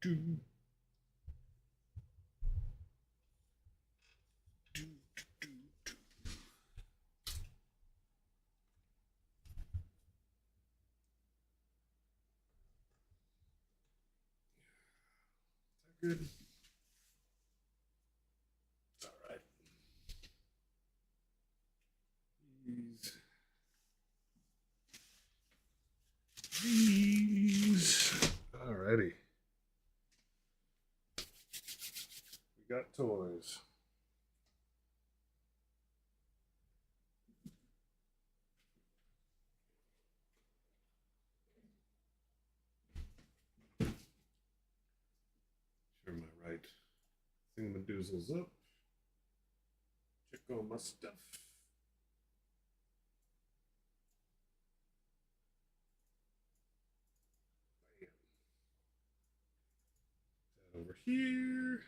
do, do, do, do. Good. All right. These. These. Alrighty. We got toys. Sure, my right thingamadoozles up. Check all my stuff. Bam. That over here.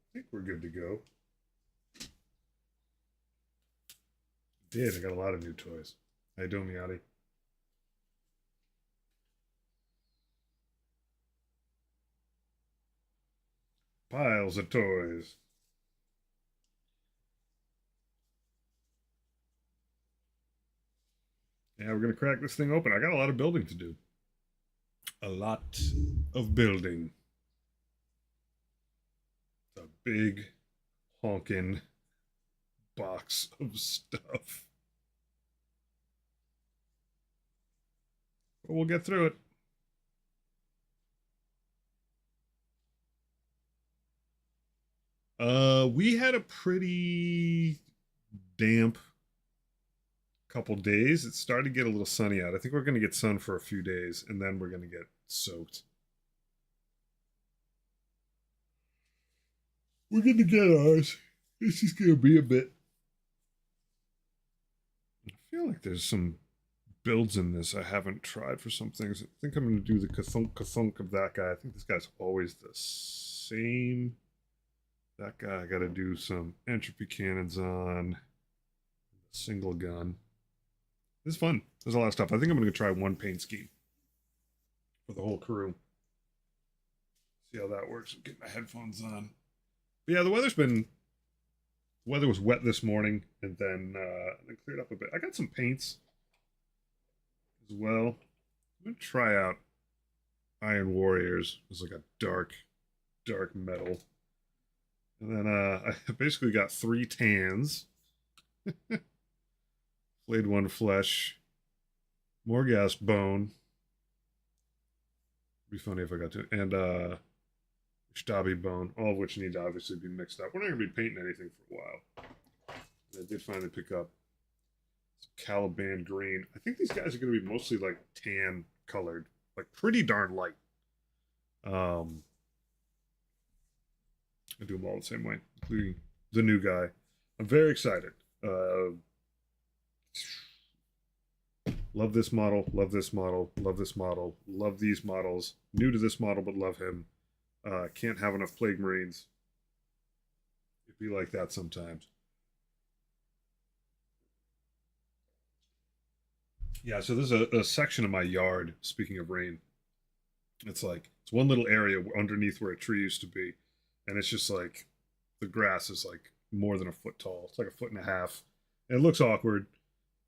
I think we're good to go. Did. I got a lot of new toys. How you doing, Miati? Piles of toys. Yeah, we're gonna crack this thing open. I got a lot of building to do. A lot of building. A big honking box of stuff. But we'll get through it. We had a pretty damp couple days. It started to get a little sunny out. I think we're going to get sun for a few days, and then we're going to get soaked. We're going to get ours. It's just going to be a bit. I feel like there's some builds in this I haven't tried for some things. I think I'm going to do the kathunk of that guy. I think this guy's always the same. That guy I got to do some entropy cannons on. Single gun. It's fun. There's a lot of stuff. I think I'm going to try one paint scheme for the whole crew. See how that works. Get my headphones on. But yeah, the weather was wet this morning and then cleared up a bit. I got some paints as well. I'm going to try out Iron Warriors. It's like a dark metal. And then I basically got 3 tans. Flayed one flesh. Morghast bone. Be funny if I got to. And Shtabi bone. All of which need to obviously be mixed up. We're not going to be painting anything for a while. And I did finally pick up some Caliban green. I think these guys are going to be mostly like tan colored. Like pretty darn light. I do them all the same way, including the new guy. I'm very excited. Love this model, love this model, love this model, love these models. New to this model, but love him. Can't have enough Plague Marines. It'd be like that sometimes. Yeah, so there's a section of my yard, speaking of rain. It's one little area underneath where a tree used to be. And it's just like the grass is like more than a foot tall. It's like a foot and a half. And it looks awkward.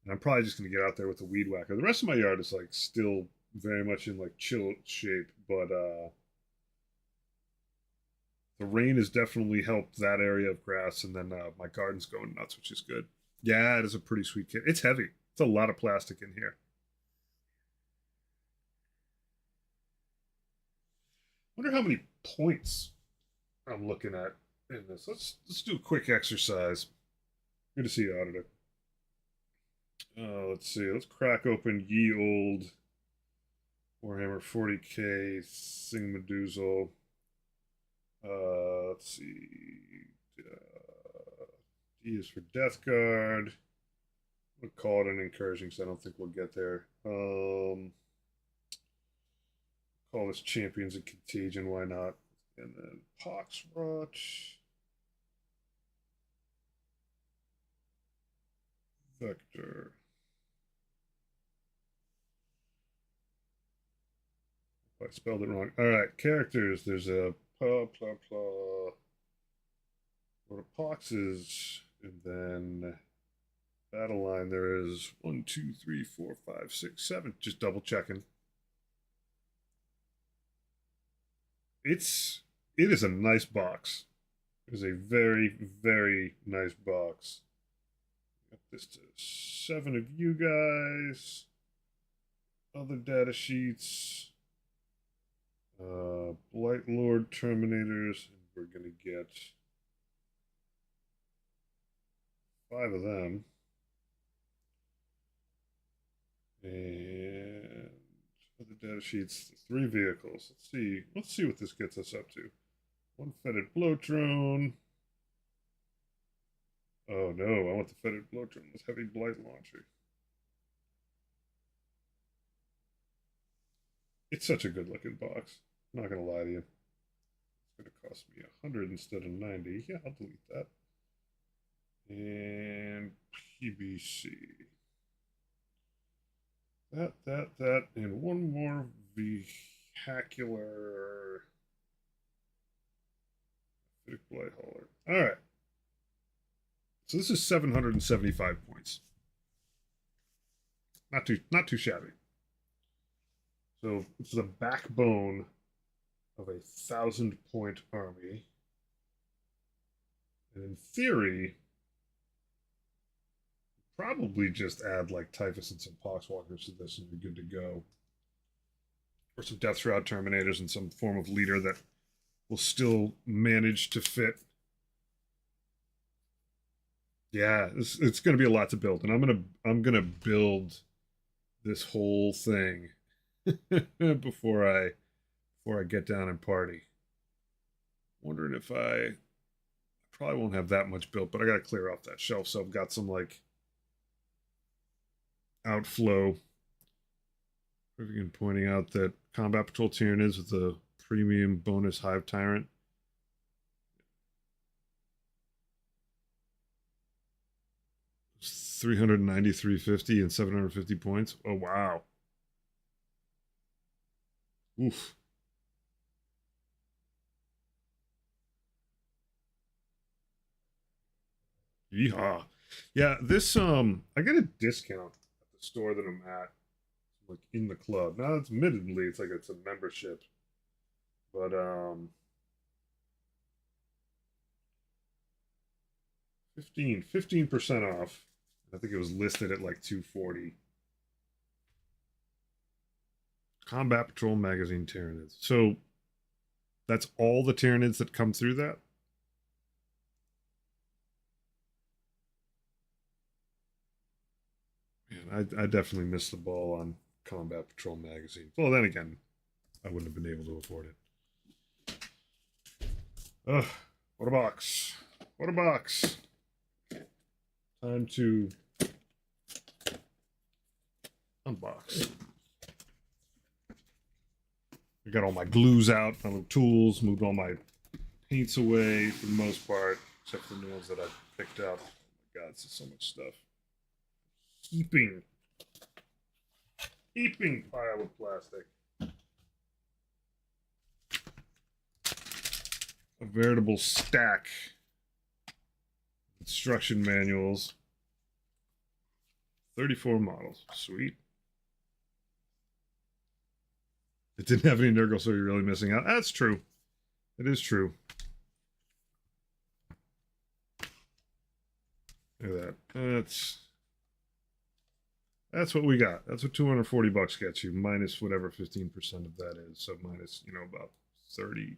And I'm probably just gonna get out there with the weed whacker. The rest of my yard is like still very much in like chill shape, but the rain has definitely helped that area of grass, and then my garden's going nuts, which is good. Yeah, it is a pretty sweet kit. It's heavy. It's a lot of plastic in here. Wonder how many points I'm looking at in this. Let's do a quick exercise. Good to see you, Auditor. Let's see. Let's crack open ye old Warhammer 40k Thingamadoozle. Let's see. D is for Death Guard. We'll call it an incursion because I don't think we'll get there. Call this Champions of Contagion. Why not? And then Poxwrought. Vector. I spelled it wrong. All right, characters. There's a what a pox is, and then battle line. There is 1, 2, 3, 4, 5, 6, 7. Just double checking. It is a nice box. It is a very very nice box. Got this to 7 of you guys. Other data sheets. Blight Lord Terminators. And we're gonna get 5 of them. And other data sheets, 3 vehicles. Let's see what this gets us up to. 1 fetid bloat drone. Oh no, I want the fetid bloat drone. This heavy blight launcher. It's such a good looking box. I'm not gonna lie to you. It's gonna cost me 100 instead of 90. Yeah, I'll delete that. And PBC. That, and one more vehicular blight hauler. All right. So this is 775 points. Not too shabby. So it's the backbone of a 1,000-point army. And in theory, probably just add like Typhus and some Poxwalkers to this and you're good to go. Or some Death Shroud Terminators and some form of leader that will still manage to fit. Yeah, it's going to be a lot to build, and I'm gonna build this whole thing before I get down and party. Wondering if I probably won't have that much built, but I got to clear off that shelf, so I've got some like outflow. Again, pointing out that Combat Patrol Tyranids with the premium bonus Hive Tyrant. It's 393.50 and 750 points. Oh wow. Oof. Yeehaw. Yeah, this I get a discount at the store that I'm at, like in the club. Now it's admittedly it's like it's a membership. But 15% off. I think it was listed at like 240. Combat Patrol Magazine Tyranids. So that's all the Tyranids that come through that? Man, I definitely missed the ball on Combat Patrol Magazine. Well, then again, I wouldn't have been able to afford it. Ugh, what a box. What a box. Time to unbox. I got all my glues out, my little tools, moved all my paints away for the most part, except for the new ones that I picked up. Oh my god, this is so much stuff. Heaping pile of plastic. A veritable stack. Instruction manuals. 34 models. Sweet. It didn't have any Nurgle, so you're really missing out. That's true. It is true. Look at that. That's what we got. That's what 240 bucks gets you, minus whatever 15% of that is. So minus, about $32.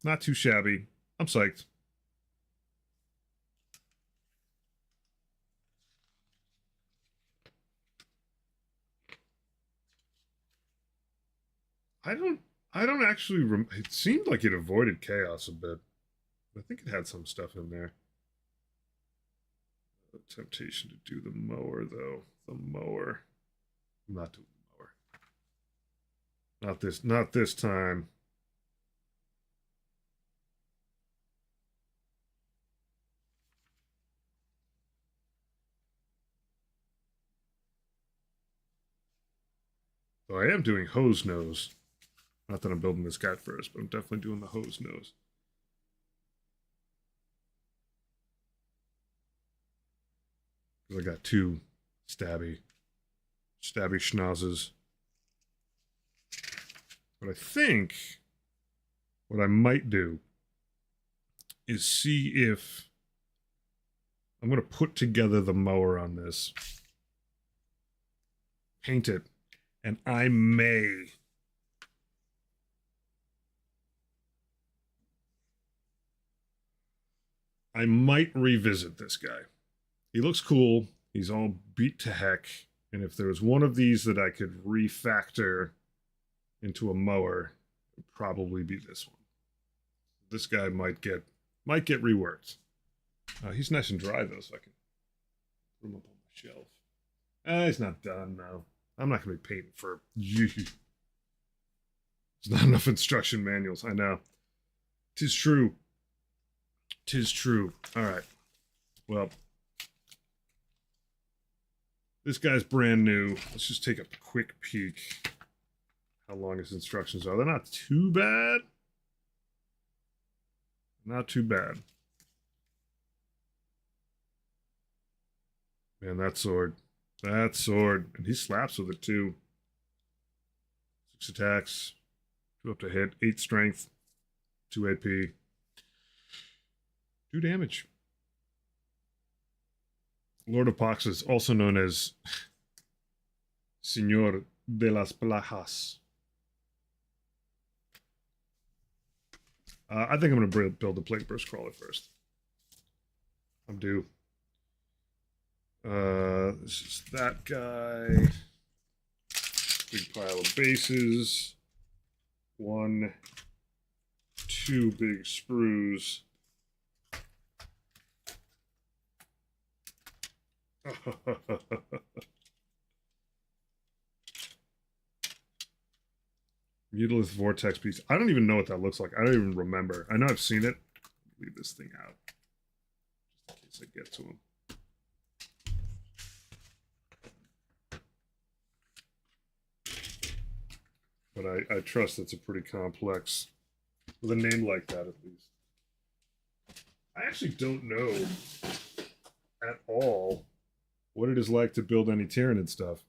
Not too shabby. I'm psyched. I don't actually. It seemed like it avoided chaos a bit. I think it had some stuff in there. The temptation to do the mower, though. The mower. I'm not doing the mower. Not this time. So I am doing hose nose. Not that I'm building this guy first, but I'm definitely doing the hose nose. Because I got two stabby schnozzes. But I think what I might do is see if I'm going to put together the mower on this, paint it, and I might revisit this guy. He looks cool. He's all beat to heck. And if there was one of these that I could refactor into a mower, it would probably be this one. This guy might get reworked. He's nice and dry though, so I can put him up on my shelf. He's not done now. I'm not going to be painting for. There's not enough instruction manuals. I know. 'Tis true. 'Tis true. All right. Well, this guy's brand new. Let's just take a quick peek how long his instructions are. They're not too bad. Not too bad. Man, that sword. That sword. And he slaps with it too. 6 attacks. 2 up to hit. 8 strength. 2 AP. 2 damage. Lord of Poxes, also known as Señor de las Plajas. I think I'm going to build the Plague Burst Crawler first. I'm due. This is that guy. Big pile of bases. 1, 2 big sprues. Mutilith Vortex piece. I don't even know what that looks like. I don't even remember. I know I've seen it. Leave this thing out. Just in case I get to him. But I trust it's a pretty complex, with a name like that at least. I actually don't know at all what it is like to build any Tyranid stuff.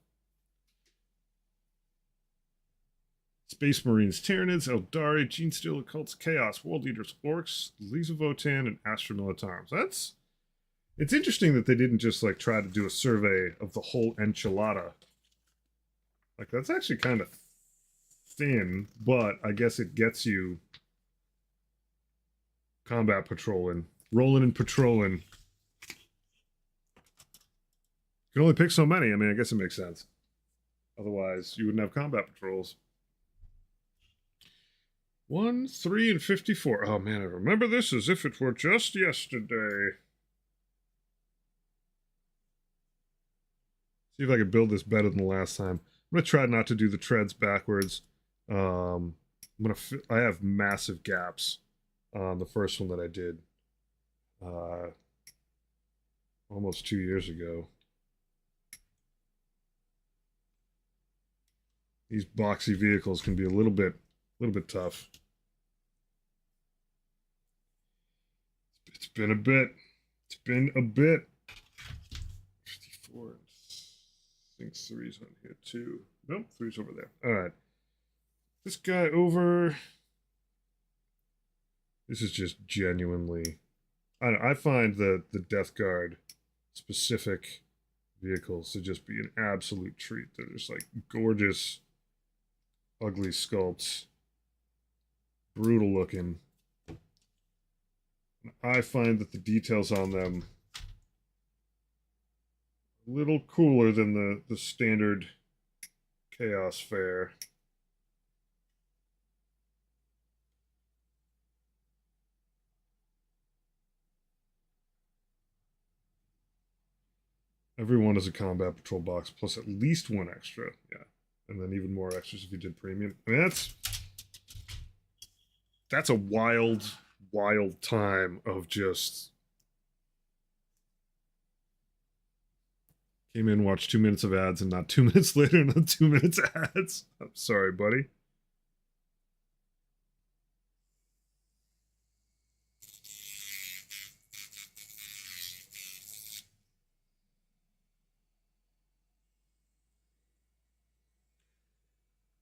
Space Marines, Tyranids, Eldari, Genestealer Cults, Chaos, World Eaters, Orcs, Lees of Votan, and Astra Militarums. It's interesting that they didn't just like try to do a survey of the whole enchilada. Like that's actually kind of thin, but I guess it gets you combat patrolling, rolling and patrolling. You can only pick so many. I mean, I guess it makes sense. Otherwise, you wouldn't have combat patrols. 1, 3, and 54. Oh man, I remember this as if it were just yesterday. See if I can build this better than the last time. I'm gonna try not to do the treads backwards. I have massive gaps on the first one that I did almost 2 years ago. These boxy vehicles can be a little bit tough. It's been a bit. It's been a bit. 54. I think 3's on here too. Nope, 3's over there. All right. This guy over. This is just genuinely. I find the Death Guard specific vehicles to just be an absolute treat. They're just like gorgeous, ugly sculpts. Brutal looking. I find that the details on them a little cooler than the standard Chaos fare. Everyone is a combat patrol box plus at least 1 extra. Yeah. And then even more extras if you did premium. I mean, that's a wild time of just Came in, watched 2 minutes of ads, and not 2 minutes later, another 2 minutes of ads. I'm sorry, buddy.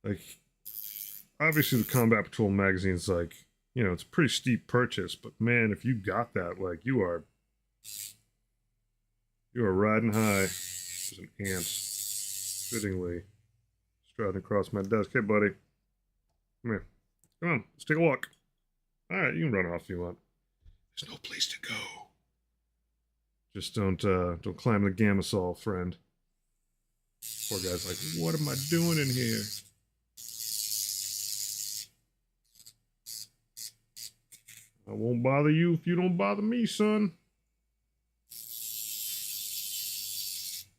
Like, obviously, the Combat Patrol magazine's like, you know, it's a pretty steep purchase, but man, if you got that, like, you are riding high. There's an ant fittingly striding across my desk. Hey, buddy, come here. Come on, let's take a walk. All right, you can run off if you want. There's no place to go. Just don't climb the Gamasol, friend. Poor guy's like, what am I doing in here? I won't bother you if you don't bother me, son.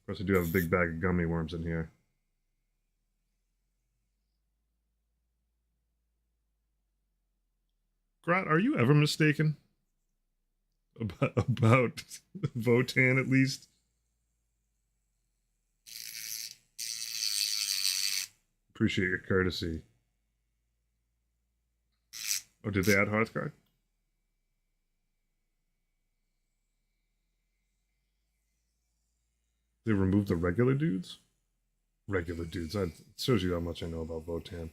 Of course, I do have a big bag of gummy worms in here. Grot, are you ever mistaken about Votan, at least? Appreciate your courtesy. Oh, did they add Hearthguard? They removed the regular dudes? Regular dudes. That shows you how much I know about Votan.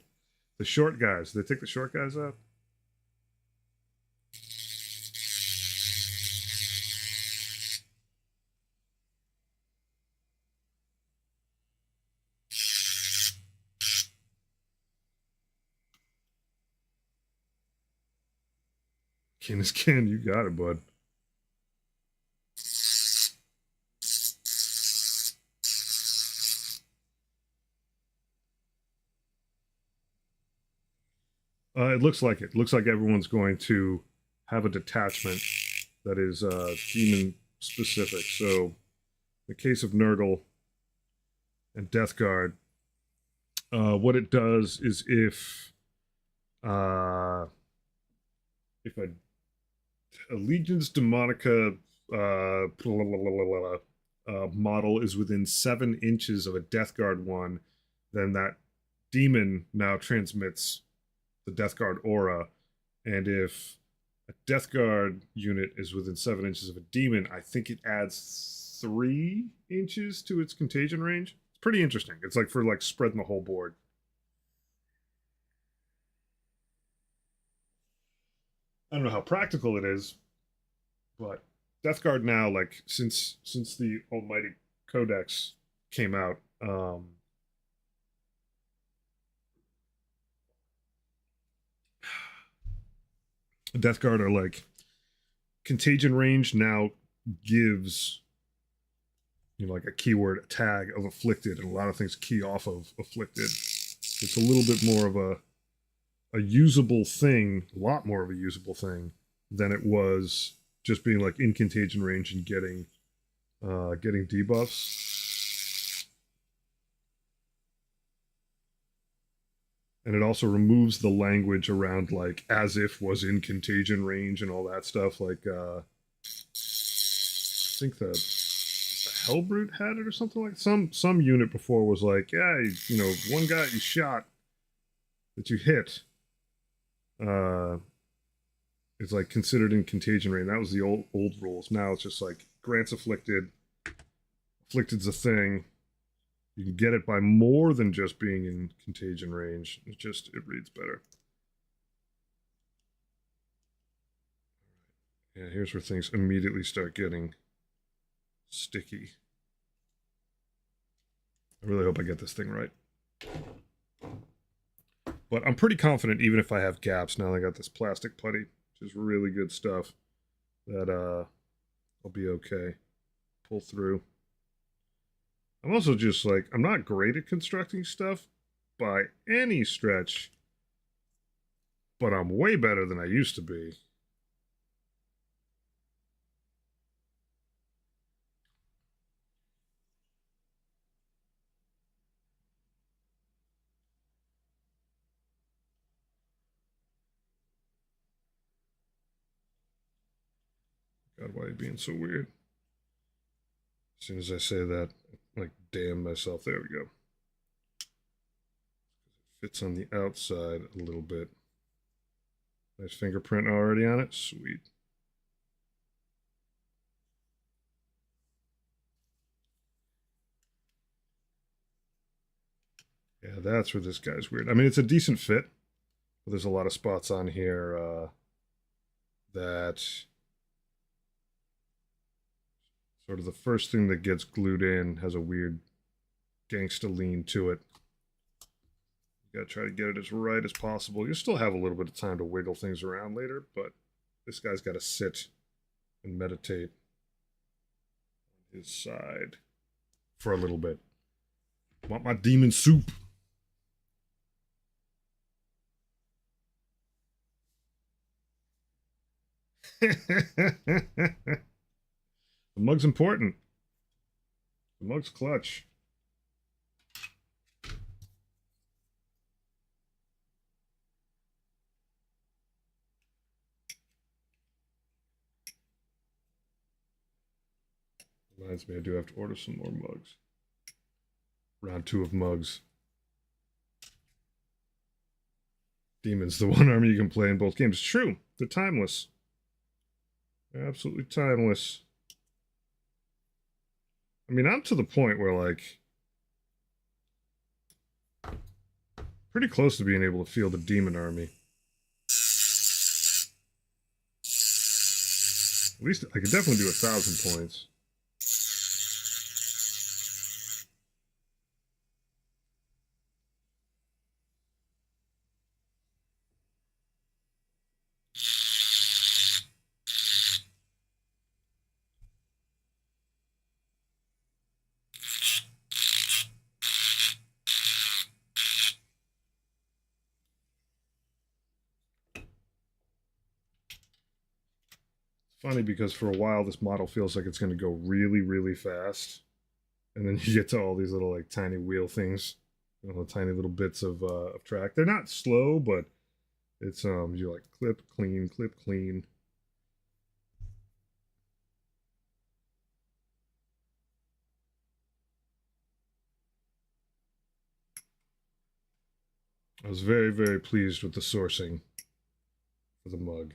The short guys. Did they take the short guys out? Kin is kin. You got it, bud. It looks like it. Looks like everyone's going to have a detachment that is demon specific. So, in the case of Nurgle and Death Guard, what it does is if a Allegiance Demonica model is within 7 inches of a Death Guard one, then that demon now transmits the Death Guard aura. And if a Death Guard unit is within 7 inches of a demon, I think it adds 3 inches to its contagion range. It's pretty interesting. It's like for like spreading the whole board. I don't know how practical it is, but Death Guard now, like since the Almighty Codex came out, Death Guard are like contagion range now gives like a keyword tag of afflicted, and a lot of things key off of afflicted. It's a little bit more of a usable thing, a lot more of a usable thing than it was just being like in contagion range and getting debuffs. And it also removes the language around like as if was in contagion range and all that stuff. Like I think the Hellbrute had it or something like some unit before was like, yeah, one guy you shot that you hit is like considered in contagion range. That was the old rules. Now it's just like grants afflicted. Afflicted's a thing. You can get it by more than just being in contagion range. It reads better. Yeah, here's where things immediately start getting sticky. I really hope I get this thing right. But I'm pretty confident even if I have gaps, now I got this plastic putty, which is really good stuff, that I'll be okay. Pull through. I'm also just like, I'm not great at constructing stuff by any stretch, but I'm way better than I used to be. God, why are you being so weird? As soon as I say that, Like, damn myself. There we go. Fits on the outside a little bit. Nice fingerprint already on it. Sweet. Yeah, that's where this guy's weird. I mean, it's a decent fit, but there's a lot of spots on here that sort of the first thing that gets glued in has a weird gangsta lean to it. You gotta try to get it as right as possible. You still have a little bit of time to wiggle things around later, but this guy's got to sit and meditate on his side for a little bit. Want my demon soup. The mug's important. The mug's clutch. Reminds me, I do have to order some more mugs. Round 2 of mugs. Demon's the one army you can play in both games. It's true. They're timeless. They're absolutely timeless. I mean, I'm to the point where, like, pretty close to being able to field a demon army. At least I could definitely do 1,000 points. Funny because for a while this model feels like it's going to go really, really fast, and then you get to all these little like tiny wheel things, you know, tiny little bits of track. They're not slow, but it's you like clip clean, clip clean. I was very, very pleased with the sourcing for the mug.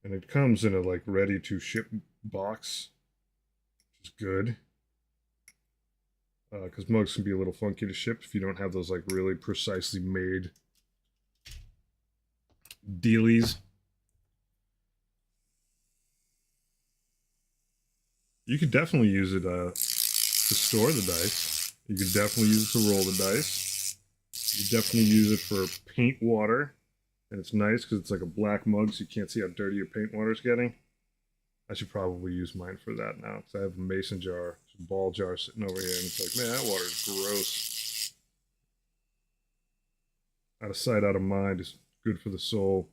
And it comes in a like ready to ship box, which is good. Because mugs can be a little funky to ship if you don't have those like really precisely made dealies. You could definitely use it to store the dice. You could definitely use it to roll the dice. You definitely use it for paint water. And it's nice because it's like a black mug, so you can't see how dirty your paint water is getting. I should probably use mine for that now, because I have a mason jar, a ball jar sitting over here, and it's like, man, that water is gross. Out of sight, out of mind is good for the soul.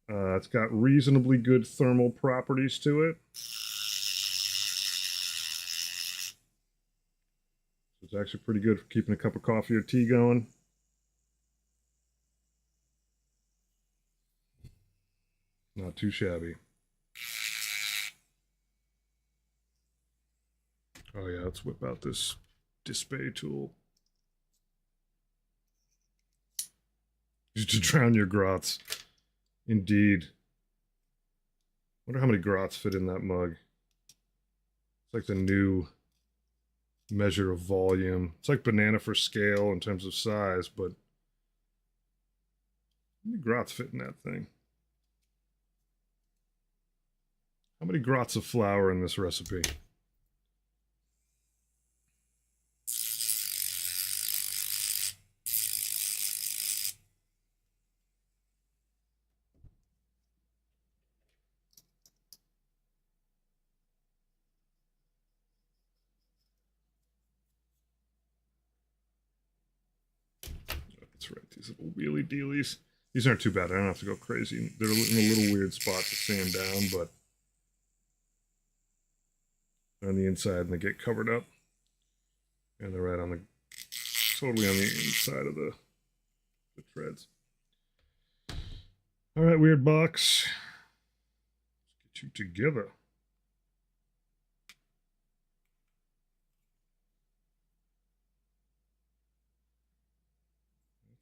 It's got reasonably good thermal properties to it. It's actually pretty good for keeping a cup of coffee or tea going. Not too shabby. Oh yeah, let's whip out this display tool. Used to drown your grots. Indeed. Wonder how many grots fit in that mug. It's like the new measure of volume. It's like banana for scale in terms of size, but how many grots fit in that thing? How many grots of flour in this recipe? That's right, these little wheelie dealies. These aren't too bad. I don't have to go crazy. They're in a little weird spot to sand down, but they're on the inside and they get covered up. And they're right on the, totally on the inside of the treads. All right, weird box. two together.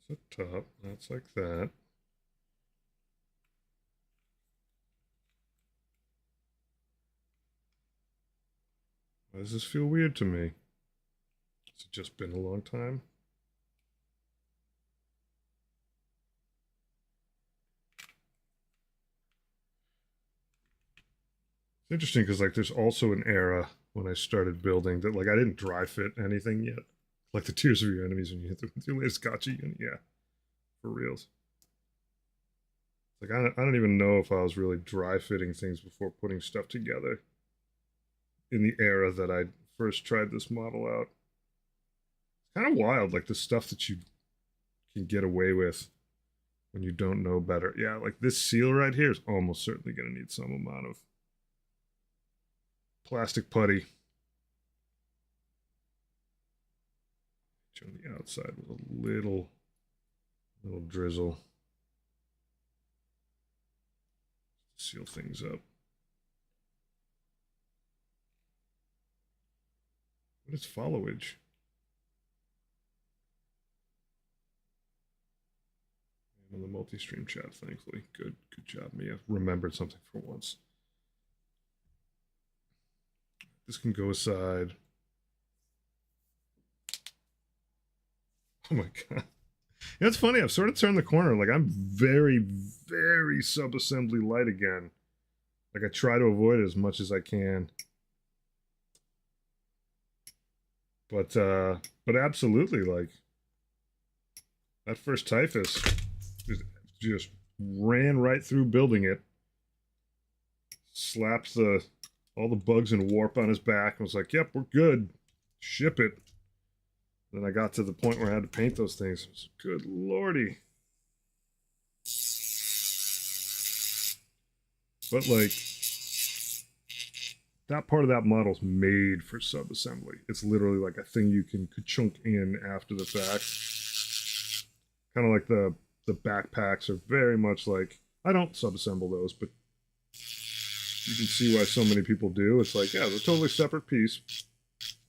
That's a top. That's like that. Why does this feel weird to me? Has it just been a long time? It's interesting because like there's also an era when I started building that like I didn't dry fit anything yet. Like the tears of your enemies when you hit them with your latest gotcha unit. Yeah, for reals. Like I don't even know if I was really dry fitting things before putting stuff together in the era that I first tried this model out. It's kind of wild, like the stuff that you can get away with when you don't know better. Yeah, like this seal right here is almost certainly going to need some amount of plastic putty. On the outside with a little drizzle. Seal things up. What is followage? On the multi-stream chat, thankfully. Good job, Mia. Remembered something for once. This can go aside. Oh my god. Yeah, it's funny. I've sort of turned the corner. Like I'm very, very sub-assembly light again. Like I try to avoid it as much as I can. But absolutely, like that first typhus just ran right through building it. Slapped all the bugs and warp on his back and was like, "Yep, we're good. Ship it." Then I got to the point where I had to paint those things. It was, good lordy. But like that part of that model's made for sub-assembly. It's literally like a thing you can chunk in after the fact. Kind of like the backpacks are very much like, I don't sub-assemble those, but you can see why so many people do. It's like, yeah, they're a totally separate piece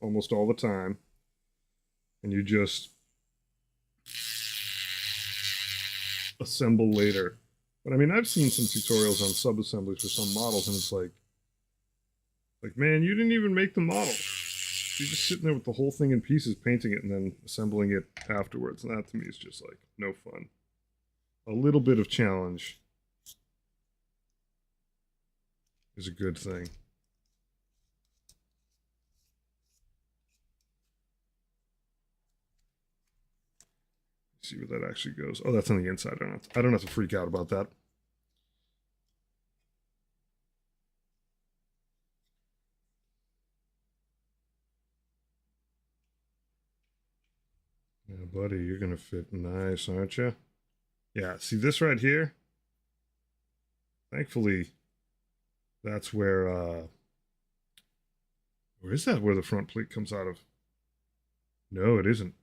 almost all the time. And you just assemble later. But I mean, I've seen some tutorials on sub-assemblies for some models, and it's like, man, you didn't even make the model. You're just sitting there with the whole thing in pieces, painting it, and then assembling it afterwards. And that to me is just like no fun. A little bit of challenge is a good thing. See where that actually goes. Oh, that's on the inside. I don't have to freak out about that. Yeah, buddy, you're gonna fit nice, aren't you? Yeah, see this right here? Thankfully, that's where is that where the front plate comes out of? No, it isn't.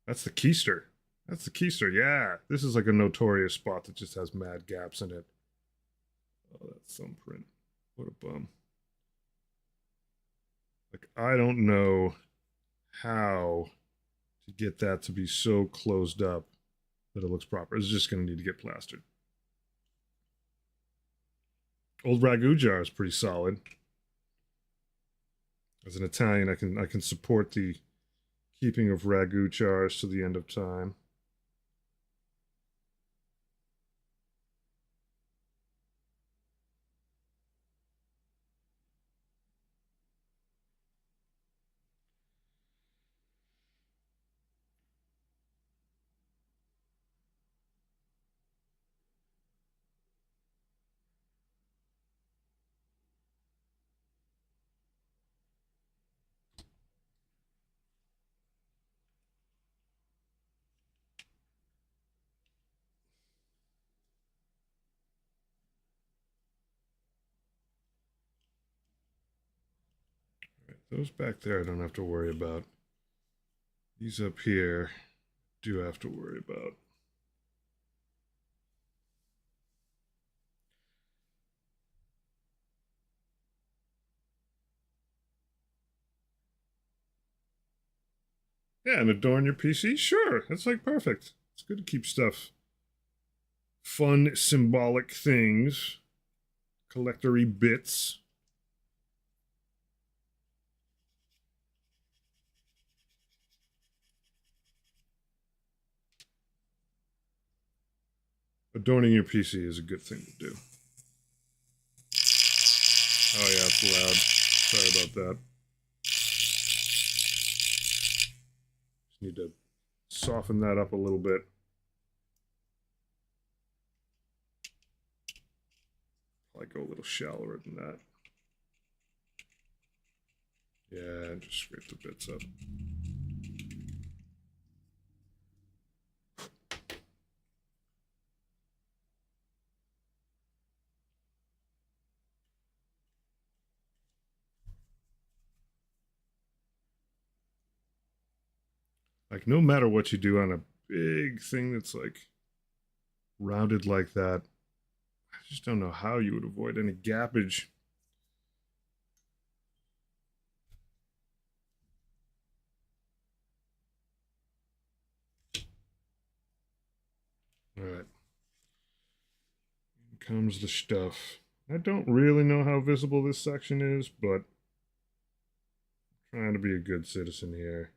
That's the keister. That's the keister, yeah. This is like a notorious spot that just has mad gaps in it. Oh, that thumbprint. What a bum. Like, I don't know how to get that to be so closed up that it looks proper. It's just going to need to get plastered. Old ragu jar is pretty solid. As an Italian, I can support the keeping of ragu jars to the end of time. Those back there I don't have to worry about. These up here do have to worry about. Yeah, and adorn your PC. Sure, that's like perfect. It's good to keep stuff fun, symbolic things, collectory bits. Adorning your PC is a good thing to do. Oh yeah, it's loud. Sorry about that. Just need to soften that up a little bit. Probably go a little shallower than that. Yeah, and just scrape the bits up. Like, no matter what you do on a big thing that's like rounded like that, I just don't know how you would avoid any gappage. All right. Here comes the stuff. I don't really know how visible this section is, but I'm trying to be a good citizen here.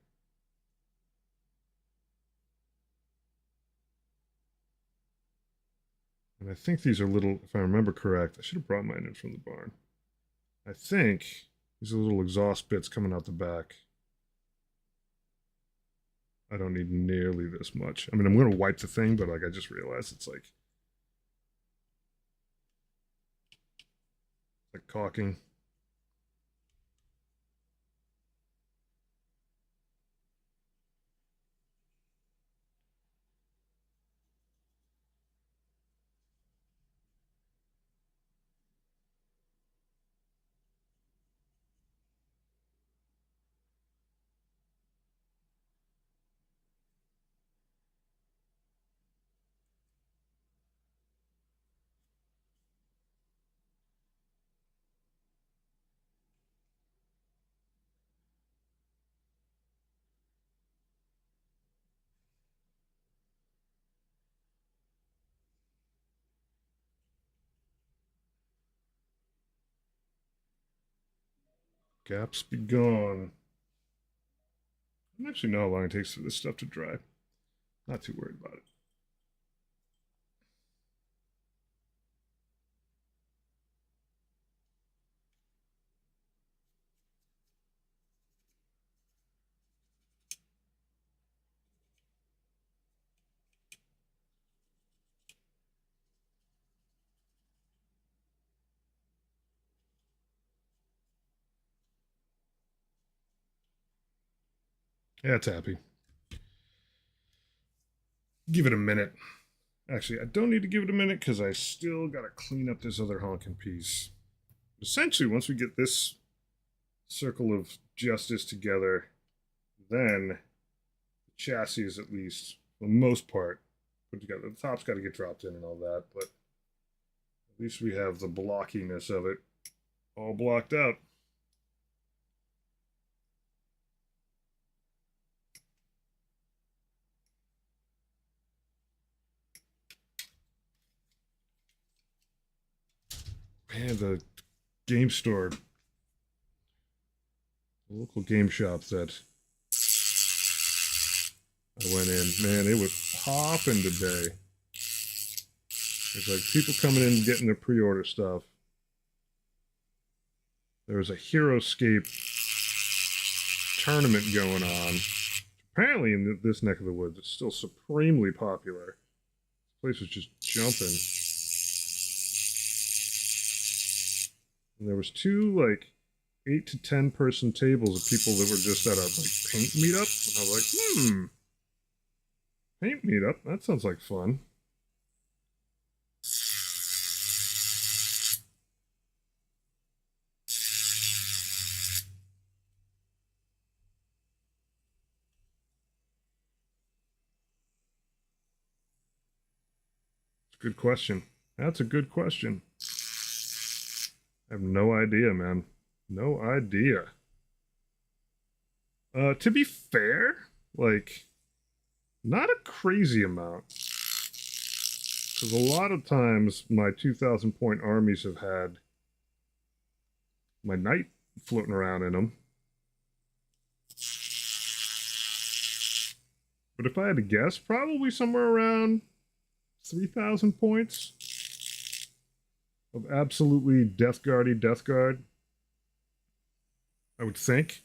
And I think these are little, if I remember correct, I should have brought mine in from the barn. I think these are little exhaust bits coming out the back. I don't need nearly this much. I mean, I'm going to wipe the thing, but like I just realized it's like caulking. Gaps be gone. I don't actually know how long it takes for this stuff to dry. Not too worried about it. Yeah, it's happy. Give it a minute. Actually, I don't need to give it a minute because I still got to clean up this other honking piece. Essentially, once we get this circle of justice together, then the chassis is at least, for the most part, put together. The top's got to get dropped in and all that, but at least we have the blockiness of it all blocked out. Man, the game store, the local game shop that I went in, man, it was popping today. There's like people coming in getting their pre-order stuff. There was a HeroScape tournament going on. Apparently, in this neck of the woods, it's still supremely popular. This place was just jumping. And there was two like 8 to 10 person tables of people that were just at a like paint meetup. And I was like, paint meetup? That sounds like fun. Good question. That's a good question. I have no idea, man. No idea. To be fair, Like, not a crazy amount. Because a lot of times my 2,000 point armies have had my knight floating around in them. But if I had to guess, probably somewhere around 3,000 points of absolutely Death Guardy Death Guard, I would think.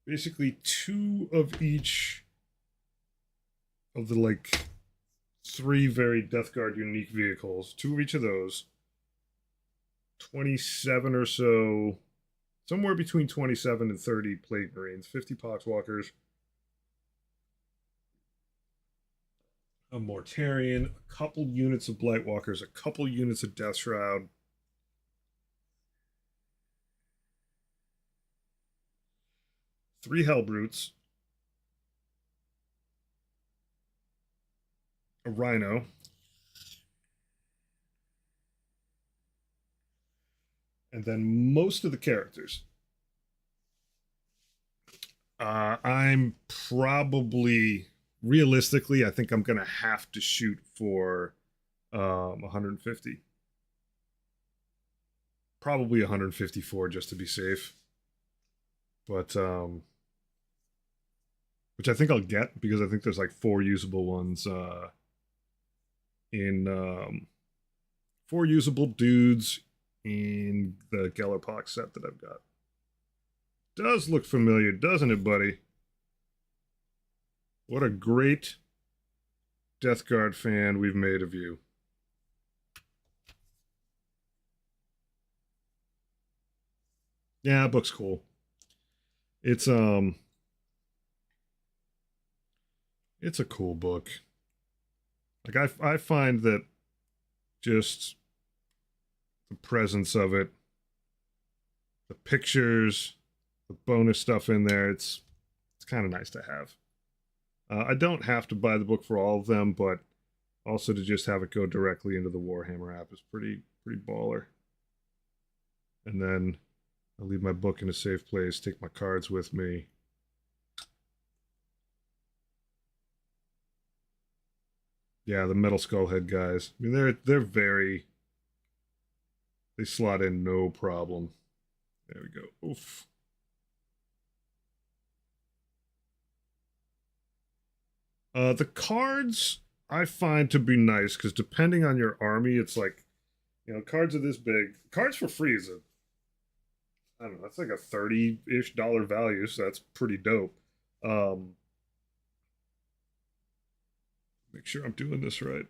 Basically, two of each of the like three very Death Guard unique vehicles, two of each of those, 27 or so, somewhere between 27 and 30 Plague Marines, 50 Poxwalkers, a Mortarion, a couple units of Blightwalkers, a couple units of Death Shroud, three Hellbrutes, a Rhino, and then most of the characters. I'm probably realistically, I think I'm gonna have to shoot for 150, probably 154 just to be safe. But which I think I'll get because I think there's like four usable ones in four usable dudes in the Gellerpox set that I've got. Does look familiar, doesn't it, buddy? What a great Death Guard fan we've made of you. Yeah, book's cool. It's a cool book. Like I find that just the presence of it, the pictures, the bonus stuff in there, it's kind of nice to have. I don't have to buy the book for all of them, but also to just have it go directly into the Warhammer app is pretty baller. And then I'll leave my book in a safe place, take my cards with me. Yeah, the Metal Skullhead guys. I mean, they're very, they slot in no problem. There we go. Oof. The cards I find to be nice because depending on your army, it's like, cards are this big. Cards for free is I don't know, that's like a $30-ish value, so that's pretty dope. Um, make sure I'm doing this right.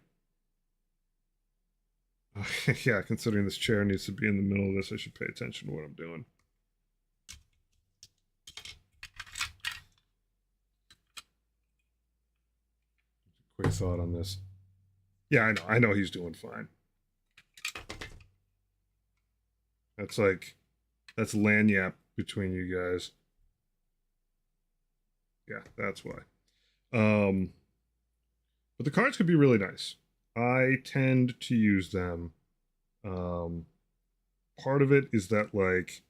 Yeah, considering this chair needs to be in the middle of this, I should pay attention to what I'm doing. Quick thought on this. Yeah, I know he's doing fine. That's lanyap between you guys. Yeah, that's why. But the cards could be really nice. I tend to use them. Part of it is that like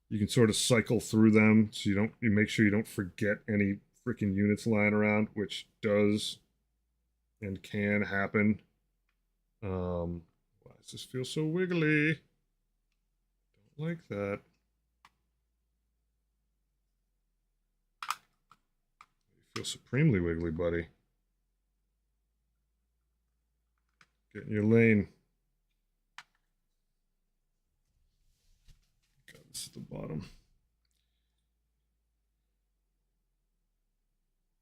you can sort of cycle through them, so you make sure you don't forget any freaking units lying around, which does and can happen. Why does this feel so wiggly? Don't like that. You feel supremely wiggly, buddy. Get in your lane. God, this is the bottom.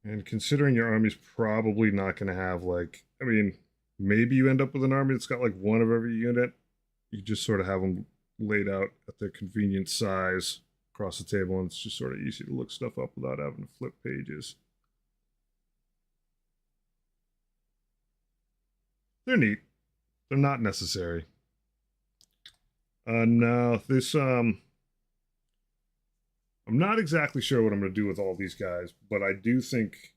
And considering your army's probably not going to have like, I mean, maybe you end up with an army that's got like one of every unit. You just sort of have them laid out at their convenient size across the table, and it's just sort of easy to look stuff up without having to flip pages. They're neat. They're not necessary. No, this I'm not exactly sure what I'm going to do with all these guys, but I do think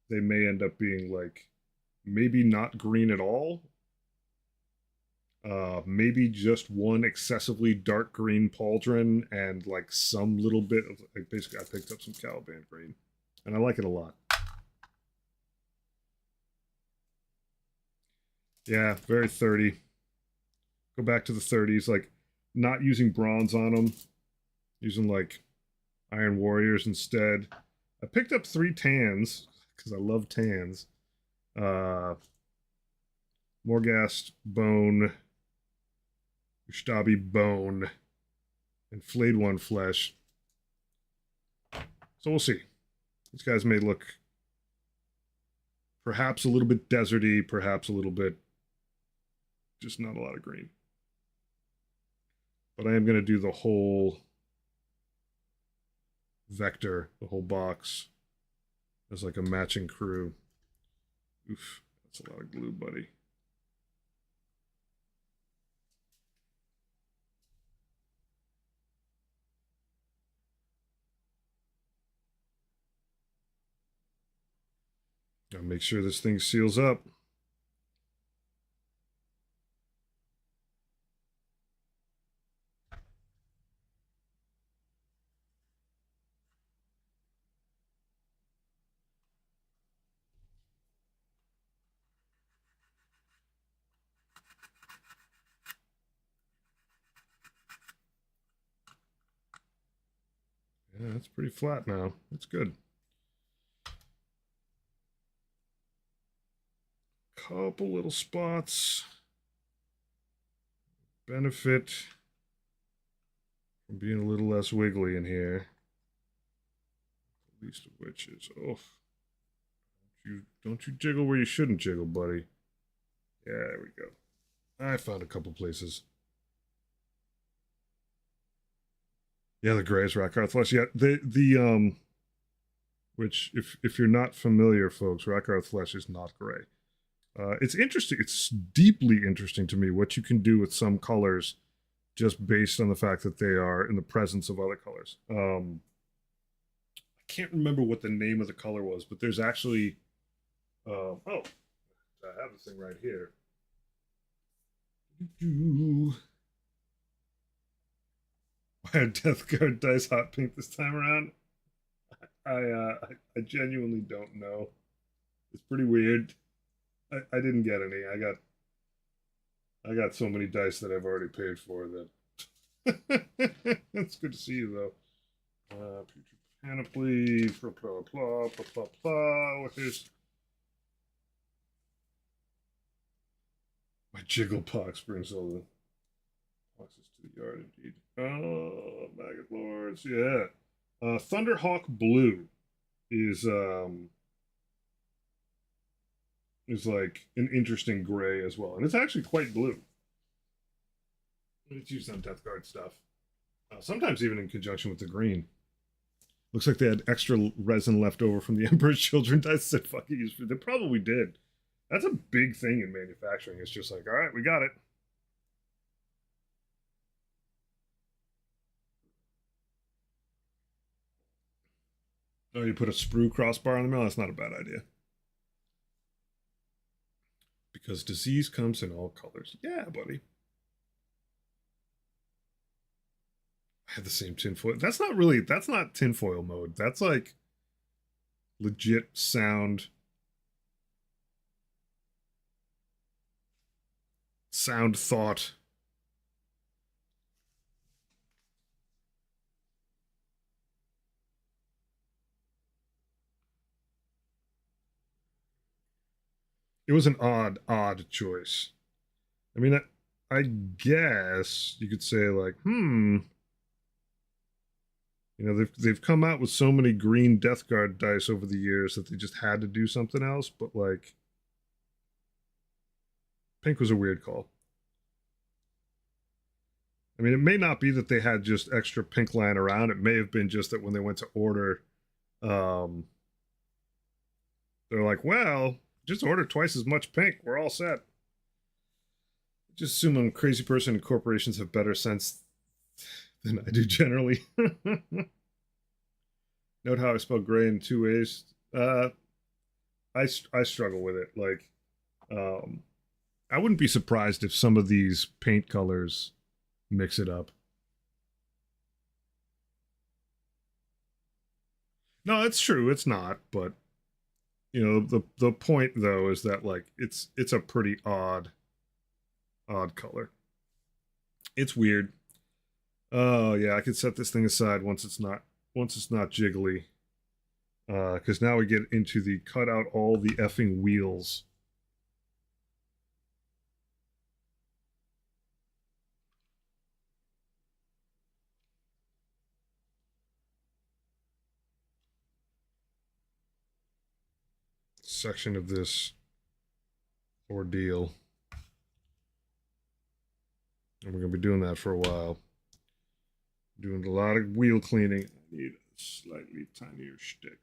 they may end up being like maybe not green at all. Maybe just one excessively dark green pauldron and like some little bit of like basically I picked up some Caliban green and I like it a lot. Yeah, very 30. Go back to the 30s, like not using bronze on them, using like Iron Warriors instead. I picked up 3 tans because I love tans. Uh, Morghast Bone, Ustabi Bone, and Flayed One Flesh. So we'll see. These guys may look perhaps a little bit deserty, perhaps a little bit just not a lot of green. But I am going to do the whole vector, the whole box, as like a matching crew. Oof, that's a lot of glue, buddy. Gotta make sure this thing seals up. Yeah, it's pretty flat now. That's good. Couple little spots. Benefit from being a little less wiggly in here. The least of which is, oh, don't you jiggle where you shouldn't jiggle, buddy. Yeah, there we go. I found a couple places. Yeah, the gray is Rakarth Flesh. Yeah, the which if you're not familiar, folks, Rakarth Flesh is not gray. It's interesting. It's deeply interesting to me what you can do with some colors just based on the fact that they are in the presence of other colors. I can't remember what the name of the color was, but there's actually oh, I have this thing right here. Why are Death Guard dice hot pink this time around? I genuinely don't know. It's pretty weird. I didn't get any. I got so many dice that I've already paid for that. It's good to see you though. Future Panoply, blah blah blah blah blah blah. Here's my Jigglepox brings all the boxes to the yard indeed. Oh, Maggot Lords, yeah. Thunderhawk Blue is like an interesting gray as well, and it's actually quite blue. It's used on Death Guard stuff, sometimes even in conjunction with the green. Looks like they had extra resin left over from the Emperor's Children dice. Said fuck it, they probably did. That's a big thing in manufacturing. It's just like, all right, we got it. Oh, you put a sprue crossbar on the middle? That's not a bad idea. Because disease comes in all colors. Yeah, buddy. I had the same tinfoil. That's not tinfoil mode. That's like legit sound thought. It was an odd choice. I mean, I guess you could say like, you know, they've come out with so many green Death Guard dice over the years that they just had to do something else. But like, pink was a weird call. I mean, it may not be that they had just extra pink lying around. It may have been just that when they went to order, they're like, well, just order twice as much pink. We're all set. Just assume I'm a crazy person and corporations have better sense than I do generally. Note how I spell gray in 2 ways. I struggle with it. Like, I wouldn't be surprised if some of these paint colors mix it up. No, it's true. It's not, but the point though is that like it's a pretty odd color. It's weird. Oh yeah, I could set this thing aside once it's not jiggly. Because now we get into the cut out all the effing wheels. Section of this ordeal. And we're going to be doing that for a while. Doing a lot of wheel cleaning. I need a slightly tinier stick.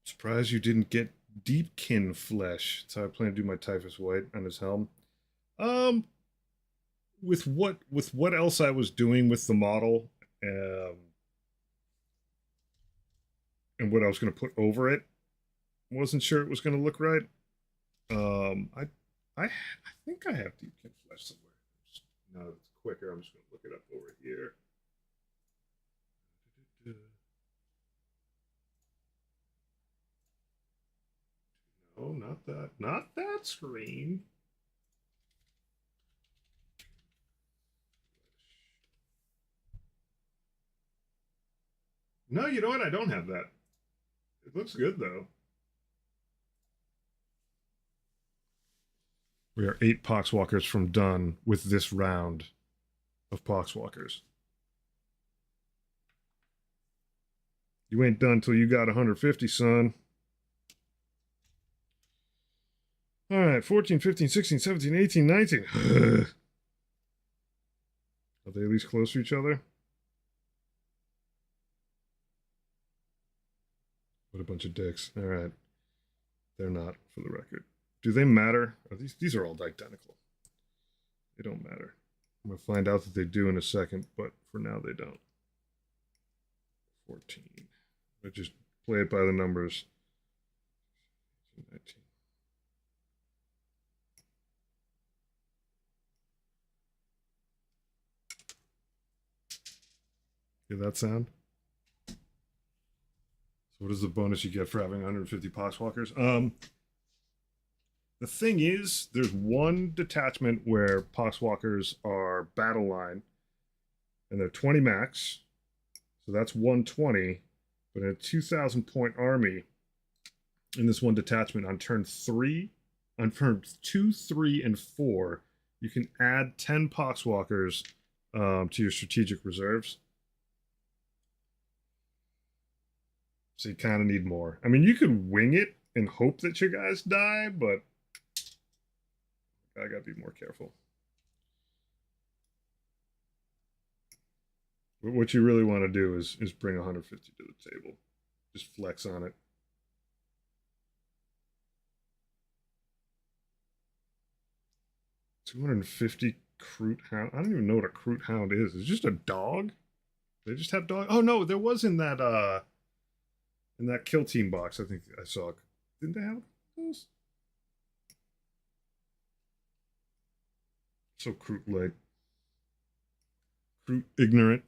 Surprised you didn't get deepkin flesh. That's how I plan to do my typhus white on his helm. Um, with what else I was doing with the model, um, and what I was going to put over it, wasn't sure it was going to look right. I think I have deepkin flesh somewhere. Just, now that it's quicker, I'm just going to look it up over here. No, not that. Not that screen. No, you know what? I don't have that. It looks good though. We are 8 Poxwalkers from done with this round of Poxwalkers. You ain't done till you got 150, son. All right, 14, 15, 16, 17, 18, 19. Are they at least close to each other? What a bunch of dicks. All right. They're not, for the record. Do they matter? Are these are all identical. They don't matter. I'm going to find out that they do in a second, but for now they don't. 14. I just play it by the numbers. 19. Hear that sound? So what is the bonus you get for having 150 Poxwalkers? The thing is, there's one detachment where Poxwalkers are battle line, and they're 20 max, so that's 120. But in a 2,000 point army, in this one detachment, on turn 2, 3, and 4, you can add 10 Poxwalkers to your strategic reserves. So you kind of need more. I mean, you could wing it and hope that your guys die, but I gotta be more careful. But what you really want to do is bring 150 to the table. Just flex on it. $250 Kroot Hound. I don't even know what a Kroot Hound is. It's just a dog. They just have dog. Oh no, there was in that kill team box. I think I saw. Didn't they have those? So Kroot like. Kroot ignorant.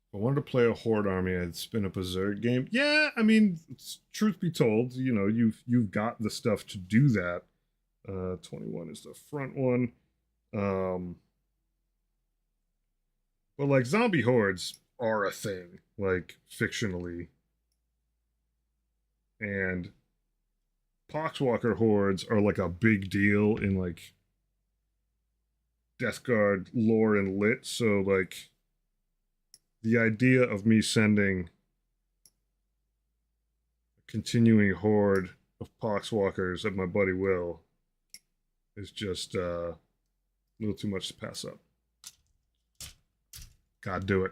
If I wanted to play a horde army, I'd spin up a Zerg game. Yeah, I mean, truth be told, you've got the stuff to do that. 21 is the front one. But like zombie hordes, are a thing, like fictionally. And Poxwalker hordes are like a big deal in like Death Guard lore and lit. So like the idea of me sending a continuing horde of Poxwalkers that my buddy Will is just a little too much to pass up. God do it.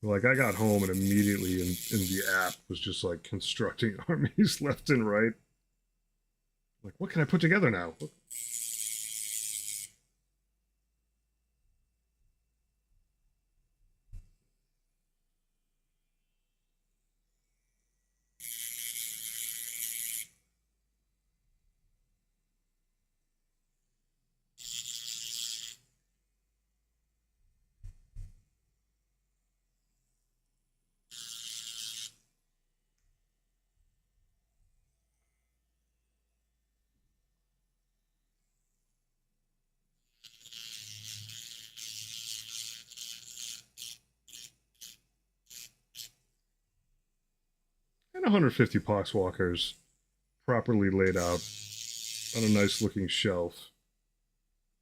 Like I got home and immediately in the app was just like constructing armies left and right. Like, what can I put together now? 150 Poxwalkers properly laid out on a nice looking shelf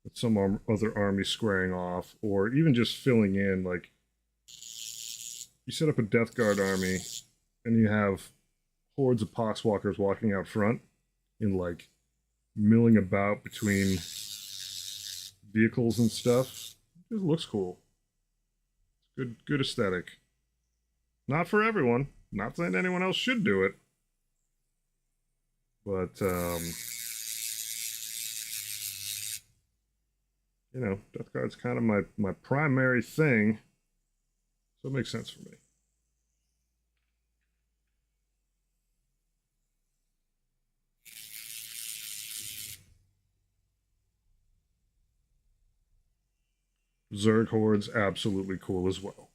with some other army squaring off, or even just filling in. Like, you set up a Death Guard army and you have hordes of Poxwalkers walking out front and like milling about between vehicles and stuff. It looks cool. Good aesthetic. Not for everyone. Not saying anyone else should do it. But you know, Death Guard's kind of my primary thing. So it makes sense for me. Zerg hordes absolutely cool as well.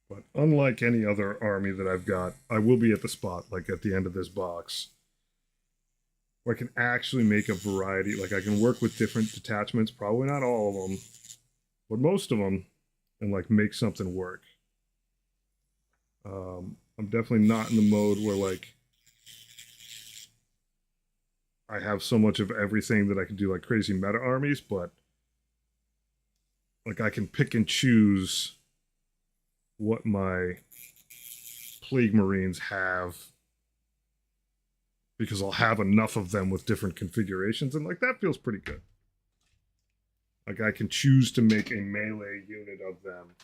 But unlike any other army that I've got, I will be at the spot, like at the end of this box, where I can actually make a variety. Like I can work with different detachments, probably not all of them, but most of them, and like make something work. I'm definitely not in the mode where like I have so much of everything that I can do like crazy meta armies, but like I can pick and choose what my Plague Marines have because I'll have enough of them with different configurations, and like that feels pretty good. Like I can choose to make a melee unit of them,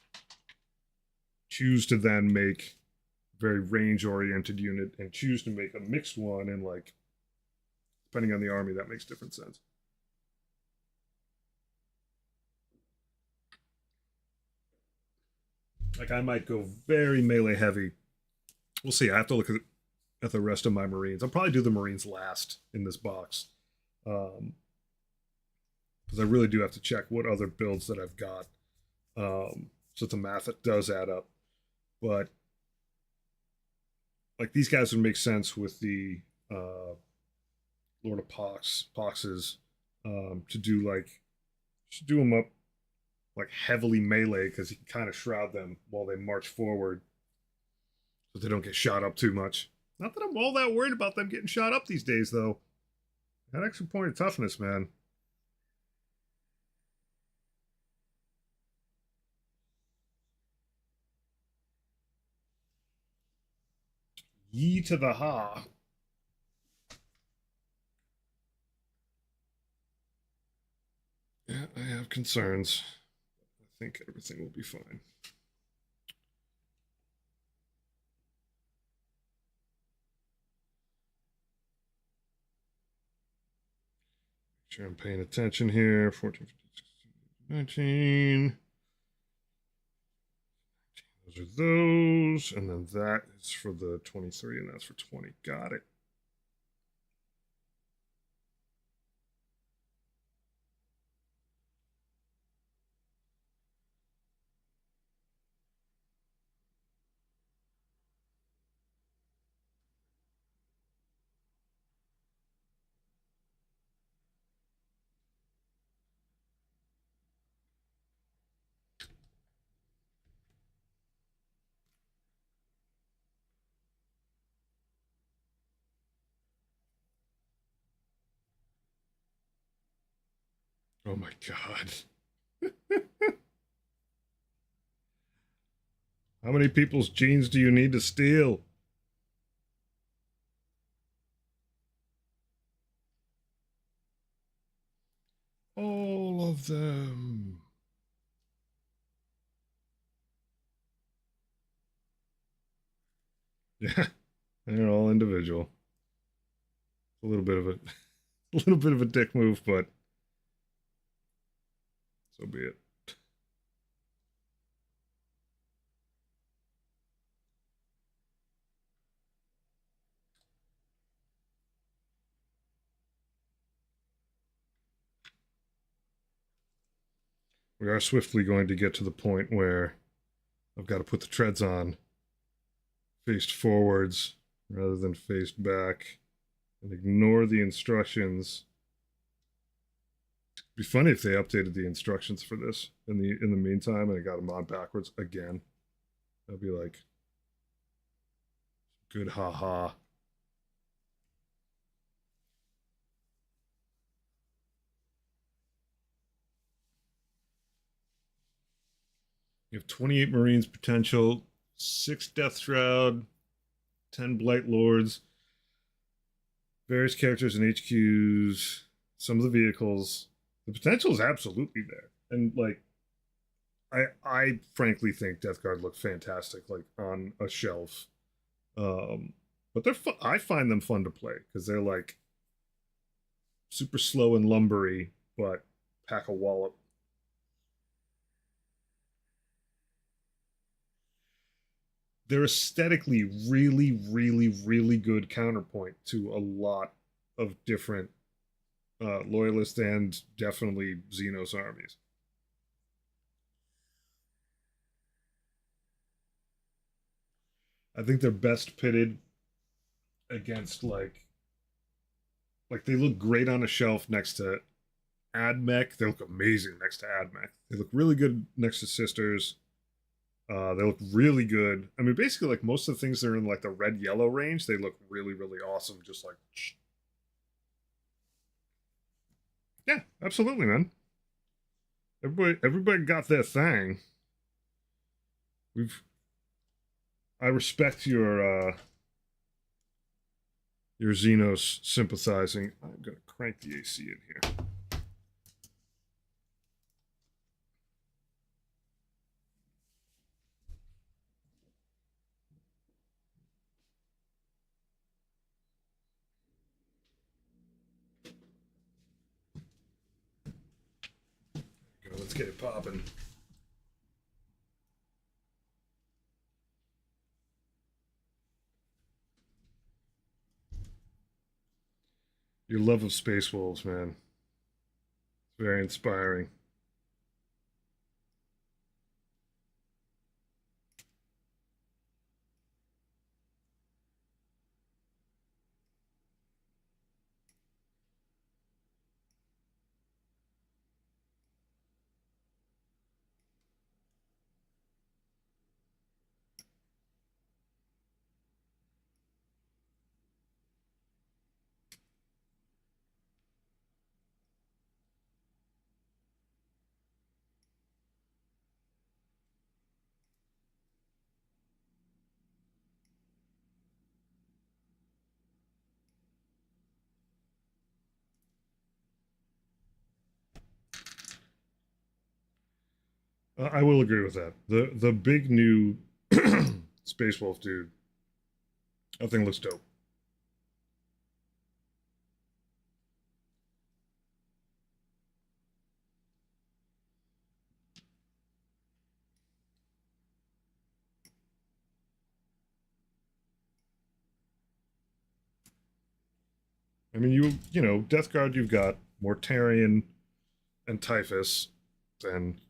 choose to then make a very range oriented unit, and choose to make a mixed one, and like depending on the army, that makes different sense. Like I might go very melee heavy. We'll see. I have to look at the rest of my Marines. I'll probably do the Marines last in this box. Because I really do have to check what other builds that I've got. So the math it does add up. But like these guys would make sense with the Lord of Poxes to do like should do them up like heavily melee because you can kind of shroud them while they march forward so they don't get shot up too much. Not that I'm all that worried about them getting shot up these days, though. That extra point of toughness, man. Ye to the ha. Yeah, I have concerns. I think everything will be fine. Make sure I'm paying attention here. 14, 15, 16, 19. Those are those. And then that is for the 23, and that's for 20. Got it. Oh my God. How many people's genes do you need to steal? All of them. Yeah, they're all individual. A little bit of a, a little bit of a dick move, but so be it. We are swiftly going to get to the point where I've got to put the treads on faced forwards rather than faced back and ignore the instructions. It'd be funny if they updated the instructions for this in the meantime and I got them on backwards again. That'd be like good haha. You have 28 Marines potential, 6 Death Shroud, 10 Blight Lords, various characters and HQs, some of the vehicles. The potential is absolutely there. And like I frankly think Death Guard look fantastic like on a shelf. But they're fun. I find them fun to play because they're like super slow and lumbery, but pack a wallop. They're aesthetically really, really, really good counterpoint to a lot of different loyalist and definitely Xenos armies. I think they're best pitted against like they look great on a shelf next to AdMech. They look amazing next to AdMech. They look really good next to Sisters. They look really good. I mean, basically, like most of the things that are in like the red yellow range, they look really, really awesome. Just like, yeah, absolutely, man. Everybody got their thing. We've. I respect your Xenos sympathizing. I'm gonna crank the AC in here. Go, let's get it popping. Your love of Space Wolves, man. It's very inspiring. I will agree with that. The big new Space Wolf dude, that thing looks dope. I mean, you know, Death Guard, you've got Mortarion and Typhus, and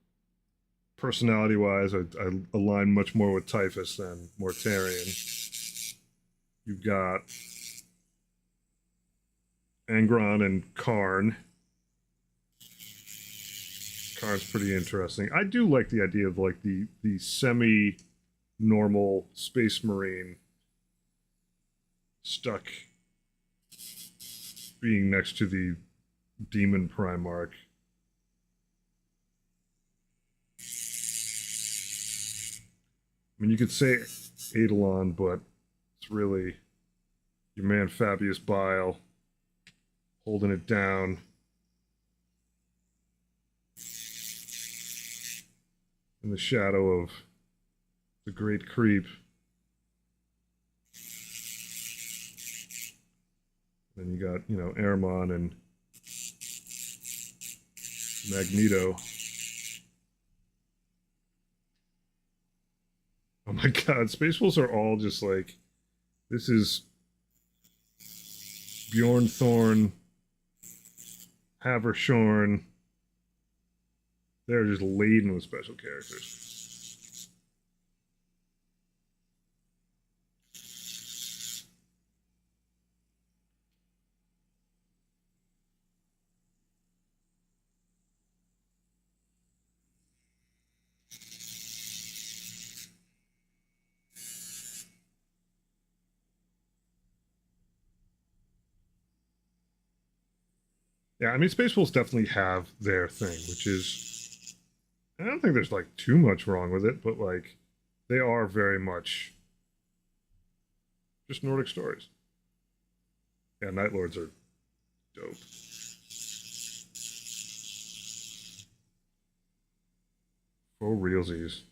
personality wise, I align much more with Typhus than Mortarion. You've got Angron and Karn. Karn's pretty interesting. I do like the idea of like the semi normal space marine stuck being next to the demon Primarch. I mean, you could say Eidolon, but it's really your man Fabius Bile holding it down. In the shadow of the Great Creep. Then you got, you know, Airmon and Magneto. Oh my god, Space Wolves are all just like, this is Bjorn Thorn, Havershorn. They're just laden with special characters. Yeah, I mean, Space Wolves definitely have their thing, which is, I don't think there's like too much wrong with it, but like, they are very much just Nordic stories. Yeah, Night Lords are dope. For realsies.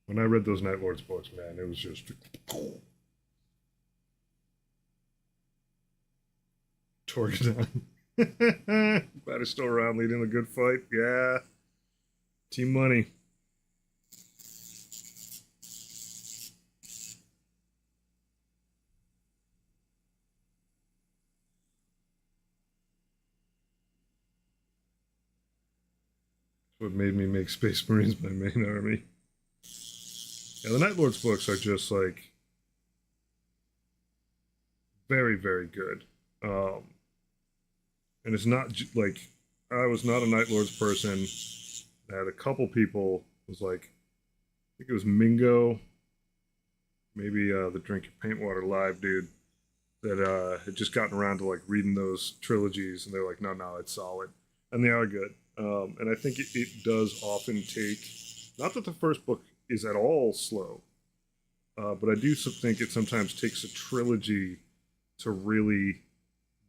When I read those Night Lords books, man, it was just Torgadon. Glad he's still around leading a good fight. Yeah. Team Money. What made me make Space Marines my main army. Yeah, the Night Lords books are just like very, very good. And it's not like I was not a Night Lords person. I had a couple people was like, I think it was Mingo, maybe the Drink Your Paint Water Live dude that had just gotten around to like reading those trilogies, and they're like, no, it's solid, and they are good. And I think it does often take, not that the first book is at all slow, but I do think it sometimes takes a trilogy to really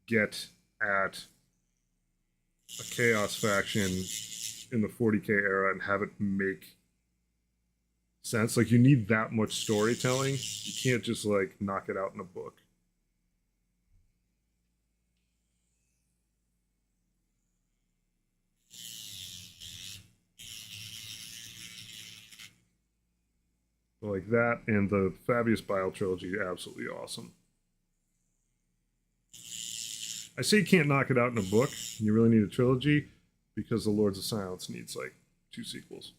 get at a chaos faction in the 40k era and have it make sense. Like, you need that much storytelling. You can't just like knock it out in a book. But like that and the Fabius Bile trilogy, absolutely awesome. I say you can't knock it out in a book. You really need a trilogy because the Lords of Silence needs like 2 sequels.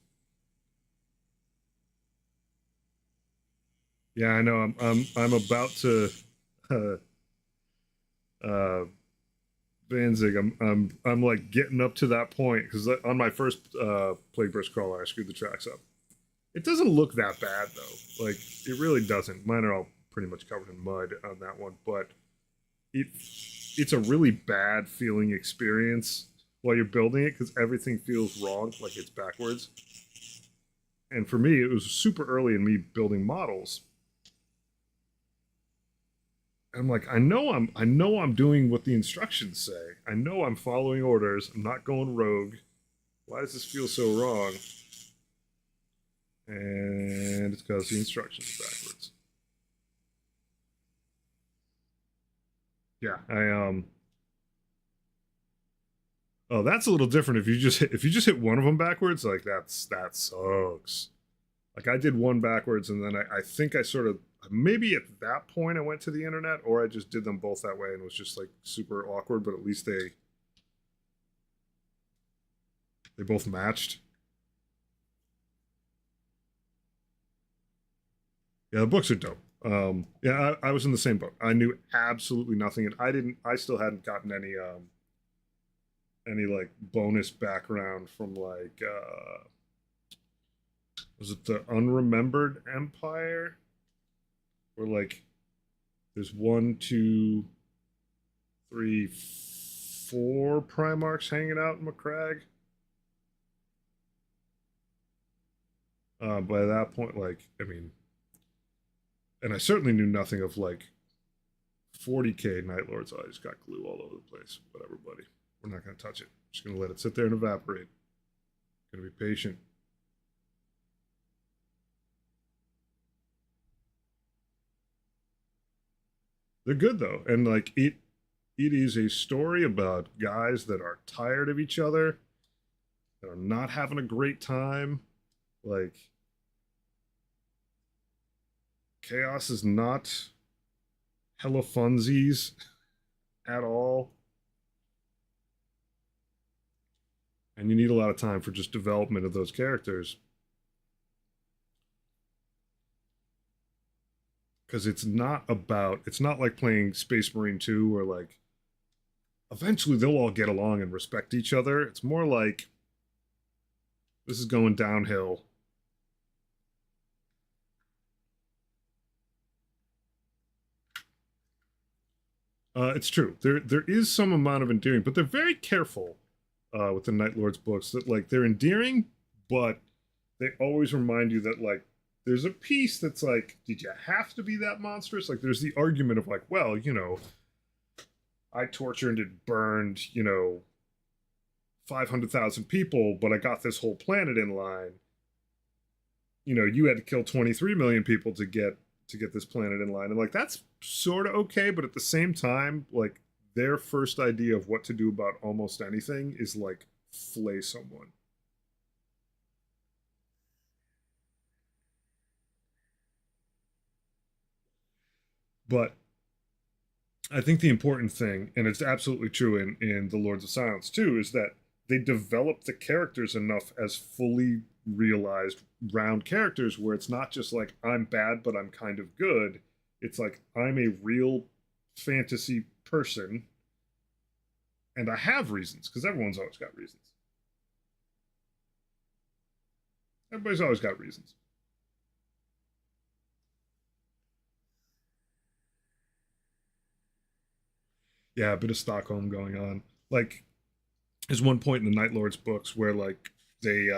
Yeah, I know. I'm about to uh Vanzig. I'm like getting up to that point because on my first Plague Burst crawler, I screwed the tracks up. It doesn't look that bad though. Like, it really doesn't. Mine are all pretty much covered in mud on that one, but it it's a really bad feeling experience while you're building it because everything feels wrong, like it's backwards. And for me, it was super early in me building models. I'm like, I know I'm doing what the instructions say. I know I'm following orders. I'm not going rogue. Why does this feel so wrong? And it's because the instructions are backwards. Yeah, I. Oh, that's a little different. If you just hit one of them backwards, like that sucks. Like I did one backwards, and then I think I sort of maybe at that point I went to the internet, or I just did them both that way, and it was just like super awkward. But at least they both matched. Yeah, the books are dope. Yeah, I was in the same boat. I knew absolutely nothing, and I didn't. I still hadn't gotten any like bonus background from like was it the Unremembered Empire? Where like there's one, two, three, four Primarchs hanging out in McCrag. By that point, like I mean, and I certainly knew nothing of like 40k Night Lords. Oh, I just got glue all over the place. Whatever, buddy. We're not going to touch it. Just going to let it sit there and evaporate. Going to be patient. They're good though, and like it is a story about guys that are tired of each other, that are not having a great time. Like chaos is not hella funsies at all, and you need a lot of time for just development of those characters because it's not like playing Space Marine 2 where like eventually they'll all get along and respect each other. It's more like this is going downhill. It's true. There is some amount of endearing, but they're very careful with the Night Lords books that like they're endearing, but they always remind you that like there's a piece that's like, did you have to be that monstrous? Like there's the argument of like, well, I tortured and burned, 500,000 people, but I got this whole planet in line. You had to kill 23 million people to get this planet in line, and like that's sort of okay, but at the same time, like their first idea of what to do about almost anything is like flay someone. But I think the important thing, and it's absolutely true in the Lords of Silence too, is that they develop the characters enough as fully realized round characters where it's not just like I'm bad but I'm kind of good. It's like I'm a real fantasy person and I have reasons because everyone's always got reasons. Everybody's always got reasons. Yeah, a bit of Stockholm going on. Like there's one point in the Night Lords books where like they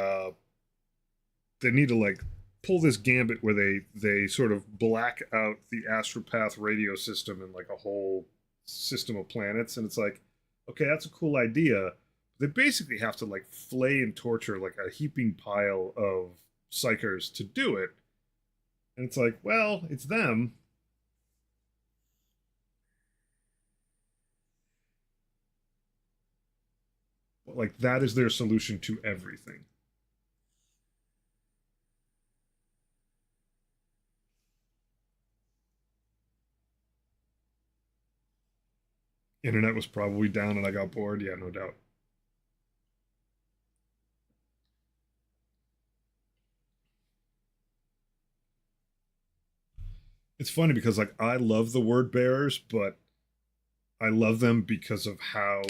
need to like pull this gambit where they sort of black out the astropath radio system and like a whole system of planets, and it's like okay, that's a cool idea. They basically have to like flay and torture like a heaping pile of psychers to do it, and it's like well it's them, but like that is their solution to everything. Internet was probably down and I got bored, yeah, no doubt. It's funny because like I love the word bearers, but I love them because of how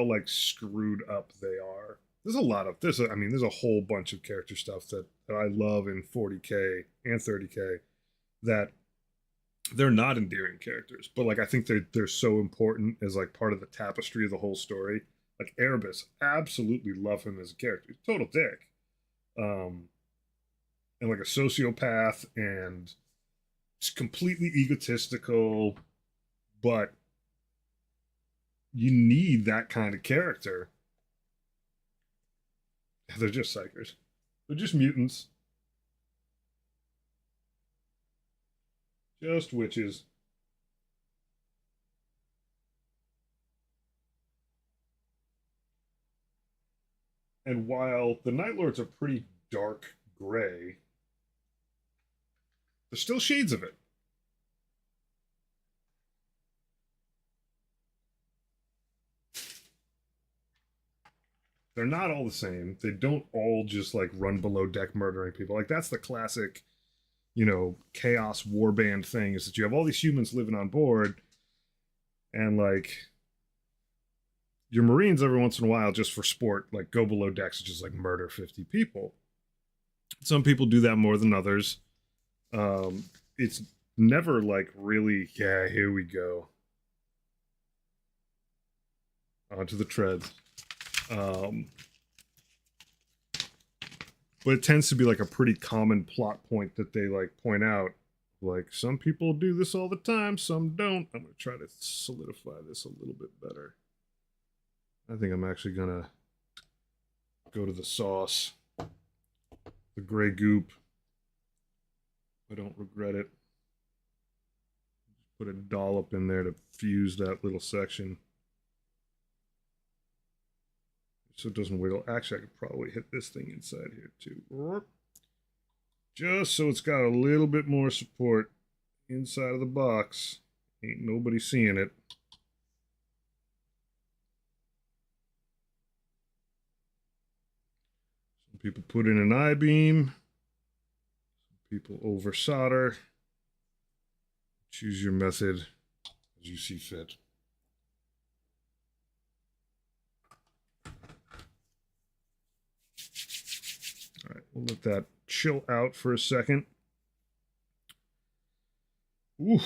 like screwed up they are. There's a lot of I mean there's a whole bunch of character stuff that I love in 40k and 30k that they're not endearing characters, but like I think they're so important as like part of the tapestry of the whole story. Like Erebus, absolutely love him as a character. He's a total dick. Um and like a sociopath and just completely egotistical. but you need that kind of character. They're just psychers. They're just mutants. Just witches. And while the Night Lords are pretty dark gray, there's still shades of it. They're not all the same. They don't all just like run below deck murdering people. Like that's the classic, chaos warband thing is that you have all these humans living on board and like your Marines every once in a while just for sport, like go below decks and just like murder 50 people. Some people do that more than others. It's never like really, yeah, here we go. Onto the treads. But it tends to be like a pretty common plot point that they like point out. Like some people do this all the time, some don't. I'm going to try to solidify this a little bit better. I think I'm actually going to go to the sauce. The gray goop. I don't regret it. Put a dollop in there to fuse that little section. So it doesn't wiggle. Actually, I could probably hit this thing inside here too. Just so it's got a little bit more support inside of the box. Ain't nobody seeing it. Some people put in an I-beam. Some people over solder. Choose your method as you see fit. All right, we'll let that chill out for a second. Ooh. All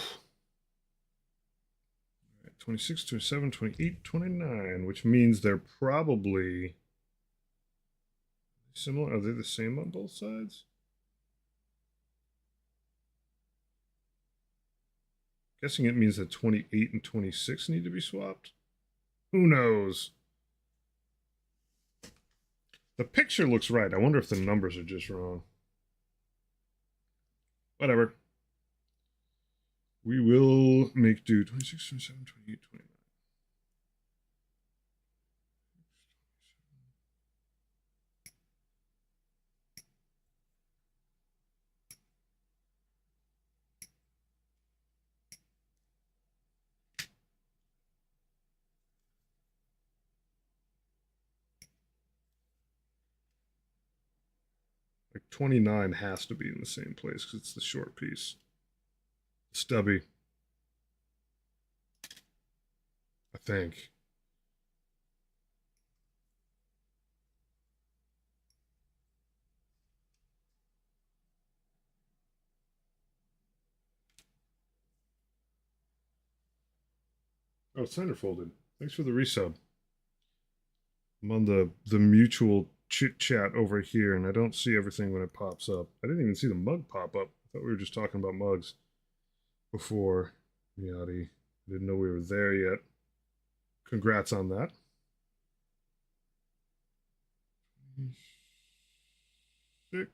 right, 26, 27, 28, 29, which means they're probably similar. Are they the same on both sides? Guessing it means that 28 and 26 need to be swapped. Who knows? The picture looks right. I wonder if the numbers are just wrong. Whatever. We will make do 26, 27, 28, 29. Like 29 has to be in the same place because it's the short piece. Stubby. I think. Oh, centerfolded. Thanks for the resub. I'm on the mutual chit chat over here, and I don't see everything when it pops up. I didn't even see the mug pop up. I thought we were just talking about mugs before. Yachty. Didn't know we were there yet. Congrats on that. 6,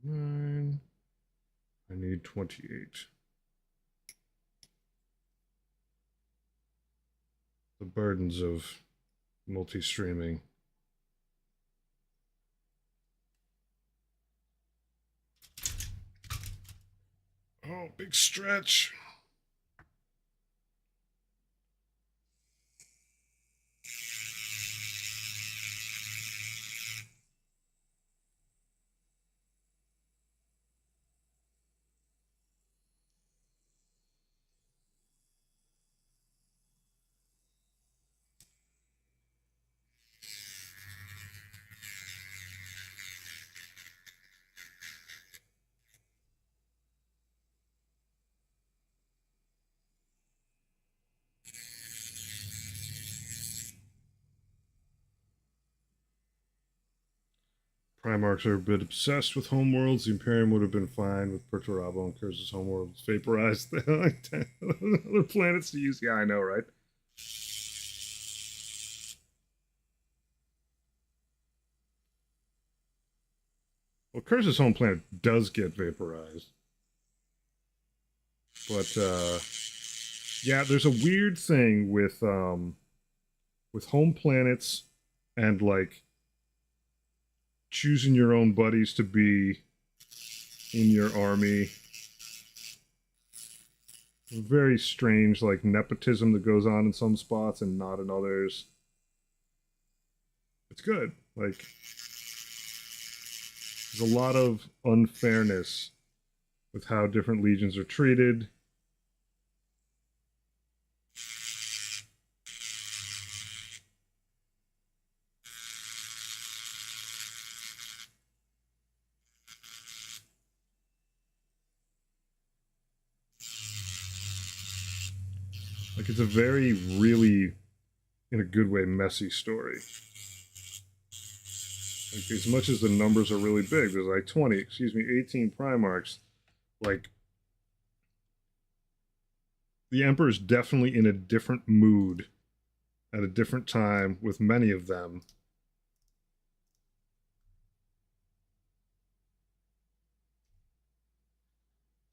9. I need 28. The burdens of multi-streaming. Oh, big stretch. Primarchs are a bit obsessed with homeworlds. The Imperium would have been fine with Perturabo and Curse's homeworlds vaporized the other planets to use. Yeah, I know, right? Well, Curse's home planet does get vaporized. But yeah, there's a weird thing with home planets and like choosing your own buddies to be in your army. Very strange, like nepotism that goes on in some spots and not in others. It's good. Like, there's a lot of unfairness with how different legions are treated. Like, it's a very, really, in a good way, messy story. Like, as much as the numbers are really big, there's like 18 Primarchs. Like, the Emperor's definitely in a different mood at a different time with many of them.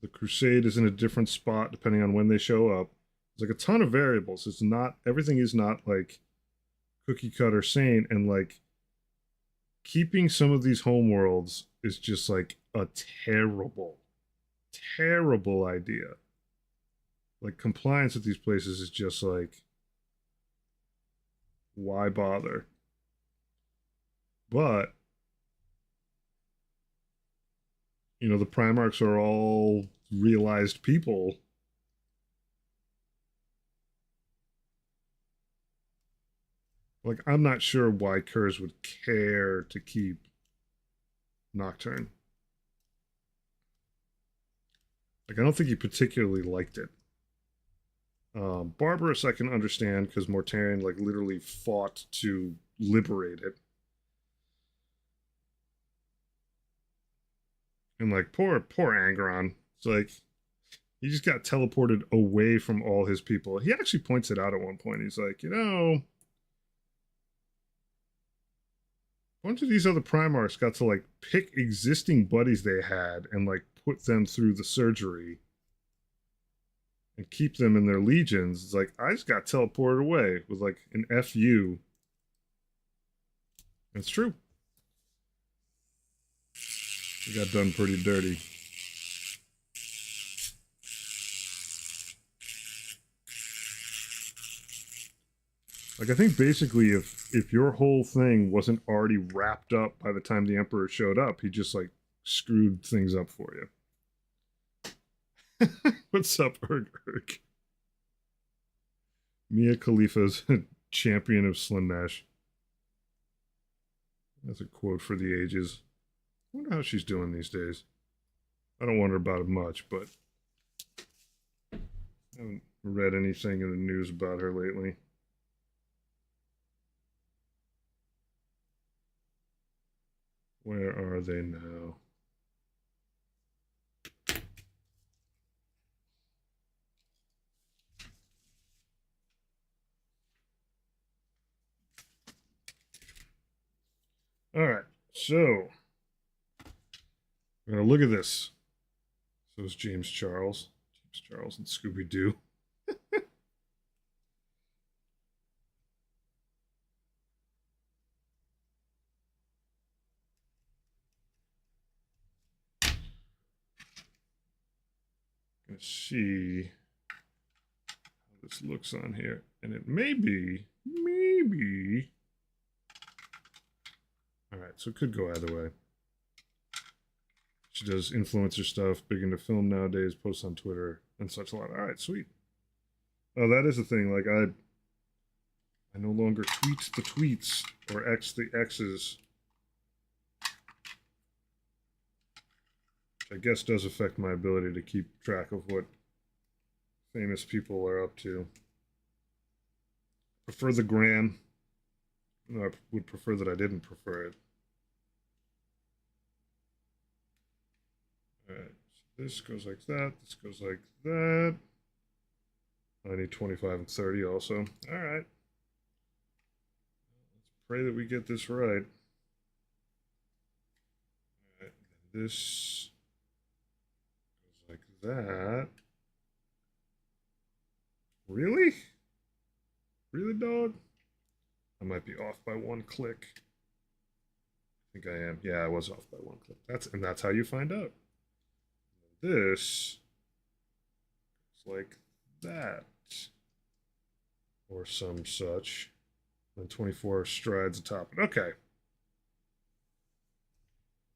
The Crusade is in a different spot depending on when they show up. There's like a ton of variables. It's not, everything is not like cookie cutter sane, and like keeping some of these homeworlds is just like a terrible, terrible idea. Like, compliance at these places is just like, why bother? But you know, the Primarchs are all realized people. Like, I'm not sure why Kurz would care to keep Nocturne. Like, I don't think he particularly liked it. Barbarous, I can understand because Mortarion like literally fought to liberate it, and like poor Angron. It's like he just got teleported away from all his people. He actually points it out at one point. He's like, you know, a bunch of these other Primarchs got to like pick existing buddies they had and like put them through the surgery and keep them in their legions. It's like, I just got teleported away with like an FU. It's true. He got done pretty dirty. Like, I think basically if your whole thing wasn't already wrapped up by the time the Emperor showed up, he just like screwed things up for you. What's up, Erg? Mia Khalifa's a champion of Slim Nash. That's a quote for the ages. I wonder how she's doing these days. I don't wonder about it much, but I haven't read anything in the news about her lately. Where are they now? All right, so we're gonna look at this. So is James Charles. James Charles and Scooby Doo. Gonna see how this looks on here, and it may be, maybe. All right, so it could go either way. She does influencer stuff, big into film nowadays, posts on Twitter and such a lot. All right, sweet. Oh, that is the thing. Like, I no longer tweet the tweets or X the X's. Which I guess does affect my ability to keep track of what famous people are up to. Prefer the gram. No, I would prefer that I didn't prefer it. This goes like that. This goes like that. I need 25 and 30 also. All right. Let's pray that we get this right. All right. This goes like that. Really? Really, dog? I might be off by one click. I think I am. Yeah, I was off by one click. That's how you find out. This is like that. Or some such. And 24 strides atop it. Okay.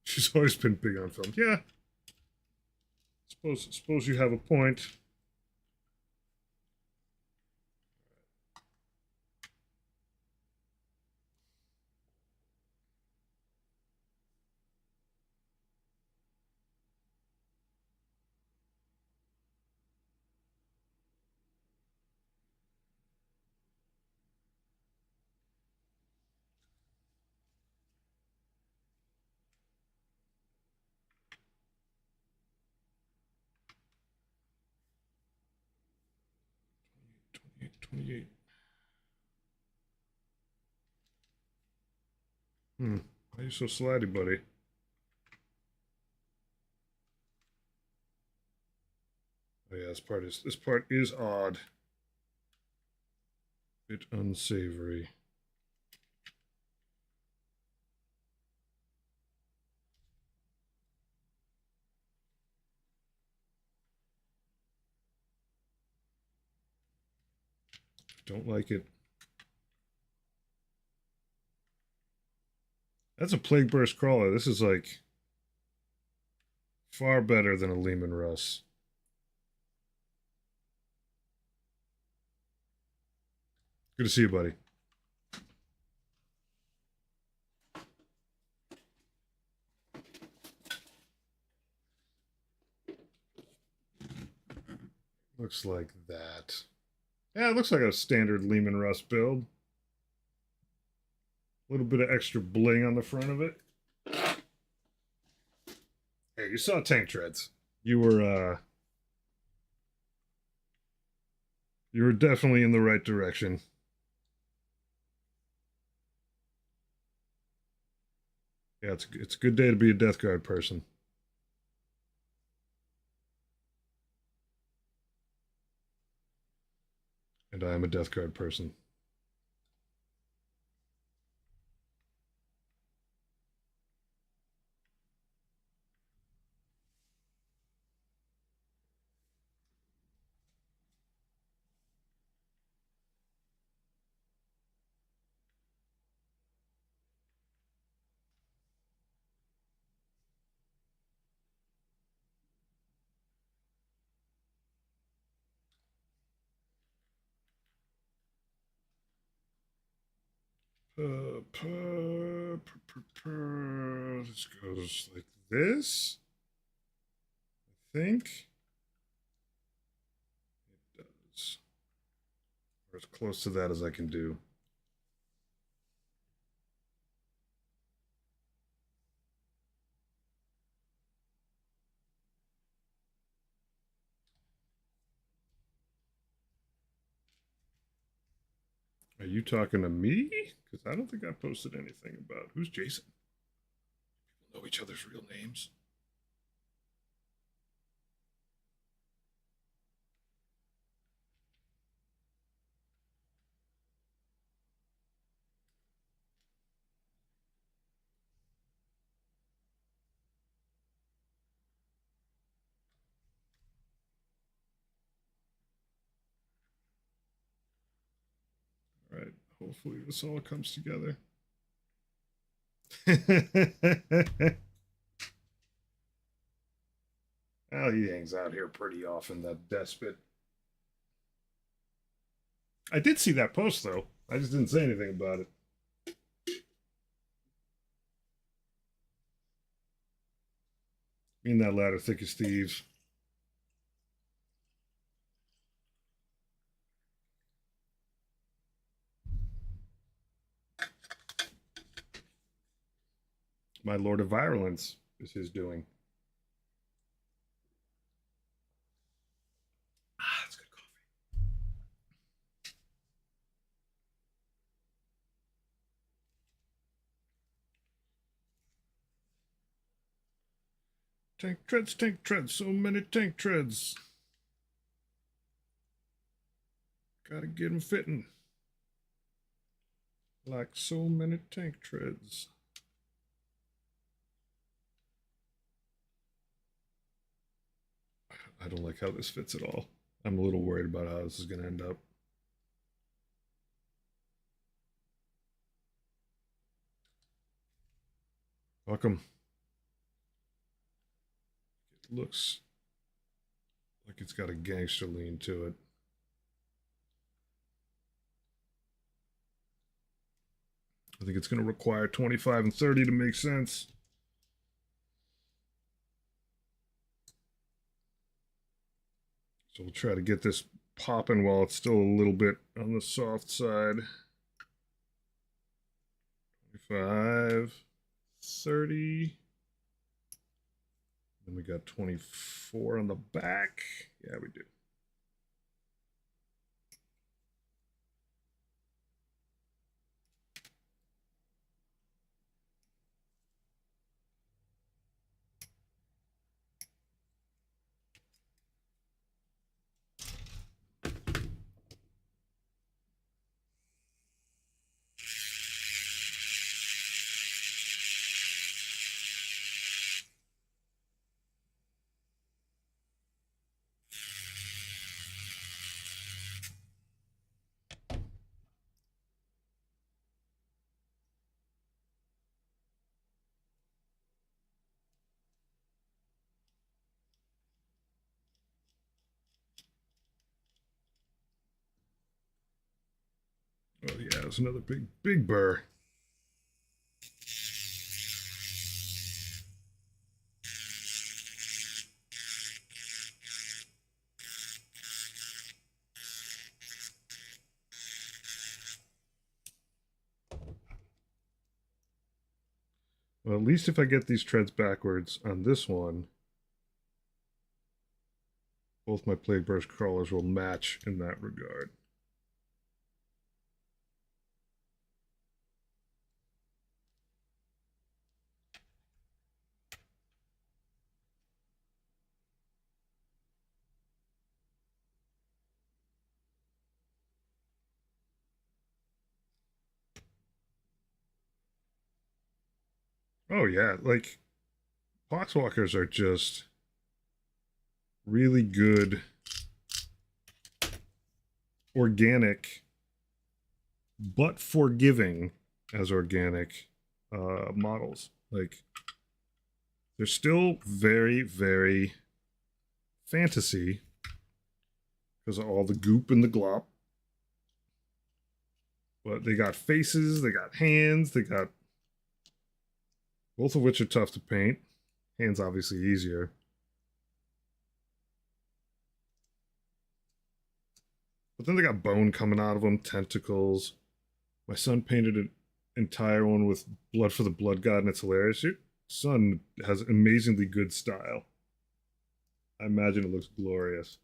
She's always been big on film. Yeah. Suppose you have a point. Twenty-eight, 28. Why are you so slidey, buddy? Oh yeah, this part is odd. Bit unsavory. Don't like it. That's a Plague Burst Crawler. This is like far better than a Lehman Russ. Good to see you, buddy. Looks like that. Yeah, it looks like a standard Lehman Russ build. A little bit of extra bling on the front of it. Hey, you saw tank treads. You were definitely in the right direction. Yeah, it's a good day to be a Death Guard person. And I am a Death Guard person. This goes like this. I think it does. Or as close to that as I can do. Are you talking to me? Because I don't think I posted anything about who's Jason. People know each other's real names. All right. Hopefully this all comes together. Well, he hangs out here pretty often, that despot. I did see that post though. I just didn't say anything about it. Me and that ladder thick as thieves. My Lord of Virulence is his doing. tank treads, so many tank treads. Gotta get them fitting. Like so many tank treads. I don't like how this fits at all. I'm a little worried about how this is going to end up. Welcome. It looks like it's got a gangster lean to it. I think it's going to require 25 and 30 to make sense. So we'll try to get this popping while it's still a little bit on the soft side. 25, 30. Then we got 24 on the back. Yeah, we do. Oh yeah, there's another big burr. Well, at least if I get these treads backwards on this one, both my plague brush crawlers will match in that regard. Oh yeah, like Poxwalkers are just really good organic but forgiving as organic models. Like they're still very fantasy because of all the goop and the glop. But they got faces, they got hands, they got both of which are tough to paint. Hands obviously easier. But then they got bone coming out of them, tentacles. My son painted an entire one with Blood for the Blood God, and it's hilarious. Your son has amazingly good style. I imagine it looks glorious.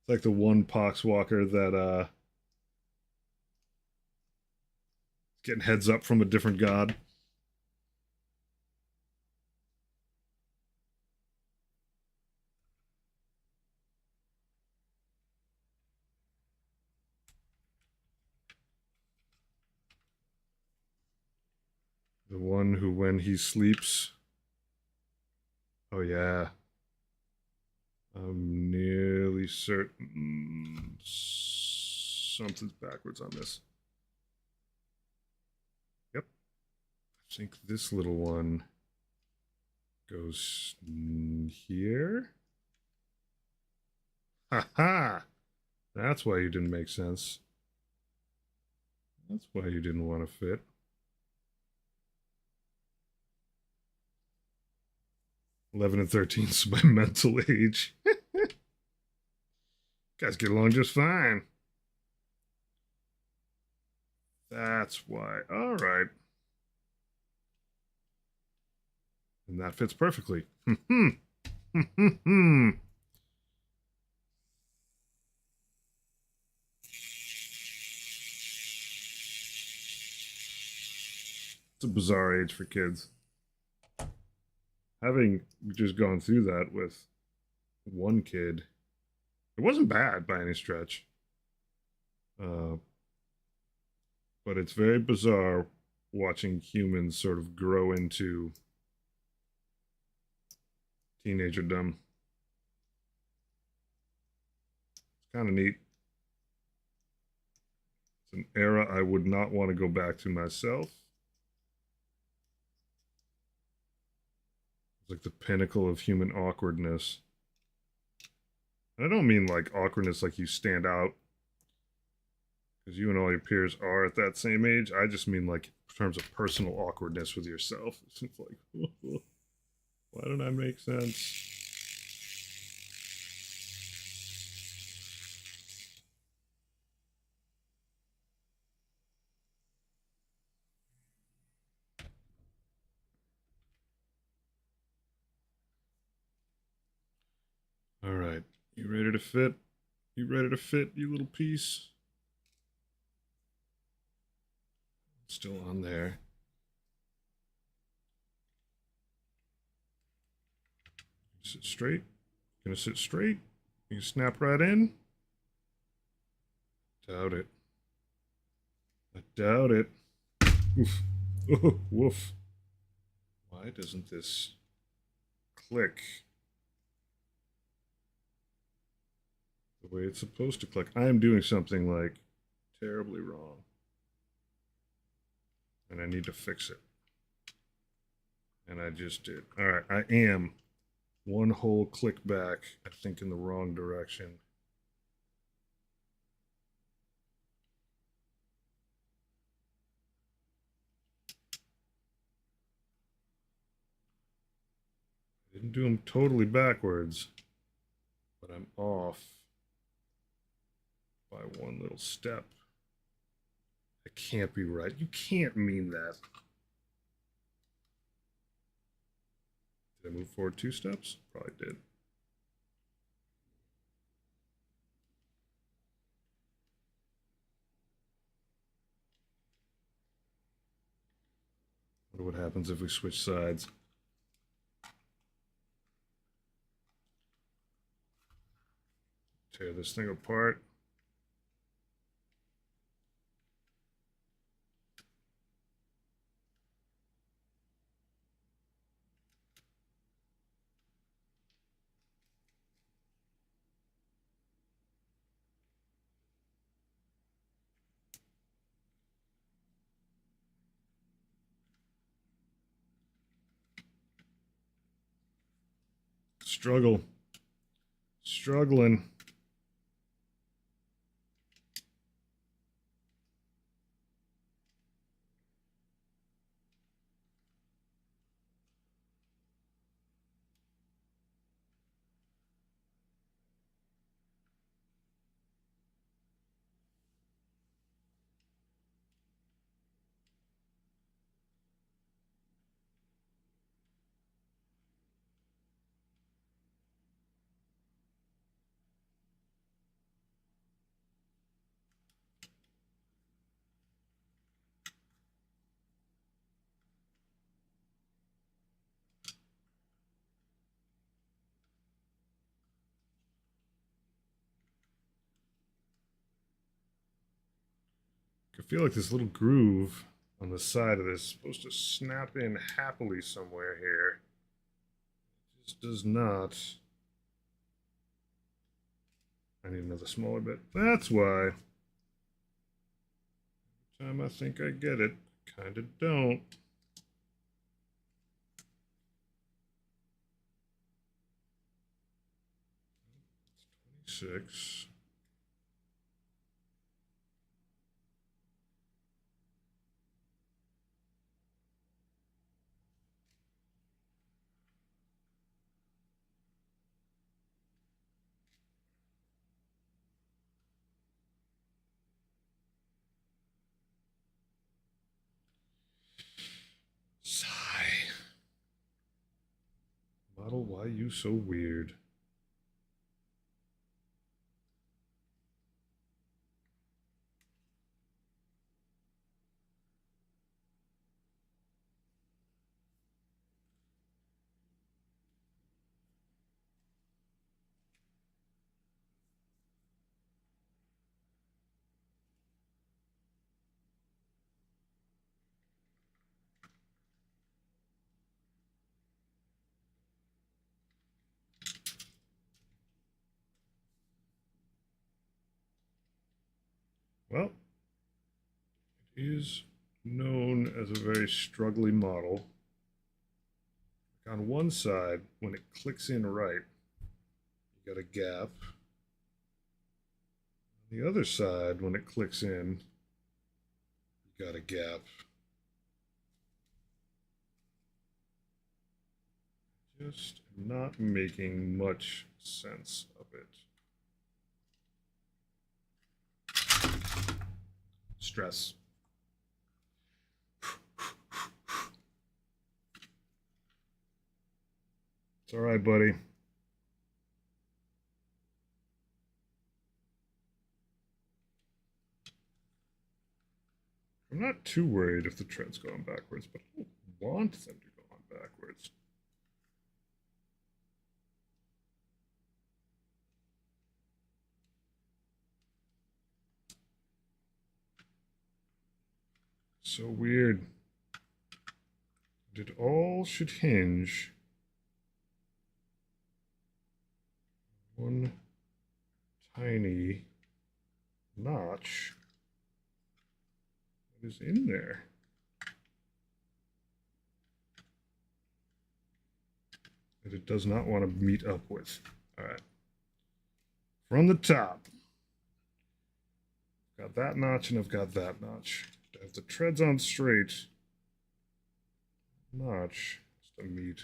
It's like the one Poxwalker that getting heads up from a different god. The one who, when he sleeps. Oh, yeah. I'm nearly certain something's backwards on this. Yep. I think this little one goes here. Ha ha! That's why you didn't make sense. That's why you didn't want to fit. "11 and 13 is my mental age." Guys get along just fine. That's why. All right. And that fits perfectly. a bizarre age for kids. Having just gone through that with one kid, it wasn't bad by any stretch. Uh, but it's very bizarre watching humans sort of grow into teenagerdom. It's kind of neat. It's an era I would not want to go back to myself. It's like the pinnacle of human awkwardness. And I don't mean like awkwardness like you stand out because you and all your peers are at that same age. I just mean like in terms of personal awkwardness with yourself. It's like, why don't I make sense? All right. You ready to fit? You ready to fit, you little piece? Still on there. Sit straight. Gonna sit straight. You snap right in. Doubt it. I doubt it. Oof. Oh, woof. Why doesn't this click the way it's supposed to click? I am doing something like terribly wrong. And I need to fix it. And I just did. All right, I am one whole click back, I think, in the wrong direction. I didn't do them totally backwards, but I'm off by one little step. That can't be right. You can't mean that. Did I move forward 2 steps? Probably did. Wonder what happens if we switch sides. Tear this thing apart. Struggle. Struggling. I feel like this little groove on the side of this is supposed to snap in happily somewhere here. It just does not. I need another smaller bit. That's why. Every time I think I get it, kind of don't. It's 26. Sigh. Model, why you so weird? Well, it is known as a very struggly model. On one side, when it clicks in right, you got a gap. On the other side, when it clicks in, you got a gap. Just not making much sense of it. Stress. It's all right, buddy. I'm not too worried if the tread's going backwards, but I don't want them to go on backwards. So weird. It all should hinge one tiny notch that is in there. That it does not want to meet up with. All right. From the top, I've got that notch and I've got that notch. If the tread's on straight, notch has to meet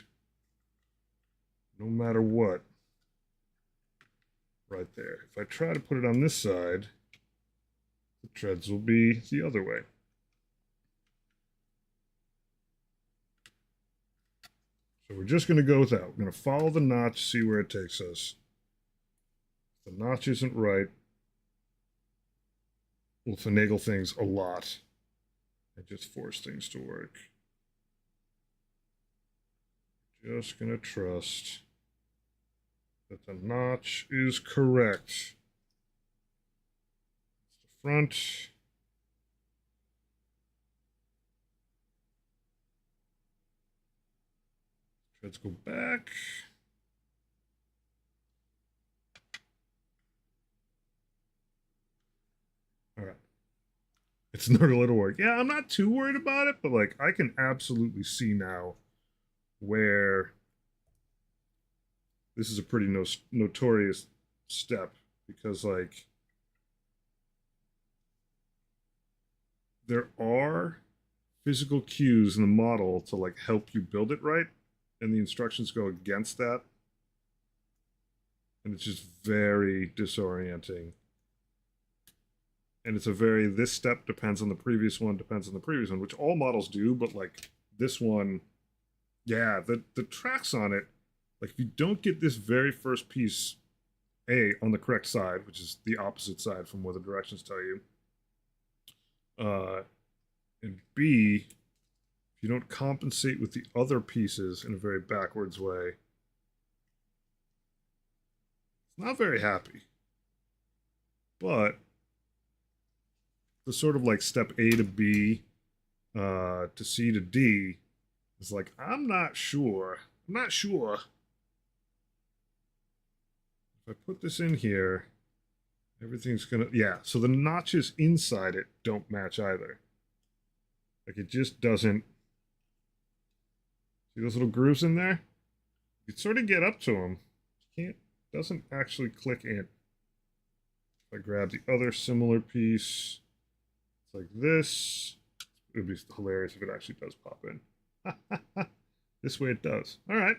no matter what right there. If I try to put it on this side, the treads will be the other way. So we're just going to go with that. We're going to follow the notch, see where it takes us. If the notch isn't right, we'll finagle things a lot and just force things to work. Just going to trust that the notch is correct. It's the front. Let's go back. All right. It's not going to work. Yeah, I'm not too worried about it, but like I can absolutely see now where this is a pretty notorious step because like there are physical cues in the model to like help you build it right, and the instructions go against that, and it's just very disorienting. And it's a very, this step depends on the previous one, which all models do, but like this one, yeah, the tracks on it, like if you don't get this very first piece A on the correct side, which is the opposite side from what the directions tell you, and B, if you don't compensate with the other pieces in a very backwards way, it's not very happy. But the sort of like step A to B to C to D is like, I'm not sure. If I put this in here, everything's gonna, yeah, so the notches inside it don't match either. Like it just doesn't, see those little grooves in there? You can sort of get up to them. You doesn't actually click in. If I grab the other similar piece, it's like this. It would be hilarious if it actually does pop in. This way it does. All right.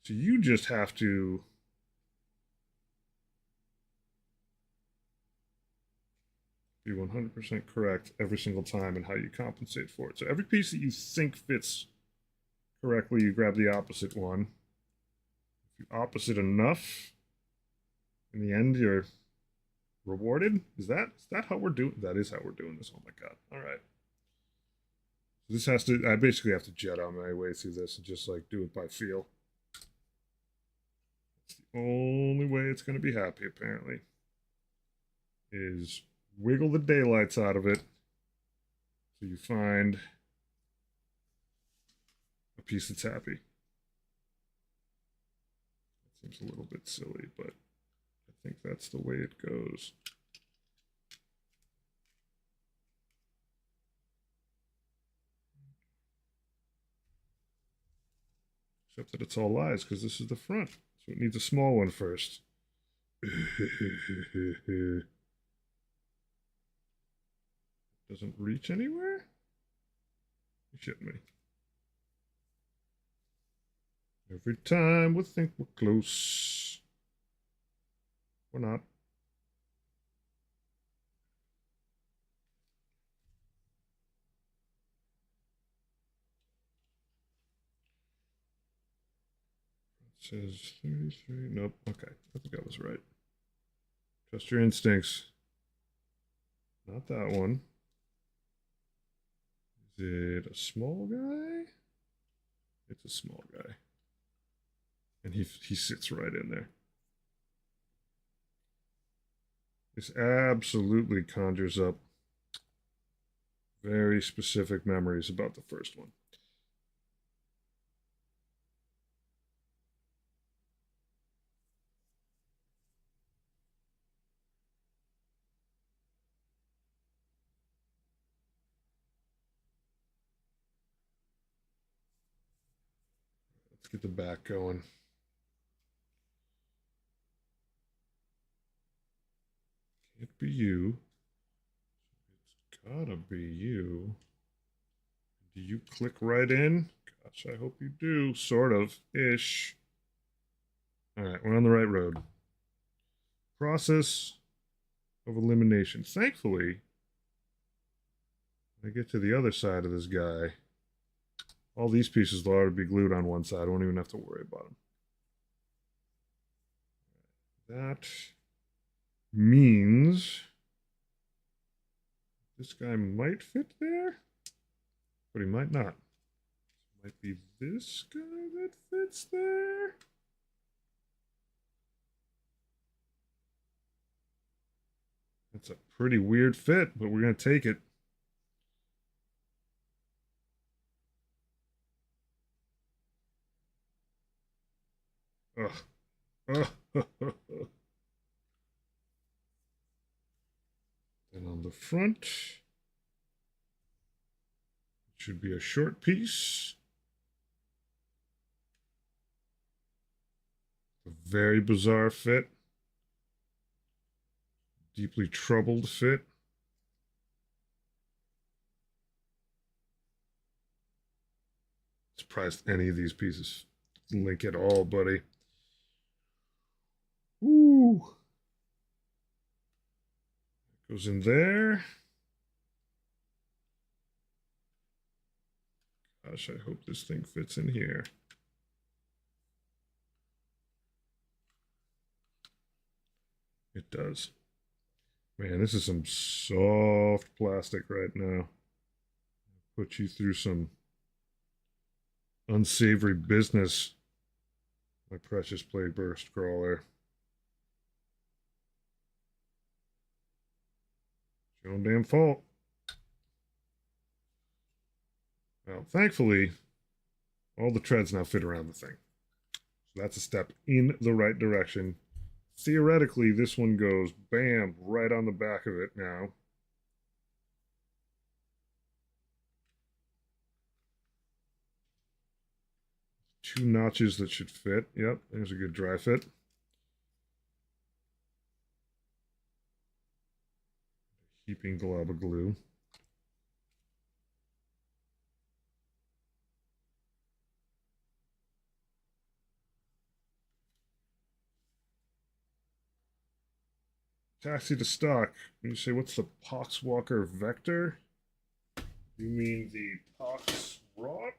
So you just have to be 100% correct every single time in how you compensate for it. So every piece that you think fits correctly, you grab the opposite one. If you opposite enough, in the end, you're rewarded. Is that how we're doing? That is how we're doing this. Oh my god! All right. So this has to. I basically have to jet on my way through this and just like do it by feel. It's the only way it's going to be happy, apparently. Is wiggle the daylights out of it so you find a piece that's happy. That seems a little bit silly, but I think that's the way it goes. Except that it's all lies because this is the front. So it needs a small one first. Doesn't reach anywhere? You shitting me. Every time we think we're close, we're not. It says 33. Nope. Okay. I think I was right. Trust your instincts. Not that one. Is it a small guy? It's a small guy. And he sits right in there. This absolutely conjures up very specific memories about the first one. Let's get the back going. Can't be you. It's gotta be you. Do you click right in? Gosh, I hope you do. Sort of ish. All right, we're on the right road. Process of elimination. Thankfully, when I get to the other side of this guy, all these pieces will already be glued on one side. I won't even have to worry about them. That means this guy might fit there, but he might not. It might be this guy that fits there. That's a pretty weird fit, but we're going to take it. Ugh. Then on the front, it should be a short piece. A very bizarre fit. Deeply troubled fit. Surprised any of these pieces link at all, buddy. Ooh. Goes in there. Gosh, I hope this thing fits in here. It does. Man, this is some soft plastic right now. Put you through some unsavory business, my precious paper scrawler. It's your own damn fault. Well, thankfully, all the treads now fit around the thing. So that's a step in the right direction. Theoretically, this one goes bam right on the back of it now. Two notches that should fit. Yep, there's a good dry fit. Heaping glob of glue. Taxi to stock. You say, what's the Poxwalker vector? You mean the Poxwrought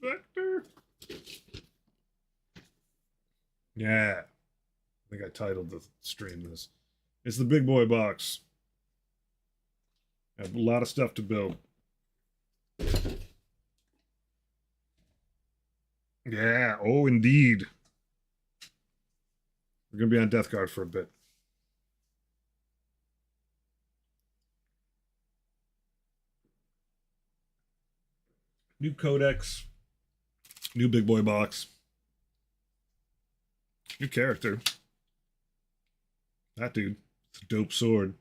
vector? Yeah. I think I titled the stream this. It's the big boy box. I have a lot of stuff to build. Yeah. Oh, indeed. We're going to be on Death Guard for a bit. New codex. New big boy box. New character. That dude. It's a dope sword.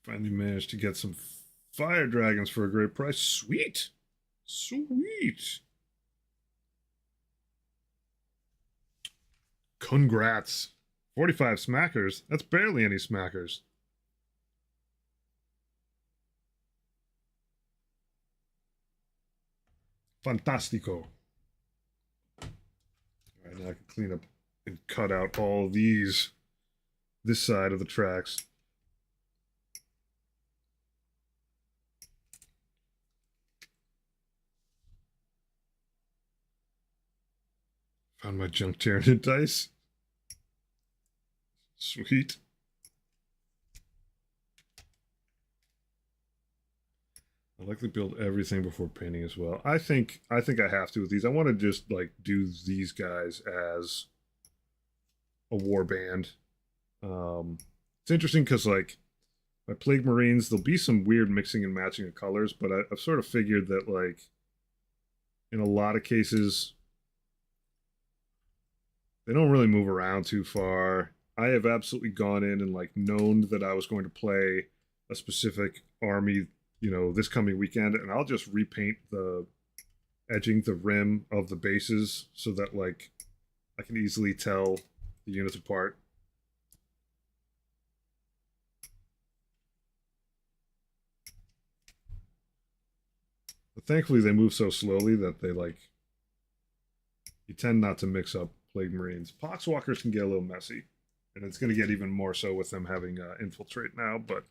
Finally managed to get some fire dragons for a great price. Sweet. Sweet. Congrats. 45 smackers. That's barely any smackers. Fantastico. All right, now I can clean up and cut out all these, this side of the tracks. Found my junk Tyranid dice. Sweet. I like to build everything before painting as well. I have to with these. I want to just like do these guys as a war band. It's interesting because like my Plague Marines, there'll be some weird mixing and matching of colors, but I've sort of figured that like in a lot of cases they don't really move around too far. I have absolutely gone in and like known that I was going to play a specific army, you know, this coming weekend, and I'll just repaint the edging, the rim of the bases so that like I can easily tell the units apart. But thankfully they move so slowly that they like you tend not to mix up Plague Marines. Poxwalkers can get a little messy, and it's going to get even more so with them having infiltrate now, but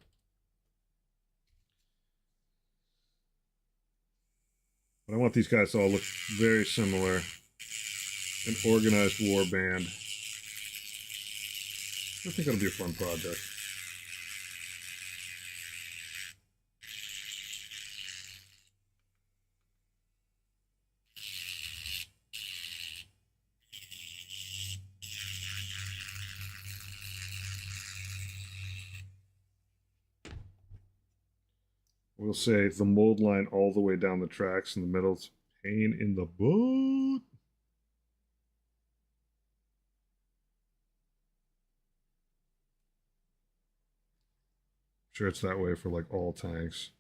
I want these guys to all look very similar. An organized war band. I think it'll be a fun project. We'll say the mold line all the way down the tracks in the middle. It's pain in the butt. Sure, it's that way for like all tanks.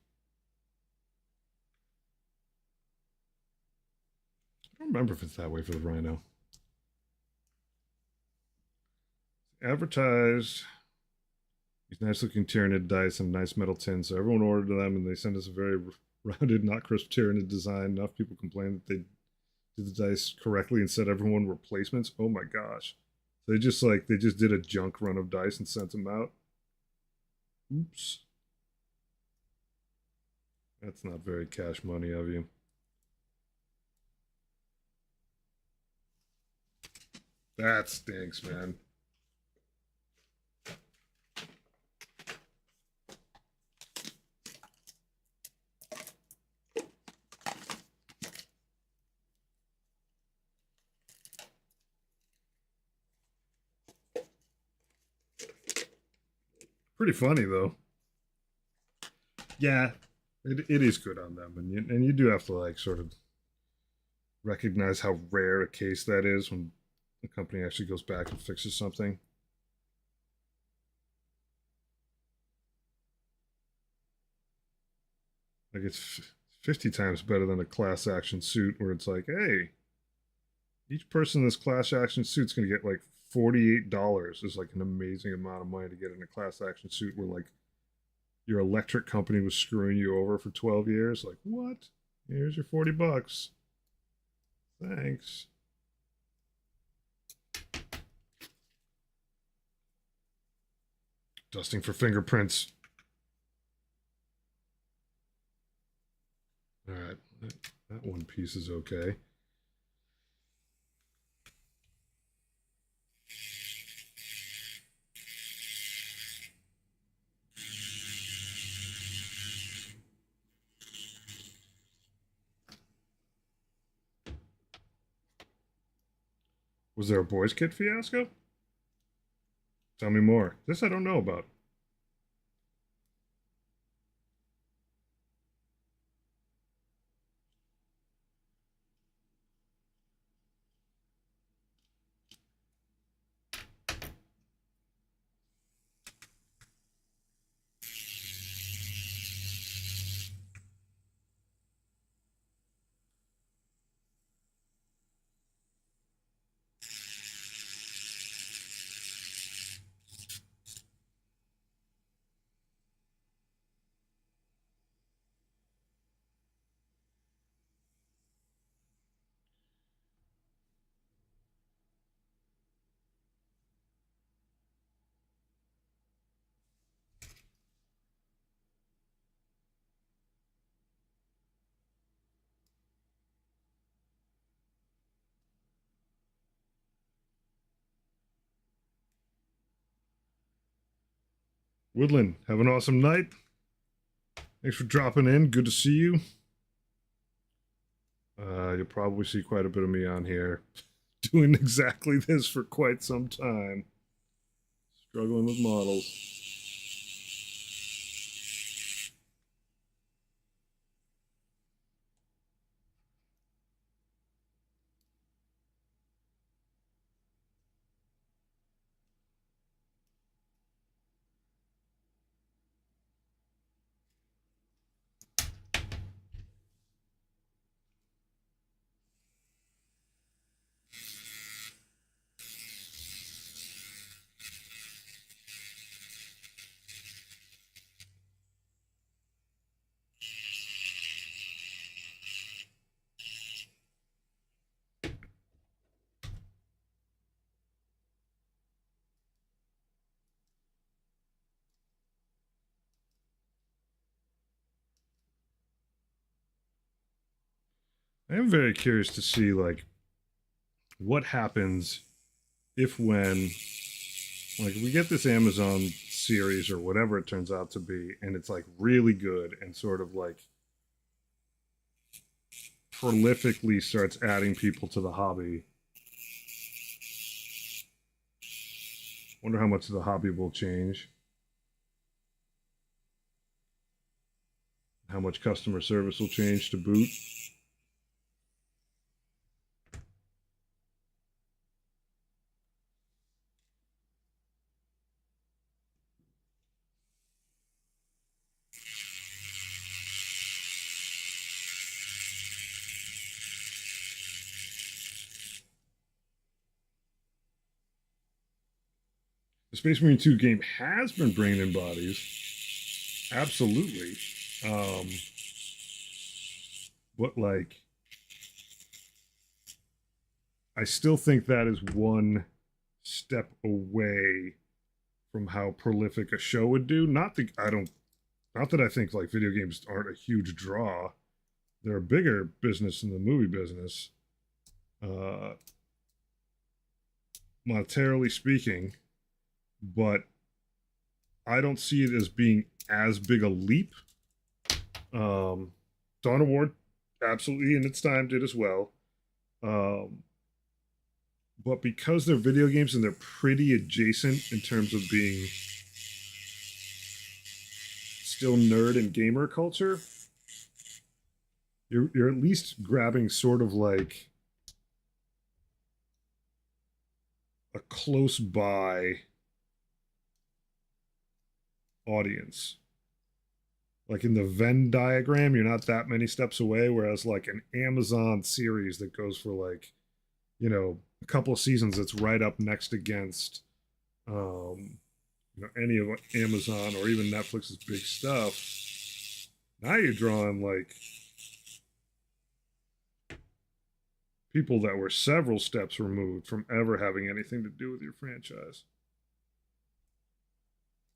I don't remember if it's that way for the Rhino. Advertised these nice looking Tyranid dice and nice metal tin. So everyone ordered them and they sent us a very rounded, not crisp Tyranid design. Enough people complained that they did the dice correctly and said everyone were replacements. Oh my gosh. They just did a junk run of dice and sent them out. Oops. That's not very cash money of you. That stinks, man. Pretty funny though. Yeah, it is good on them, and you do have to like sort of recognize how rare a case that is when the company actually goes back and fixes something. Like it's 50 times better than a class action suit where it's like, hey, each person in this class action suit's going to get like $48 is like an amazing amount of money to get in a class action suit where like your electric company was screwing you over for 12 years. Like, what? Here's your 40 bucks. Thanks. Dusting for fingerprints. All right. That one piece is okay. Was there a boys' kit fiasco? Tell me more. This I don't know about. Woodland, have an awesome night. Thanks for dropping in. Good to see you. You'll probably see quite a bit of me on here doing exactly this for quite some time. Struggling with models. I am very curious to see like what happens if when like we get this Amazon series or whatever it turns out to be, and it's like really good and sort of like prolifically starts adding people to the hobby. Wonder how much the hobby will change. How much customer service will change to boot. The Space Marine 2 game has been bringing in bodies. Absolutely. Um, but like, I still think that is one step away from how prolific a show would do. Not that I think like video games aren't a huge draw. They're a bigger business than the movie business, uh, monetarily speaking. But I don't see it as being as big a leap. Dawn of War, absolutely in its time did as well. Um, but because they're video games and they're pretty adjacent in terms of being still nerd and gamer culture, you're at least grabbing sort of like a close by audience. Like in the Venn diagram, you're not that many steps away, whereas like an Amazon series that goes for like, a couple of seasons that's right up next against any of Amazon or even Netflix's big stuff. Now you're drawing like people that were several steps removed from ever having anything to do with your franchise.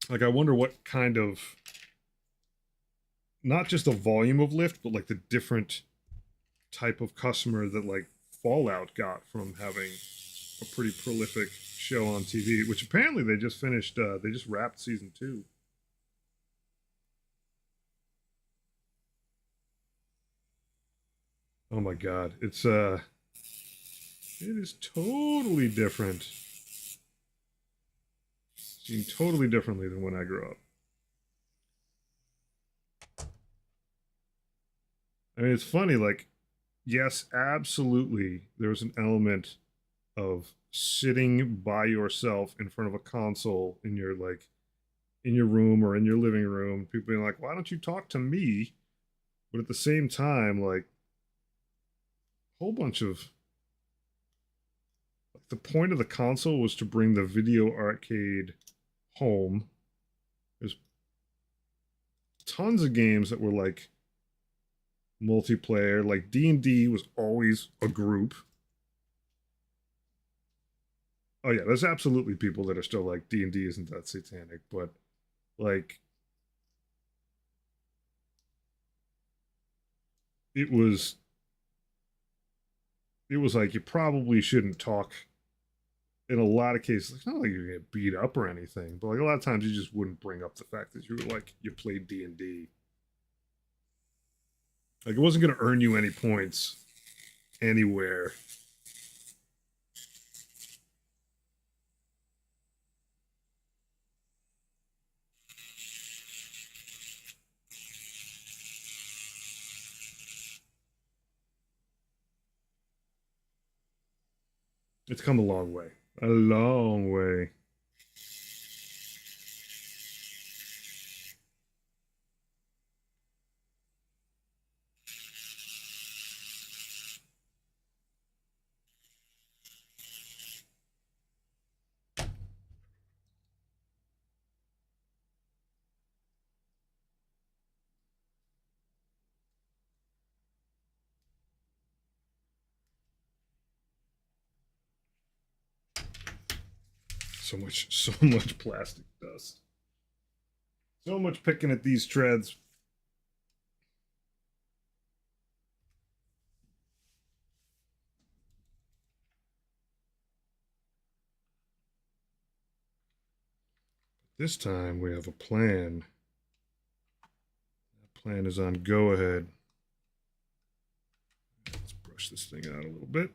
Like I wonder what kind of not just the volume of lift, but like the different type of customer that like Fallout got from having a pretty prolific show on TV, which apparently they just finished. They just wrapped season 2. Oh my god, it is totally different. Seen totally differently than when I grew up. I mean, it's funny. Like, yes, absolutely, there's an element of sitting by yourself in front of a console in your in your room or in your living room, people being like, why don't you talk to me? But at the same time, like a whole bunch of like the point of the console was to bring the video arcade home. There's tons of games that were like multiplayer, like D&D was always a group. Oh yeah, there's absolutely people that are still like D&D isn't that satanic, but like it was it was like you probably shouldn't talk in a lot of cases, it's not like you get beat up or anything, but like a lot of times you just wouldn't bring up the fact that you were like you played D&D. Like it wasn't going to earn you any points anywhere. It's come a long way. A long way. So much plastic dust. So much picking at these treads. This time we have a plan. That plan is on go ahead. Let's brush this thing out a little bit.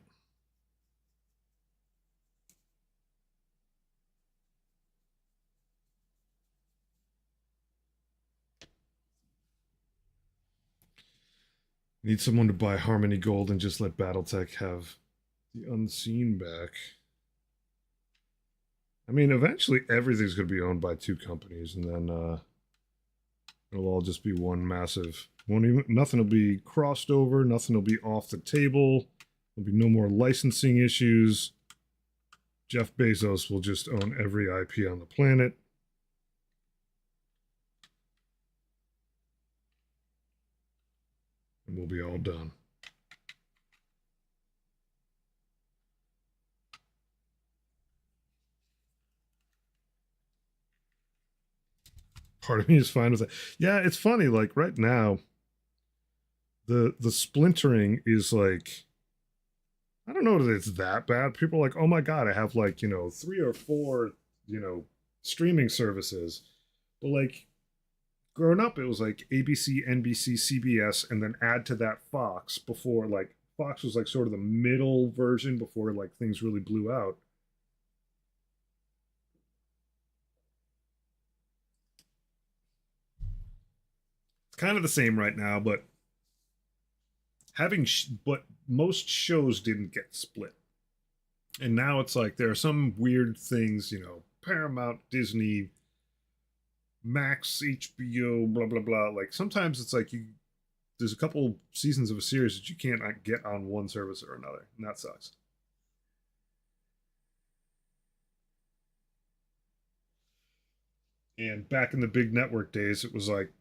Need someone to buy Harmony Gold and just let Battletech have the Unseen back. I mean, eventually everything's going to be owned by two companies, and then it'll all just be one massive. Nothing will be crossed over. Nothing will be off the table. There'll be no more licensing issues. Jeff Bezos will just own every IP on the planet. And we'll be all done. Part of me is fine with it. Yeah, it's funny. Like right now, the splintering is like, I don't know that it's that bad. People are like, oh my god, I have like 3 or 4 streaming services, but like growing up, it was like ABC, NBC, CBS, and then add to that Fox before like Fox was like sort of the middle version before like things really blew out. It's kind of the same right now, but but most shows didn't get split. And now it's like there are some weird things, Paramount, Disney, Max, HBO, blah blah blah. Like sometimes it's like there's a couple seasons of a series that you can't get on one service or another, and that sucks. And back in the big network days, it was like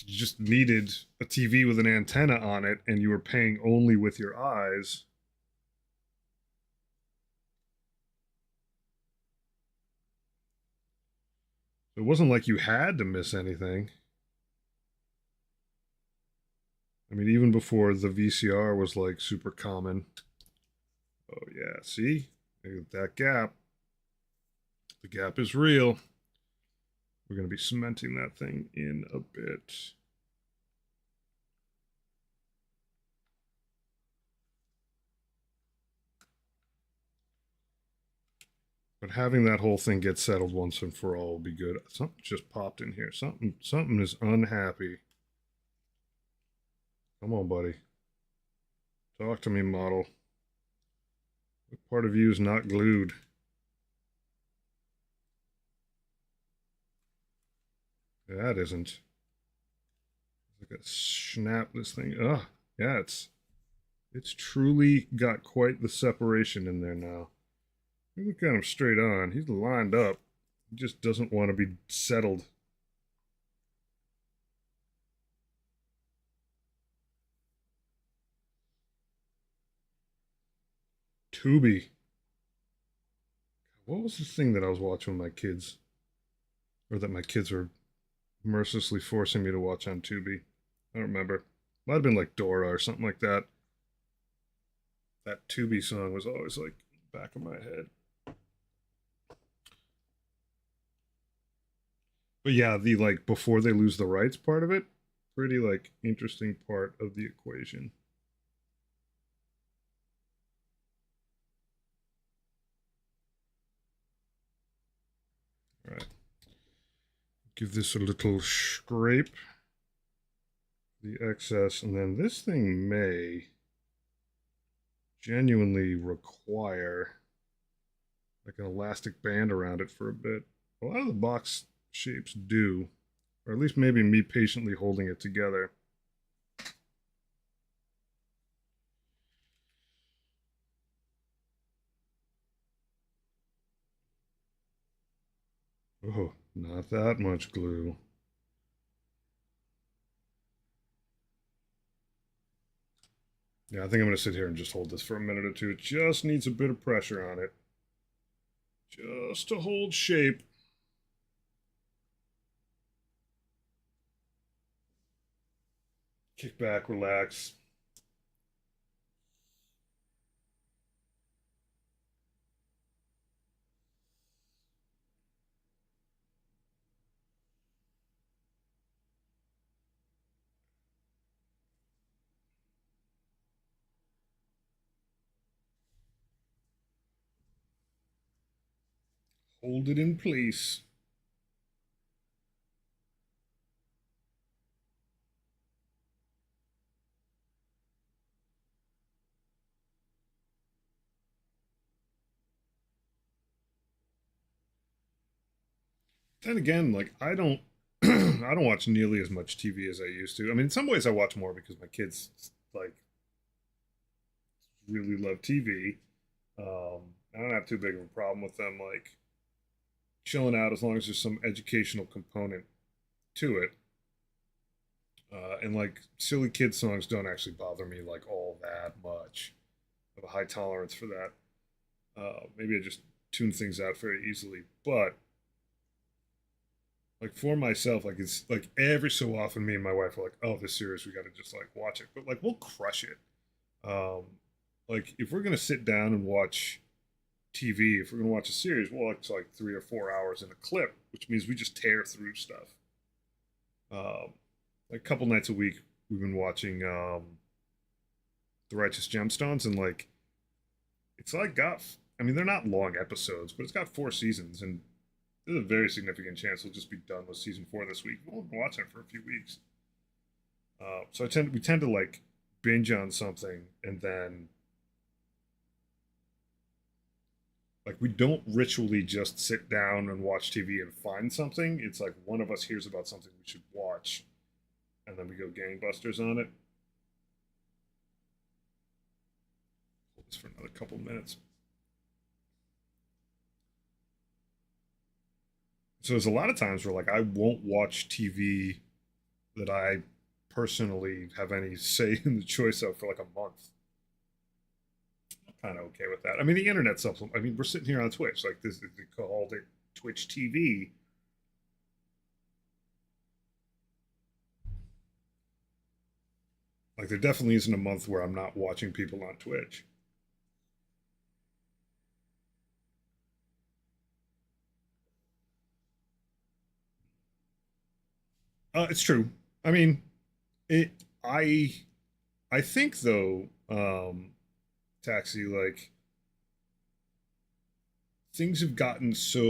you just needed a TV with an antenna on it, and you were paying only with your eyes. It wasn't like you had to miss anything. I mean, even before the VCR was like super common. Oh yeah, see that gap. The gap is real. We're going to be cementing that thing in a bit. But having that whole thing get settled once and for all will be good. Something just popped in here. Something is unhappy. Come on, buddy. Talk to me, model. What part of you is not glued? That isn't. Like a snap this thing. Ugh. Yeah, it's truly got quite the separation in there now. You look at him straight on. He's lined up. He just doesn't want to be settled. Tubi. What was the thing that I was watching with my kids? Or that my kids were mercilessly forcing me to watch on Tubi? I don't remember. Might have been like Dora or something like that. That Tubi song was always like back of my head. But yeah, the like before they lose the rights part of it, pretty like interesting part of the equation. All right. Give this a little scrape, the excess, and then this thing may genuinely require like an elastic band around it for a bit. A lot of the box shapes do, or at least maybe me patiently holding it together. Oh, not that much glue. Yeah, I think I'm going to sit here and just hold this for a minute or two. It just needs a bit of pressure on it. Just to hold shape. Kick back, relax. Hold it in place. Then again, like I don't I don't watch nearly as much TV as I used to. I mean, in some ways I watch more because my kids like really love TV. I don't have too big of a problem with them like chilling out as long as there's some educational component to it. And like silly kid songs don't actually bother me like all that much. I have a high tolerance for that. Maybe I just tune things out very easily, but like for myself, like it's like every so often, me and my wife are like, "Oh, this series, we got to just like watch it," but like we'll crush it. Um, like if we're gonna sit down and watch TV, if we're gonna watch a series, we'll watch like 3 or 4 hours in a clip, which means we just tear through stuff. Um, like a couple nights a week, we've been watching The Righteous Gemstones, and like it's like got. I mean, they're not long episodes, but it's got 4 seasons, and there's a very significant chance we'll just be done with season 4 this week. We'll be watching it for a few weeks. So we tend to like binge on something and then like we don't ritually just sit down and watch TV and find something. It's like one of us hears about something we should watch, and then we go gangbusters on it. Hold this for another couple minutes. So there's a lot of times where like I won't watch TV that I personally have any say in the choice of for like a month. I'm kind of okay with that. I mean, the internet supplement. I mean, we're sitting here on Twitch, like this. They called it Twitch TV. Like, there definitely isn't a month where I'm not watching people on Twitch. It's true. I mean, it. I. I think though, Taxi, like things have gotten so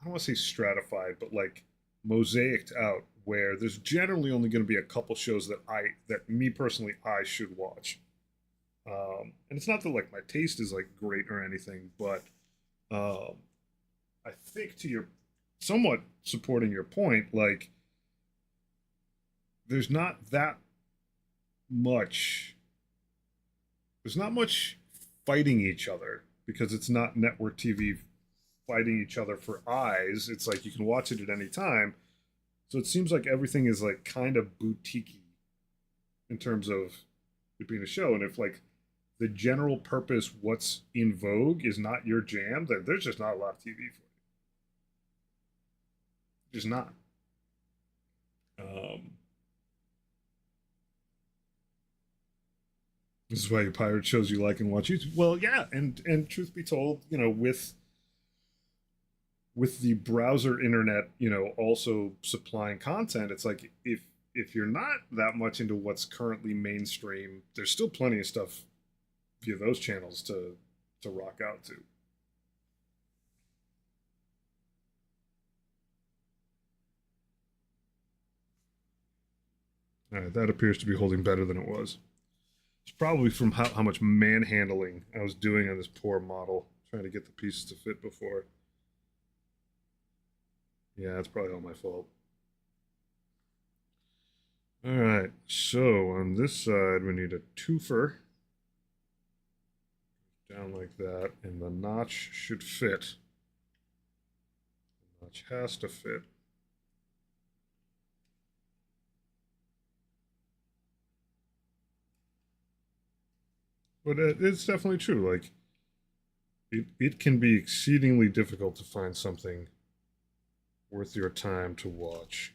I don't want to say stratified, but like mosaicked out where there's generally only going to be a couple shows that me personally I should watch. And it's not that like my taste is like great or anything, but um, I think to your somewhat supporting your point, like there's not that much there's not much fighting each other because it's not network TV fighting each other for eyes. It's like you can watch it at any time. So it seems like everything is like kind of boutiquey in terms of it being a show. And if like the general purpose, what's in vogue, is not your jam, then there's just not a lot of TV for you. Just not. Um, This is why you pirate shows you like and watch YouTube. Well, yeah, and truth be told, with the browser internet, also supplying content, it's like if you're not that much into what's currently mainstream, there's still plenty of stuff via those channels to rock out to. All right, that appears to be holding better than it was. It's probably from how much manhandling I was doing on this poor model, trying to get the pieces to fit before. Yeah, it's probably all my fault. All right, so on this side, we need a twofer down like that, and the notch should fit. The notch has to fit. But it's definitely true. Like, it can be exceedingly difficult to find something worth your time to watch.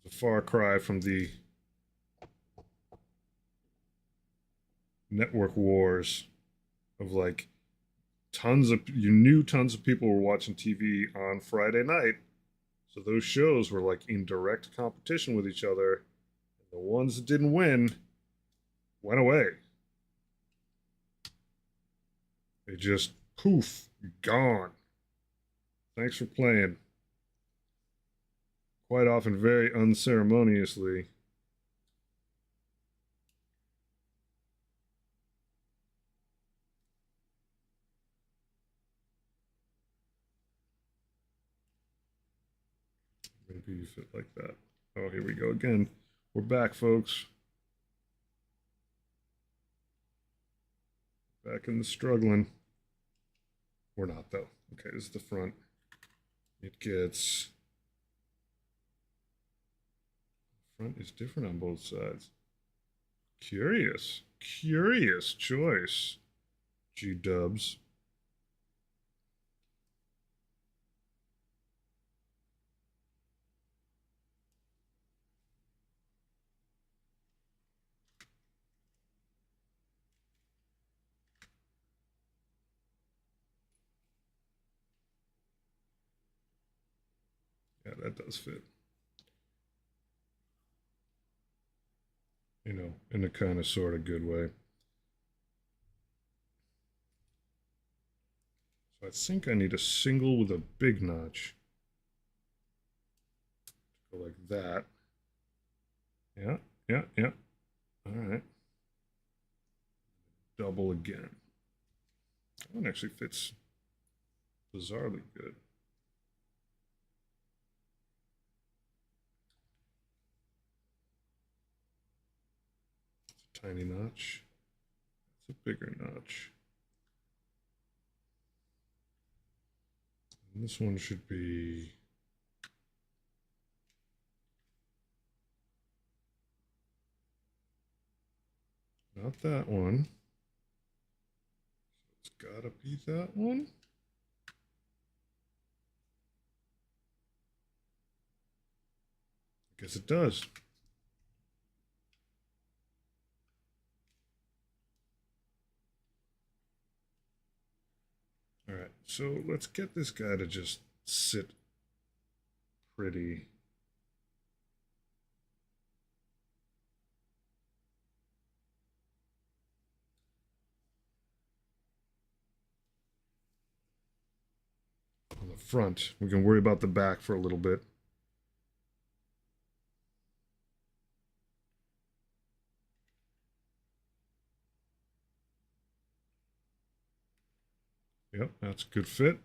It's a far cry from the network wars of like you knew tons of people were watching TV on Friday night. So those shows were like in direct competition with each other. And the ones that didn't win went away. They just poof, gone. Thanks for playing. Quite often, very unceremoniously. Maybe you fit like that. Oh, here we go again. We're back, folks. Back in the struggling. We're not, though. Okay, this is the front. It gets. Front is different on both sides. Curious. Curious choice. G dubs. Yeah, that does fit. In a kind of sort of good way. So I think I need a single with a big notch. Go like that. Yeah, yeah, yeah. All right. Double again. That one actually fits bizarrely good. It's a tiny notch. It's a bigger notch. And this one should be. Not that one. It's gotta be that one. I guess it does. All right, so let's get this guy to just sit pretty. On the front. We can worry about the back for a little bit. Yep, that's a good fit.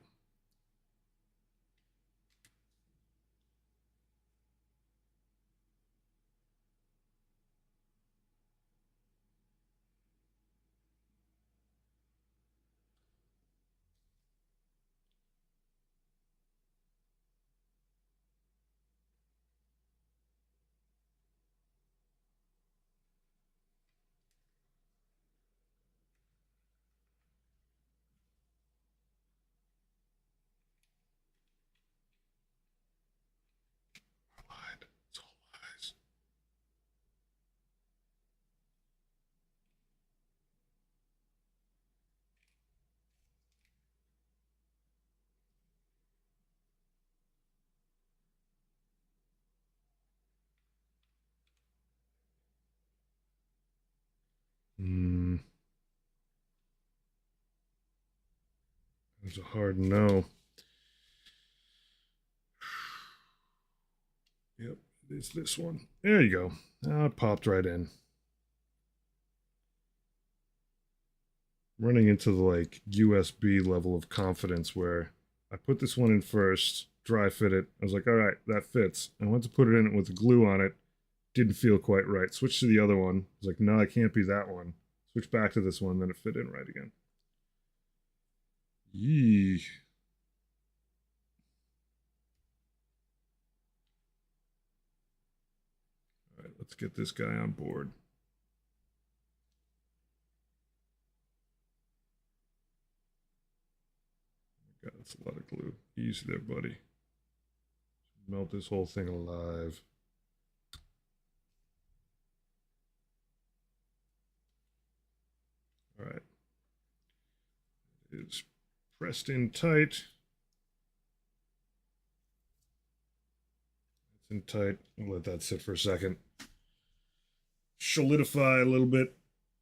It's a hard no. Yep, it's this one. There you go. It popped right in. Running into the like USB level of confidence where I put this one in first, dry fit it. I was like, all right, that fits. I went to put it in with the glue on it. Didn't feel quite right. Switched to the other one. I was like, no, it can't be that one. Switch back to this one, then it fit in right again. Yee. All right, let's get this guy on board. God, that's a lot of glue. Easy there, buddy. Melt this whole thing alive. All right. It's pressed in tight. It's in tight. I'll let that sit for a second. Solidify a little bit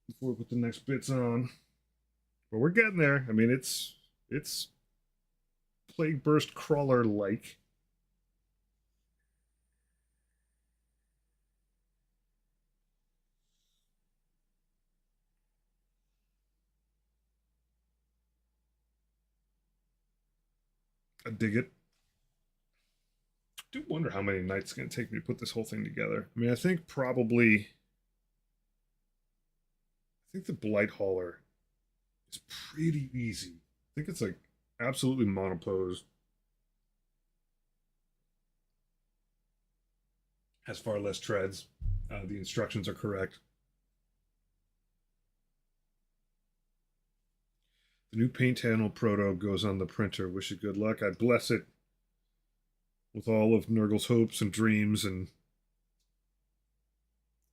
before we put the next bits on. But we're getting there. I mean, it's Plague Burst Crawler like. I dig it. I do wonder how many nights it's going to take me to put this whole thing together. I mean, I think probably. I think the Blight Hauler is pretty easy. I think it's like absolutely monoposed. Has far less treads. The instructions are correct. The new paint panel proto goes on the printer. Wish it good luck. I bless it with all of Nurgle's hopes and dreams and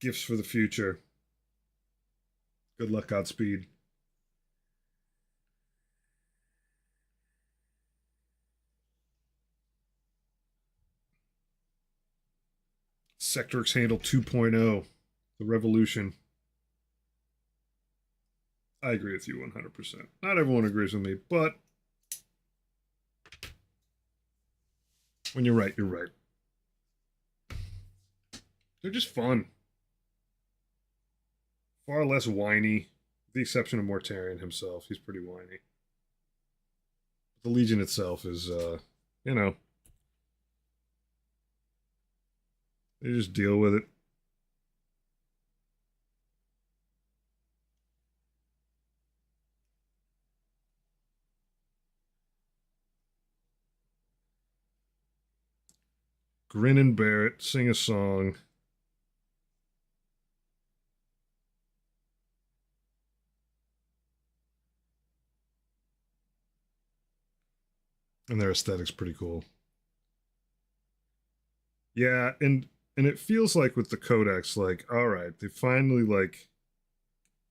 gifts for the future. Good luck, Godspeed. Sectrix Handle 2.0, the revolution. I agree with you 100%. Not everyone agrees with me, but when you're right, you're right. They're just fun. Far less whiny, with the exception of Mortarion himself. He's pretty whiny. The Legion itself is, you know, they just deal with it. Grin and bear it, sing a song. And their aesthetic's pretty cool. Yeah, and it feels like with the Codex, like, all right, they finally like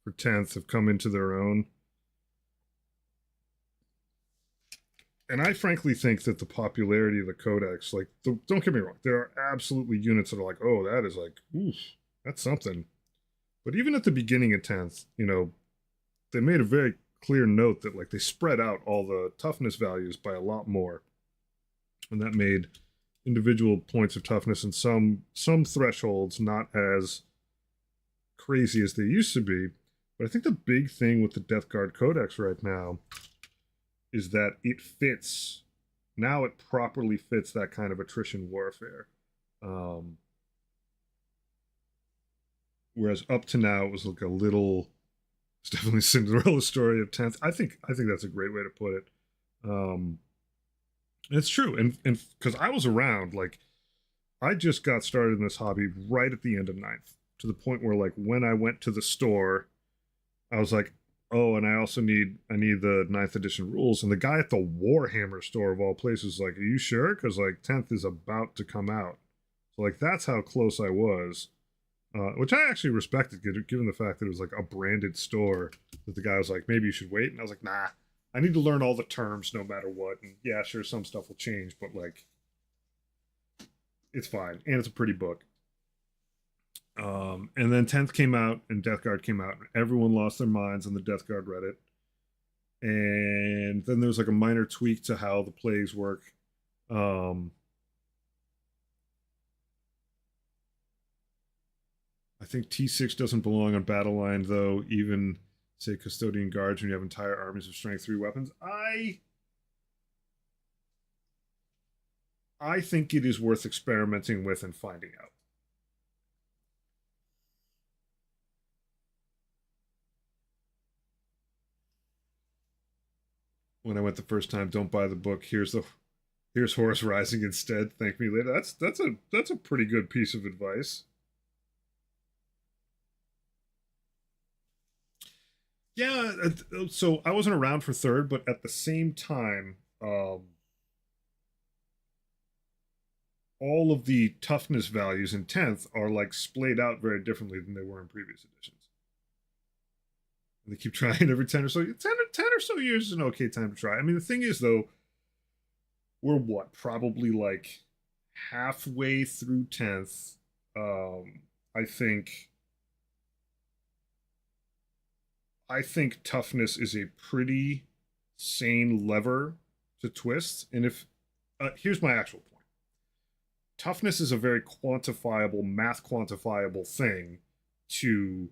for 10th have come into their own. And I frankly think that the popularity of the Codex, like, don't get me wrong, there are absolutely units that are like, oh, that is like, oof, that's something. But even at the beginning of 10th, you know, they made a very clear note that like they spread out all the toughness values by a lot more. And that made individual points of toughness and some thresholds not as crazy as they used to be. But I think the big thing with the Death Guard Codex right now is that it fits. Now it properly fits that kind of attrition warfare. Whereas up to now it was like a little. It's definitely Cinderella story of 10th. I think that's a great way to put it. It's true, and because I was around, like I just got started in this hobby right at the end of 9th, to the point where like when I went to the store, I was like, oh, and I need the 9th edition rules, and the guy at the Warhammer store of all places was like, are you sure? Because like 10th is about to come out, so like that's how close I was. Which I actually respected, given the fact that it was like a branded store. That the guy was like, maybe you should wait, and I was like, nah, I need to learn all the terms no matter what. And yeah, sure, some stuff will change, but like, it's fine, and it's a pretty book. And then 10th came out, and Death Guard came out, and everyone lost their minds on the Death Guard Reddit. And then there's like a minor tweak to how the plays work. Um, I think T6 doesn't belong on battle line though. Even say custodian guards when you have entire armies of strength 3 weapons. I think it is worth experimenting with and finding out. When I went the first time, don't buy the book. Here's Horus Rising instead. Thank me later. That's a pretty good piece of advice. Yeah, so I wasn't around for third, but at the same time, all of the toughness values in 10th are like splayed out very differently than they were in previous editions. And they keep trying every 10 or so 10 or so years is an okay time to try. I mean, the thing is though, we're what, probably like halfway through 10th. I think toughness is a pretty sane lever to twist. And if here's my actual point. Toughness is a very quantifiable, math quantifiable thing to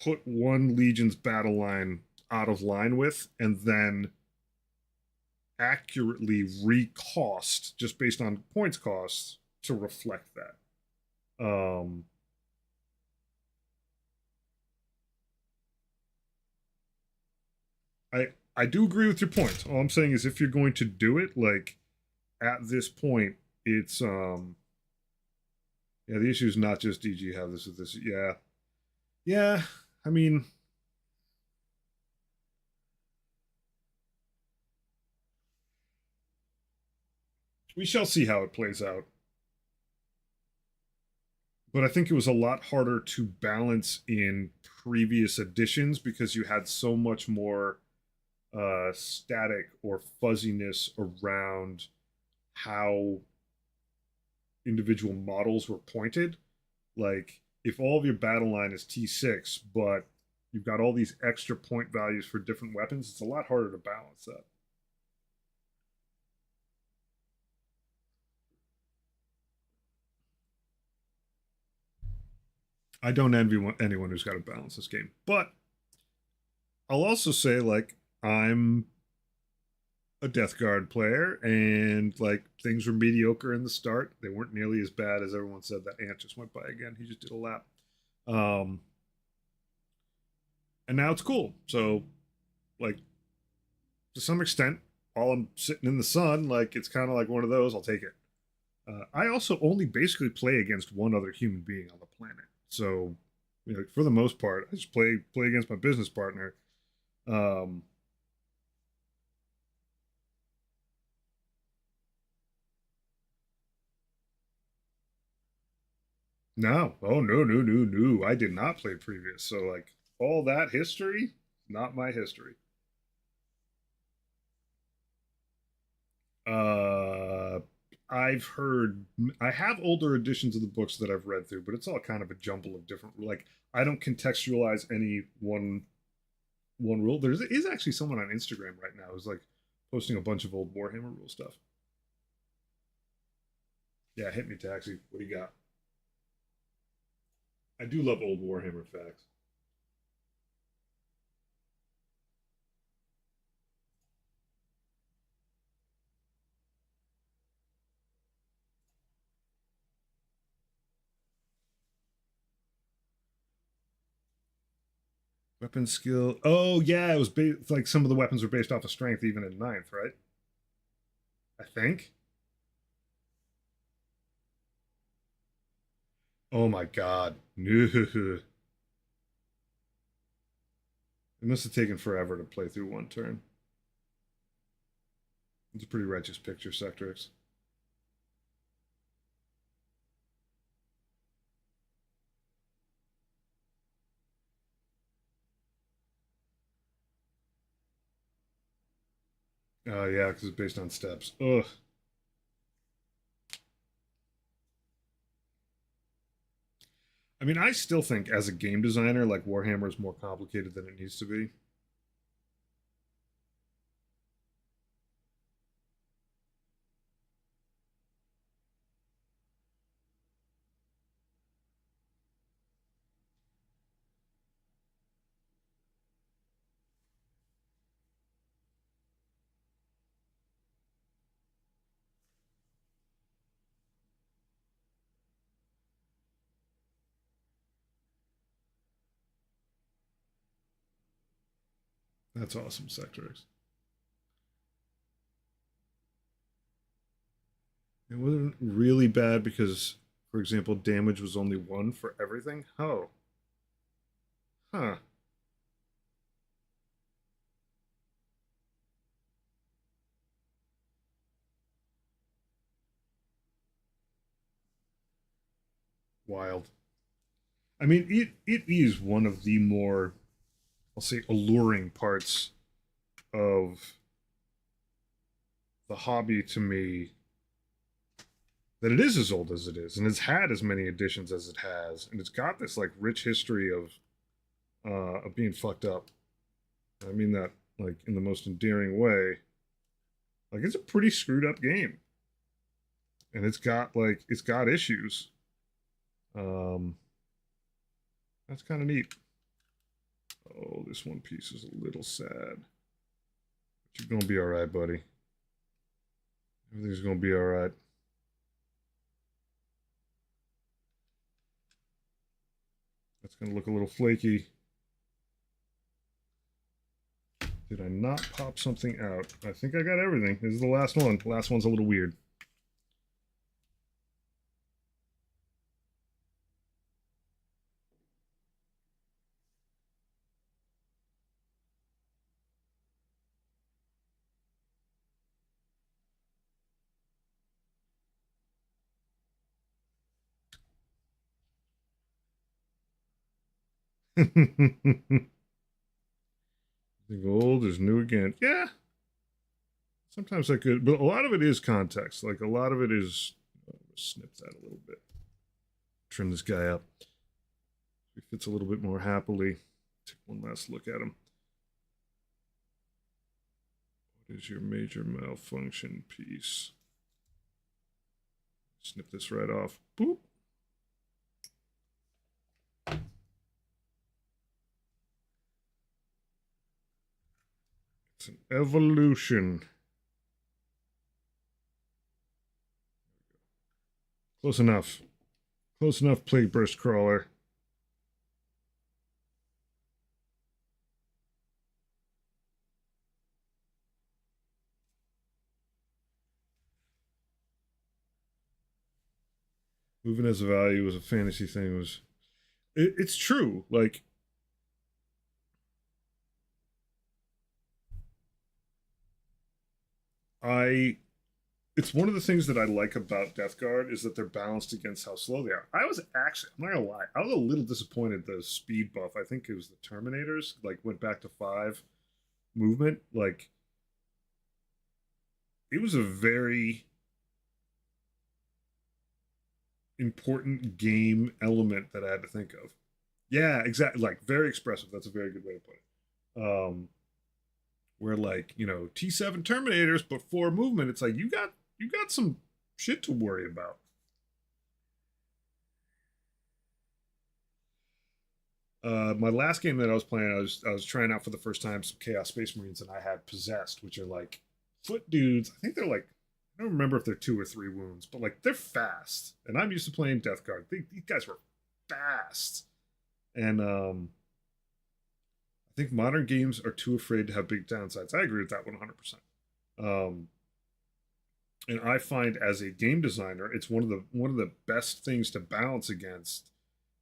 put one legion's battle line out of line with and then accurately recost just based on points costs to reflect that. I I do agree with your point. All I'm saying is if you're going to do it, like at this point, it's yeah, the issue is not just DG have this with this. Yeah. Yeah. I mean, we shall see how it plays out. But I think it was a lot harder to balance in previous editions because you had so much more static or fuzziness around how individual models were pointed. Like if all of your battle line is T6, but you've got all these extra point values for different weapons, it's a lot harder to balance that. I don't envy anyone who's got to balance this game, but I'll also say like I'm a Death Guard player, and like things were mediocre in the start. They weren't nearly as bad as everyone said. That ant just went by again. He just did a lap. Um, and now it's cool. So, like to some extent, while I'm sitting in the sun, like it's kind of like one of those. I'll take it. I also only basically play against one other human being on the planet. So, you know, for the most part, I just play against my business partner. Um, No. Oh no. I did not play previous. So like all that history, not my history. Uh I've heard I have older editions of the books that I've read through, but it's all kind of a jumble of different like I don't contextualize any one rule. There is actually someone on Instagram right now who's like posting a bunch of old Warhammer rule stuff. Yeah, hit me taxi. What do you got? I do love old Warhammer facts. Weapon skill. Oh yeah, it was like some of the weapons were based off of strength even in ninth, right? I think. Oh my god. It must have taken forever to play through one turn. It's a pretty righteous picture, Sectrix. Oh yeah, because it's based on steps. Ugh. I I mean, I still think as a game designer, like Warhammer is more complicated than it needs to be. That's awesome, Sector X. It wasn't really bad because, for example, damage was only one for everything. Oh, huh. Wild. I mean, it is one of the more, I'll say, alluring parts of the hobby to me, that it is as old as it is, and it's had as many editions as it has, and it's got this like rich history of being fucked up. I mean that like in the most endearing way. Like it's a pretty screwed up game, and it's got issues. Um, that's kind of neat. Oh, this one piece is a little sad. But you're gonna be all right, buddy. Everything's gonna be all right. That's gonna look a little flaky. Did I not pop something out? I think I got everything. This is the last one. The last one's a little weird. The old is new again. Yeah, sometimes that could, but a lot of it is context. Like a lot of it is. Snip that a little bit. Trim this guy up. He fits a little bit more happily. Take one last look at him. What is your major malfunction piece? Snip this right off. Boop. It's an evolution. Close enough. Close enough, Plague Burst Crawler. Moving as a value was a fantasy thing. It's true. Like I it's one of the things that I like about Death Guard is that they're balanced against how slow they are. I was actually, I'm not gonna lie, I was a little disappointed the speed buff. I think it was the Terminators, like went back to 5 movement. Like it was a very important game element that I had to think of. Yeah, exactly. Like very expressive. That's a very good way to put it. Where like, T7 Terminators, but 4 movement, it's like you got some shit to worry about. My last game that I was playing, I was trying out for the first time some Chaos Space Marines, and I had Possessed, which are like foot dudes. I think they're like, I don't remember if they're 2 or 3 wounds, but like they're fast. And I'm used to playing Death Guard. These guys were fast, and I think modern games are too afraid to have big downsides. I agree with that 100%. Um, and I find as a game designer, it's one of the best things to balance against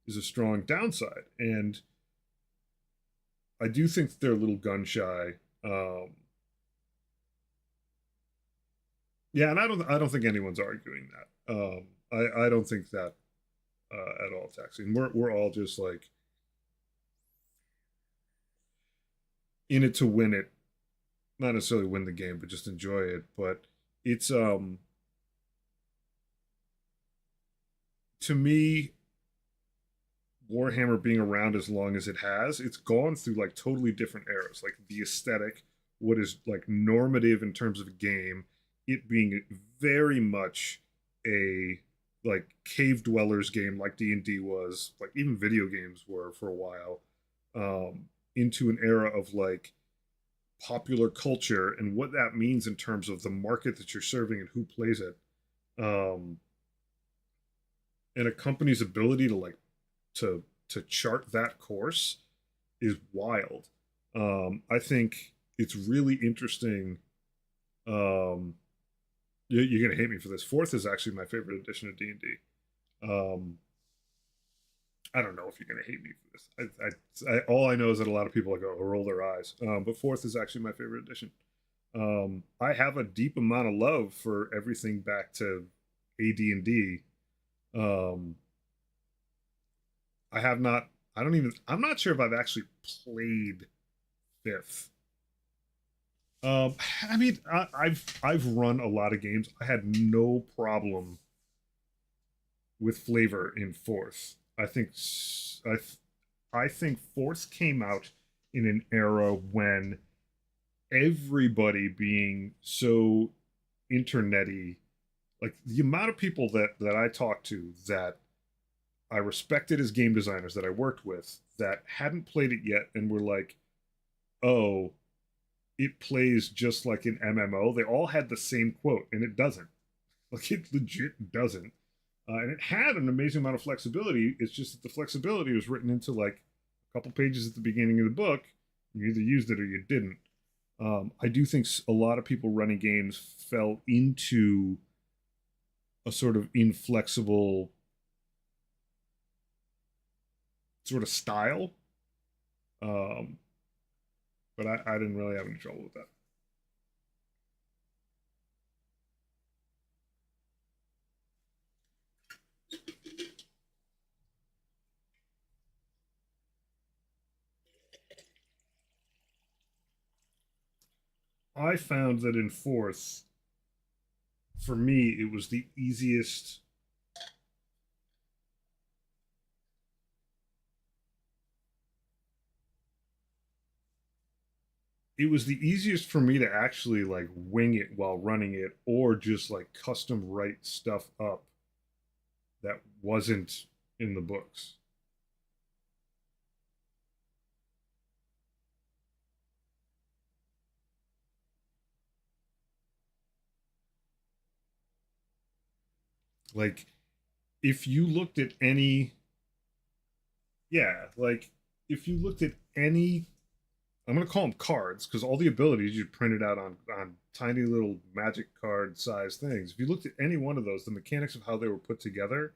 is a strong downside. And I do think that they're a little gun shy. Yeah, and I don't think anyone's arguing that. I don't think that at all, Taxi. And we're all just like in it to win it, not necessarily win the game, but just enjoy it. But it's to me Warhammer being around as long as it has, it's gone through like totally different eras. Like the aesthetic, what is like normative in terms of a game, it being very much a like cave dwellers game like D&D was, like even video games were for a while, into an era of like popular culture and what that means in terms of the market that you're serving and who plays it. Um, and a company's ability to like to chart that course is wild. I think it's really interesting. Um, you're gonna hate me for this. Fourth is actually my favorite edition of D&D. Um, I don't know if you're gonna hate me for this. All I know is that a lot of people like roll their eyes. But fourth is actually my favorite edition. I have a deep amount of love for everything back to AD&D. Um, I have not. I don't even. I'm not sure if I've actually played fifth. I mean, I've run a lot of games. I had no problem with flavor in fourth. I think fourth came out in an era when everybody being so internety, like the amount of people that I talked to that I respected as game designers that I worked with that hadn't played it yet and were like, "Oh, it plays just like an MMO." They all had the same quote, and it doesn't. Like it legit doesn't. And it had an amazing amount of flexibility. It's just that the flexibility was written into like a couple pages at the beginning of the book. You either used it or you didn't. I do think a lot of people running games fell into a sort of inflexible sort of style. Um, but I didn't really have any trouble with that. I found that in fourth, for me, it was the easiest. It was the easiest for me to actually like wing it while running it, or just like custom write stuff up that wasn't in the books. Like if you looked at any, yeah, like if you looked at any, I'm gonna call them cards because all the abilities you printed out on tiny little magic card size things. If you looked at any one of those, the mechanics of how they were put together,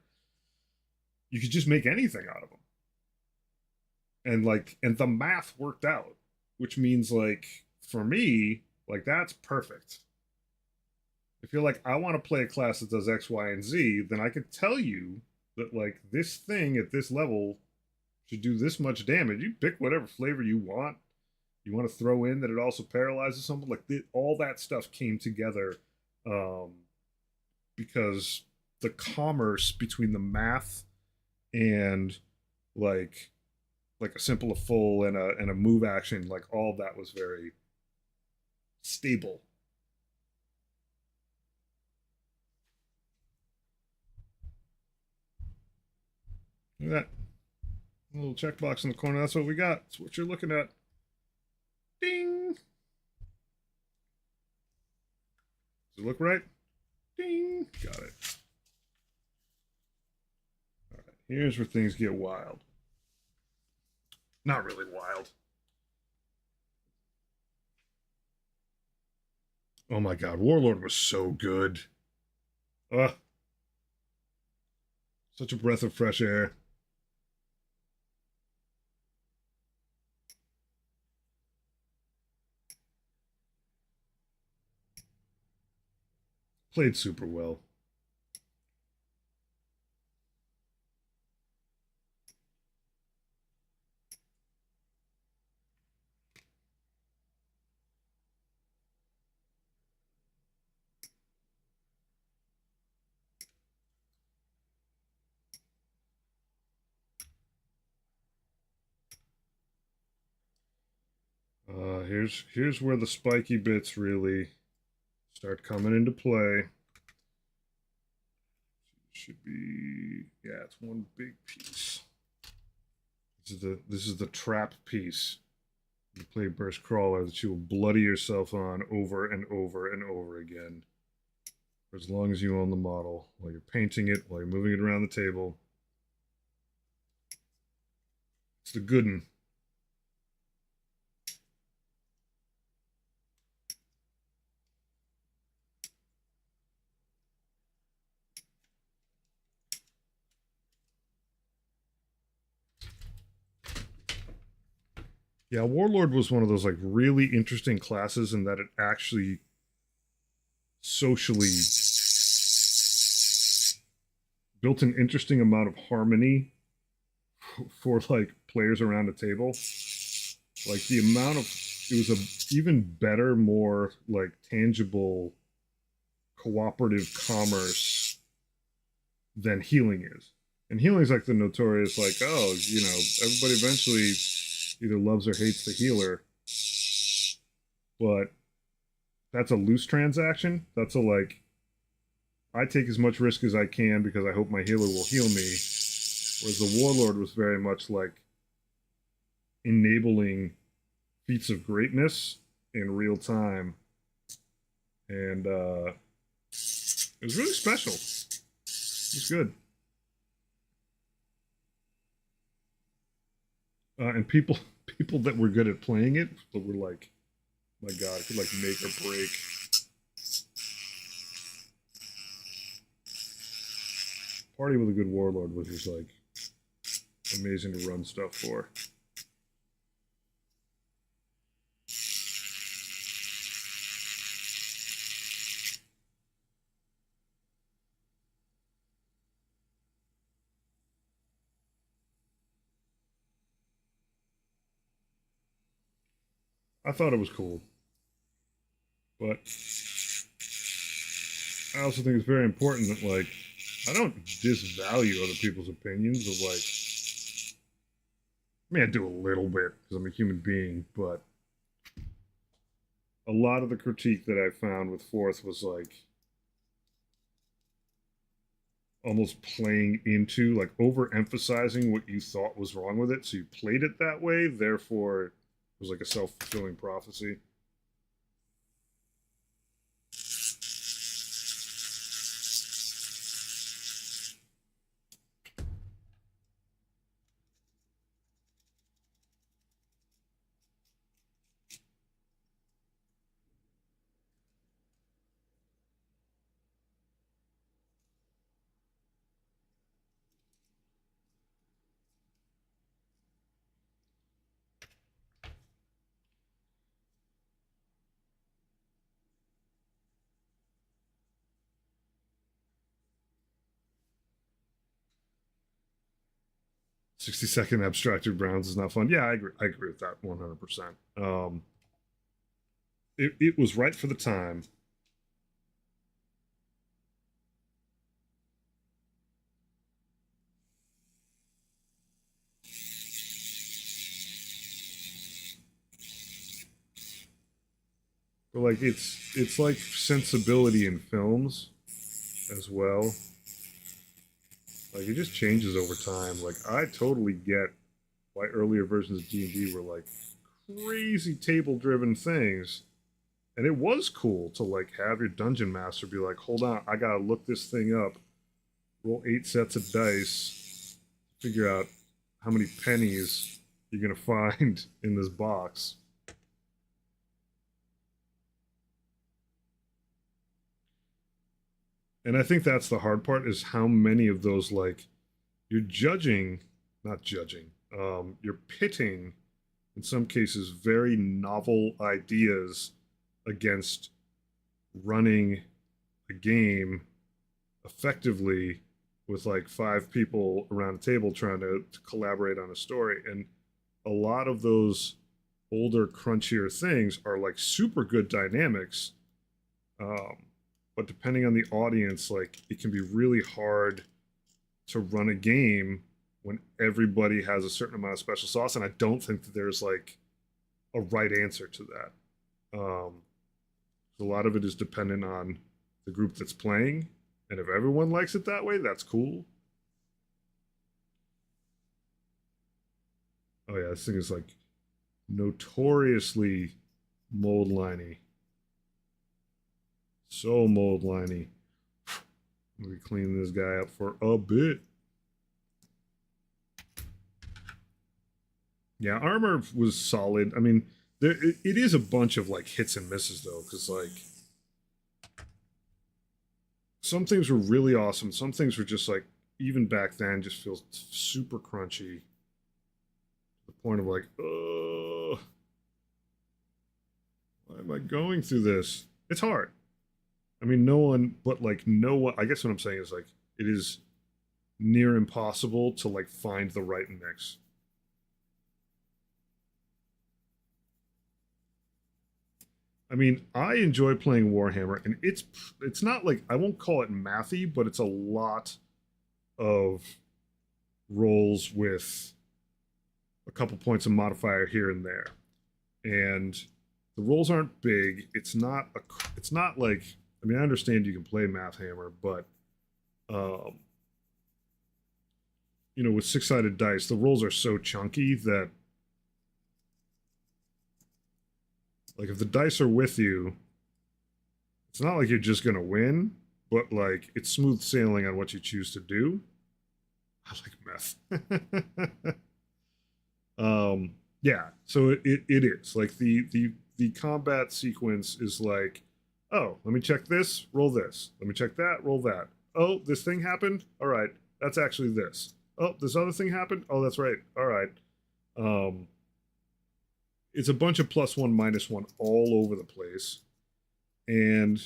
you could just make anything out of them. And the math worked out, which means like for me, like that's perfect. If you're like, I want to play a class that does X, Y, and Z, then I could tell you that like this thing at this level should do this much damage. You pick whatever flavor you want. You want to throw in that it also paralyzes someone. Like all that stuff came together, um, because the commerce between the math and like like a simple, a full, and a move action, like all of that was very stable. Look at that little checkbox in the corner. That's what we got. That's what you're looking at. Ding. Does it look right? Ding. Got it. All right. Here's where things get wild. Not really wild. Oh my god, Warlord was so good. Ugh, such a breath of fresh air. Played super well. here's where the spiky bits really start coming into play. Should be, yeah, it's one big piece. This is the trap piece. You play Burst Crawler that you will bloody yourself on over and over and over again. For as long as you own the model, while you're painting it, while you're moving it around the table. It's the good one. Yeah, Warlord was one of those like really interesting classes in that it actually socially built an interesting amount of harmony for like players around the table. Like the amount of it was a even better, more like tangible cooperative commerce than healing is. And healing is like the notorious like, oh, you know, everybody eventually either loves or hates the healer. But that's a loose transaction. That's a like I take as much risk as I can because I hope my healer will heal me. Whereas the Warlord was very much like enabling feats of greatness in real time. And it was really special. It was good. And people that were good at playing it, but were like, my God, it could like make or break. Party with a good Warlord was just like amazing to run stuff for. I thought it was cool. But I also think it's very important that, like, I don't disvalue other people's opinions of, like, I mean, I do a little bit because I'm a human being, but a lot of the critique that I found with Fourth was, like, almost playing into, like, overemphasizing what you thought was wrong with it. So you played it that way, therefore, it was like a self fulfilling prophecy. "60-second abstracted rounds is not fun." Yeah, I agree with that 100%. It was right for the time. But like it's like sensibility in films as well. Like it just changes over time. Like I totally get why earlier versions of D&D were like crazy table driven things. And it was cool to like have your dungeon master be like, "Hold on, I got to look this thing up. Roll 8 sets of dice, figure out how many pennies you're going to find in this box." And I think that's the hard part is how many of those like you're judging, not judging, you're pitting in some cases very novel ideas against running a game effectively with like 5 people around a table trying to collaborate on a story. And a lot of those older, crunchier things are like super good dynamics. Um, but depending on the audience, like it can be really hard to run a game when everybody has a certain amount of special sauce. And I don't think that there's like a right answer to that. A lot of it is dependent on the group that's playing, and if everyone likes it that way, that's cool. Oh yeah, this thing is like notoriously mold liney. So mold liney. Let me clean this guy up for a bit. Yeah, armor was solid. I mean, it is a bunch of like hits and misses though, because like some things were really awesome. Some things were just like, even back then, just feels super crunchy. To the point of like, why am I going through this? It's hard. I mean, no one, but like no one. I guess what I'm saying is like it is near impossible to like find the right mix. I mean, I enjoy playing Warhammer, and it's not like I won't call it mathy, but it's a lot of rolls with a couple points of modifier here and there, and the rolls aren't big. It's not like, I mean, I understand you can play Math Hammer, but um, you know, with six-sided dice, the rolls are so chunky that like if the dice are with you, it's not like you're just gonna win, but like it's smooth sailing on what you choose to do. I like meth. Yeah, so it is like the combat sequence is like, oh, let me check this, roll this, let me check that, roll that. Oh, this thing happened, all right, that's actually this. Oh, this other thing happened, oh, that's right, all right. um it's a bunch of +1 -1 all over the place, and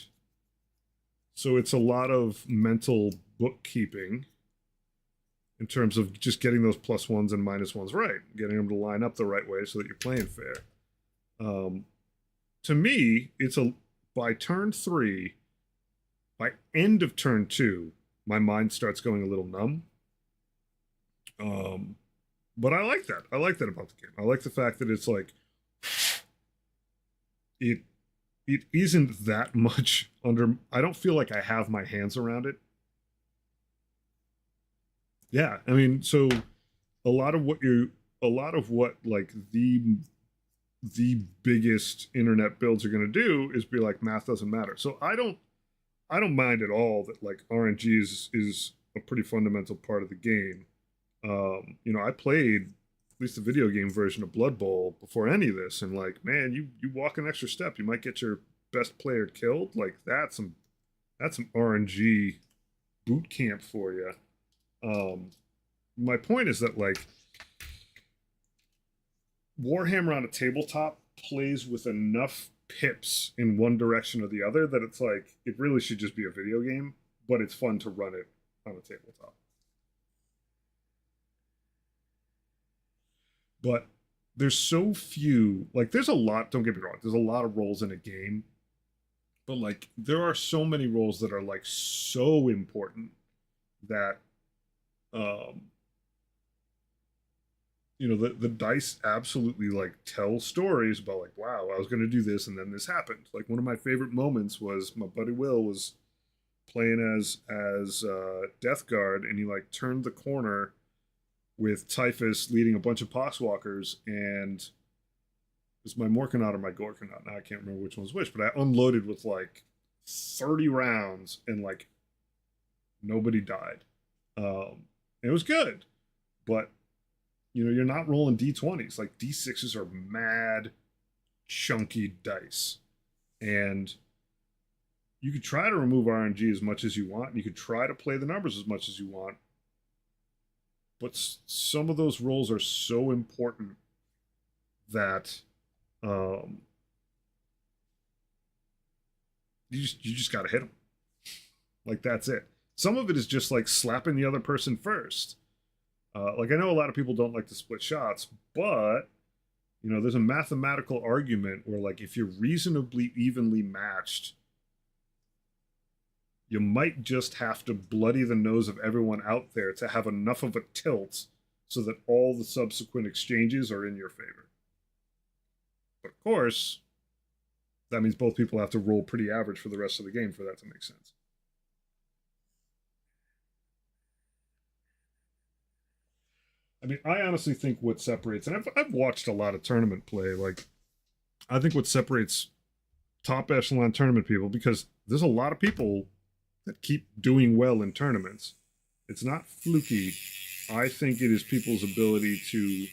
so it's a lot of mental bookkeeping in terms of just getting those +1s and -1s right, getting them to line up the right way so that you're playing fair. Um, to me, it's a by turn 3, by end of turn 2, my mind starts going a little numb. Um, but I like that. I like that about the game. I like the fact that it's like it it isn't that much under. I don't feel like I have my hands around it. Yeah, I mean, so a lot of what you a lot of what like the biggest internet builds are going to do is be like, math doesn't matter. So I don't mind at all that like RNG is a pretty fundamental part of the game. You know, I played at least the video game version of Blood Bowl before any of this, and like, man, you walk an extra step, you might get your best player killed. Like that's some RNG boot camp for you. My point is that like Warhammer on a tabletop plays with enough pips in one direction or the other that it's like it really should just be a video game, but it's fun to run it on a tabletop. But there's so few, like there's a lot, don't get me wrong, there's a lot of roles in a game, but like there are so many roles that are like so important that um you know the dice absolutely like tell stories about like, wow, I was going to do this and then this happened. Like one of my favorite moments was my buddy Will was playing as Death Guard, and he like turned the corner with Typhus leading a bunch of Poxwalkers, and it was my Morkanaut or my Gorkanaut. Now I can't remember which one's which, but I unloaded with like 30 rounds and like nobody died. It was good, but you know, you're not rolling d20s. Like d6s are mad chunky dice, and you could try to remove RNG as much as you want. You could try to play the numbers as much as you want, but some of those rolls are so important that um, you just got to hit them. Like that's it. Some of it is just like slapping the other person first. Like I know a lot of people don't like to split shots, but you know, there's a mathematical argument where like if you're reasonably evenly matched, you might just have to bloody the nose of everyone out there to have enough of a tilt so that all the subsequent exchanges are in your favor. But of course, that means both people have to roll pretty average for the rest of the game for that to make sense. I mean, I honestly think what separates, and I've watched a lot of tournament play, like, I think what separates top echelon tournament people, because there's a lot of people that keep doing well in tournaments. It's not fluky. I think it is people's ability to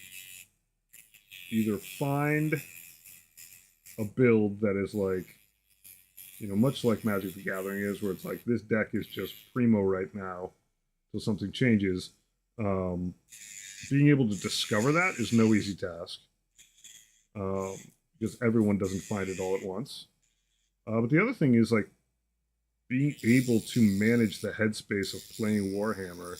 either find a build that is like, much like Magic the Gathering is, where it's like this deck is just primo right now till something changes. Um, Being able to discover that is no easy task because everyone doesn't find it all at once. But the other thing is like being able to manage the headspace of playing Warhammer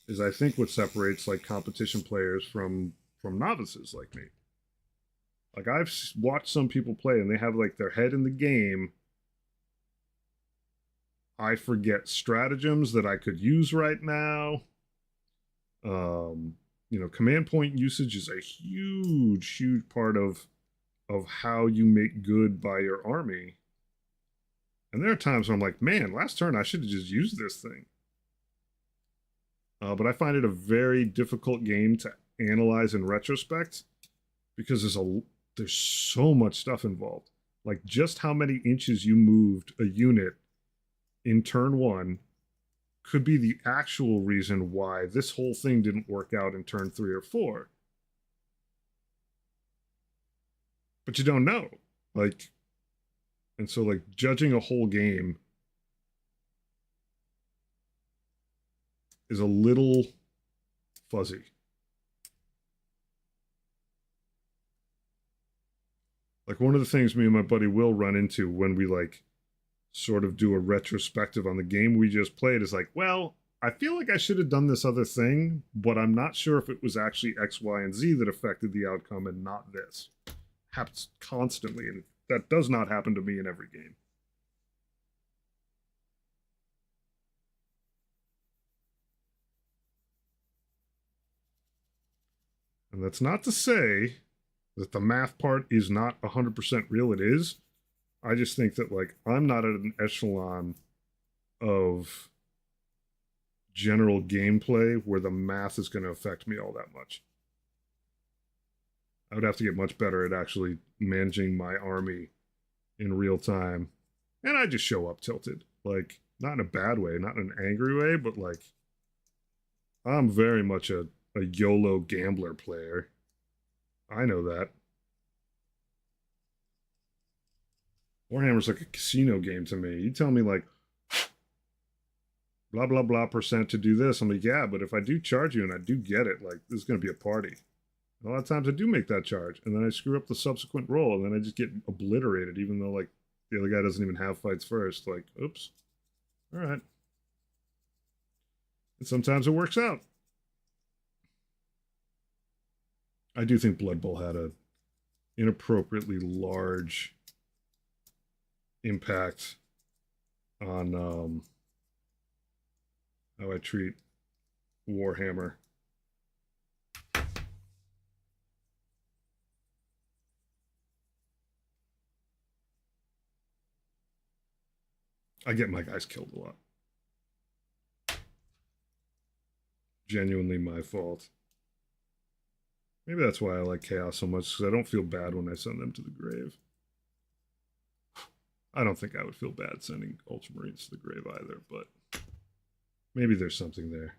is, I think, what separates like competition players from novices like me. Like I've watched some people play and they have like their head in the game. I forget stratagems that I could use right now. Command point usage is a huge part of how you make good by your army. And there are times where I'm like, man, last turn I should have just used this thing. But I find it a very difficult game to analyze in retrospect because there's so much stuff involved. Like just how many inches you moved a unit in turn one could be the actual reason why this whole thing didn't work out in turn 3 or 4. But you don't know. Like, and so like judging a whole game is a little fuzzy. Like one of the things me and my buddy Will run into when we like sort of do a retrospective on the game we just played is like, well, I feel like I should have done this other thing, but I'm not sure if it was actually X, Y, and Z that affected the outcome and not this. Happens constantly, and that does not happen to me in every game. And that's not to say that the math part is not 100% real. It is. I just think that like I'm not at an echelon of general gameplay where the math is going to affect me all that much. I would have to get much better at actually managing my army in real time. And I just show up tilted. Like, not in a bad way, not in an angry way, but like, I'm very much a YOLO gambler player. I know that. Warhammer's like a casino game to me. You tell me, like, blah, blah, blah percent to do this. I'm like, yeah, but if I do charge you and I do get it, like, this is going to be a party. And a lot of times I do make that charge, and then I screw up the subsequent roll, and then I just get obliterated, even though, like, the other guy doesn't even have fights first. Like, oops. All right. And sometimes it works out. I do think Blood Bowl had a inappropriately large impact on how I treat Warhammer. I get my guys killed a lot. Genuinely my fault. Maybe that's why I like Chaos so much, because I don't feel bad when I send them to the grave. I don't think I would feel bad sending Ultramarines to the grave either, but maybe there's something there.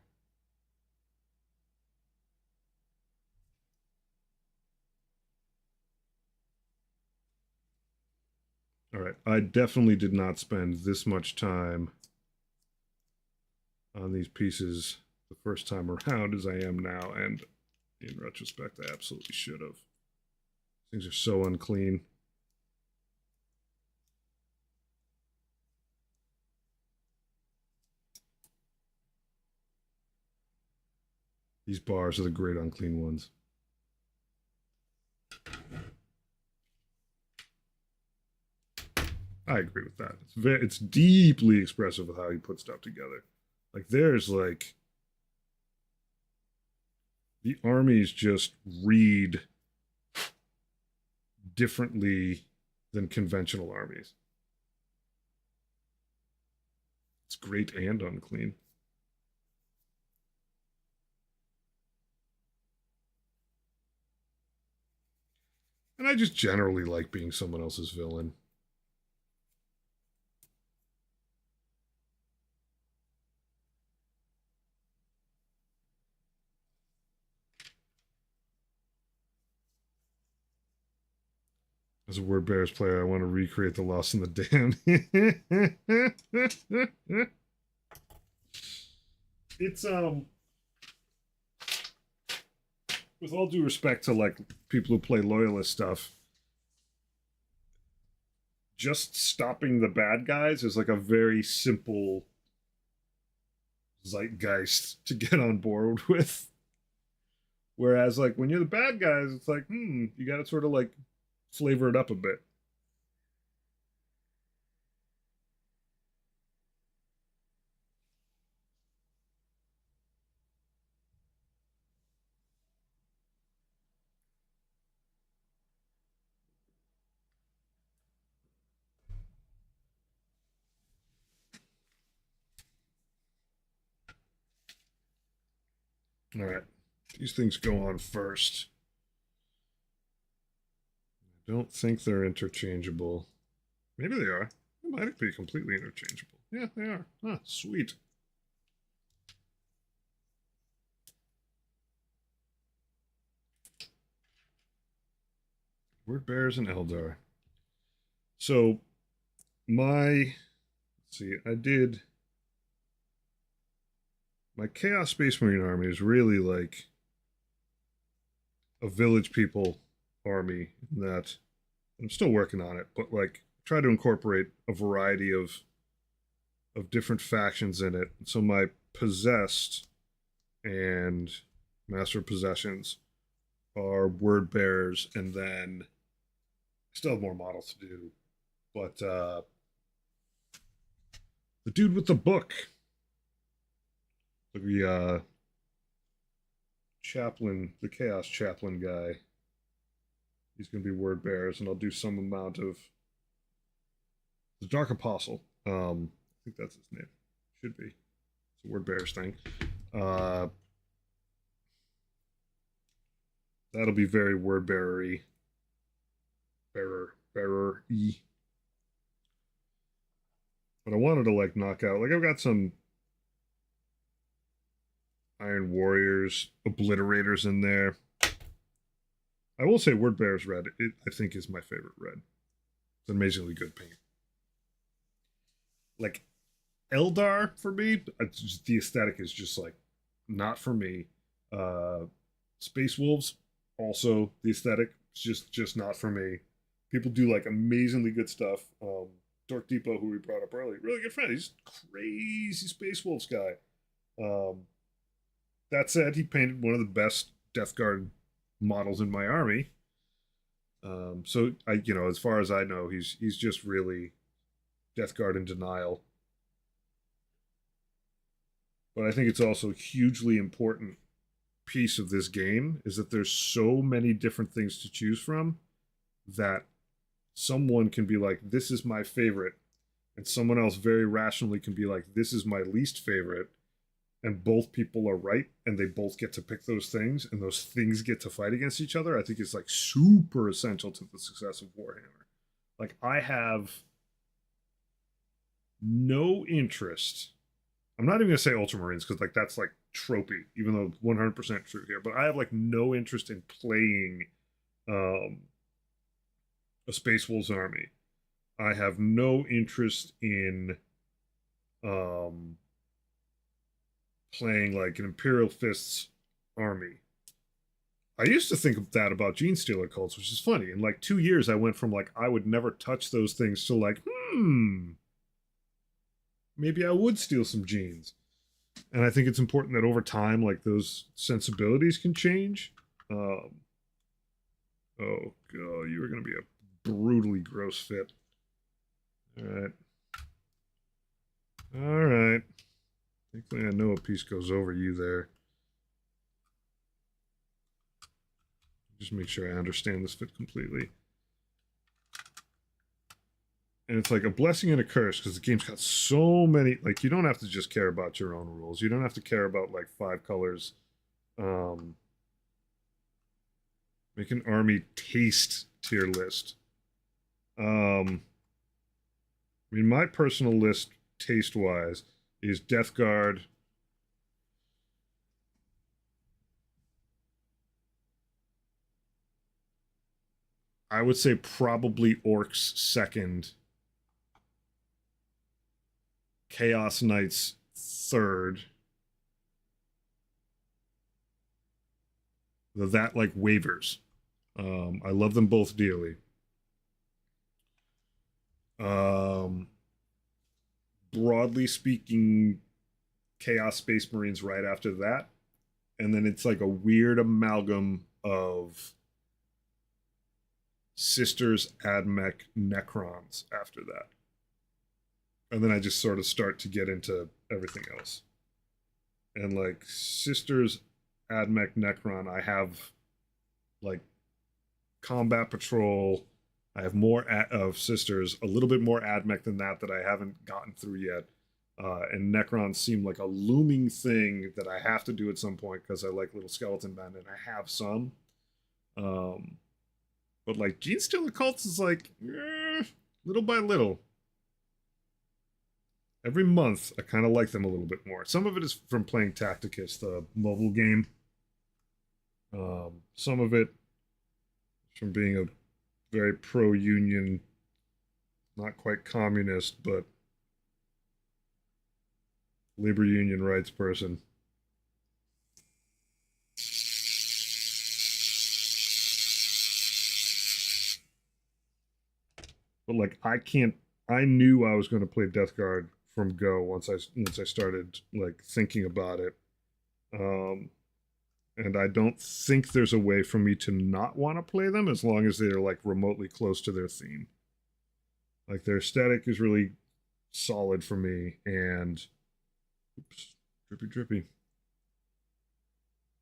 All right, I definitely did not spend this much time on these pieces the first time around as I am now, and in retrospect, I absolutely should have. Things are so unclean. These bars are the great unclean ones. I agree with that. It's deeply expressive of how he put stuff together. Like there's like the armies just read differently than conventional armies. It's great and unclean. And I just generally like being someone else's villain. As a Word Bears player, I want to recreate the Lost in the Dam. It's with all due respect to like people who play loyalist stuff, just stopping the bad guys is like a very simple zeitgeist to get on board with. Whereas like when you're the bad guys, it's like, you gotta sort of like flavor it up a bit. All right. These things go on first. I don't think they're interchangeable. Maybe they are. They might be completely interchangeable. Yeah, they are. Ah, sweet. Word Bears and Eldar. So let's see, I did my Chaos Space Marine army is really like a village people army that I'm still working on it, but like try to incorporate a variety of different factions in it. So my possessed and master of possessions are word bearers, and then still have more models to do. But the dude with the book, the chaplain, the chaos chaplain guy, he's going to be word bearers, and I'll do some amount of the Dark Apostle. I think that's his name. Should be. It's a word bearers thing. That'll be very word bearer-y. Bearer-y. But I wanted to like knock out, like I've got some Iron Warriors, Obliterators in there. I will say Word Bear's red, I think, is my favorite red. It's an amazingly good paint. Like Eldar for me, the aesthetic is just like not for me. Space Wolves, also the aesthetic, just not for me. People do like amazingly good stuff. Dork Depot, who we brought up earlier, really good friend. He's crazy Space Wolves guy. That said, he painted one of the best Death Guard models in my army. So as far as I know, he's just really Death Guard in denial. But I think it's also a hugely important piece of this game is that there's so many different things to choose from that someone can be like, this is my favorite, and someone else very rationally can be like, this is my least favorite, and both people are right, and they both get to pick those things, and those things get to fight against each other. I think it's like super essential to the success of Warhammer. Like I have no interest. I'm not even gonna say Ultramarines because like that's like tropey, even though 100% true here. But I have like no interest in playing a Space Wolves army. I have no interest in playing like an Imperial Fists army. I used to think of that about Gene Stealer cults, which is funny. In like 2 years, I went from like I would never touch those things to like, maybe I would steal some genes. And I think it's important that over time, like those sensibilities can change. Oh god, you are going to be a brutally gross fit. All right. All right. Thankfully, I know a piece goes over you there. Just make sure I understand this fit completely. And it's like a blessing and a curse because the game's got so many. Like, you don't have to just care about your own rules. You don't have to care about like 5 colors. Um, make an army taste tier list. I mean, my personal list, taste wise, is Death Guard. I would say probably Orcs second, Chaos Knights third. That like wavers. I love them both dearly. Um, broadly speaking, Chaos Space Marines right after that. And then it's like a weird amalgam of Sisters, Admech, Necrons after that. And then I just sort of start to get into everything else. And like Sisters, Admech, Necron, I have like Combat Patrol. I have more of Sisters, a little bit more Admech than that I haven't gotten through yet. And Necrons seem like a looming thing that I have to do at some point because I like little skeleton men and I have some. But like Genestealer Cults is like little by little. Every month, I kind of like them a little bit more. Some of it is from playing Tacticus, the mobile game. Some of it from being a very pro-union, not quite communist, but labor union rights person. But like I knew I was going to play Death Guard from Go once I started like thinking about it. And I don't think there's a way for me to not want to play them as long as they're like remotely close to their theme. Like their aesthetic is really solid for me, and oops, drippy.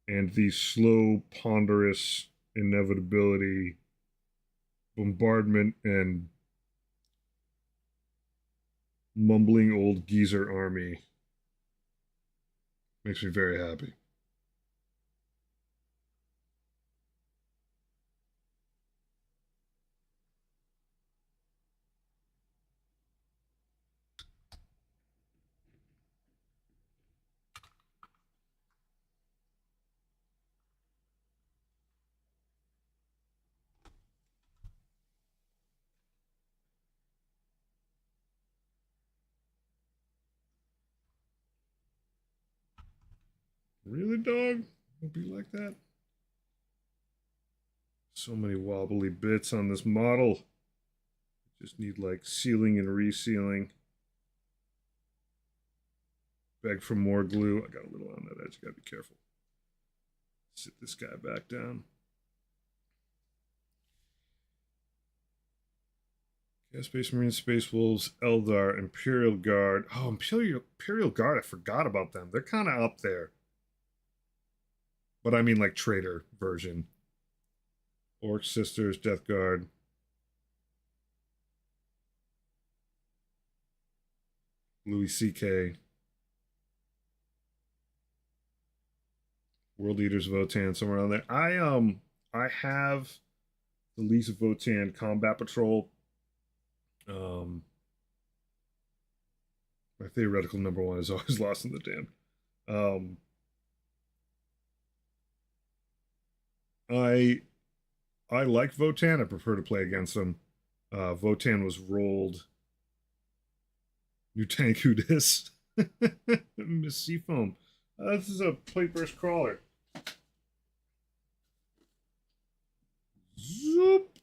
And the slow, ponderous inevitability, bombardment, and mumbling old geezer army makes me very happy. Really, dog? Don't be like that. So many wobbly bits on this model. Just need like sealing and resealing. Beg for more glue. I got a little on that edge. Gotta be careful. Sit this guy back down. Yeah, Space Marines, Space Wolves, Eldar, Imperial Guard. Oh, Imperial Guard. I forgot about them. They're kind of up there. But I mean like traitor version. Orc Sisters, Death Guard. Louis C.K. World Eaters Votan, somewhere around there. I have the Legion of Votan Combat Patrol. My theoretical number one is always Lost in the Damned. I like Votan. I prefer to play against them. Votan was rolled. New tank, who dis? Miss Seafoam. This is a plate burst crawler. Zoop.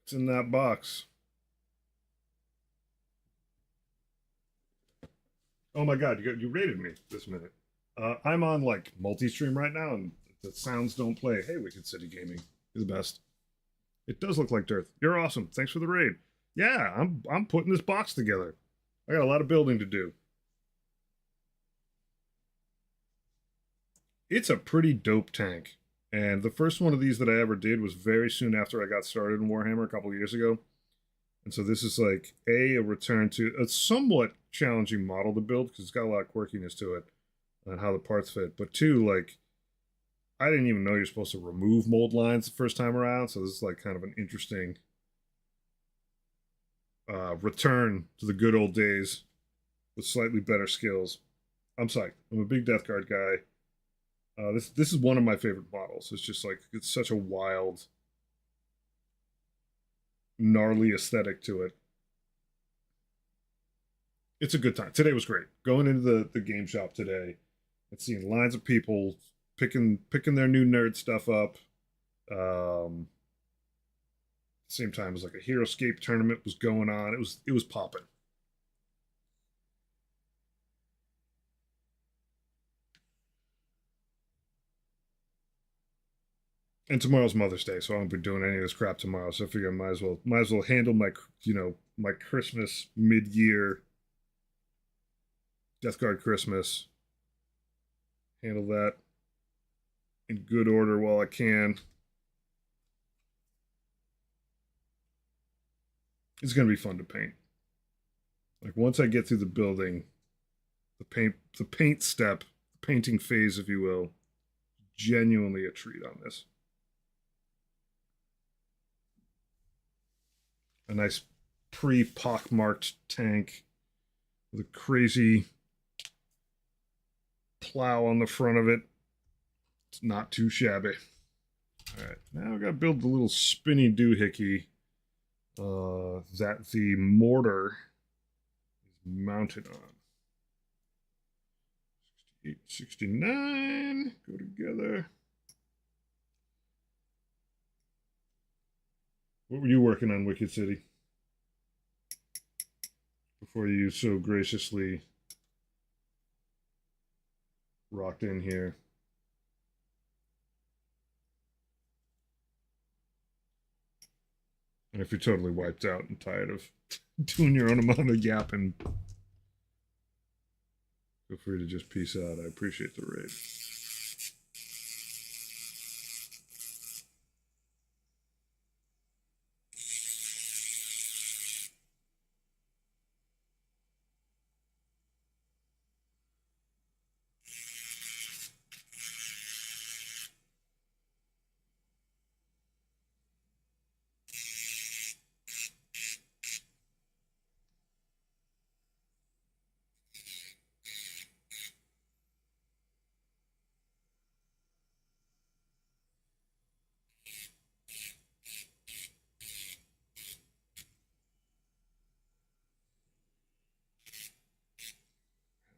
It's in that box. Oh my god, you rated me this minute. I'm on like multi-stream right now, and the sounds don't play. Hey, Wicked City Gaming, you're the best. It does look like Dearth. You're awesome. Thanks for the raid. Yeah, I'm putting this box together. I got a lot of building to do. It's a pretty dope tank. And the first one of these that I ever did was very soon after I got started in Warhammer a couple years ago. And so this is like a return to a somewhat challenging model to build because it's got a lot of quirkiness to it and how the parts fit. But two, like I didn't even know you're supposed to remove mold lines the first time around. So this is like kind of an interesting return to the good old days with slightly better skills. I'm psyched. I'm a big Death Guard guy. This is one of my favorite models. It's just like it's such a wild, gnarly aesthetic to it. It's a good time. Today was great. Going into the game shop today and seeing lines of people picking their new nerd stuff up. Same time as like a HeroScape tournament was going on. It was popping. And tomorrow's Mother's Day, so I won't be doing any of this crap tomorrow. So I figure I might as well handle my my Christmas mid-year Death Guard Christmas. Handle that in good order while I can. It's gonna be fun to paint. Like once I get through the building, the paint step, the painting phase, if you will, genuinely a treat on this. A nice pre-pockmarked tank with a crazy plow on the front of it. It's not too shabby. All right, now I got to build the little spinny doohickey that the mortar is mounted on. 68, 69, go together. What were you working on, Wicked City? Before you so graciously rocked in here. And if you're totally wiped out and tired of doing your own amount of yapping, feel free to just peace out. I appreciate the raid.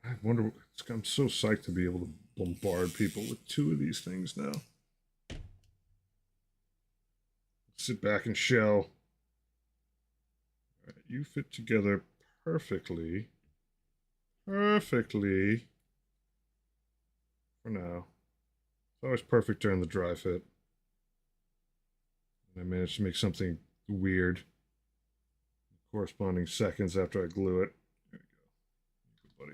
I wonder. I'm so psyched to be able to bombard people with two of these things now. Sit back and shell. All right, you fit together perfectly. Perfectly. For now. It's always perfect during the dry fit. I managed to make something weird. Corresponding seconds after I glue it. There you go.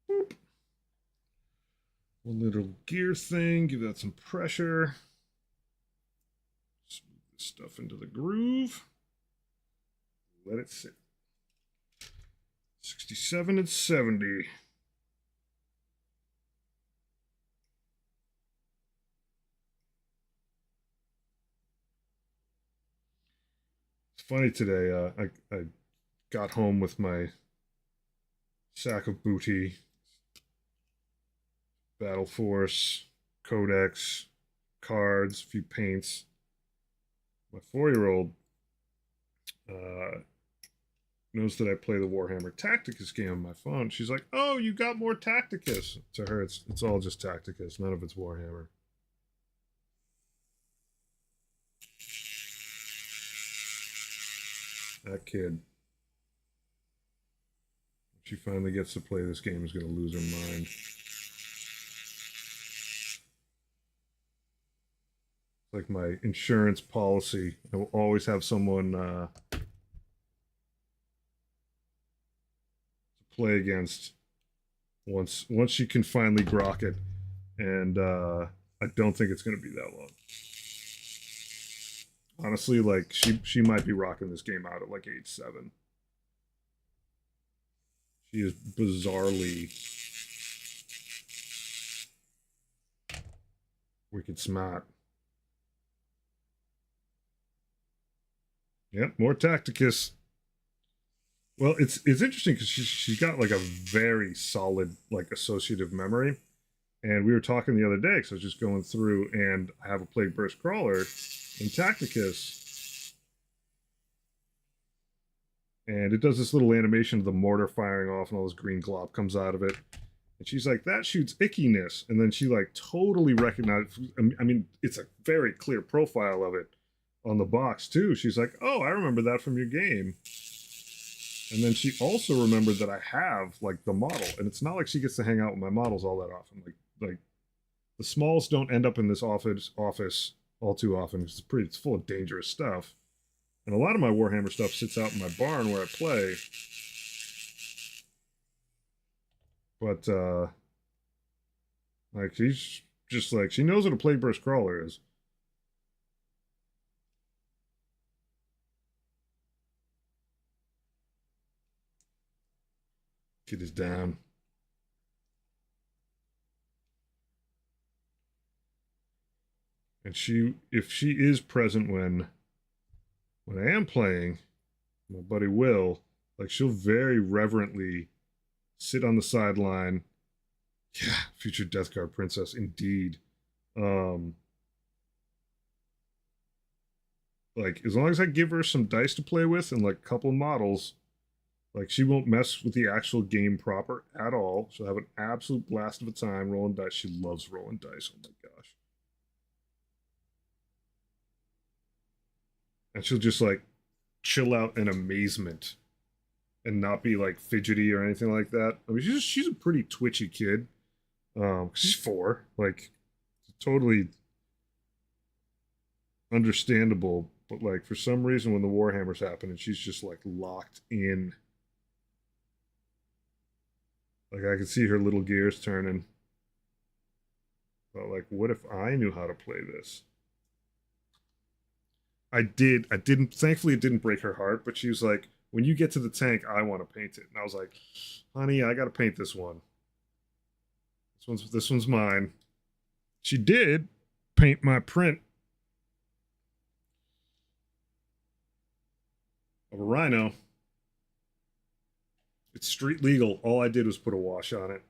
Good buddy. Boop. One little gear thing. Give that some pressure. Smooth this stuff into the groove. Let it sit. 67 and 70. Funny today, I got home with my sack of booty, Battle Force, Codex, cards, a few paints. My 4-year-old knows that I play the Warhammer Tacticus game on my phone. She's like, "Oh, you got more Tacticus." To her, it's all just Tacticus. None of it's Warhammer. That kid. She finally gets to play this game is going to lose her mind. Like my insurance policy, I will always have someone to play against once she can finally grok it, and I don't think it's going to be that long. Honestly, like she might be rocking this game out at like age 7. She is bizarrely wicked smart. Yep, more Tacticus. Well, it's interesting because she's got like a very solid like associative memory. And we were talking the other day because I was just going through and I have a Plague Burst Crawler in Tacticus, and it does this little animation of the mortar firing off and all this green glop comes out of it. And she's like, that shoots ickiness. And then she like totally recognized. I mean, it's a very clear profile of it on the box too. She's like, oh, I remember that from your game. And then she also remembered that I have like the model, and it's not like she gets to hang out with my models all that often. Like the smalls don't end up in this office all too often. It's full of dangerous stuff, and a lot of my Warhammer stuff sits out in my barn where I play. But like she's just like she knows what a Plague Burst Crawler is. Kid is down. And if she is present when I am playing, my buddy Will, like she'll very reverently sit on the sideline. Yeah, future Death Guard princess, indeed. Um, like as long as I give her some dice to play with and like a couple of models, like she won't mess with the actual game proper at all. She'll have an absolute blast of a time rolling dice. She loves rolling dice. Oh my gosh. And she'll just like chill out in amazement and not be like fidgety or anything like that. I mean, she's a pretty twitchy kid. She's 4, like totally understandable. But like for some reason, when the Warhammer's happening, she's just like locked in. Like I can see her little gears turning. But like, what if I knew how to play this? I did. I didn't. Thankfully, it didn't break her heart. But she was like, "When you get to the tank, I want to paint it." And I was like, "Honey, I got to paint this one. This one's mine." She did paint my print of a rhino. It's street legal. All I did was put a wash on it.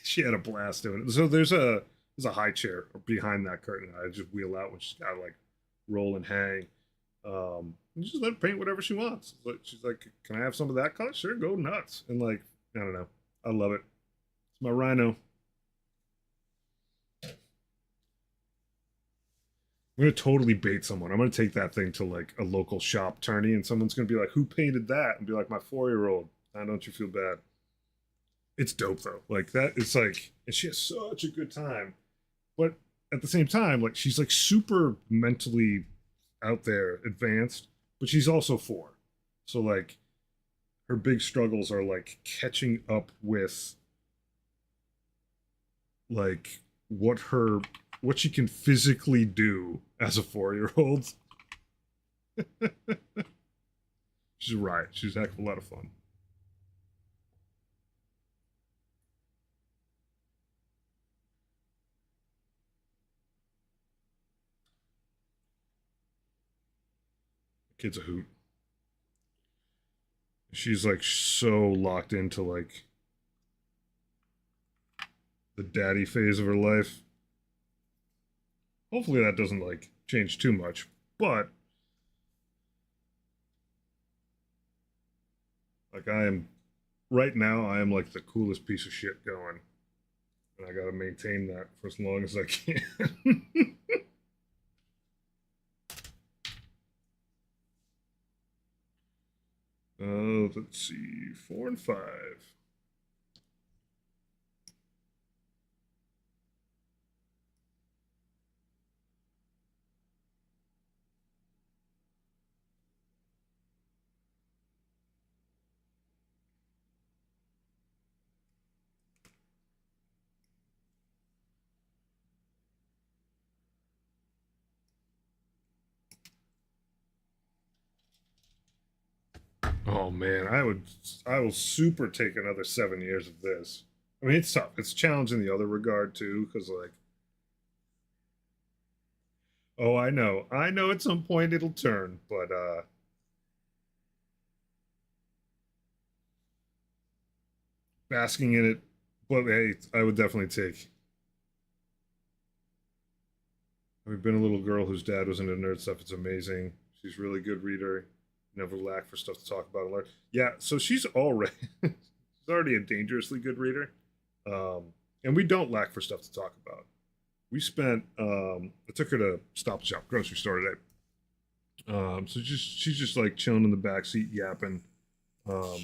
She had a blast doing it. So there's a high chair behind that curtain. I just wheel out when she's got to like roll and hang. And just let her paint whatever she wants. But she's like, "Can I have some of that color? Sure, go nuts." And like, I don't know. I love it. It's my rhino. I'm gonna totally bait someone. I'm gonna take that thing to like a local shop tourney, and someone's gonna be like, "Who painted that?" And be like, "My 4-year-old." Now, don't you feel bad? It's dope though. Like that. It's like, and she has such a good time. But at the same time, like she's like super mentally out there, advanced, but she's also 4. So like her big struggles are like catching up with like what she can physically do as a 4-year-old. She's right. She's a heck of a lot of fun. The kid's a hoot. She's like so locked into like the daddy phase of her life. Hopefully that doesn't like change too much. But like I am right now, I am like the coolest piece of shit going. And I gotta maintain that for as long as I can. Let's see, 4 and 5. Oh man, I will super take another 7 years of this. I mean, it's tough. It's challenging the other regard too, because like, oh, I know. At some point it'll turn, but basking in it. But hey, I would definitely take. I've been a little girl whose dad was into nerd stuff. It's amazing. She's a really good reader. Never lack for stuff to talk about and learn. Yeah, so she's already she's already a dangerously good reader, and we don't lack for stuff to talk about. We spent I took her to Stop and Shop grocery store today. So she's just like chilling in the back seat, yapping, um,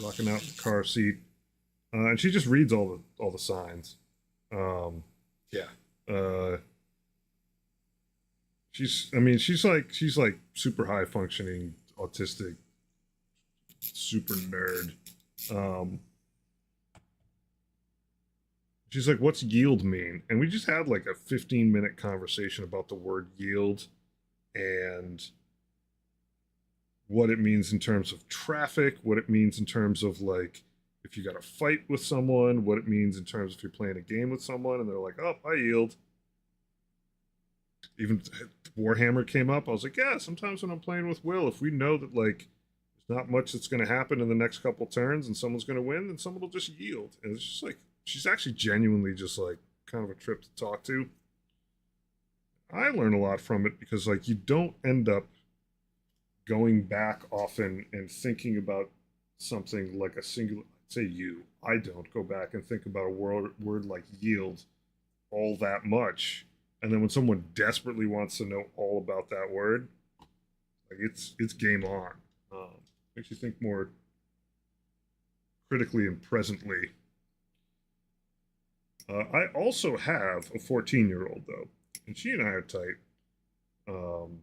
rocking out in the car seat, and she just reads all the signs. Yeah, uh, I mean she's like super high functioning autistic, super nerd. Um, she's like, "What's yield mean?" And we just had like a 15-minute conversation about the word yield and what it means in terms of traffic, what it means in terms of like if you got to fight with someone, what it means in terms of if you're playing a game with someone, and they're like, "Oh, I yield." Even Warhammer came up. I was like, "Yeah, sometimes when I'm playing with Will, if we know that like there's not much that's going to happen in the next couple turns and someone's going to win, then someone will just yield." And it's just like she's actually genuinely just like kind of a trip to talk to. I learn a lot from it because like you don't end up going back often and thinking about something like a singular, say you, I don't go back and think about a word like yield all that much. And then when someone desperately wants to know all about that word, like it's game on. Makes you think more critically and presently. I also have a 14-year-old though, and she and I are tight. Um,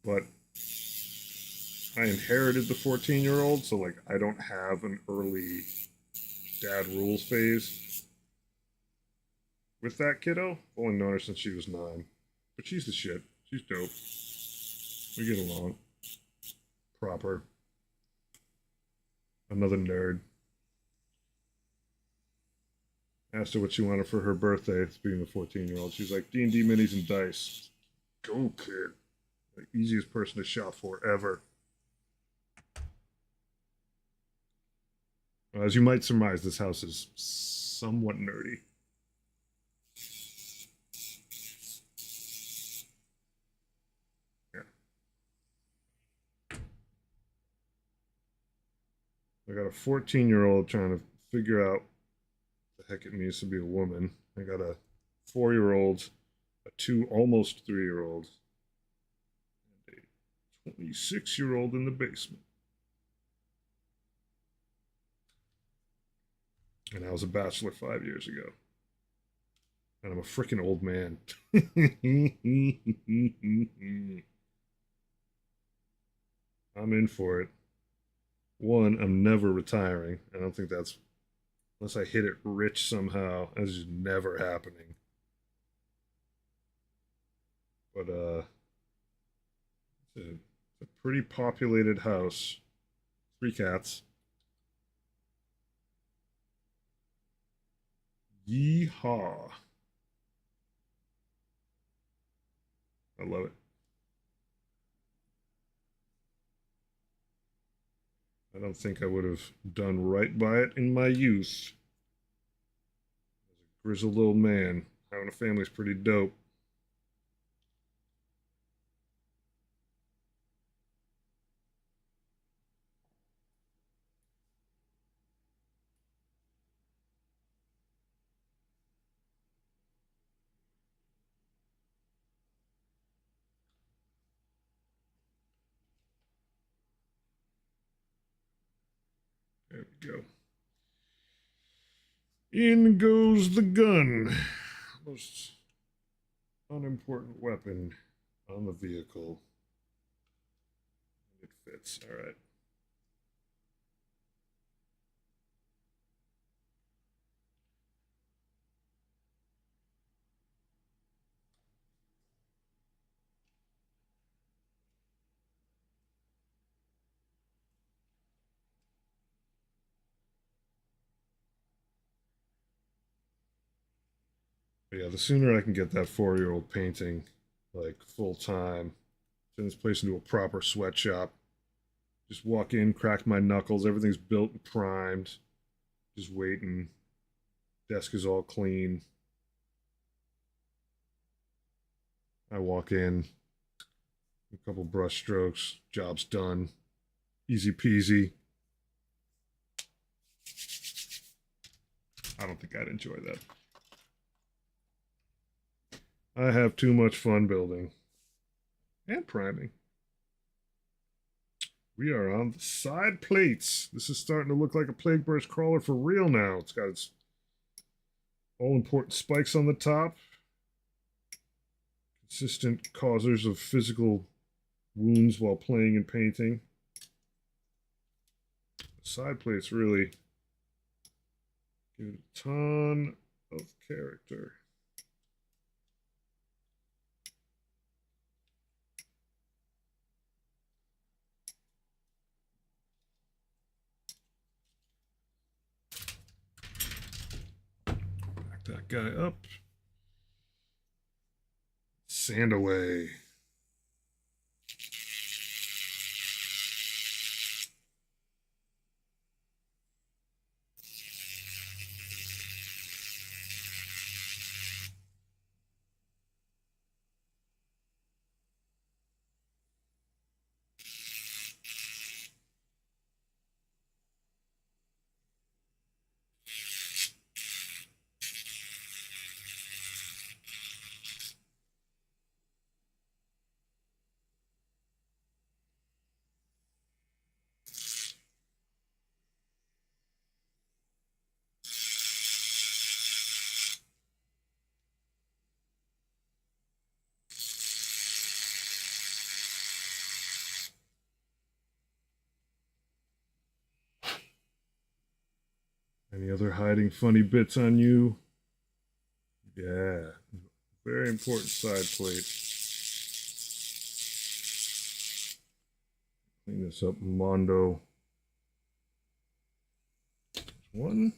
but I inherited the 14-year-old, so like I don't have an early dad rules phase with that kiddo. I've only known her since she was 9, but she's the shit. She's dope. We get along. Proper. Another nerd. Asked her what she wanted for her birthday. Being the 14-year-old, she's like D&D minis and dice. Go kid. The easiest person to shop for ever. As you might surmise, this house is somewhat nerdy. Yeah. I got a 14-year-old trying to figure out the heck it means to be a woman. I got a 4-year-old, a almost 3-year-old, and a 26-year-old in the basement. And I was a bachelor 5 years ago. And I'm a freaking old man. I'm in for it. One, I'm never retiring. I don't think that's, unless I hit it rich somehow, that's just never happening. But it's a pretty populated house. 3 cats. Yeehaw. I love it. I don't think I would have done right by it in my youth. As a grizzled old man, having a family is pretty dope. There we go. In goes the gun. Most unimportant weapon on the vehicle. It fits. All right. But yeah, the sooner I can get that 4-year-old painting like full time, turn this place into a proper sweatshop. Just walk in, crack my knuckles, everything's built and primed, just waiting. Desk is all clean. I walk in, a couple brush strokes, job's done. Easy peasy. I don't think I'd enjoy that. I have too much fun building and priming. We are on the side plates. This is starting to look like a plague burst crawler for real now. It's got its all important spikes on the top. Consistent causers of physical wounds while playing and painting. The side plates really give it a ton of character. Back that guy up. Sand away. Any other hiding funny bits on you? Yeah, very important side plate. Clean this up, Mondo. One.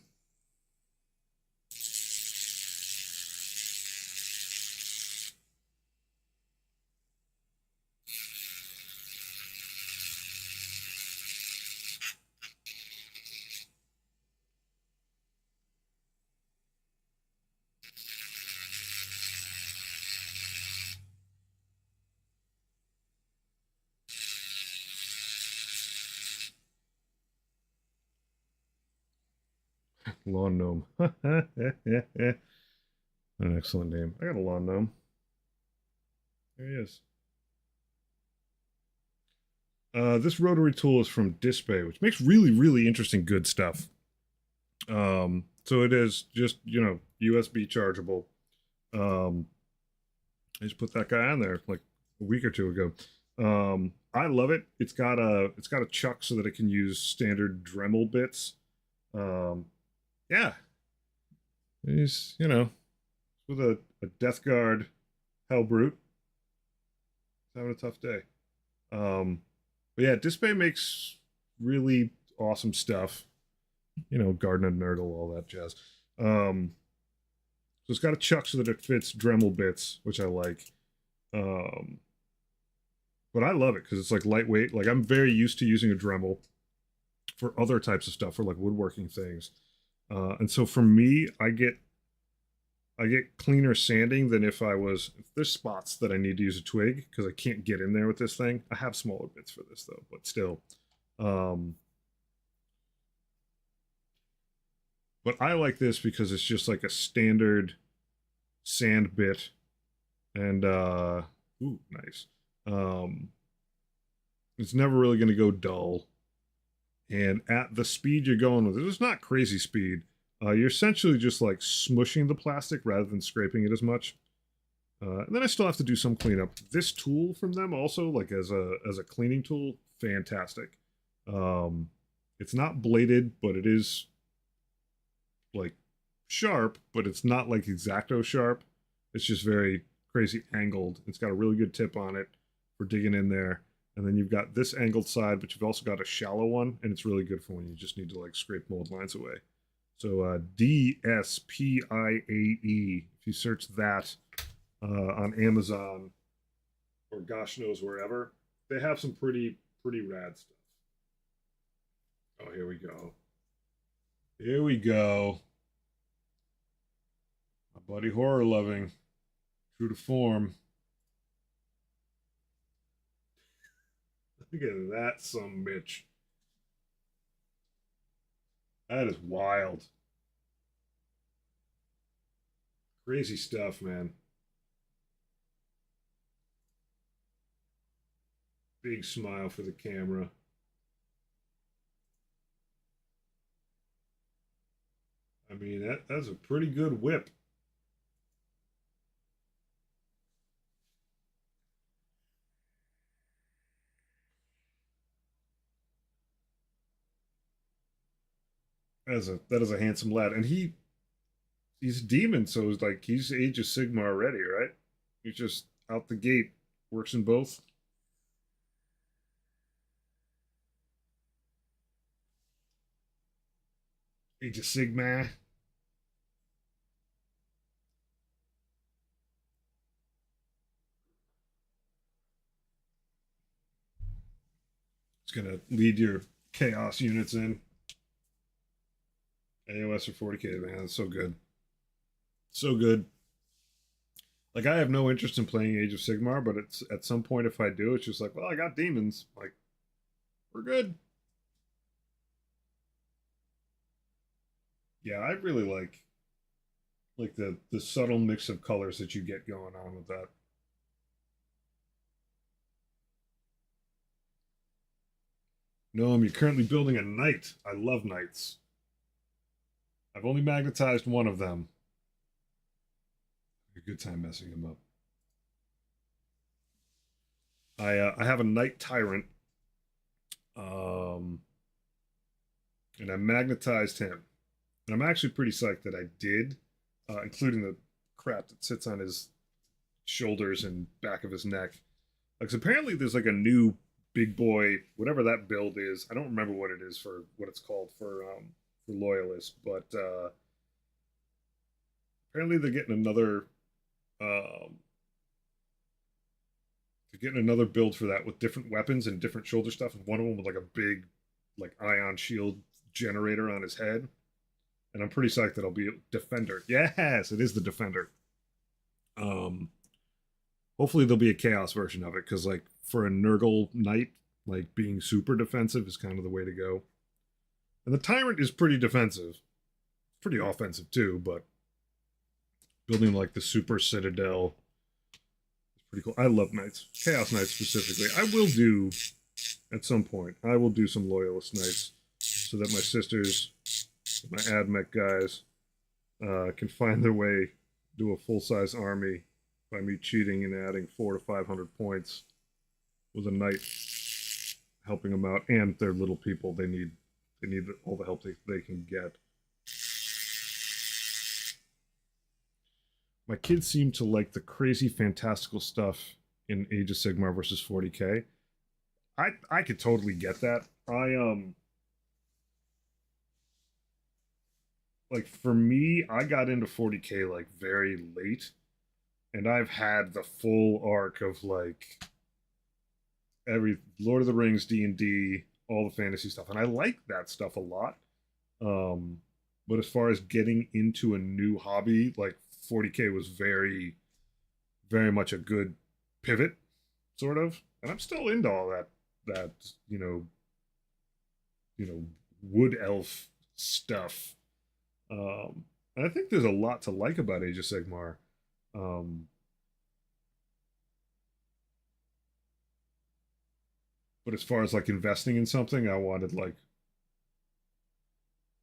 Lawn gnome. An excellent name. I got a lawn gnome. There he is. This rotary tool is from Display, which makes really, really interesting, good stuff. So it is just, USB chargeable. I just put that guy on there like a week or two ago. I love it. It's got a chuck so that it can use standard Dremel bits. Yeah, he's with a Death Guard Hellbrute. He's having a tough day. But yeah, Display makes really awesome stuff. Garden and Nerdle, all that jazz. So it's got a chuck so that it fits Dremel bits, which I like. But I love it because it's like lightweight. Like I'm very used to using a Dremel for other types of stuff, for like woodworking things. And so for me, I get cleaner sanding than if there's spots that I need to use a twig because I can't get in there with this thing. I have smaller bits for this though, but still. But I like this because it's just like a standard sand bit. And ooh, nice. It's never really going to go dull. And at the speed you're going with it, it's not crazy speed. You're essentially just like smushing the plastic rather than scraping it as much. And then I still have to do some cleanup. This tool from them also, like as a cleaning tool, fantastic. It's not bladed, but it is like sharp, but it's not like X-Acto sharp. It's just very crazy angled. It's got a really good tip on it for digging in there. And then you've got this angled side, but you've also got a shallow one, and it's really good for when you just need to like scrape mold lines away. So DSPIAE. If you search that on Amazon or gosh knows wherever, they have some pretty rad stuff. Oh, here we go. Here we go. My buddy Horror Loving, true to form. Look at that, some bitch. That is wild. Crazy stuff, man. Big smile for the camera. I mean, that's a pretty good whip. That is a handsome lad, and he's a demon, so it's like he's Age of Sigma already, right? He's just out the gate, works in both. Age of Sigma. It's gonna lead your chaos units in. AOS or 40k, man, that's so good. So good. Like I have no interest in playing Age of Sigmar, but it's at some point if I do, it's just like, well, I got demons. Like, we're good. Yeah, I really like the subtle mix of colors that you get going on with that. No, you're currently building a knight. I love knights. I've only magnetized one of them. A good time messing them up. I have a knight tyrant, um, and I magnetized him. And I'm actually pretty psyched that I did, including the crap that sits on his shoulders and back of his neck. Like, apparently there's like a new big boy, whatever that build is. I don't remember what it is for what it's called for loyalists, but apparently um, they're getting another build for that with different weapons and different shoulder stuff, and one of them with like a big like ion shield generator on his head. And I'm pretty psyched that I'll be a defender. Yes, it is the defender. Um, Hopefully there'll be a chaos version of it because like for a Nurgle knight, like being super defensive is kind of the way to go. And the tyrant is pretty defensive, pretty offensive too, but building like the super citadel is pretty cool. I love knights, chaos knights specifically. I will do at some point. I will do some loyalist knights so that my sisters, my AdMech guys, can find their way to a full size army by me cheating and adding 400 to 500 points with a knight helping them out, and they're little people. They need all the help they can get. My kids seem to like the crazy fantastical stuff in Age of Sigmar versus 40k. I could totally get that. I like for me, I got into 40k like very late, and I've had the full arc of like every Lord of the Rings, D&D, all the fantasy stuff, and I like that stuff a lot. Um, but as far as getting into a new hobby, like 40k was very much a good pivot, sort of. And I'm still into all that wood elf stuff. And I think there's a lot to like about Age of Sigmar. Um, but as far as like investing in something, I wanted like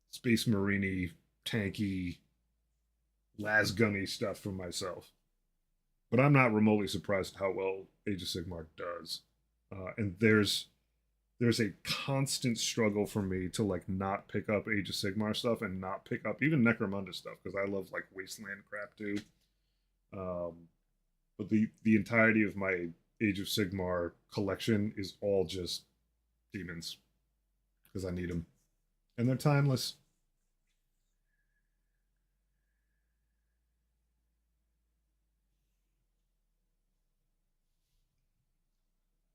Space Marine tanky, lasgunny stuff for myself. But I'm not remotely surprised at how well Age of Sigmar does. And there's a constant struggle for me to like not pick up Age of Sigmar stuff and not pick up even Necromunda stuff because I love like Wasteland crap too. Um, but the entirety of my Age of Sigmar collection is all just demons because I need them and they're timeless.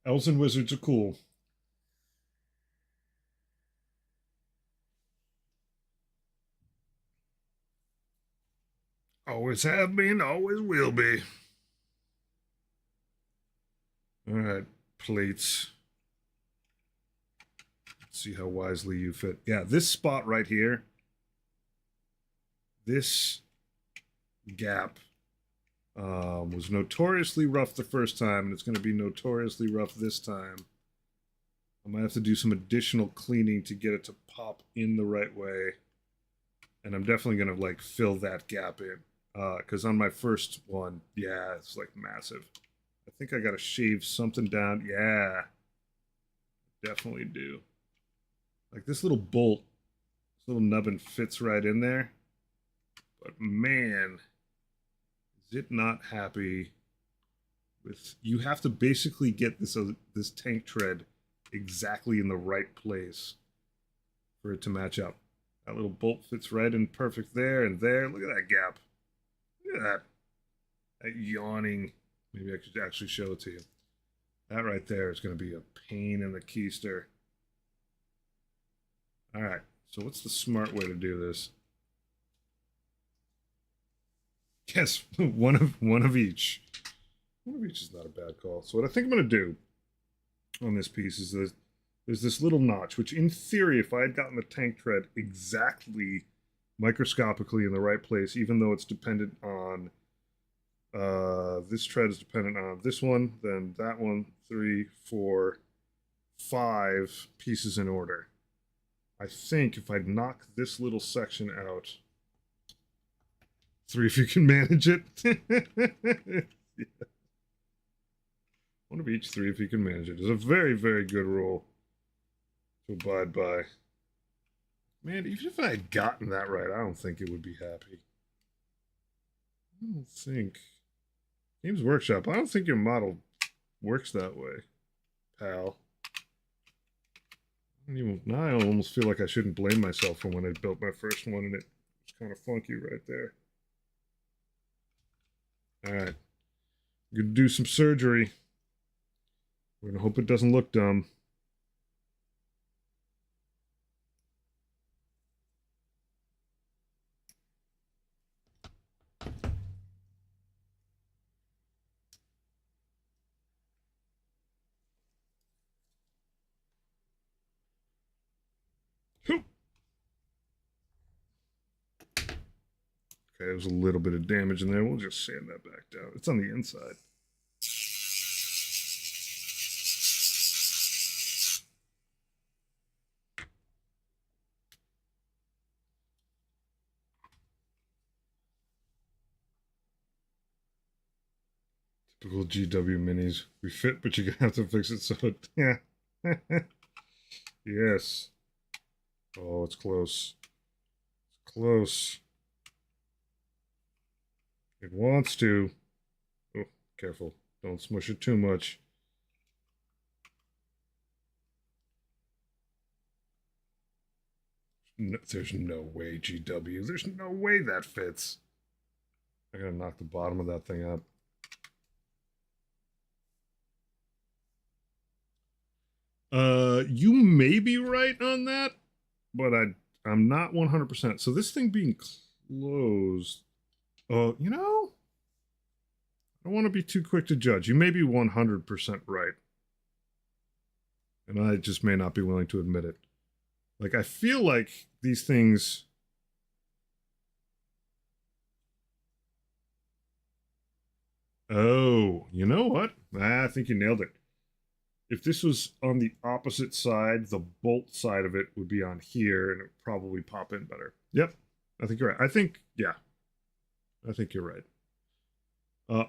Elves and wizards are cool. Always have been, always will be. All right, plates. Let's see how wisely you fit. Yeah, this spot right here, this gap was notoriously rough the first time, and it's going to be notoriously rough this time. I might have to do some additional cleaning to get it to pop in the right way. And I'm definitely going to like fill that gap in. Because on my first one, yeah, it's like massive. I think I got to shave something down. Yeah, definitely do. Like this little bolt, this little nubbin fits right in there. But man, is it not happy with... You have to basically get this tank tread exactly in the right place for it to match up. That little bolt fits right in perfect there and there. Look at that gap. Look at that. That yawning. Maybe I could actually show it to you. That right there is going to be a pain in the keister. All right. So what's the smart way to do this? Yes, one of each. One of each is not a bad call. So what I think I'm going to do on this piece is there's this little notch, which in theory, if I had gotten the tank tread exactly microscopically in the right place, even though it's dependent on this tread is dependent on this one, then that one, 3, 4, 5 pieces in order. I think if I knock this little section out, 3 if you can manage it. Yeah. One of each, 3 if you can manage it. Is a very, very good rule to abide by. Man, even if I had gotten that right, I don't think it would be happy. I don't think. Games Workshop, I don't think your model works that way, pal. Now I almost feel like I shouldn't blame myself for when I built my first one and it was kind of funky right there. All right. I'm going to do some surgery. We're going to hope it doesn't look dumb. Okay, there's a little bit of damage in there. We'll just sand that back down. It's on the inside. Typical GW minis. We fit, but you're going to have to fix it so it... Yeah. Yes. Oh, it's close. It's close. It wants to. Oh, careful. Don't smush it too much. No, there's no way, GW. There's no way that fits. I gotta knock the bottom of that thing up. You may be right on that, but I'm not 100%. So this thing being closed, you know, I don't want to be too quick to judge. You may be 100% right, and I just may not be willing to admit it. Like, I feel like these things... Oh, you know what? I think you nailed it. If this was on the opposite side, the bolt side of it would be on here, and it would probably pop in better. Yep, I think you're right. I think you're right.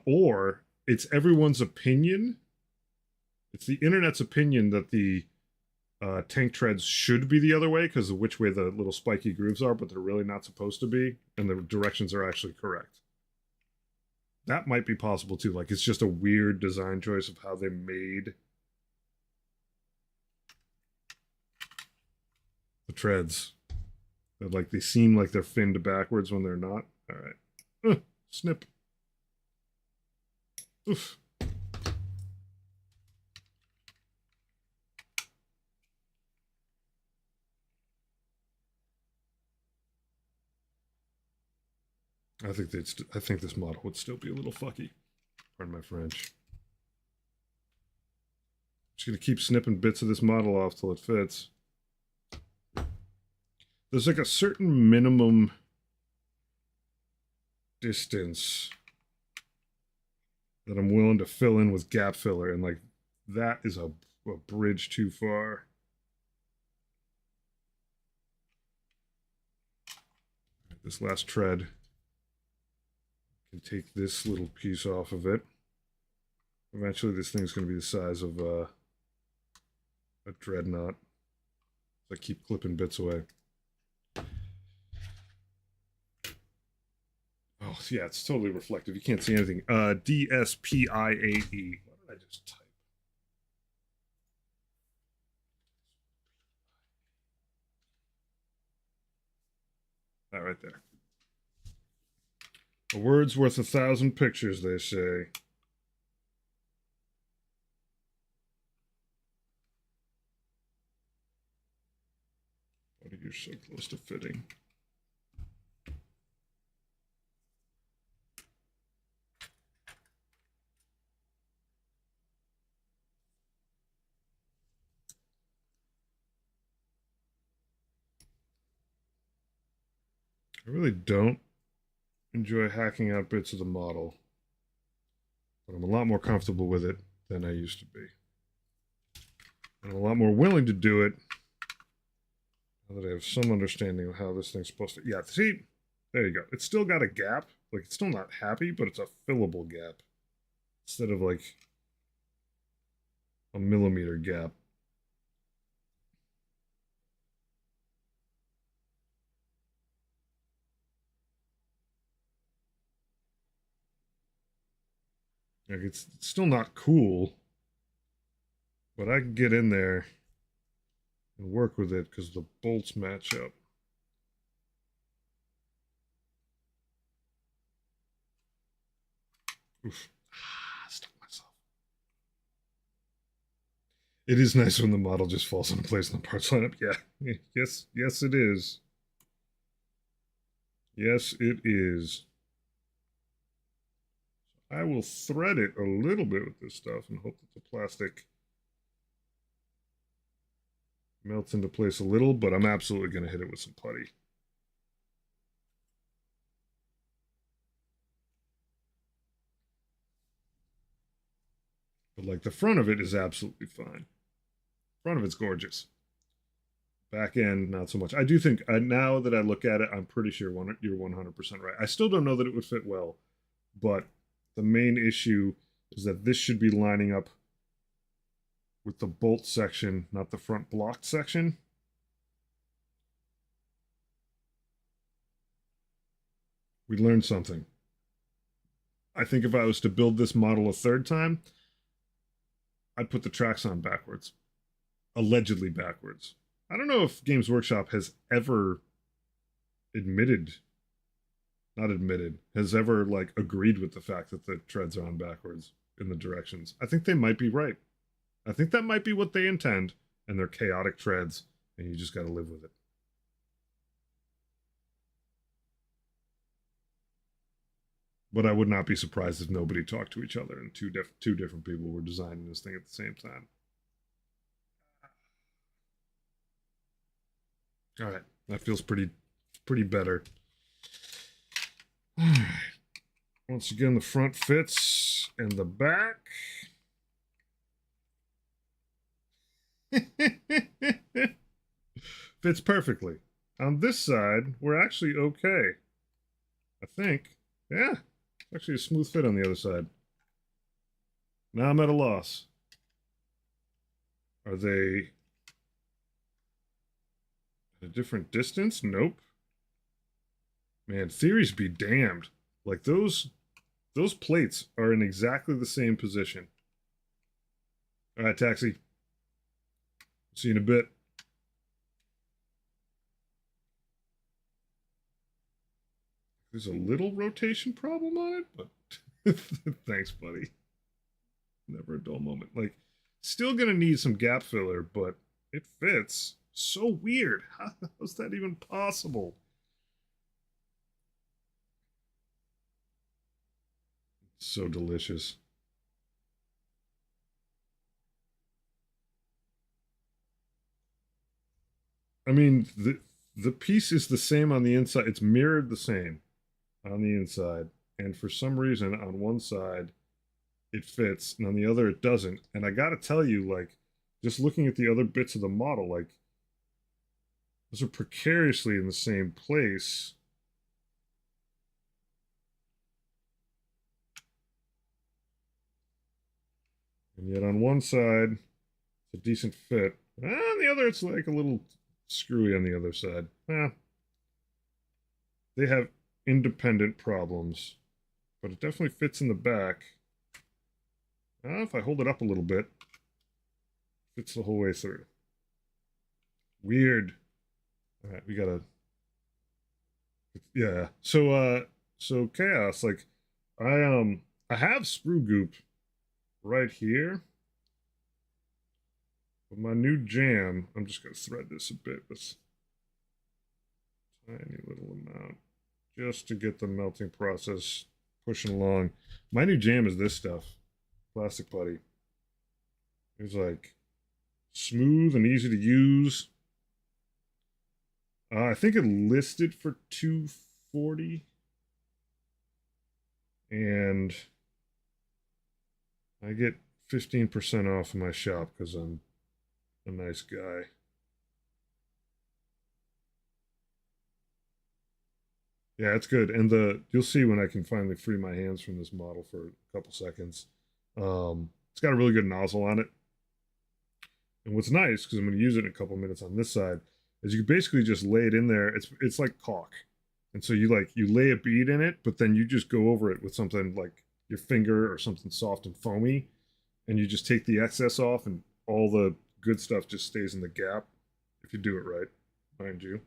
Or it's everyone's opinion. It's the internet's opinion that the tank treads should be the other way because of which way the little spiky grooves are, but they're really not supposed to be, and the directions are actually correct. That might be possible too. Like, it's just a weird design choice of how they made the treads. Like, they seem like they're finned backwards when they're not. All right. Snip. Oof. I think this model would still be a little fucky. Pardon my French. Just gonna keep snipping bits of this model off till it fits. There's like a certain minimum distance that I'm willing to fill in with gap filler, and like that is a bridge too far. This last tread can take this little piece off of it. Eventually this thing's going to be the size of a dreadnought. So I keep clipping bits away. Oh, yeah, it's totally reflective. You can't see anything. DSPIAE. What did I just type? That right there. A word's worth 1,000 pictures, they say. Buddy, you're so close to fitting. I really don't enjoy hacking out bits of the model, but I'm a lot more comfortable with it than I used to be. And I'm a lot more willing to do it now that I have some understanding of how this thing's supposed to... Yeah, see? There you go. It's still got a gap. Like, it's still not happy, but it's a fillable gap. Instead of, like, a millimeter gap. Like, it's still not cool, but I can get in there and work with it because the bolts match up. Oof. Stuck myself. It is nice when the model just falls into place in the parts lineup. Yeah. Yes, it is. Yes, it is. I will thread it a little bit with this stuff and hope that the plastic melts into place a little, but I'm absolutely going to hit it with some putty. But like the front of it is absolutely fine. Front of it's gorgeous. Back end, not so much. I do think, now that I look at it, I'm pretty sure you're 100% right. I still don't know that it would fit well, but the main issue is that this should be lining up with the bolt section, not the front blocked section. We learned something. I think if I was to build this model a third time, I'd put the tracks on backwards. Allegedly backwards. I don't know if Games Workshop has ever has ever like agreed with the fact that the treads are on backwards in the directions. I think they might be right. I think that might be what they intend, and they're chaotic treads, and you just got to live with it. But I would not be surprised if nobody talked to each other and two different people were designing this thing at the same time. All right, that feels pretty better. All right. Once again, the front fits and the back. Fits perfectly. On this side, we're actually okay. I think. Yeah. Actually a smooth fit on the other side. Now I'm at a loss. Are they at a different distance? Nope. Man, theories be damned. Like those plates are in exactly the same position. All right, taxi. See you in a bit. There's a little rotation problem on it, but thanks, buddy. Never a dull moment. Like, still gonna need some gap filler, but it fits. So weird. How's that even possible? So delicious. I mean, the piece is the same on the inside. It's mirrored the same on the inside. And for some reason, on one side, it fits, and on the other, it doesn't. And I got to tell you, like, just looking at the other bits of the model, like, those are precariously in the same place. And yet on one side, it's a decent fit. On the other, it's like a little screwy on the other side. They have independent problems, but it definitely fits in the back. If I hold it up a little bit, fits the whole way through. Weird. All right, we gotta. Yeah. So chaos. Like, I have sprue goop right here, but my new jam. I'm just gonna thread this a bit with tiny little amount, just to get the melting process pushing along. My new jam is this stuff, plastic putty. It's like smooth and easy to use. I think it listed for 240, and I get 15% off in my shop because I'm a nice guy. Yeah, it's good, and you'll see when I can finally free my hands from this model for a couple seconds. It's got a really good nozzle on it, and what's nice because I'm going to use it in a couple minutes on this side is you basically just lay it in there. It's like caulk, and so you lay a bead in it, but then you just go over it with something like your finger or something soft and foamy, and you just take the excess off, and all the good stuff just stays in the gap if you do it right, mind you.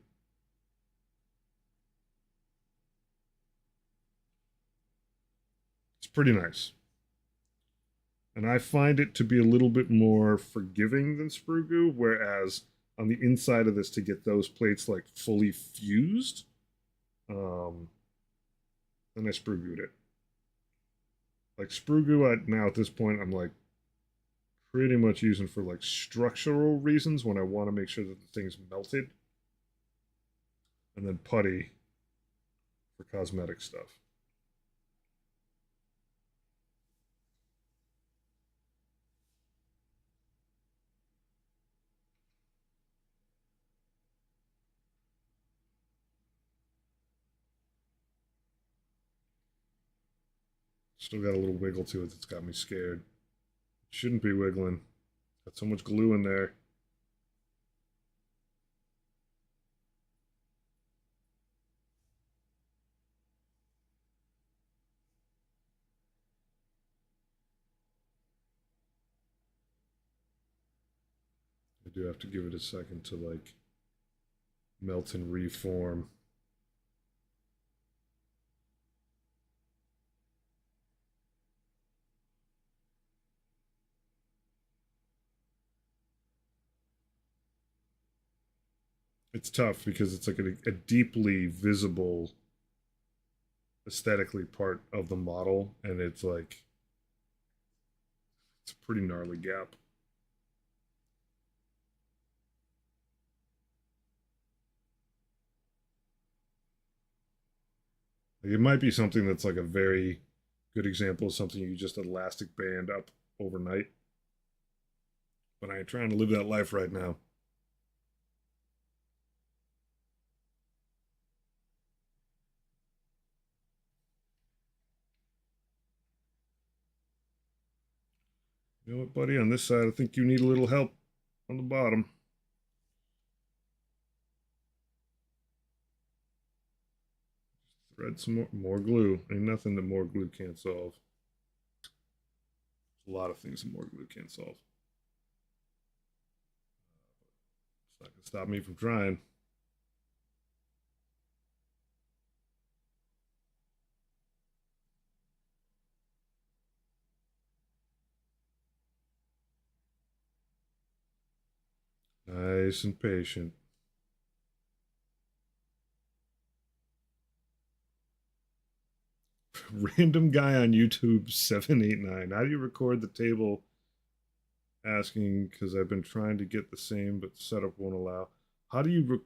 It's pretty nice. And I find it to be a little bit more forgiving than sprue goo, whereas on the inside of this to get those plates like fully fused, um, then I sprue gooed it. Like sprue goo, now at this point, I'm like pretty much using for like structural reasons when I want to make sure that the thing's melted, and then putty for cosmetic stuff. Still got a little wiggle to it that's got me scared. Shouldn't be wiggling. Got so much glue in there. I do have to give it a second to like melt and reform. It's tough because it's like a deeply visible aesthetically part of the model, and it's a pretty gnarly gap. Like it might be something that's like a very good example of something you just elastic band up overnight, but I ain't trying to live that life right now. You know what, buddy? On this side, I think you need a little help on the bottom. Thread some more glue. Ain't nothing that more glue can't solve. There's a lot of things that more glue can't solve. It's not gonna stop me from trying. Nice and patient. Random guy on YouTube 789. How do you record the table? Asking because I've been trying to get the same, but the setup won't allow. How do you when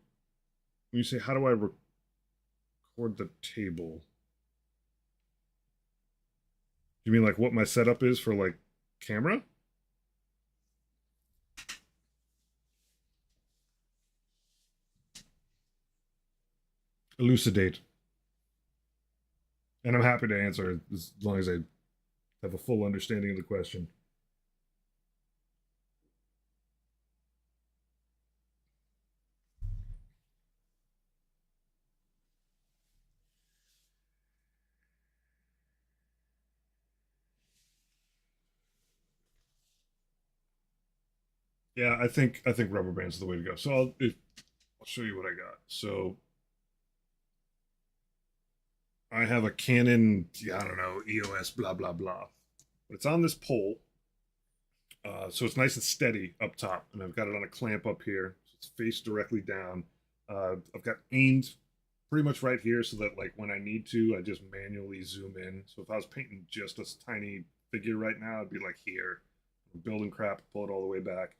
you say how do I record the table? You mean like what my setup is for like camera? Elucidate. And I'm happy to answer as long as I have a full understanding of the question. Yeah, I think rubber bands is the way to go. So I'll show you what I got. So I have a Canon, I don't know, EOS, blah blah blah. But it's on this pole, so it's nice and steady up top, and I've got it on a clamp up here. So it's faced directly down. I've got aimed pretty much right here, so that like when I need to, I just manually zoom in. So if I was painting just a tiny figure right now, I'd be like here, I'm building crap, pull it all the way back.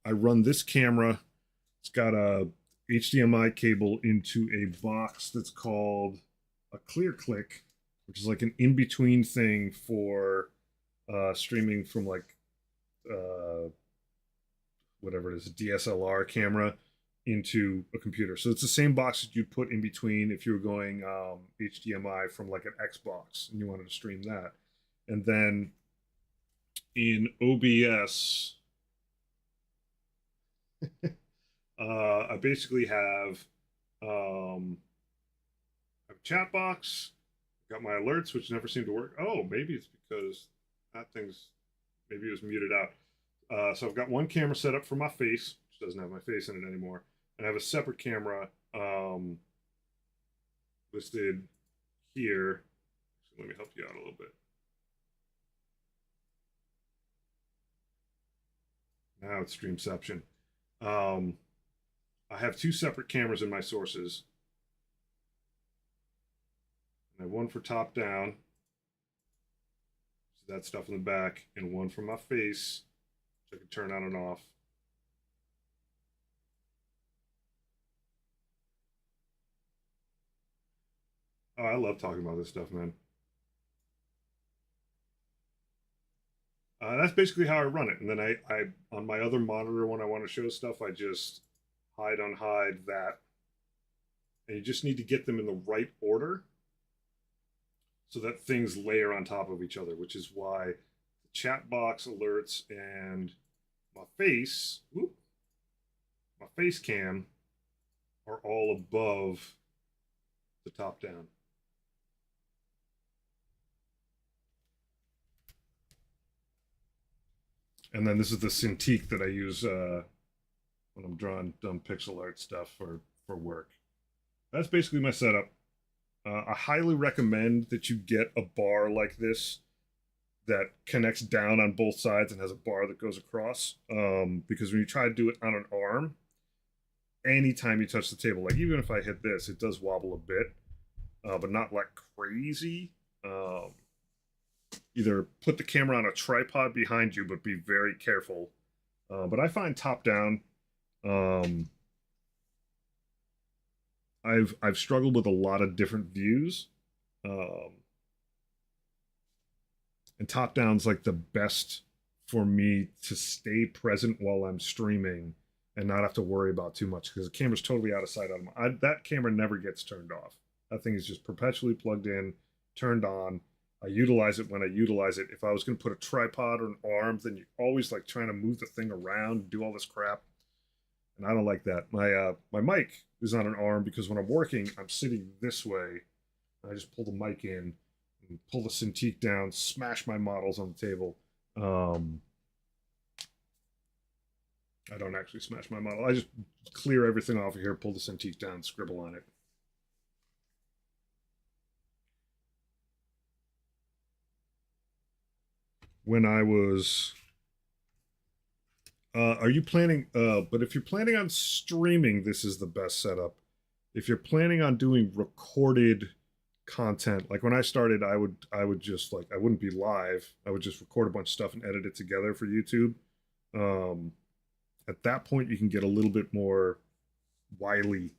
I run this camera. It's got a HDMI cable into a box that's called a Clear Click, which is like an in-between thing for streaming from like uh, whatever it is, a DSLR camera into a computer. So it's the same box that you'd put in between if you were going HDMI from like an Xbox and you wanted to stream that. And then in OBS, I basically have a chat box, got my alerts, which never seem to work. Oh, maybe it's because that thing's maybe it was muted out. So I've got one camera set up for my face, which doesn't have my face in it anymore, and I have a separate camera listed here. So let me help you out a little bit. Now it's Streamception. I have two separate cameras in my sources. I have one for top down, so that stuff in the back, and one for my face, which I can turn on and off. Oh, I love talking about this stuff, man. That's basically how I run it. And then I on my other monitor when I want to show stuff, I just hide unhide that. And you just need to get them in the right order so that things layer on top of each other, which is why the chat box alerts and my face, my face cam are all above the top down. And then this is the Cintiq that I use when I'm drawing dumb pixel art stuff for work. That's basically my setup. I highly recommend that you get a bar like this that connects down on both sides and has a bar that goes across. Because when you try to do it on an arm, anytime you touch the table, like even if I hit this, it does wobble a bit, but not like crazy. Either put the camera on a tripod behind you, but be very careful. But I find top down. I've struggled with a lot of different views, and top down's like the best for me to stay present while I'm streaming and not have to worry about too much because the camera's totally out of sight. That camera never gets turned off. That thing is just perpetually plugged in, turned on. I utilize it when I utilize it. If I was going to put a tripod or an arm, then you're always like trying to move the thing around, do all this crap, and I don't like that. My mic is on an arm because when I'm working, I'm sitting this way. I just pull the mic in, and pull the Cintiq down, smash my models on the table. I don't actually smash my model. I just clear everything off of here, pull the Cintiq down, scribble on it. When I was are you planning but if you're planning on streaming, this is the best setup. If you're planning on doing recorded content. Like when I started, I would just like I wouldn't be live. I would just record a bunch of stuff and edit it together for YouTube. Um, at that point, you can get a little bit more wily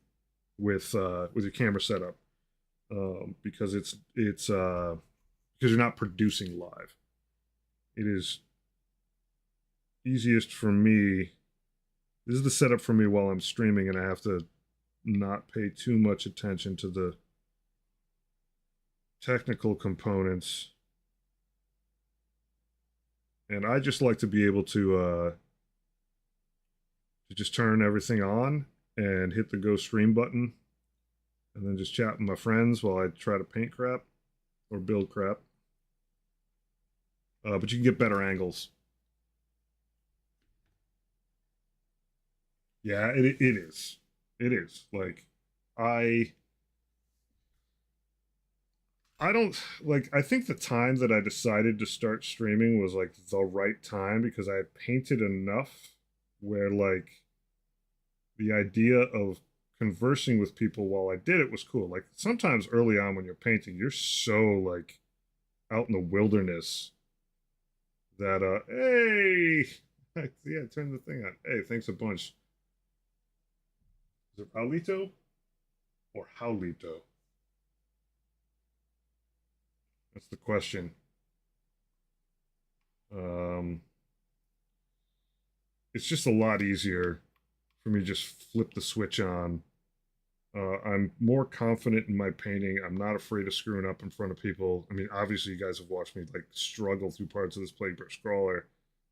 with your camera setup, because it's because you're not producing live. It is easiest for me. This is the setup for me while I'm streaming, and I have to not pay too much attention to the technical components. And I just like to be able to just turn everything on and hit the go stream button, and then just chat with my friends while I try to paint crap or build crap. But you can get better angles. Yeah, it is. It is. Like I I don't like I think the time that I decided to start streaming was like the right time because I had painted enough where like the idea of conversing with people while I did it was cool. Like sometimes early on when you're painting, you're so like out in the wilderness that hey yeah, turn the thing on. Hey, thanks a bunch. Is it Paulito or Howlito? That's the question. Um, it's just a lot easier for me to just flip the switch on. I'm more confident in my painting. I'm not afraid of screwing up in front of people. I mean, obviously, you guys have watched me like struggle through parts of this Plague Bear Scrawler.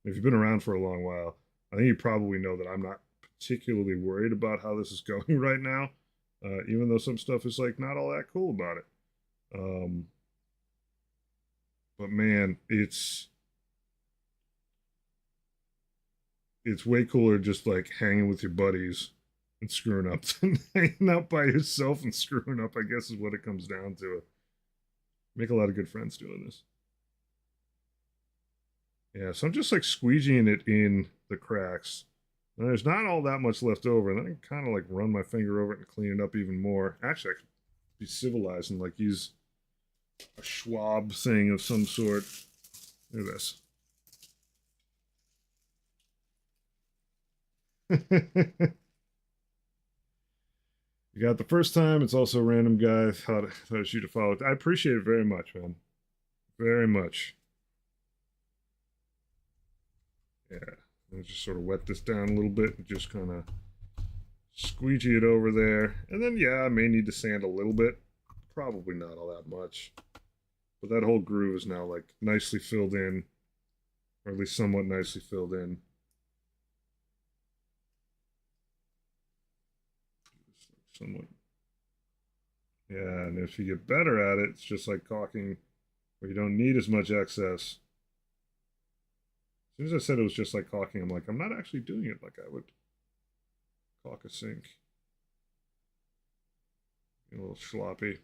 If you've been around for a long while, I think you probably know that I'm not particularly worried about how this is going right now, even though some stuff is like not all that cool about it. Um, but man, it's way cooler just like hanging with your buddies and screwing up than hanging out by yourself and screwing up, I guess is what it comes down to. Make a lot of good friends doing this. Yeah, so I'm just like squeegeeing it in the cracks. And there's not all that much left over. And then I can kind of like run my finger over it and clean it up even more. Actually, I could be civilized and like use a Schwab thing of some sort. Look at this. You got the first time. It's also a random guy. Thought I'd shoot a follow. I appreciate it very much, man. Very much. Yeah. I'll just sort of wet this down a little bit and just kind of squeegee it over there. And then, yeah, I may need to sand a little bit. Probably not all that much. But that whole groove is now like nicely filled in, or at least somewhat nicely filled in. Somewhat. Yeah, and if you get better at it, it's just like caulking where you don't need as much excess. As soon as I said it was just like caulking, I'm like, I'm not actually doing it like I would caulk a sink. A little sloppy.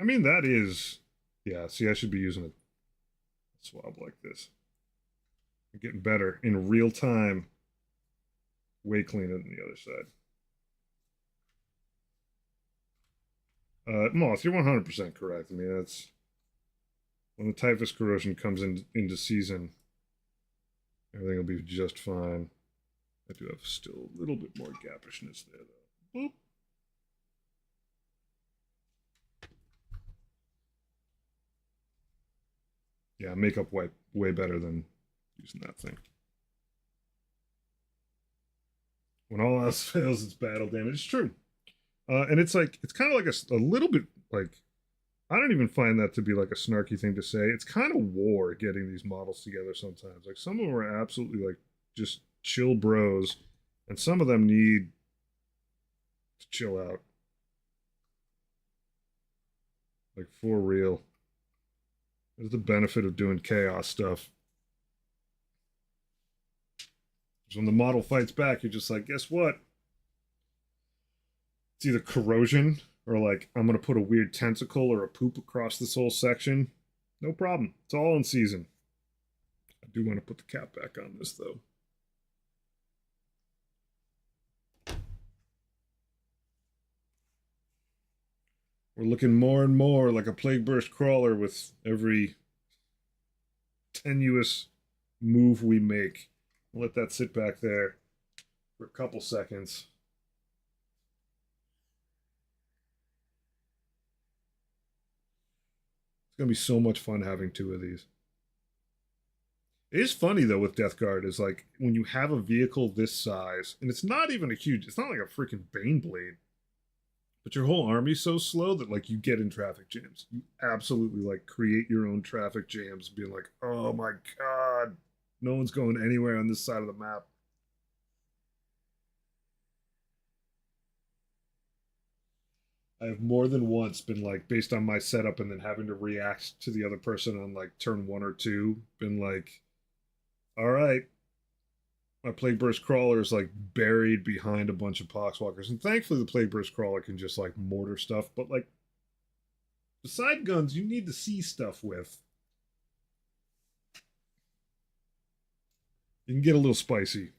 I mean, that is, yeah, see, I should be using a swab like this. I'm getting better in real time. Way cleaner than the other side. Moth, you're 100% correct. I mean, that's when the typhus corrosion comes into season, everything will be just fine. I do have still a little bit more gappishness there, though. Boop. Yeah, makeup wipe way better than using that thing. When all else fails, it's battle damage. It's true. And it's like, it's kind of like a little bit like, I don't even find that to be like a snarky thing to say. It's kind of war getting these models together sometimes. Like some of them are absolutely like just chill bros, and some of them need to chill out. Like for real. There's the benefit of doing chaos stuff. So when the model fights back, you're just like, guess what? It's either corrosion or like I'm gonna put a weird tentacle or a poop across this whole section. No problem. It's all in season. do want to put the cap back on this, though. We're looking more and more like a plague burst crawler with every tenuous move we make. I'll let that sit back there for a couple seconds. It's going to be so much fun having two of these. It is funny though with Death Guard is like when you have a vehicle this size, and it's not even a huge, it's not like a freaking Bane Blade, but your whole army's so slow that like you get in traffic jams. You absolutely like create your own traffic jams, being like, oh my god, no one's going anywhere on this side of the map. I have more than once been like, based on my setup and then having to react to the other person on like turn 1 or 2, been like, all right, my Plague Burst Crawler is like buried behind a bunch of Poxwalkers. And thankfully, the Plague Burst Crawler can just like mortar stuff. But like the side guns, you need to see stuff with. You can get a little spicy.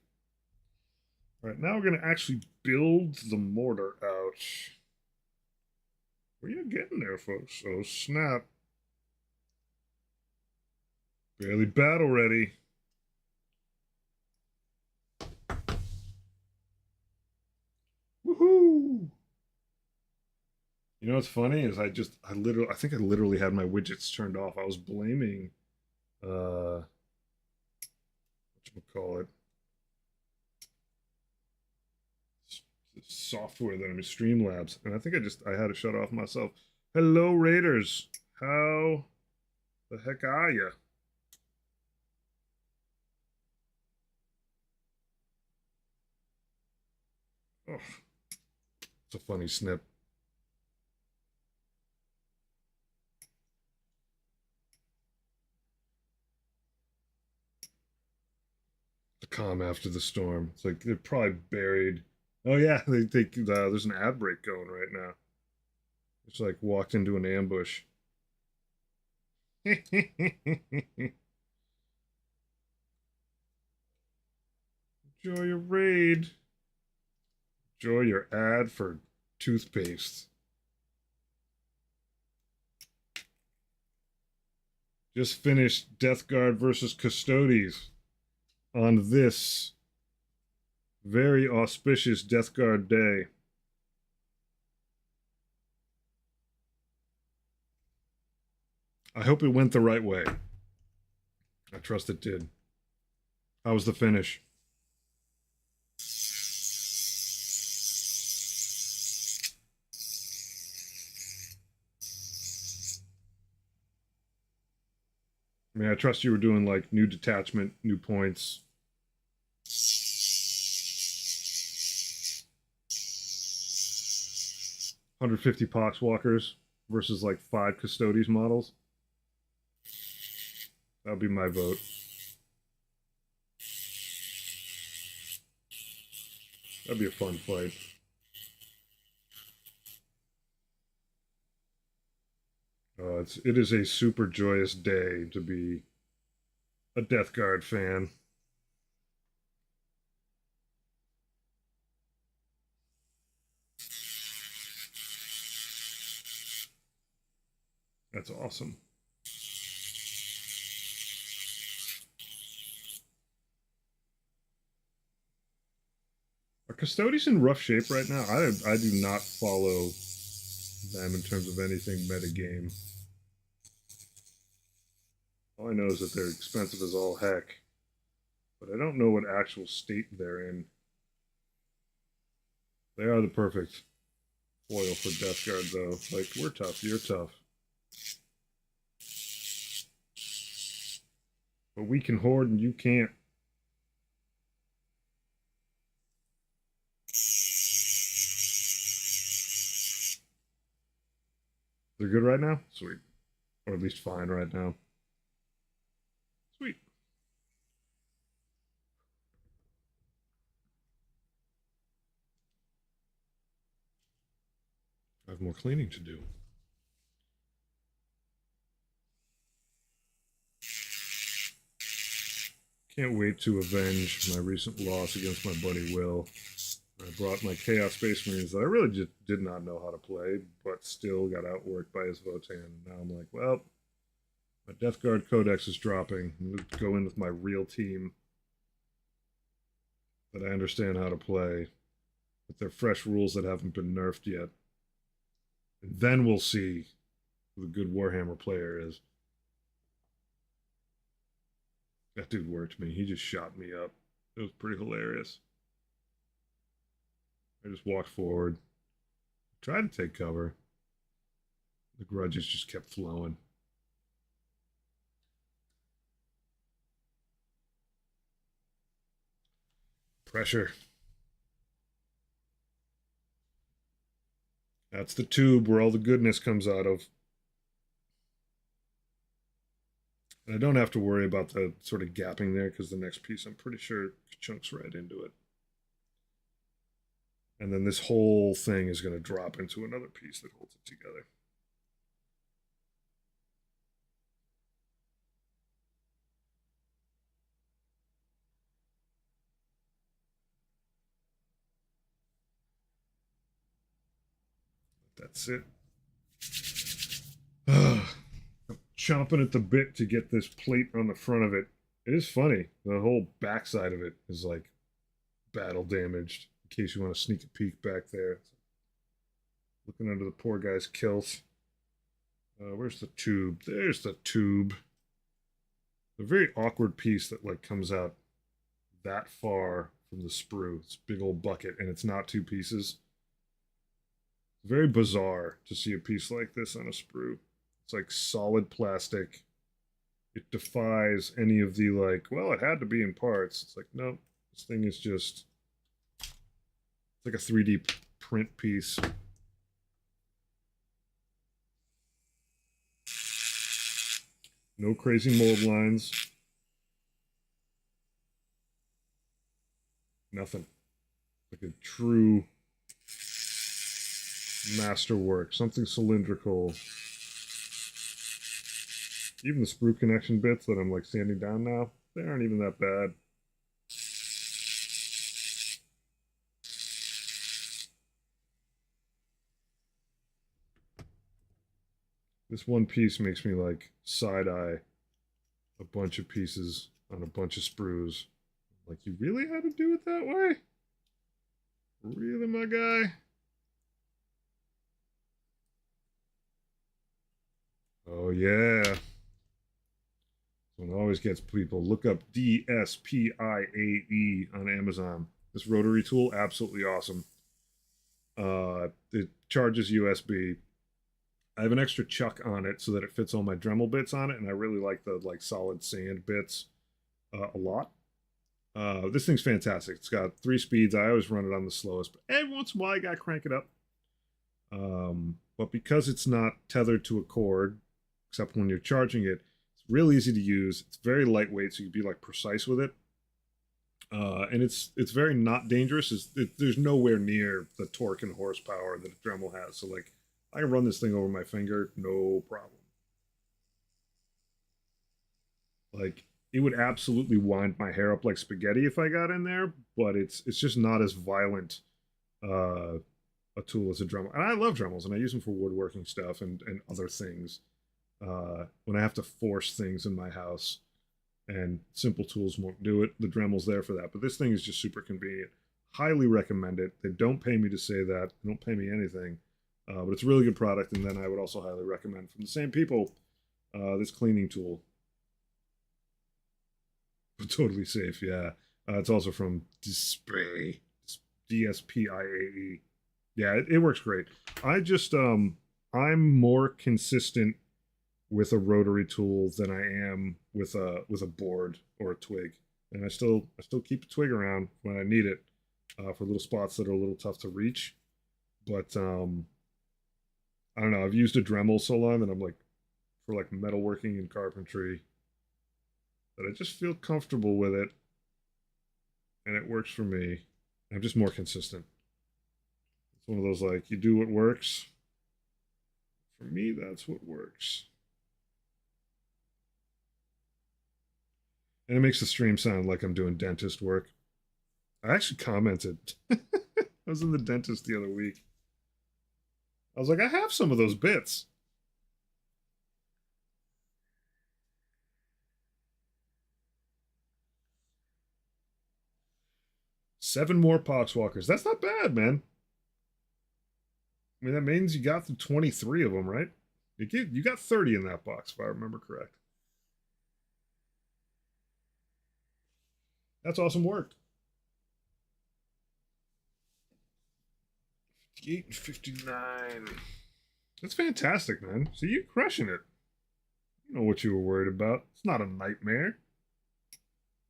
All right, now we're going to actually build the mortar out. Where are you getting there, folks? Oh, snap. Barely battle ready. Woohoo! You know what's funny is I think I literally had my widgets turned off. I was blaming whatchamacallit, software that I'm in Streamlabs, and I think I had to shut off myself. Hello Raiders. How the heck are you? Oh, it's a funny snip. The calm after the storm. It's like they're probably buried. Oh yeah, they think there's an ad break going right now. It's like walked into an ambush. Enjoy your raid. Enjoy your ad for toothpaste. Just finished Death Guard versus Custodes on this very auspicious Death Guard day. I hope it went the right way. I trust it did. How was the finish? I mean, I trust you were doing like new detachment, new points. 150 Poxwalkers versus like 5 Custodes models. That'll be my vote. That'd be a fun fight. It is a super joyous day to be a Death Guard fan. That's awesome. Are Custodes in rough shape right now? I do not follow them in terms of anything metagame. All I know is that they're expensive as all heck, but I don't know what actual state they're in. They are the perfect foil for Death Guard, though. Like, we're tough, you're tough. But we can hoard and you can't. They're good right now? Sweet. Or at least fine right now. Sweet. I have more cleaning to do. Can't wait to avenge my recent loss against my buddy Will. I brought my Chaos Space Marines that I really just did not know how to play, but still got outworked by his Votan. Now I'm like, well, my Death Guard Codex is dropping. I'm going to go in with my real team that I understand how to play with their fresh rules that haven't been nerfed yet. And then we'll see who the good Warhammer player is. That dude worked me. He just shot me up. It was pretty hilarious. I just walked forward, tried to take cover. The grudges just kept flowing. Pressure. That's the tube where all the goodness comes out of. And I don't have to worry about the sort of gapping there because the next piece, I'm pretty sure, chunks right into it. And then this whole thing is going to drop into another piece that holds it together. That's it. I'm chomping at the bit to get this plate on the front of it. It is funny. The whole backside of it is like battle damaged. In case you want to sneak a peek back there. Looking under the poor guy's kilt. Where's the tube? There's the tube. A very awkward piece that like comes out that far from the sprue. It's a big old bucket, and it's not two pieces. It's very bizarre to see a piece like this on a sprue. It's like solid plastic. It defies any of the like, well, it had to be in parts. It's like, no, this thing is just, it's like a 3D print piece. No crazy mold lines. Nothing. Like a true masterwork. Something cylindrical. Even the sprue connection bits that I'm like sanding down now, they aren't even that bad. This one piece makes me like side-eye a bunch of pieces on a bunch of sprues. Like, you really had to do it that way? Really, my guy? Oh, yeah. This one always gets people. Look up DSPIAE on Amazon. This rotary tool, absolutely awesome. It charges USB. I have an extra chuck on it so that it fits all my Dremel bits on it, and I really like the like solid sand bits a lot. This thing's fantastic. It's got 3 speeds. I always run it on the slowest, but every once in a while I gotta crank it up. But because it's not tethered to a cord, except when you're charging it, it's real easy to use. It's very lightweight, so you can be like precise with it. And it's very not dangerous. There's nowhere near the torque and horsepower that a Dremel has. So like, I can run this thing over my finger, no problem. Like, it would absolutely wind my hair up like spaghetti if I got in there, but it's just not as violent a tool as a Dremel. And I love Dremels, and I use them for woodworking stuff and other things. When I have to force things in my house, and simple tools won't do it, the Dremel's there for that. But this thing is just super convenient. Highly recommend it. They don't pay me to say that. They don't pay me anything. But it's a really good product, and then I would also highly recommend from the same people this cleaning tool. Totally safe, yeah. It's also from Display, DSPIAE. Yeah, it works great. I just I'm more consistent with a rotary tool than I am with a board or a twig, and I still keep a twig around when I need it for little spots that are a little tough to reach. But I don't know. I've used a Dremel so long that I'm like, for like metalworking and carpentry, that I just feel comfortable with it, and it works for me. I'm just more consistent. It's one of those like, you do what works. For me, that's what works. And it makes the stream sound like I'm doing dentist work. I actually commented. I was in the dentist the other week. I was like, I have some of those bits. Seven more Poxwalkers. That's not bad, man. I mean, that means you got through 23 of them, right? You got 30 in that box, if I remember correct. That's awesome work. 58 and 59. That's fantastic, man. So you're crushing it. You know what you were worried about. It's not a nightmare.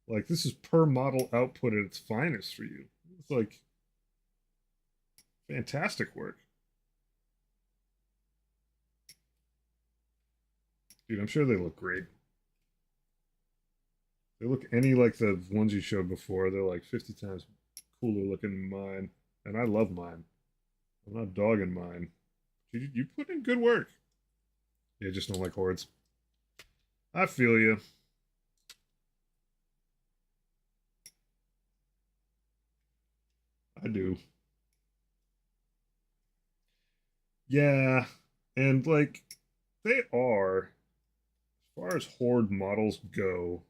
Like, this is per model output at its finest for you. It's like fantastic work. Dude, I'm sure they look great. They look any like the ones you showed before. They're like 50 times cooler looking than mine. And I love mine. I'm not dogging mine. You put in good work. Yeah, just don't like hordes. I feel you. I do. Yeah, and like they are, as far as horde models go,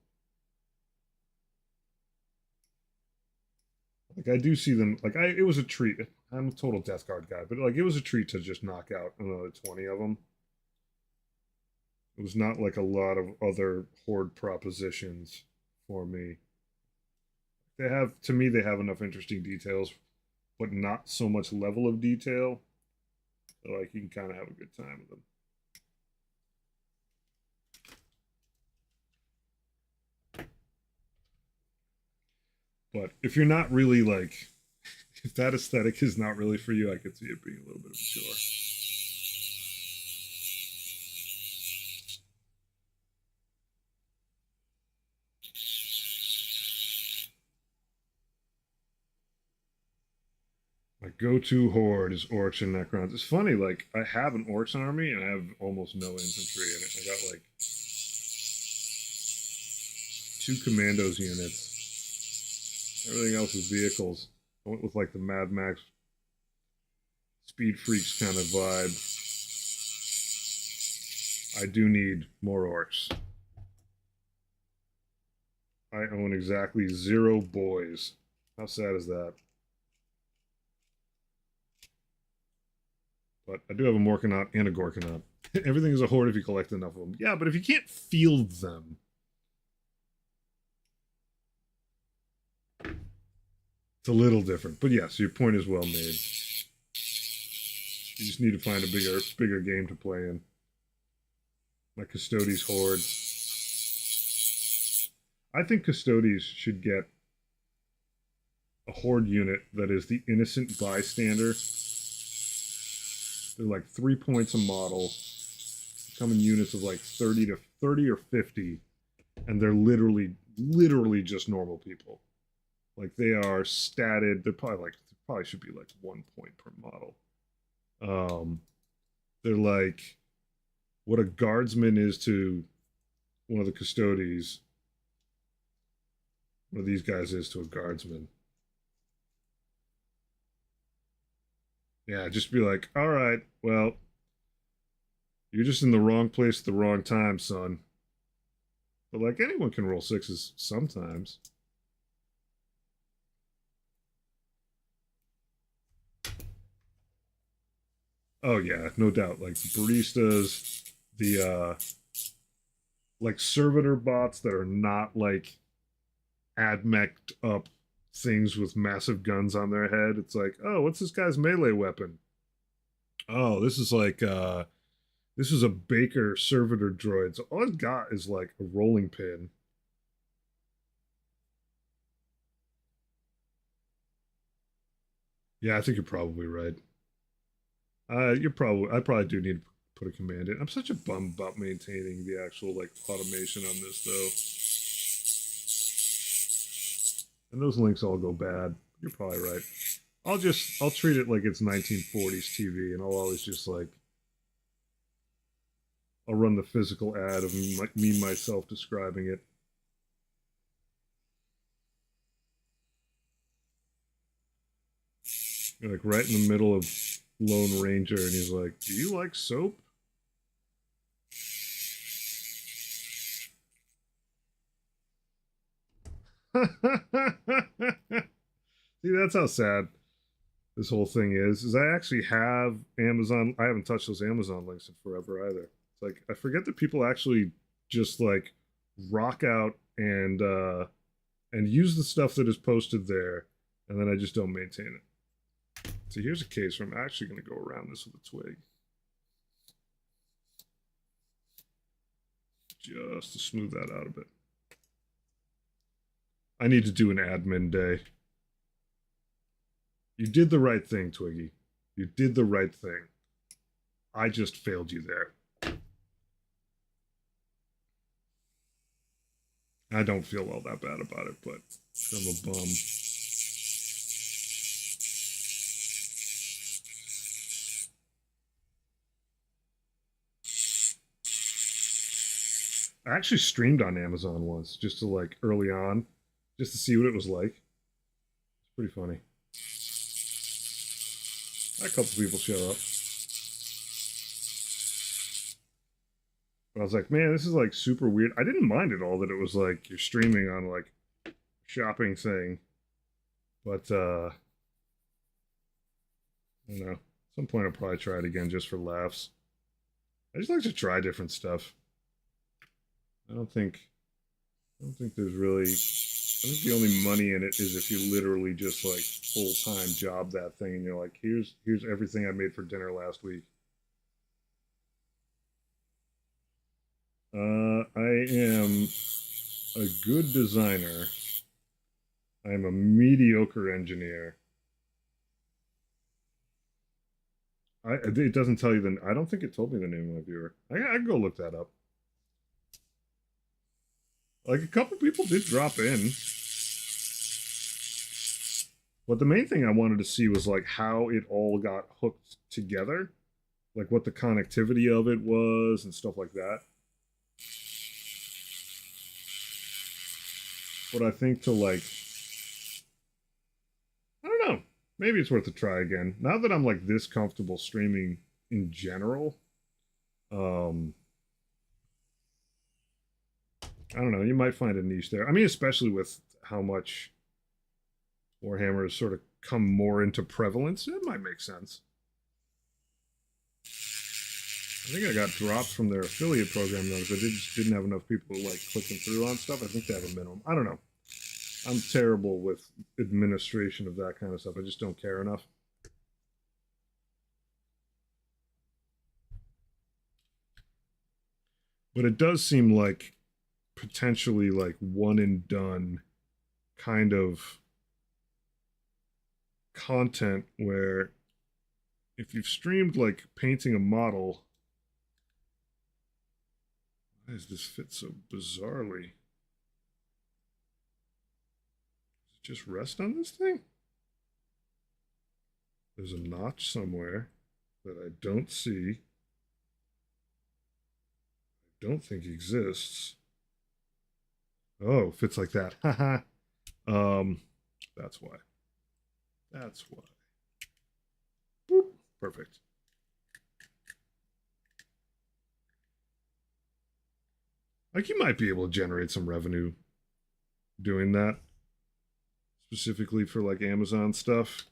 like I do see them. Like it was a treat. I'm a total Death Guard guy, but like it was a treat to just knock out another 20 of them. It was not like a lot of other horde propositions for me. They have, to me, they have enough interesting details, but not so much level of detail. Like you can kind of have a good time with them. But if you're not really like, if that aesthetic is not really for you, I could see it being a little bit of a chore. My go-to horde is orcs and necrons. It's funny, like I have an orcs army and I have almost no infantry in it. I got like 2 commandos units. Everything else is vehicles. I went with like the Mad Max Speed Freaks kind of vibe. I do need more orcs. I own exactly 0 boys. How sad is that? But I do have a Morkanaut and a Gorkanaut. Everything is a horde if you collect enough of them. Yeah, but if you can't field them, it's a little different. But yes, your point is well made. You just need to find a bigger game to play in. Like Custodes Horde. I think Custodes should get a Horde unit that is the innocent bystander. They're like 3 points a model. Come in units of like 30 or 50, and they're literally just normal people. Like they are statted. They're probably should be like 1 point per model. They're like what a guardsman is to one of the Custodes. One of these guys is to a guardsman. Yeah, just be like, all right, well, you're just in the wrong place at the wrong time, son. But like anyone can roll 6s sometimes. Oh yeah, no doubt. Like the baristas, the like servitor bots that are not like admeched up things with massive guns on their head. It's like, oh, what's this guy's melee weapon? Oh, this is like this is a Baker servitor droid. So all he's got is like a rolling pin. Yeah, I think you're probably right. I probably do need to put a command in. I'm such a bum about maintaining the actual like automation on this though. And those links all go bad. You're probably right. I'll treat it like it's 1940s TV, and I'll always just like I'll run the physical ad of me myself describing it. like right in the middle of Lone Ranger, and he's like, "Do you like soap?" See, that's how sad this whole thing is I actually have Amazon. I haven't touched those Amazon links in forever either. It's like I forget that people actually just like rock out and use the stuff that is posted there, and then I just don't maintain it. So here's a case where I'm actually going to go around this with a twig, just to smooth that out a bit. I need to do an admin day. You did the right thing, Twiggy. You did the right thing. I just failed you there. I don't feel all that bad about it, but I'm a bum. I actually streamed on Amazon once, just to like early on, just to see what it was like. It's pretty funny. A couple people show up. But I was like, man, this is like super weird. I didn't mind at all that it was like you're streaming on like shopping thing. But I don't know. At some point I'll probably try it again just for laughs. I just like to try different stuff. I don't think there's really I think the only money in it is if you literally just like full-time job that thing and you're like, here's everything I made for dinner last week. I am a good designer. I'm a mediocre engineer. It doesn't tell you the. I don't think it told me the name of my viewer. I can go look that up. Like a couple people did drop in, but the main thing I wanted to see was like how it all got hooked together, like what the connectivity of it was and stuff like that. But I think to like, I don't know, maybe it's worth a try again. Now that I'm like this comfortable streaming in general, um, I don't know, you might find a niche there. I mean, especially with how much Warhammer has sort of come more into prevalence, it might make sense. I think I got dropped from their affiliate program though, because I just didn't have enough people like clicking through on stuff. I think they have a minimum. I don't know. I'm terrible with administration of that kind of stuff. I just don't care enough. But it does seem like potentially like one and done kind of content where if you've streamed like painting a model, why does this fit so bizarrely? Does it just rest on this thing? There's a notch somewhere that I don't see. I don't think exists. Oh, fits like that. Haha. That's why. That's why. Boop. Perfect. Like you might be able to generate some revenue doing that specifically for like Amazon stuff.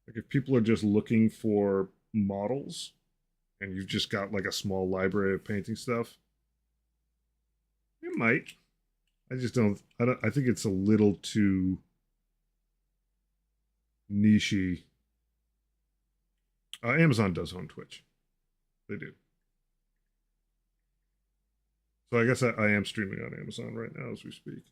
Like if people are just looking for models and you've just got like a small library of painting stuff, it might. I just don't. I think it's a little too nichey. Amazon does own Twitch. They do. So I guess I am streaming on Amazon right now as we speak.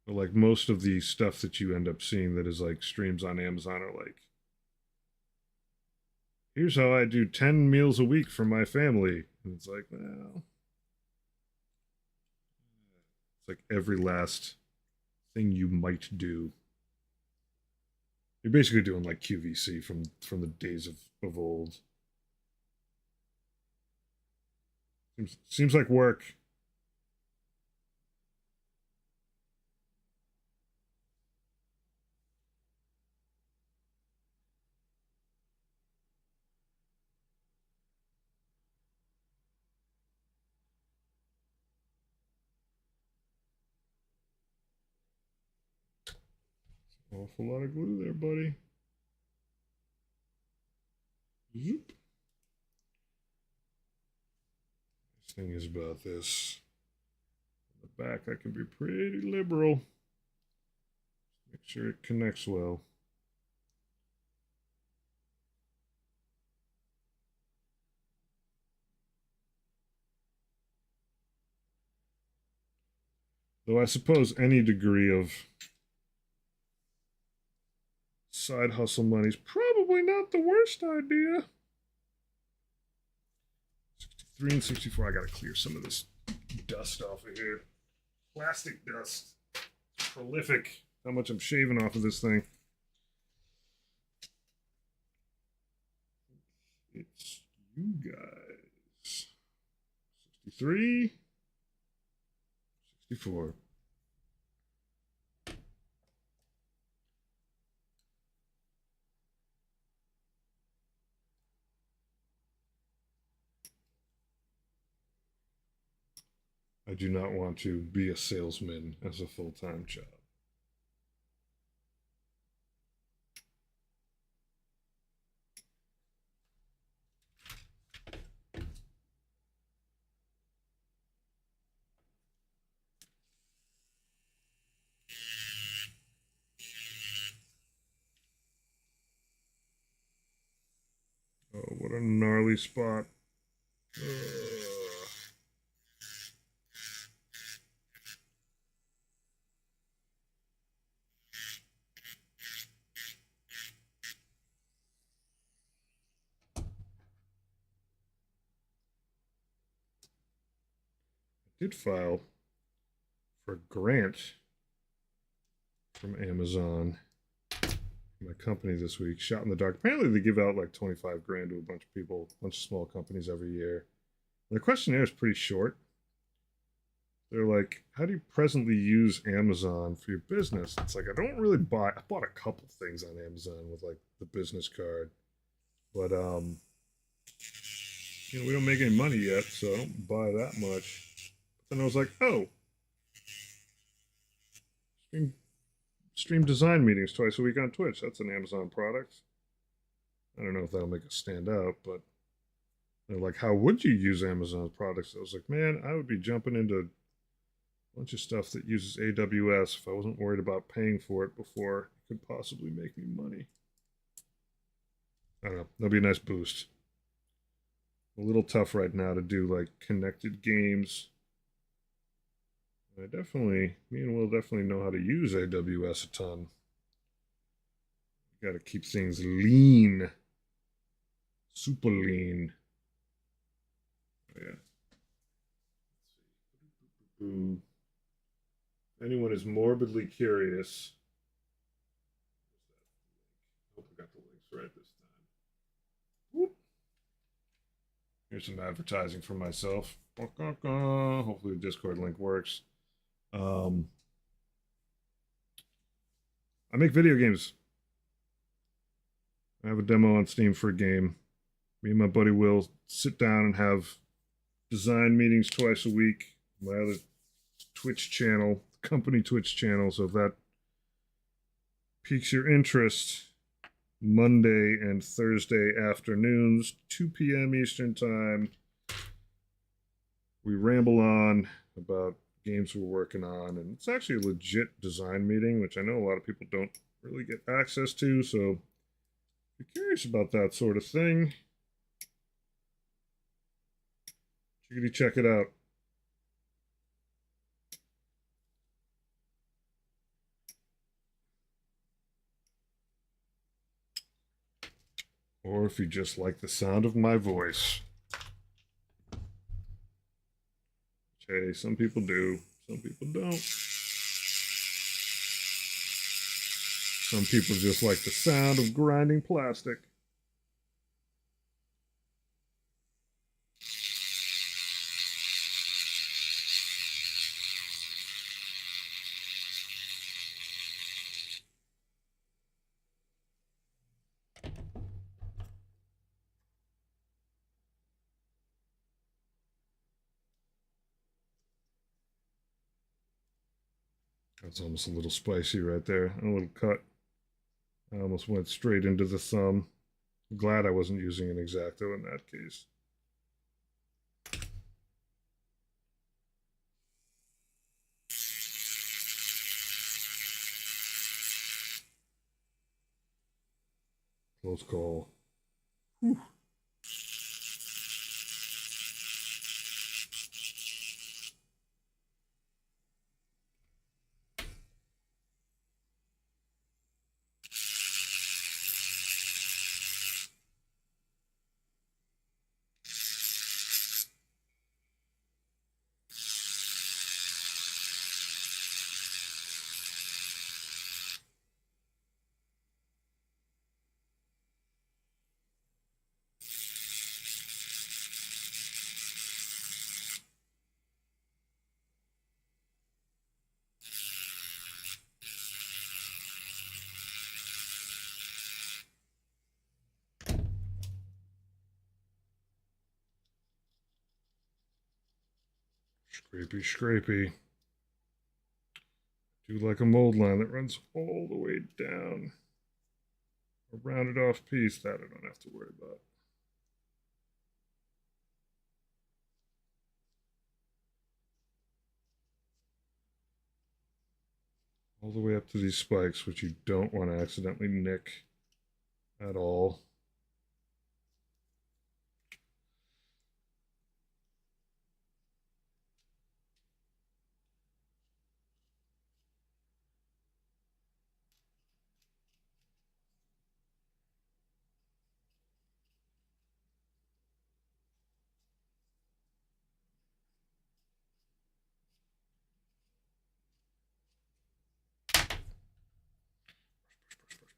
But like most of the stuff that you end up seeing that is like streams on Amazon are like, here's how I do 10 meals a week for my family. And it's like, well, it's like every last thing you might do. You're basically doing like QVC from the days of old. Seems like work. Awful lot of glue there, buddy. Zoop. This thing is about this. On the back, I can be pretty liberal. Make sure it connects well. Though I suppose any degree of side hustle money is probably not the worst idea. 63 and 64. I gotta clear some of this dust off of here. Plastic dust. Prolific. How much I'm shaving off of this thing. It's you guys. 63. 64. I do not want to be a salesman as a full-time job. Oh, what a gnarly spot. Did file for a grant from Amazon for my company this week. Shot in the dark. Apparently, they give out like 25 grand to a bunch of people, a bunch of small companies every year. And the questionnaire is pretty short. They're like, how do you presently use Amazon for your business? It's like, I don't really buy, I bought a couple things on Amazon with like the business card, but you know, we don't make any money yet, so I don't buy that much. Then I was like, oh, stream design meetings twice a week on Twitch. That's an Amazon product. I don't know if that'll make it stand out, but they're like, how would you use Amazon's products? I was like, man, I would be jumping into a bunch of stuff that uses AWS if I wasn't worried about paying for it before it could possibly make me money. I don't know. That'll be a nice boost. A little tough right now to do like connected games. Me and Will definitely know how to use AWS a ton. Got to keep things lean, super lean. Oh, yeah. If anyone is morbidly curious, I hope I got the links right this time. Whoop. Here's some advertising for myself. Hopefully the Discord link works. I make video games. I have a demo on Steam for a game. Me and my buddy Will sit down and have design meetings twice a week. My other Twitch channel, company Twitch channel. So if that piques your interest, Monday and Thursday afternoons, 2 p.m. Eastern Time, we ramble on about games we're working on, and it's actually a legit design meeting, which I know a lot of people don't really get access to, so if you're curious about that sort of thing, check it out. Or if you just like the sound of my voice. Hey, some people do, some people don't. Some people just like the sound of grinding plastic. That's almost a little spicy right there. A little cut. I almost went straight into the thumb. I'm glad I wasn't using an X-Acto in that case. Close call. Whew. Scrapey, scrapey. Do like a mold line that runs all the way down. A rounded off piece that I don't have to worry about. All the way up to these spikes, which you don't want to accidentally nick at all.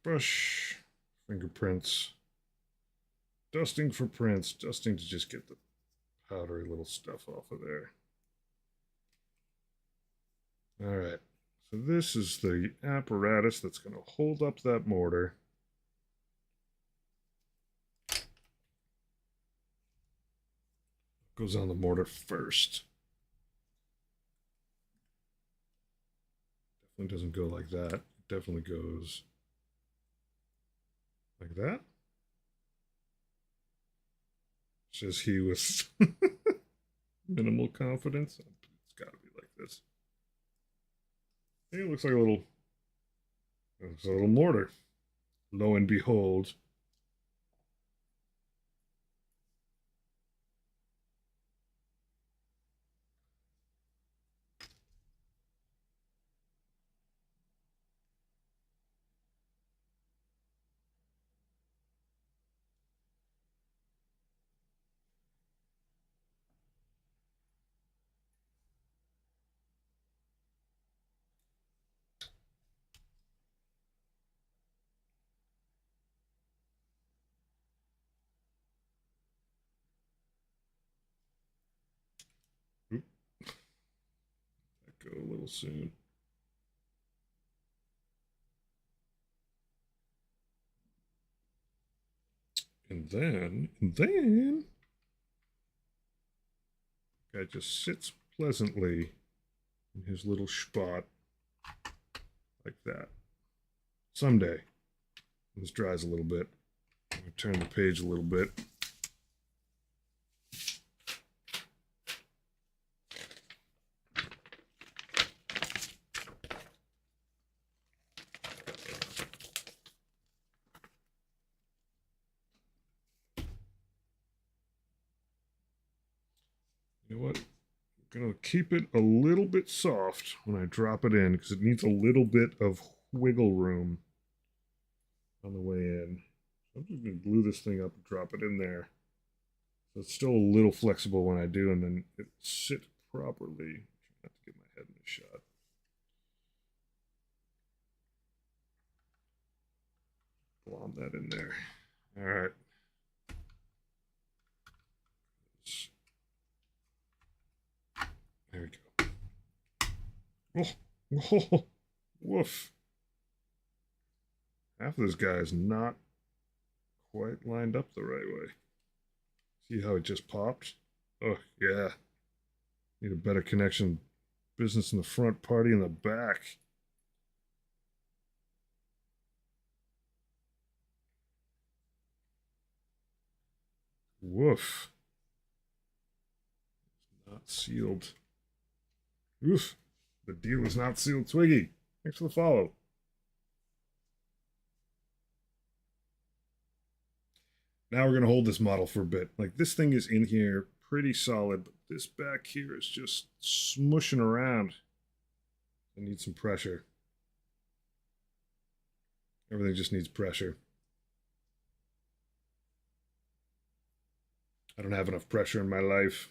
Brush, fingerprints, dusting for prints, dusting to just get the powdery little stuff off of there. All right, so this is the apparatus that's going to hold up that mortar. Goes on the mortar first. Definitely doesn't go like that. It definitely goes like that. Says he with minimal confidence. It's got to be like this. Hey, it looks like a little mortar. Lo and behold. Oop, that go a little soon. And then, guy just sits pleasantly in his little spot like that. Someday, this dries a little bit. I'm going to turn the page a little bit. You know what? I'm going to keep it a little bit soft when I drop it in because it needs a little bit of wiggle room on the way in. I'm just going to glue this thing up and drop it in there. So it's still a little flexible when I do, and then it sit properly. I have to get my head in the shot. Glom that in there. All right. There we go. Oh, woof. Half of this guy is not quite lined up the right way. See how it just popped? Oh, yeah. Need a better connection. Business in the front, party in the back. Woof. Not sealed. Oof. The deal is not sealed, Twiggy. Thanks for the follow. Now we're going to hold this model for a bit. Like, this thing is in here pretty solid, but this back here is just smushing around. I need some pressure. Everything just needs pressure. I don't have enough pressure in my life.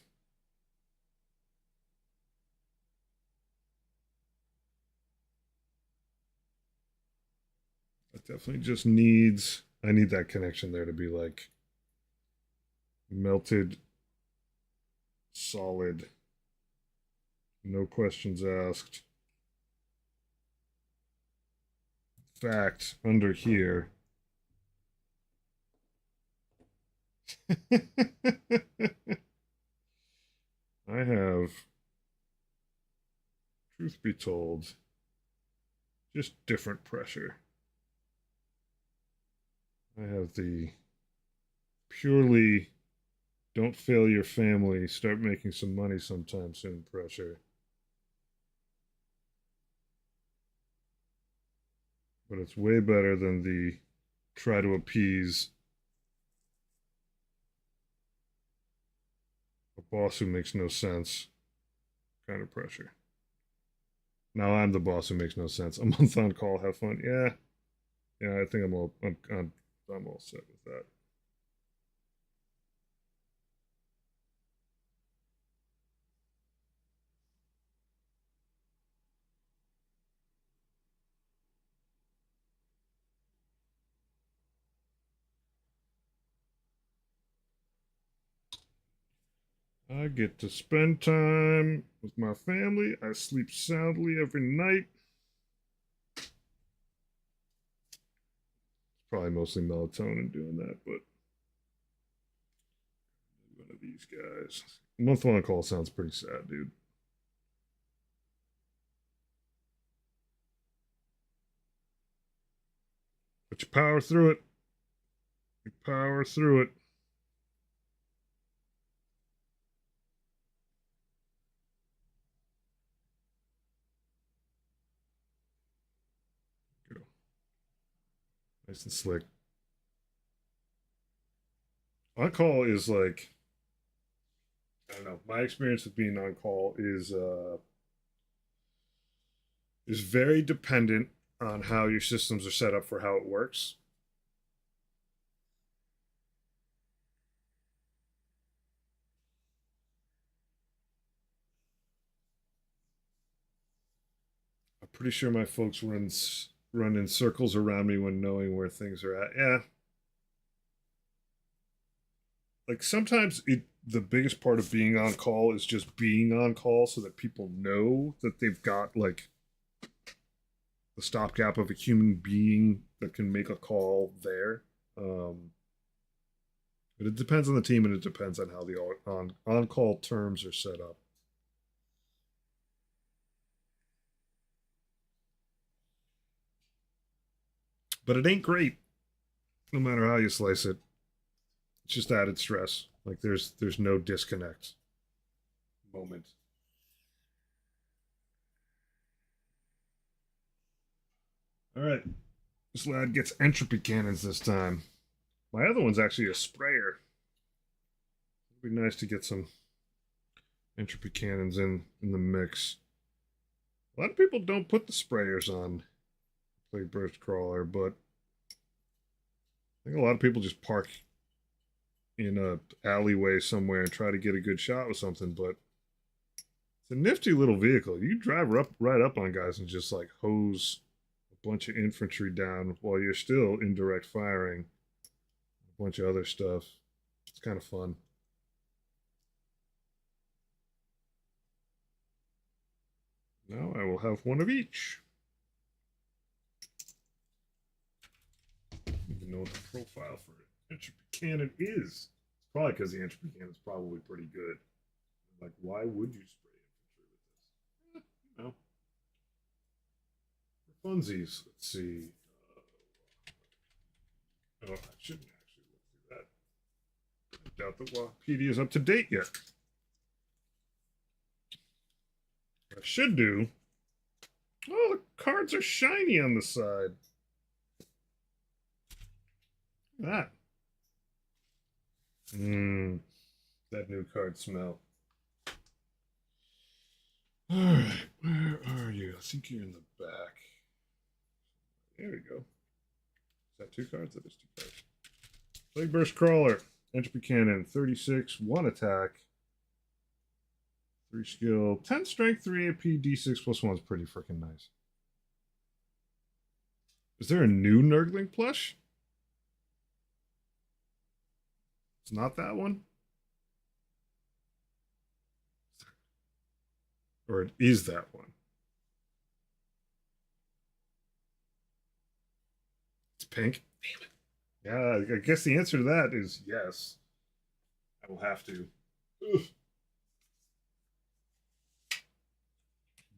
It definitely just needs, I need that connection there to be like melted, solid, no questions asked. In fact, under here, I have, truth be told, just different pressure. I have the purely don't fail your family, start making some money sometime soon pressure. But it's way better than the try to appease a boss who makes no sense kind of pressure. Now I'm the boss who makes no sense. A month on call, have fun. Yeah, yeah. I think I'm all set with that. I get to spend time with my family. I sleep soundly every night. It's probably mostly melatonin doing that, but one of these guys. Month one call sounds pretty sad, dude. But you power through it. You power through it. Go. Nice and slick. On call is like, I don't know. My experience with being on call is very dependent on how your systems are set up for how it works. I'm pretty sure my folks run in circles around me when knowing where things are at. Yeah. Like sometimes the biggest part of being on call is just being on call so that people know that they've got like the stopgap of a human being that can make a call there. But it depends on the team and it depends on how the on call terms are set up. But it ain't great, no matter how you slice it. It's just added stress. Like there's no disconnect moment. All right, this lad gets entropy cannons this time. My other one's actually a sprayer. It'd be nice to get some entropy cannons in the mix. A lot of people don't put the sprayers on play burst crawler, but I think a lot of people just park in a alleyway somewhere and try to get a good shot with something. But it's a nifty little vehicle. You drive right up on guys and just like hose a bunch of infantry down while you're still indirect firing a bunch of other stuff. It's kind of fun. Now I will have one of each. Even know what the profile for an entropy cannon is. It's probably because the entropy cannon is probably pretty good. Like, why would you spray infantry with this? No. For funsies, let's see. Oh, I shouldn't actually look through that. Doubt that Wikipedia is up to date yet. What I should do. Oh, the cards are shiny on the side. Look at that. Mmm. That new card smell. All right, where are you? I think you're in the back. There we go. Is that 2 cards? That is 2 cards. Plague Burst Crawler. Entropy Cannon. 36. 1 attack. 3 skill. 10 strength. 3 AP. D6 plus 1 is pretty freaking nice. Is there a new Nurgling plush? It's not that one? Or it is that one? It's pink? Damn it. Yeah, I guess the answer to that is yes. I will have to. Ugh.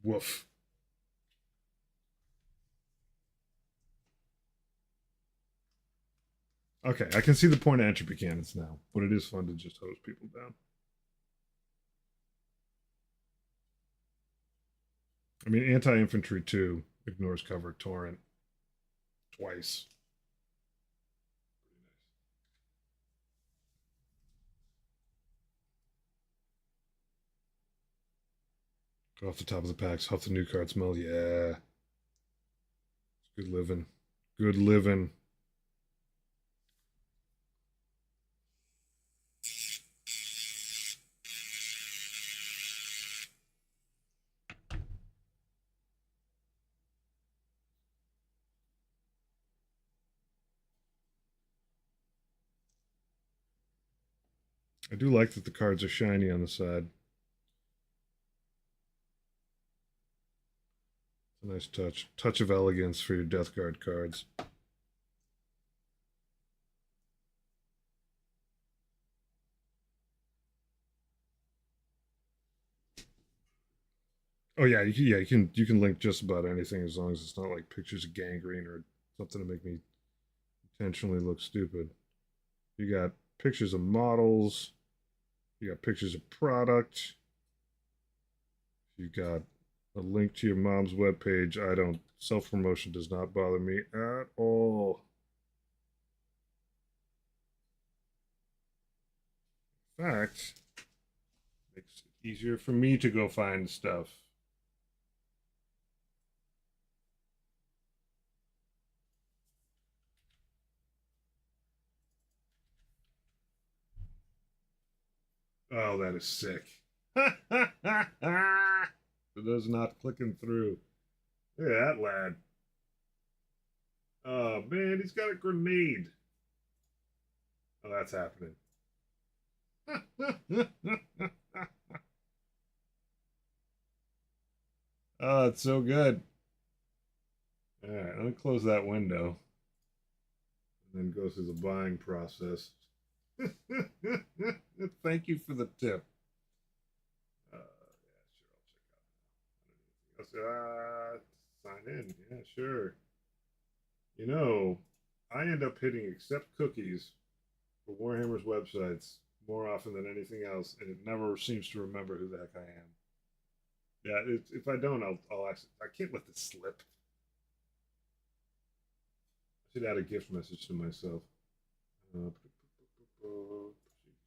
Woof. Okay, I can see the point of entropy cannons now, but it is fun to just hose people down. I mean, anti-infantry 2 ignores cover torrent twice. Go off the top of the packs, huff the new card smell. Yeah. It's good living. Good living. I do like that the cards are shiny on the side. It's a nice touch. Touch of elegance for your Death Guard cards. Oh yeah, you can link just about anything as long as it's not like pictures of gangrene or something to make me intentionally look stupid. You got pictures of models. You got pictures of product. You got a link to your mom's webpage. I don't, self promotion does not bother me at all. In fact, makes it easier for me to go find stuff. Oh, that is sick. It is not clicking through. Look at that lad. Oh man, he's got a grenade. Oh, that's happening. Oh, it's so good. All right, let me close that window and then go through the buying process. Thank you for the tip. Yeah, sure, I'll check out. Sign in. Yeah, sure. You know, I end up hitting accept cookies for Warhammer's websites more often than anything else, and it never seems to remember who the heck I am. Yeah, if I don't, I'll actually. I can't let this slip. I should add a gift message to myself.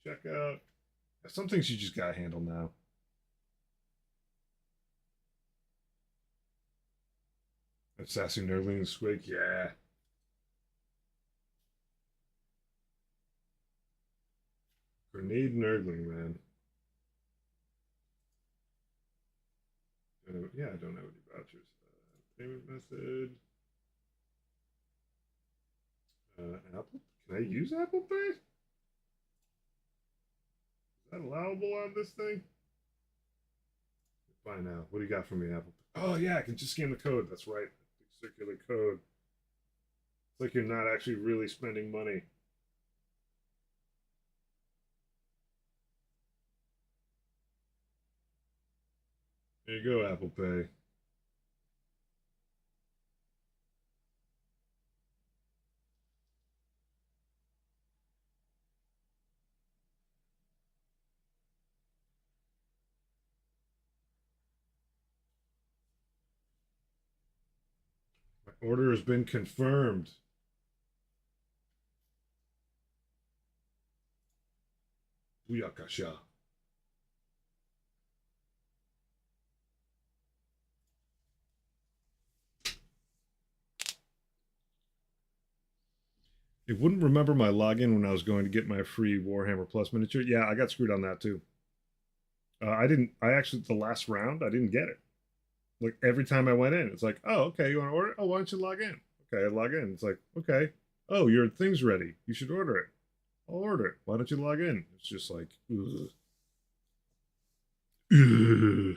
Check out. Some things you just gotta handle now. That sassy nerdling and squig, yeah. Grenade nerdling, man. Yeah, I don't have any vouchers. Payment method. Apple. Can I use Apple Pay? Is that allowable on this thing? Buy now. What do you got for me, Apple Pay? Oh yeah, I can just scan the code. That's right. Circular code. It's like you're not actually really spending money. There you go, Apple Pay. Order has been confirmed. Booyakasha. It wouldn't remember my login when I was going to get my free Warhammer Plus miniature. Yeah, I got screwed on that too. I didn't. I actually the last round I didn't get it. Like every time I went in, it's like, oh, okay, you want to order? Oh, why don't you log in? Okay, I log in. It's like, okay, oh, your thing's ready. You should order it. I'll order it. Why don't you log in? It's just like, ugh. Ugh.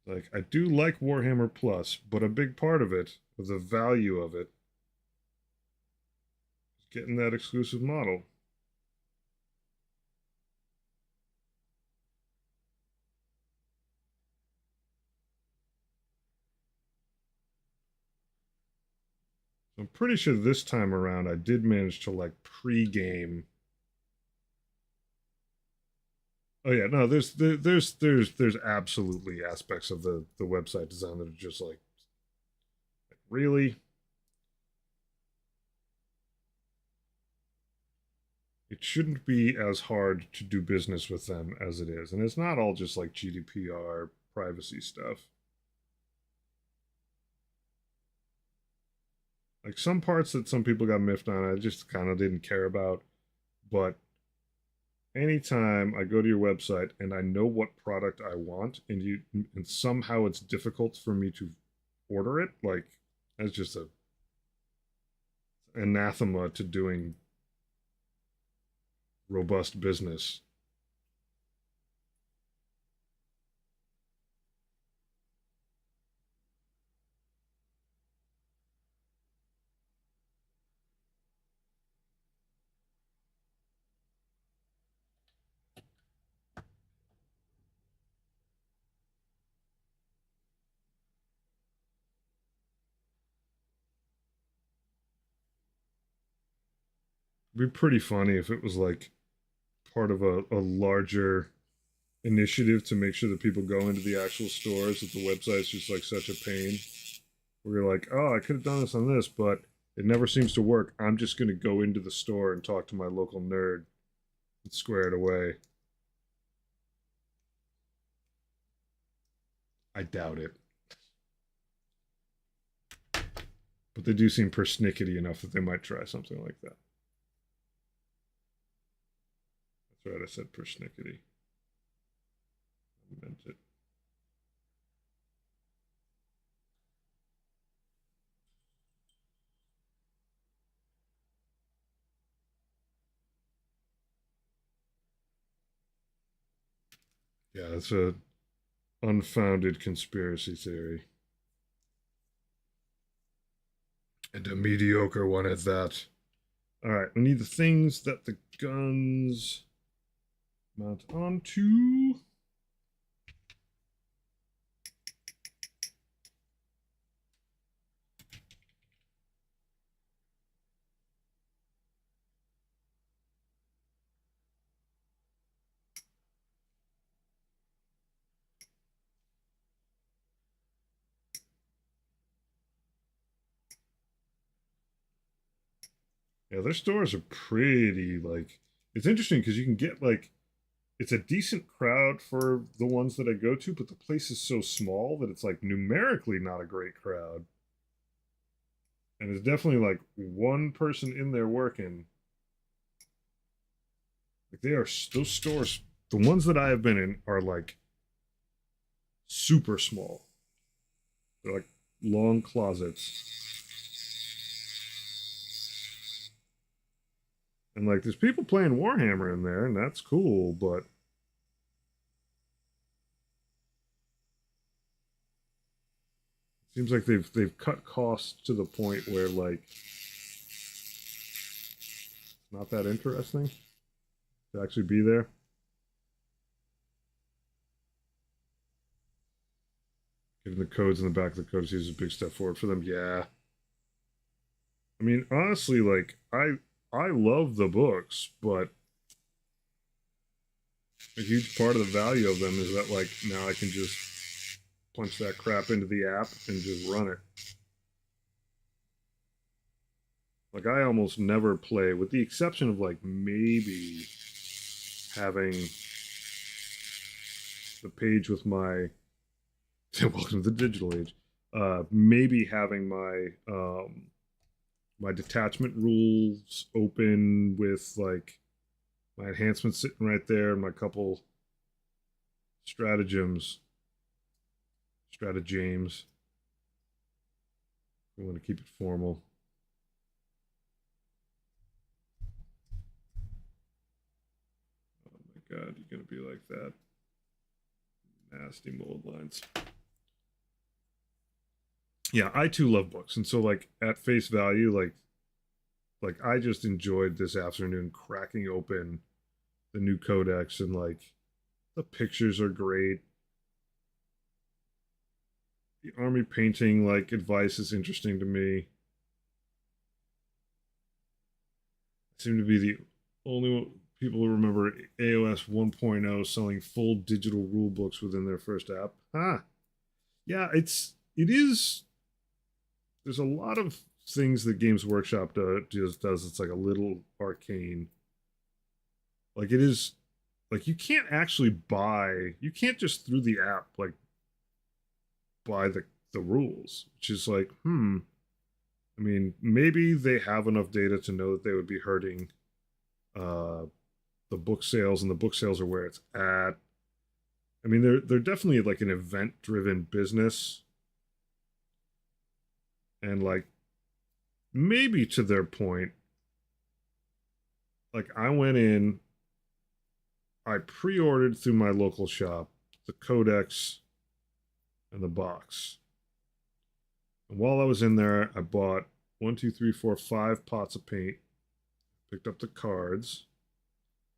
Like I do like Warhammer Plus, but a big part of it, the value of it, is getting that exclusive model. I'm pretty sure this time around I did manage to like pre-game. Oh yeah, no, there's absolutely aspects of the website design that are just like really. It shouldn't be as hard to do business with them as it is, and it's not all just like GDPR privacy stuff. Like some parts that some people got miffed on, I just kind of didn't care about, but anytime I go to your website and I know what product I want and somehow it's difficult for me to order it, like that's just a anathema to doing robust business. It'd be pretty funny if it was like part of a larger initiative to make sure that people go into the actual stores, that the website's just like such a pain where you're like, oh, I could have done this on this, but it never seems to work. I'm just going to go into the store and talk to my local nerd and square it away. I doubt it. But they do seem persnickety enough that they might try something like that. That's right, I said persnickety. I meant it. Yeah, that's a unfounded conspiracy theory. And a mediocre one at that. All right, we need the things that the guns mount onto. Yeah, their stores are pretty like it's interesting because you can get like it's a decent crowd for the ones that I go to, but the place is so small that it's like numerically not a great crowd. And it's definitely like one person in there working. Like they are those stores, the ones that I have been in are like super small. They're like long closets. And like there's people playing Warhammer in there, and that's cool, but it seems like they've cut costs to the point where like it's not that interesting to actually be there. Getting the codes in the back of the code is a big step forward for them. Yeah. I mean, honestly, like I love the books, but a huge part of the value of them is that like now I can just punch that crap into the app and just run it. Like I almost never play, with the exception of like maybe having the page with my welcome to the digital age. Maybe having my detachment rules open with like my enhancements sitting right there and my couple stratagems. We want to keep it formal. Oh my god, you're gonna be like that. Nasty mold lines. Yeah, I too love books, and so like at face value, like I just enjoyed this afternoon cracking open the new codex, and like the pictures are great. The army painting like advice is interesting to me. I seem to be the only people who remember AOS 1.0 selling full digital rule books within their first app. Huh. Yeah, it is. There's a lot of things that Games Workshop does. It's like a little arcane. Like it is, like you can't actually buy. You can't just through the app like buy the rules, which is like, I mean, maybe they have enough data to know that they would be hurting uh, the book sales, and the book sales are where it's at. I mean, they're definitely like an event driven business, and like maybe to their point, like I went in, I pre-ordered through my local shop the codex and the box, and while I was in there, I bought one, two, three, four, five pots of paint, picked up the cards.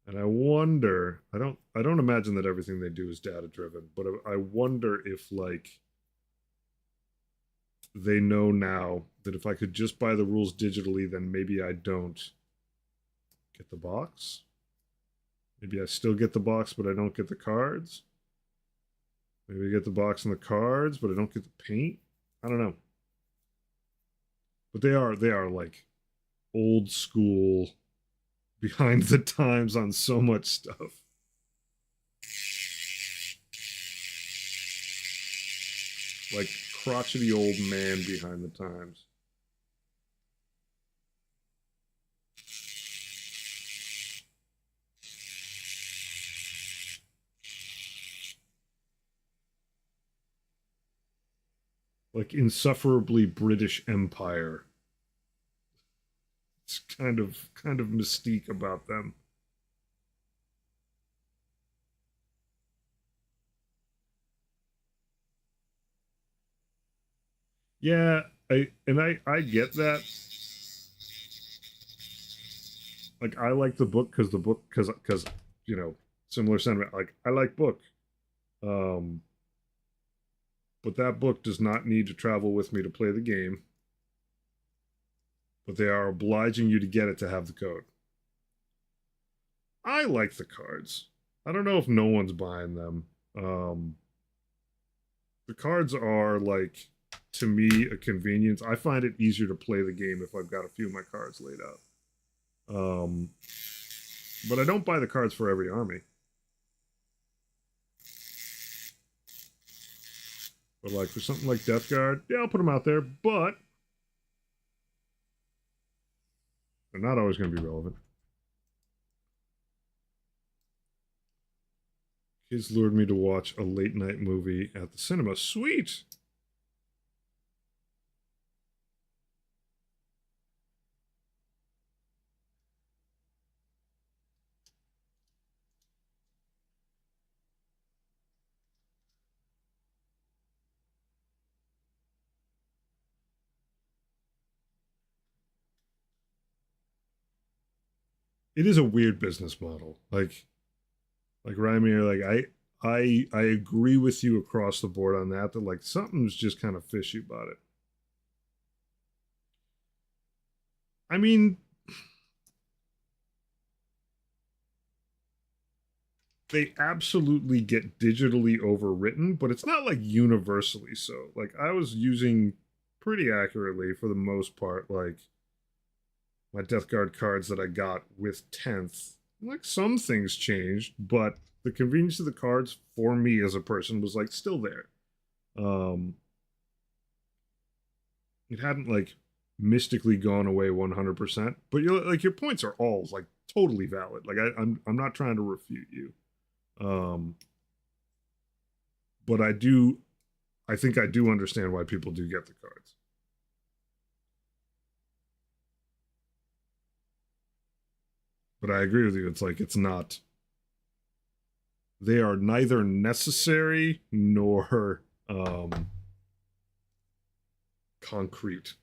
And I wonder, I don't imagine that everything they do is data driven, but I wonder if like they know now that if I could just buy the rules digitally, then maybe I don't get the box. Maybe I still get the box, but I don't get the cards. Maybe I get the box and the cards, but I don't get the paint. I don't know. But they are like old school, behind the times on so much stuff. Like crotchety old man behind the times. Like insufferably British Empire. It's kind of mystique about them. Yeah, I get that. Like I like the book because the book, because similar sentiment. Like I like book, um, but that book does not need to travel with me to play the game. But they are obliging you to get it to have the code. I like the cards. I don't know if no one's buying them. The cards are like, to me, a convenience. I find it easier to play the game if I've got a few of my cards laid out. Um, but I don't buy the cards for every army. But like for something like Death Guard, yeah, I'll put them out there, but they're not always going to be relevant. Kids lured me to watch a late night movie at the cinema. Sweet. It is a weird business model. Like Rymir, like I agree with you across the board on that. That like something's just kind of fishy about it. I mean, they absolutely get digitally overwritten, but it's not like universally so. Like I was using pretty accurately for the most part, like my Death Guard cards that I got with 10th. Like some things changed, but the convenience of the cards for me as a person was like still there. Um it hadn't like mystically gone away 100%, but you're like your points are all like totally valid. Like I'm not trying to refute you. Um but I think I do understand why people do get the cards. But I agree with you. It's like it's not. They are neither necessary nor concrete.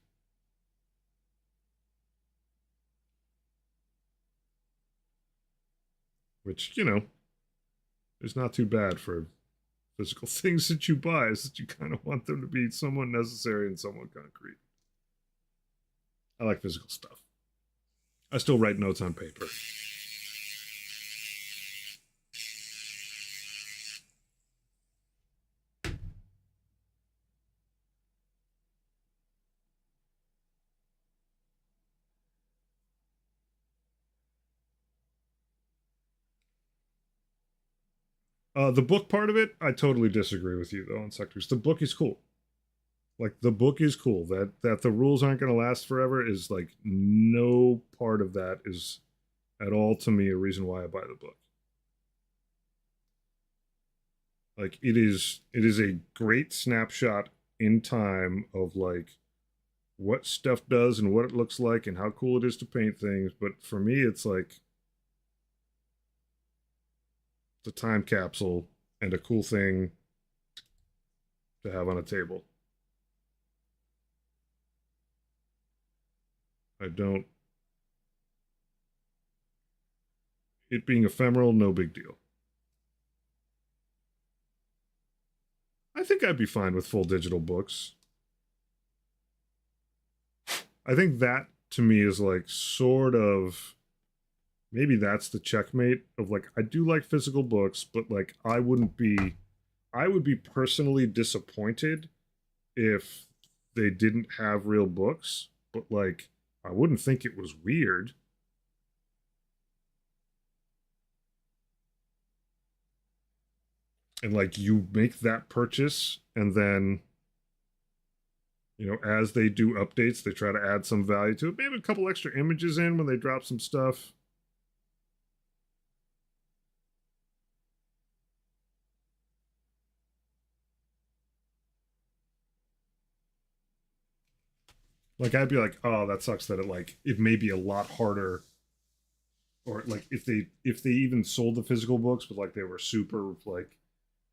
Which is not too bad for physical things that you buy. Is that you kind of want them to be somewhat necessary and somewhat concrete. I like physical stuff. I still write notes on paper. The book part of it, I totally disagree with you though on sectors. The book is cool. Like the book is cool. That the rules aren't going to last forever is like no part of that is at all to me a reason why I buy the book. Like it is a great snapshot in time of like what stuff does and what it looks like and how cool it is to paint things. But for me, it's like the time capsule and a cool thing to have on a table. I don't it being ephemeral, no big deal. I think I'd be fine with full digital books. I think that to me is like sort of maybe that's the checkmate of like I do like physical books, but like I would be personally disappointed if they didn't have real books, but like I wouldn't think it was weird. And like you make that purchase and then as they do updates, they try to add some value to it. Maybe a couple extra images in when they drop some stuff. Like I'd be like, oh, that sucks that it may be a lot harder, or like if they even sold the physical books, but like they were super like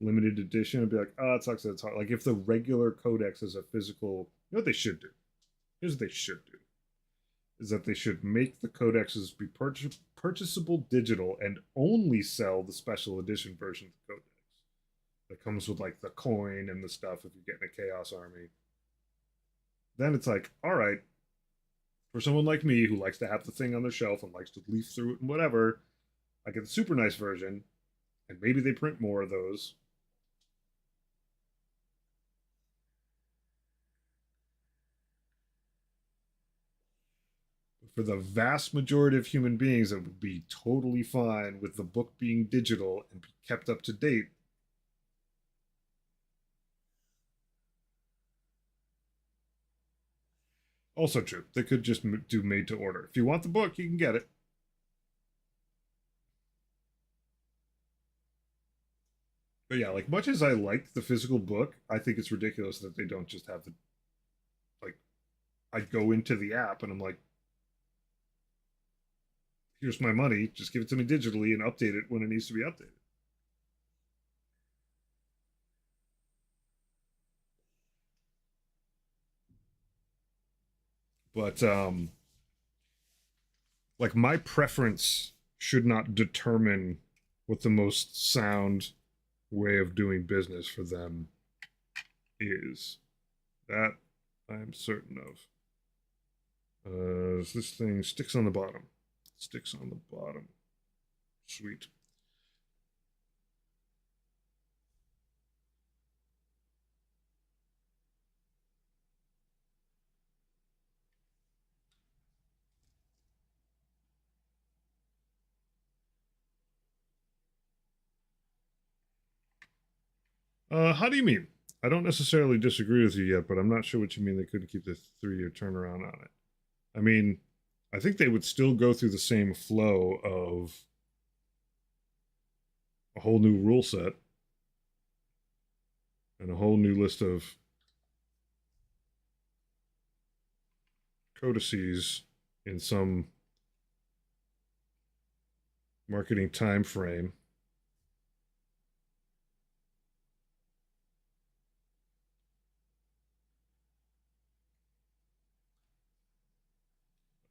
limited edition, I'd be like, oh, it sucks that it's hard. Like if the regular codex is a physical, you know what they should do? Here's what they should do: is that they should make the codexes be purchasable digital and only sell the special edition version of the codex that comes with like the coin and the stuff if you get in a chaos army. Then it's like, all right, for someone like me who likes to have the thing on the shelf and likes to leaf through it and whatever, I get the super nice version, and maybe they print more of those. But for the vast majority of human beings, it would be totally fine with the book being digital and be kept up to date. Also true. They could just do made to order. If you want the book, you can get it. But yeah, like much as I like the physical book, I think it's ridiculous that they don't just have the like I go into the app and I'm like, here's my money, just give it to me digitally and update it when it needs to be updated. But like my preference should not determine what the most sound way of doing business for them is. That I'm certain of. This thing sticks on the bottom. Sticks on the bottom. Sweet. How do you mean? I don't necessarily disagree with you yet, but I'm not sure what you mean they couldn't keep the 3 year turnaround on it. I mean, I think they would still go through the same flow of a whole new rule set and a whole new list of codices in some marketing time frame.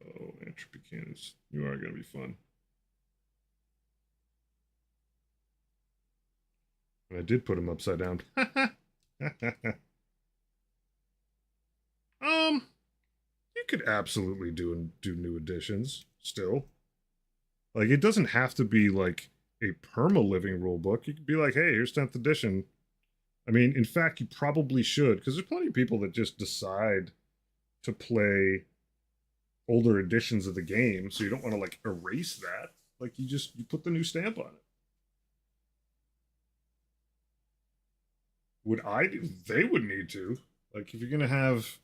Oh, entropy cannons. You are going to be fun. And I did put them upside down. You could absolutely do new editions still. Like it doesn't have to be like a perma living rule book. You could be like, hey, here's 10th edition. I mean, in fact, you probably should, because there's plenty of people that just decide to play older editions of the game, so you don't want to like erase that. Like you put the new stamp on it. Would I do? They would need to. Like if you're gonna have,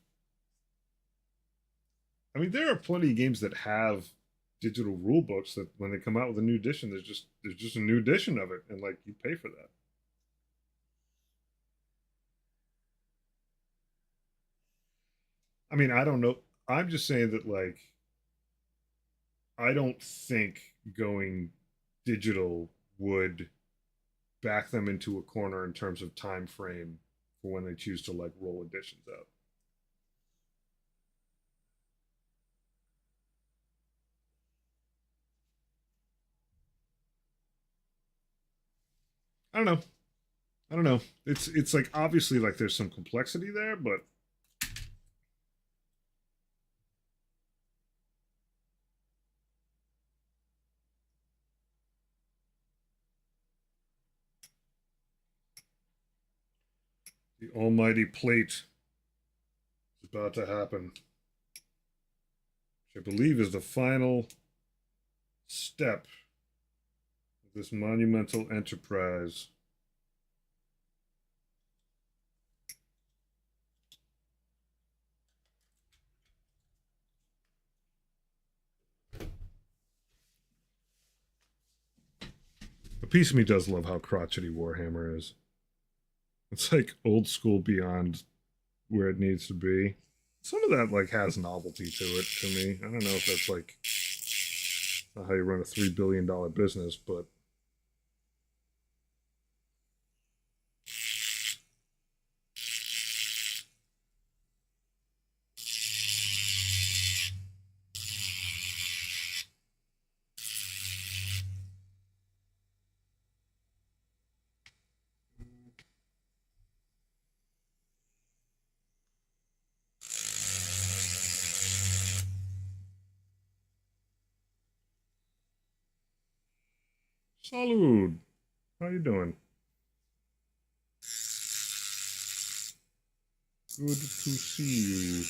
I mean, there are plenty of games that have digital rule books that when they come out with a new edition, there's just a new edition of it, and like you pay for that. I mean, I don't know. I'm just saying that like I don't think going digital would back them into a corner in terms of time frame for when they choose to like roll editions out. I don't know. I don't know. It's like obviously like there's some complexity there, but the almighty plate is about to happen, which I believe is the final step of this monumental enterprise. A piece of me does love how crotchety Warhammer is. It's like old school beyond where it needs to be. Some of that like has novelty to it to me. I don't know if that's like not how you run a $3 billion business, but salud. How you doing? Good to see you.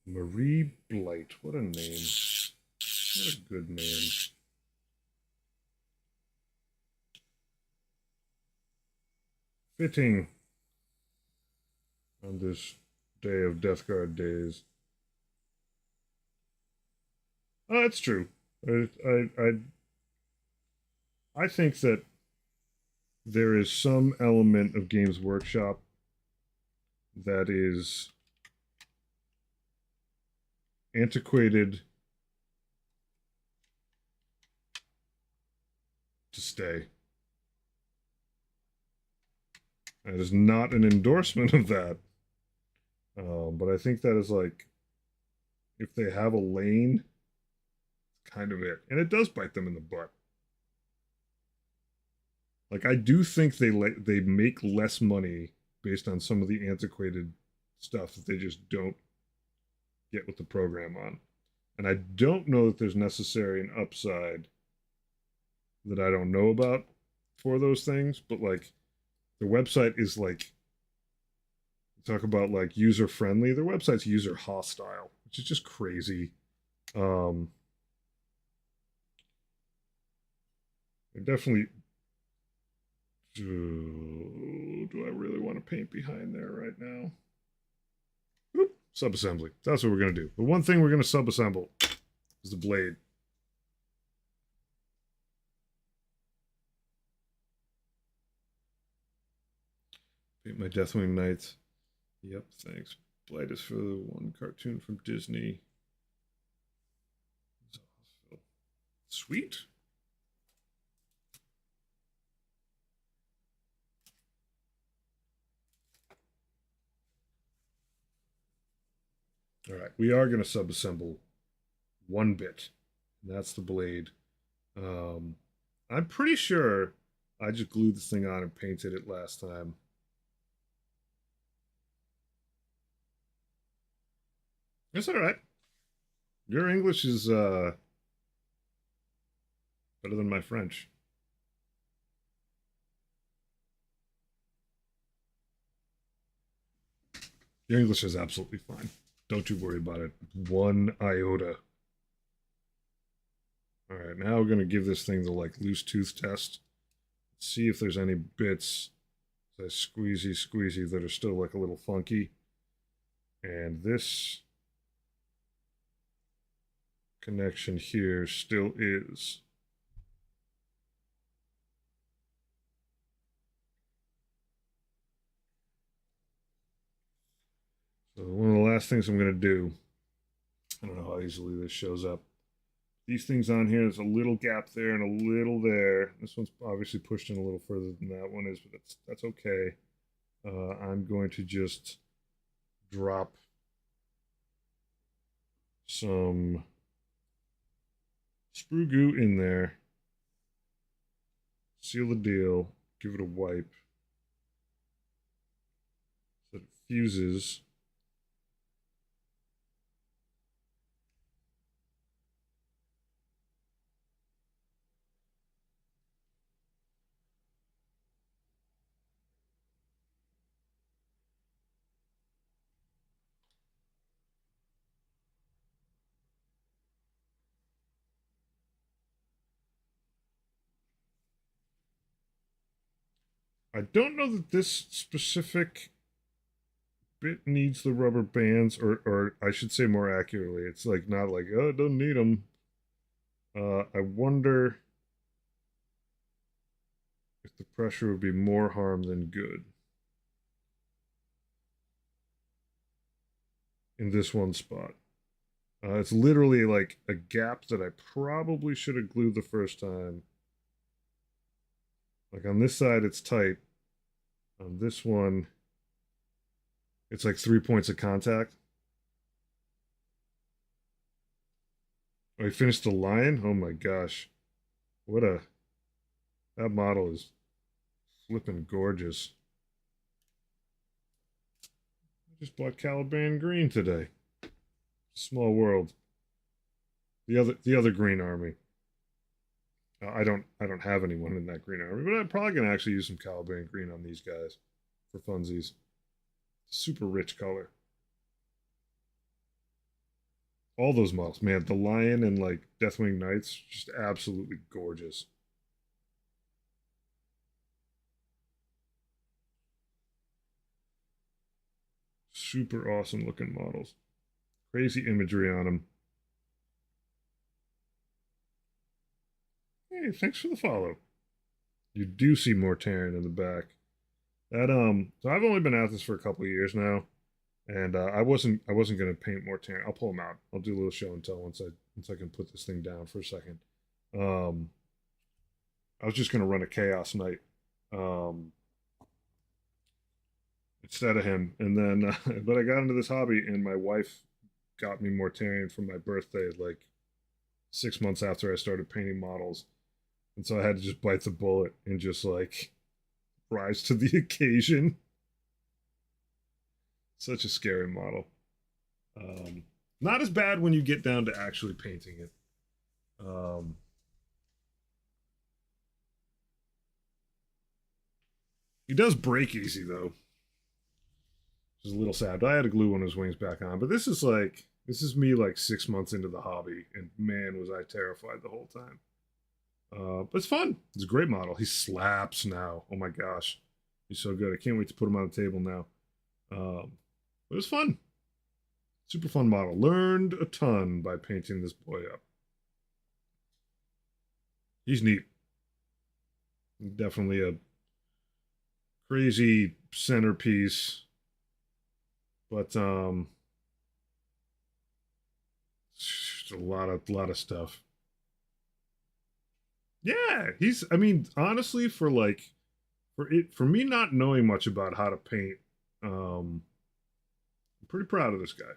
Marie Blight. What a name. What a good name. Fitting on this day of Death Guard days. Oh, that's true. I think that there is some element of Games Workshop that is antiquated to stay. That is not an endorsement of that. But I think that is like, if they have a lane, kind of it. And it does bite them in the butt. Like, I do think they make less money based on some of the antiquated stuff that they just don't get with the program on. And I don't know that there's necessarily an upside that I don't know about for those things, but like the website is like Talk about like user friendly. Their website's user hostile, which is just crazy. Um, they're definitely. Do I really want to paint behind there right now? Oop, subassembly. That's what we're gonna do. The one thing we're gonna subassemble is the blade. Paint my Deathwing Knights. Yep, thanks. Blight is for the one cartoon from Disney. Sweet. All right, we are going to subassemble one bit, and that's the blade. I'm pretty sure I just glued this thing on and painted it last time. It's all right. Your English is better than my French. Your English is absolutely fine. Don't you worry about it. One iota. All right, now we're going to give this thing the like loose tooth test. See if there's any bits that squeezy that are still like a little funky. And this connection here still is. So one of the last things I'm going to do, I don't know how easily this shows up. These things on here, there's a little gap there and a little there. This one's obviously pushed in a little further than that one is, but that's okay. I'm going to just drop some sprue goo in there, seal the deal, give it a wipe so it fuses. I don't know that this specific bit needs the rubber bands, or I should say more accurately, it's like not like, oh, it doesn't need them. I wonder if the pressure would be more harm than good in this one spot. It's literally like a gap that I probably should have glued the first time. Like on this side, it's tight. On this one, it's like 3 points of contact. Oh, I finished the lion? Oh my gosh. What a. That model is flipping gorgeous. I just bought Caliban Green today. Small world. The other Green Army. I don't have anyone in that Green Army, but I'm probably gonna actually use some Caliban Green on these guys for funsies. Super rich color. All those models, man. The Lion and like Deathwing Knights, just absolutely gorgeous. Super awesome looking models. Crazy imagery on them. Hey, thanks for the follow. You do see more Terran in the back. So I've only been at this for a couple of years now, and I wasn't gonna paint more Terran. I'll pull them out. I'll do a little show and tell once I can put this thing down for a second. Um, I was just gonna run a Chaos Knight, um, instead of him, and then but I got into this hobby, and my wife got me Mortarion for my birthday, like 6 months after I started painting models, and so I had to just bite the bullet and just like rise to the occasion. Such a scary model. Um, Not as bad when you get down to actually painting it. Um, he does break easy though. which is a little sad. But I had to glue one of his wings back on. But this is me like 6 months into the hobby, and man, was I terrified the whole time. But it's fun. It's a great model. He slaps now. Oh my gosh, he's so good. I can't wait to put him on the table now. But it was fun. Super fun model. Learned a ton by painting this boy up. He's neat. Definitely a crazy centerpiece, but a lot of stuff. Yeah, he's. I mean, honestly, for me not knowing much about how to paint, I'm pretty proud of this guy.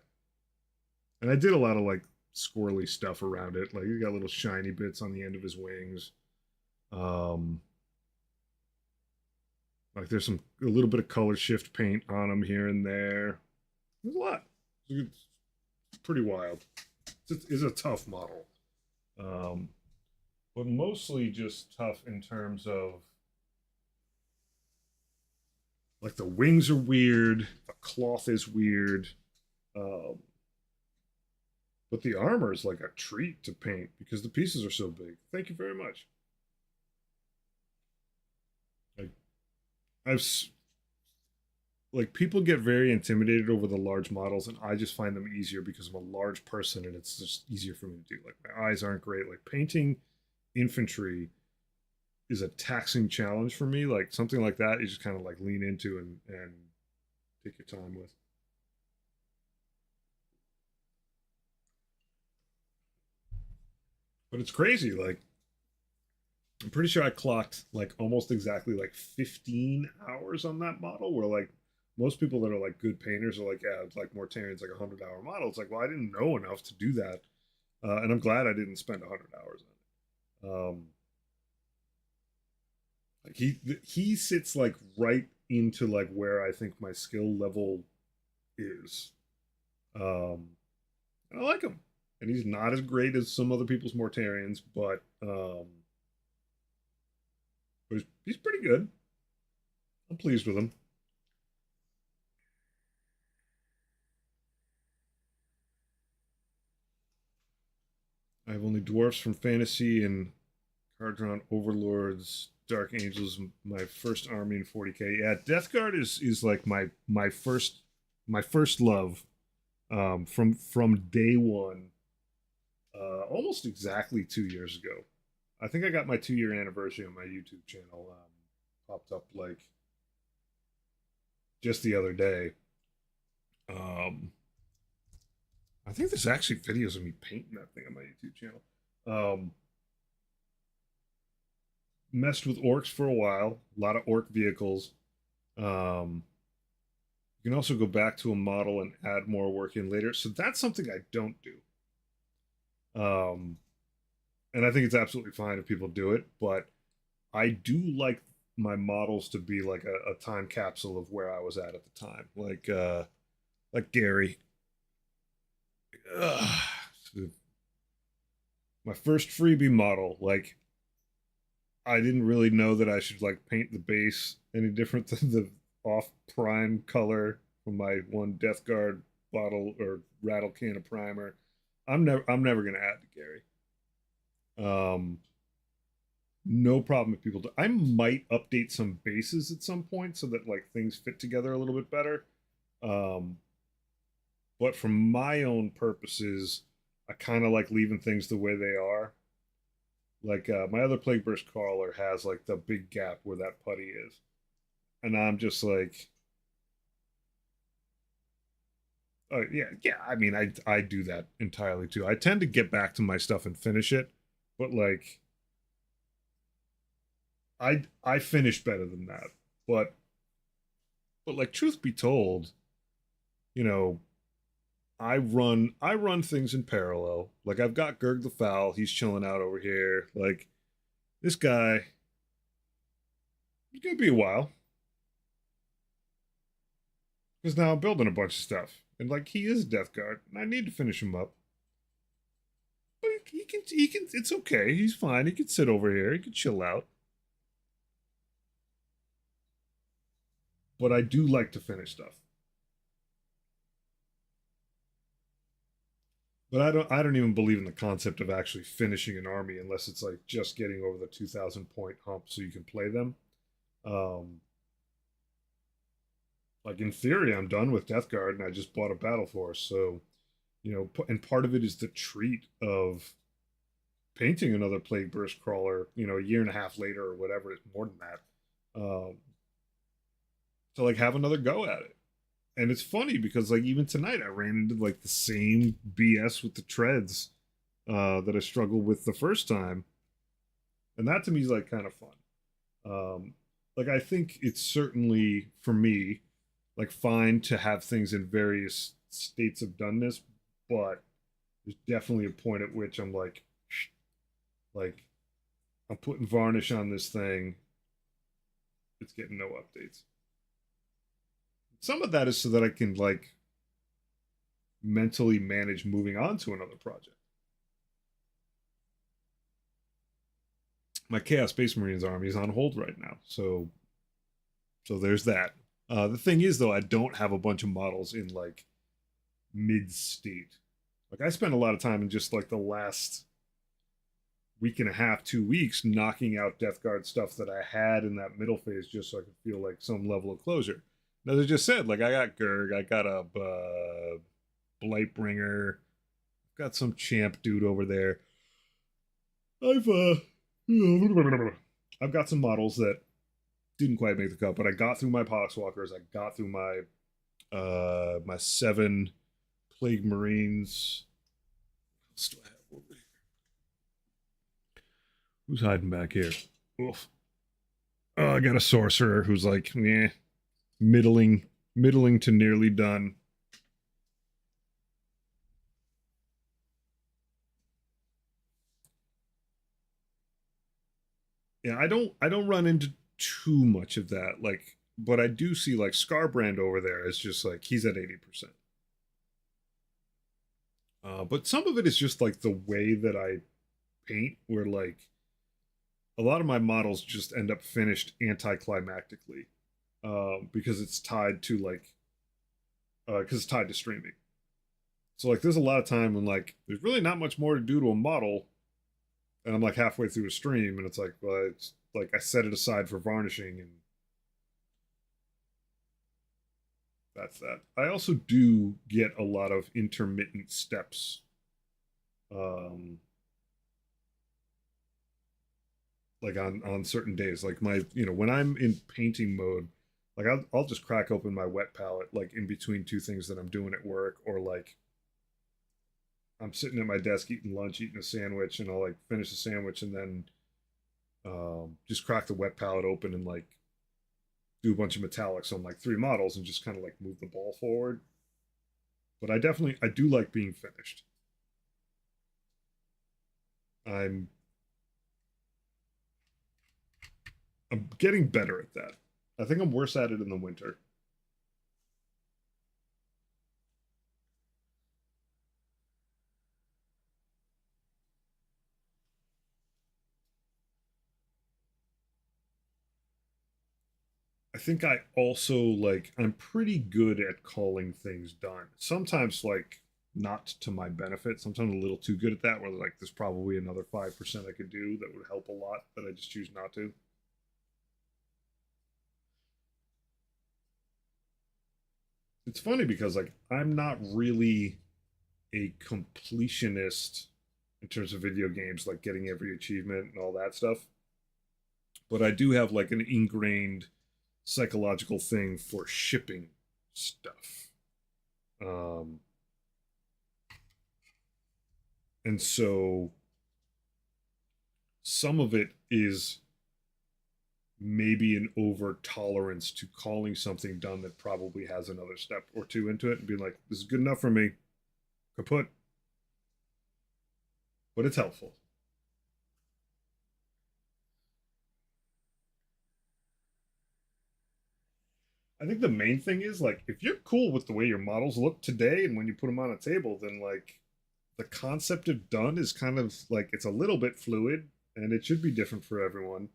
And I did a lot of like squirrely stuff around it. Like he got little shiny bits on the end of his wings. Um, like there's a little bit of color shift paint on him here and there. There's a lot. It's pretty wild. It's a tough model, um, but mostly just tough in terms of like the wings are weird, the cloth is weird, um, but the armor is like a treat to paint because the pieces are so big. Thank you very much. Like I've like people get very intimidated over the large models, and I just find them easier because I'm a large person and it's just easier for me to do. Like my eyes aren't great. Like painting infantry is a taxing challenge for me. Like something like that you just kind of like lean into and take your time with. But it's crazy. Like I'm pretty sure I clocked like almost exactly like 15 hours on that model. Where like most people that are like good painters are like, yeah, it's like Mortarian's like 100-hour model. It's like, well, I didn't know enough to do that, and I'm glad I didn't spend 100 hours on it. Like he sits like right into like where I think my skill level is. Um, and I like him, and he's not as great as some other people's Mortarians, but he's pretty good. I'm pleased with him. I have only dwarfs from fantasy and Cardron Overlords, Dark Angels. My first army in 40K. Yeah, Death Guard is like my first love, from day one. Almost exactly 2 years ago. I think I got my 2 year anniversary on my YouTube channel. Popped up like just the other day. Um, I think there's actually videos of me painting that thing on my YouTube channel. Um, Messed with orcs for a while, a lot of orc vehicles. Um, you can also go back to a model and add more work in later. So that's something I don't do. Um, and I think it's absolutely fine if people do it, but I do like my models to be like a time capsule of where I was at the time. Like Gary. Ugh. My first freebie model, like I didn't really know that I should like paint the base any different than the off prime color from my one Death Guard bottle or rattle can of primer. I'm never gonna add to Gary. Um, no problem if people do. I might update some bases at some point so that like things fit together a little bit better. Um, but for my own purposes, I kind of like leaving things the way they are. Like my other Plague Burst Crawler has like the big gap where that putty is, and I'm just like, oh yeah, yeah. I mean, I do that entirely too. I tend to get back to my stuff and finish it, but like I finish better than that. But like truth be told, you know, I run things in parallel. Like I've got Gerg the Foul, he's chilling out over here. Like this guy, it's gonna be a while because now I'm building a bunch of stuff, and like he is Death Guard, and I need to finish him up. But he can. It's okay. He's fine. He can sit over here. He can chill out. But I do like to finish stuff. But I don't even believe in the concept of actually finishing an army unless it's like just getting over the 2,000 point hump so you can play them. Um, like in theory, I'm done with Death Guard and I just bought a Battle Force. So, and part of it is the treat of painting another Plague Burst crawler, a year and a half later or whatever, it's more than that. To like have another go at it. And it's funny because like even tonight I ran into like the same BS with the treads that I struggled with the first time, and that to me is like kind of fun. Um, like I think it's certainly for me like fine to have things in various states of doneness, but there's definitely a point at which I'm like I'm putting varnish on this thing. It's getting no updates. Some of that is so that I can like mentally manage moving on to another project. My Chaos Space Marines army is on hold right now, so there's that. The thing is, though, I don't have a bunch of models in like mid state. Like I spent a lot of time in just like the last week and a half, 2 weeks, knocking out Death Guard stuff that I had in that middle phase, just so I could feel like some level of closure. And as I just said, like I got Gurg, I got a Blightbringer, got some champ dude over there. I've I've got some models that didn't quite make the cut, but I got through my Poxwalkers. I got through my 7 Plague Marines. What else do I have over here? Who's hiding back here? Oof. Oh, I got a sorcerer who's like, middling, middling to nearly done. Yeah, I don't run into too much of that. Like, but I do see like Scarbrand over there is just like he's at 80%. But some of it is just like the way that I paint, where like a lot of my models just end up finished anticlimactically because it's tied to like because it's tied to streaming. So like there's a lot of time when like there's really not much more to do to a model, and I'm like halfway through a stream, and it's like, well, it's like I set it aside for varnishing, and that's that. I also do get a lot of intermittent steps. Um, like on certain days, like my when I'm in painting mode, like I'll just crack open my wet palette like in between two things that I'm doing at work, or like I'm sitting at my desk eating lunch, eating a sandwich, and I'll like finish the sandwich and then just crack the wet palette open and like do a bunch of metallics on like 3 models and just kind of like move the ball forward. But I do like being finished. I'm I'm getting better at that. I think I'm worse at it in the winter. I think I also like I'm pretty good at calling things done. Sometimes like not to my benefit. Sometimes a little too good at that where like there's probably another 5% I could do that would help a lot that I just choose not to. It's funny because like I'm not really a completionist in terms of video games, like getting every achievement and all that stuff. But I do have like an ingrained psychological thing for shipping stuff. Um, and so some of it is maybe an over tolerance to calling something done that probably has another step or two into it and being like, this is good enough for me, kaput, but it's helpful. I think the main thing is like, if you're cool with the way your models look today and when you put them on a table, then like the concept of done is kind of like it's a little bit fluid and it should be different for everyone.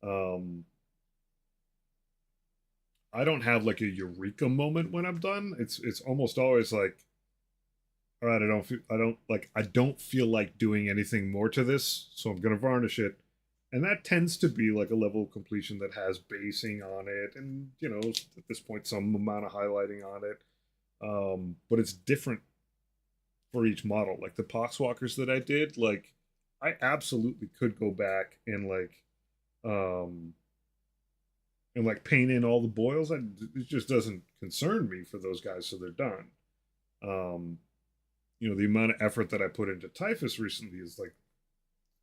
Um, I don't have like a eureka moment when I'm done. It's almost always like, all right, I don't feel like doing anything more to this, so I'm gonna varnish it. And that tends to be like a level of completion that has basing on it, and at this point, some amount of highlighting on it. But it's different for each model. Like the Poxwalkers that I did, like I absolutely could go back um and like paint in all the boils. It just doesn't concern me for those guys, so they're done. Um, the amount of effort that I put into Typhus recently is like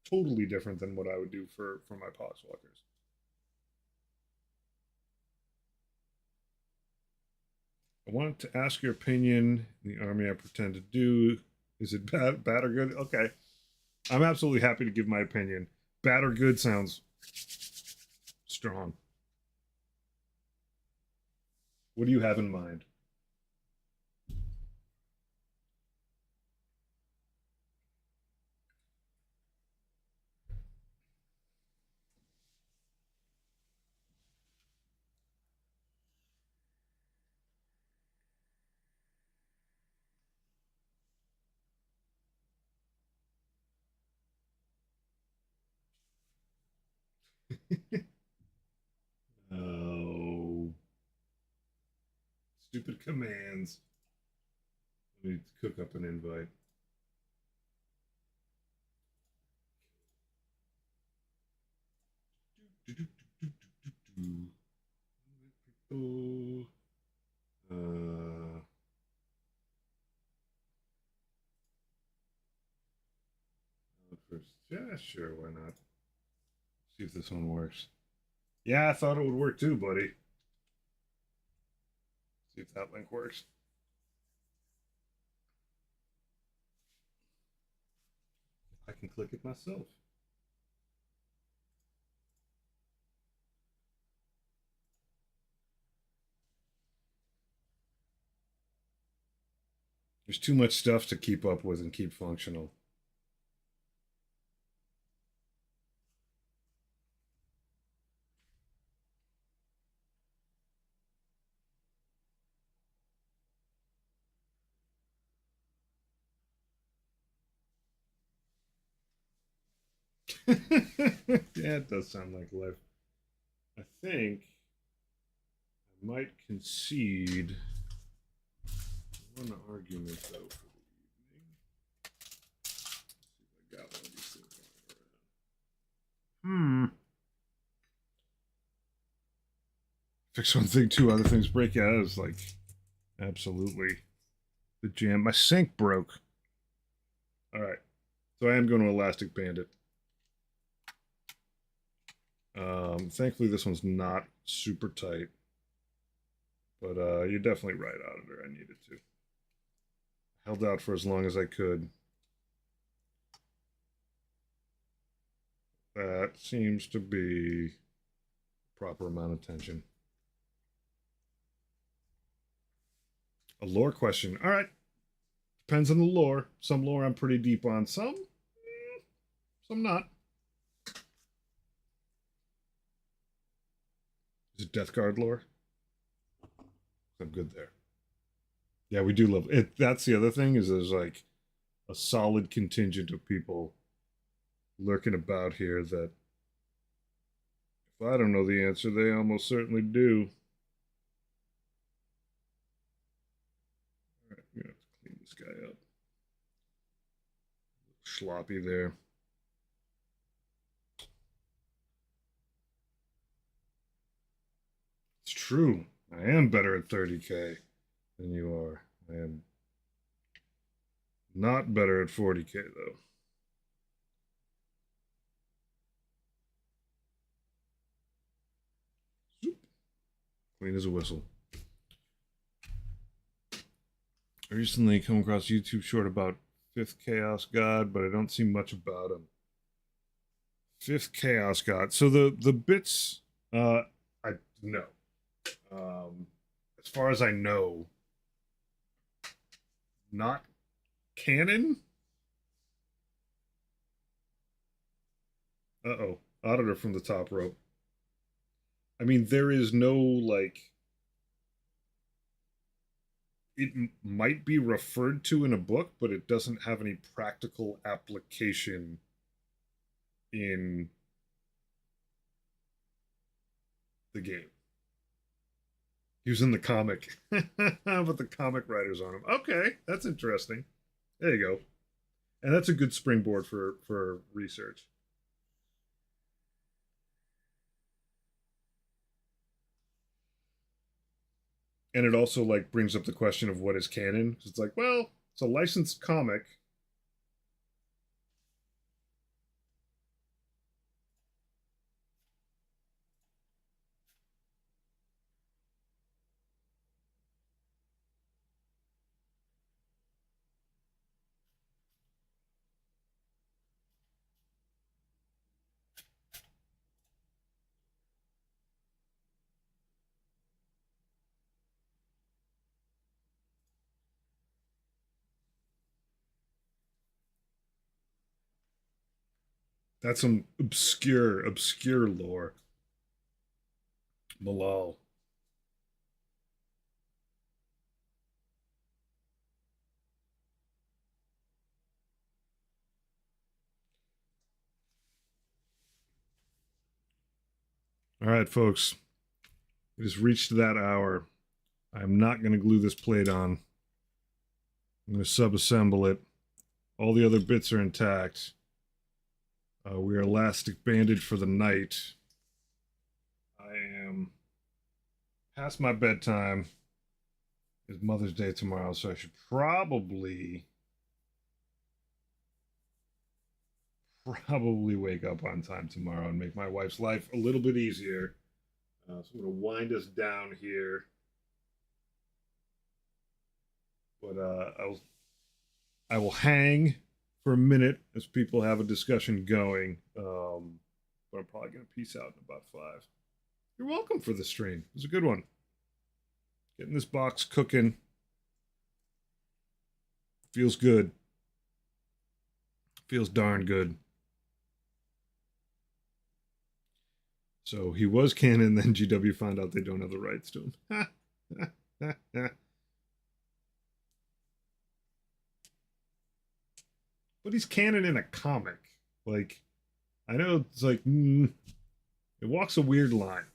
totally different than what I would do for my Poxwalkers. I wanted to ask your opinion. The army I pretend to do, is it bad or good? Okay, I'm absolutely happy to give my opinion. Bad or good sounds strong. What do you have in mind? Oh, stupid commands. Let me cook up an invite. Oh, first, yeah, sure, why not? See if this one works. Yeah, I thought it would work too, buddy. See if that link works. I can click it myself. There's too much stuff to keep up with and keep functional. Yeah, it does sound like life. I think I might concede one argument though for the evening. Let's see if I got one of these things lying around. Fix one thing, two other things break. Yeah, that was like absolutely the jam. My sink broke. All right, so I am going to Elastic Bandit. Thankfully, this one's not super tight, but you're definitely right, Auditor. I needed to. Held out for as long as I could. That seems to be proper amount of tension. A lore question. All right. Depends on the lore. Some lore I'm pretty deep on. Some not. Is it Death Guard lore? I'm good there. Yeah, we do love it. That's the other thing is there's like a solid contingent of people lurking about here that if I don't know the answer, they almost certainly do. All right, we have to clean this guy up. Sloppy there. It's true. I am better at 30K than you are. I am not better at 40K though. Zoop. Clean as a whistle. I recently come across a YouTube short about Fifth Chaos God, but I don't see much about him. Fifth Chaos God. So the bits, I know. As far as I know, not canon. Uh-oh. Auditor from the top rope. I mean, there is no like it might be referred to in a book, but it doesn't have any practical application in the game. He was in the comic, but the comic writers on him. Okay, that's interesting. There you go, and that's a good springboard for research. And it also like brings up the question of what is canon. It's like, well, it's a licensed comic. That's some obscure lore. Malal. All right, folks. It has reached that hour. I'm not going to glue this plate on. I'm going to subassemble it. All the other bits are intact. We are elastic banded for the night. I am past my bedtime. It's Mother's Day tomorrow, so I should probably wake up on time tomorrow and make my wife's life a little bit easier. So I'm going to wind us down here. But I will hang for a minute as people have a discussion going. But I'm probably going to peace out in about 5. You're welcome for the stream. It was a good one. Getting this box cooking. Feels good. Feels darn good. So he was canon, then GW found out they don't have the rights to him. But he's canon in a comic. Like, I know it's like, it walks a weird line.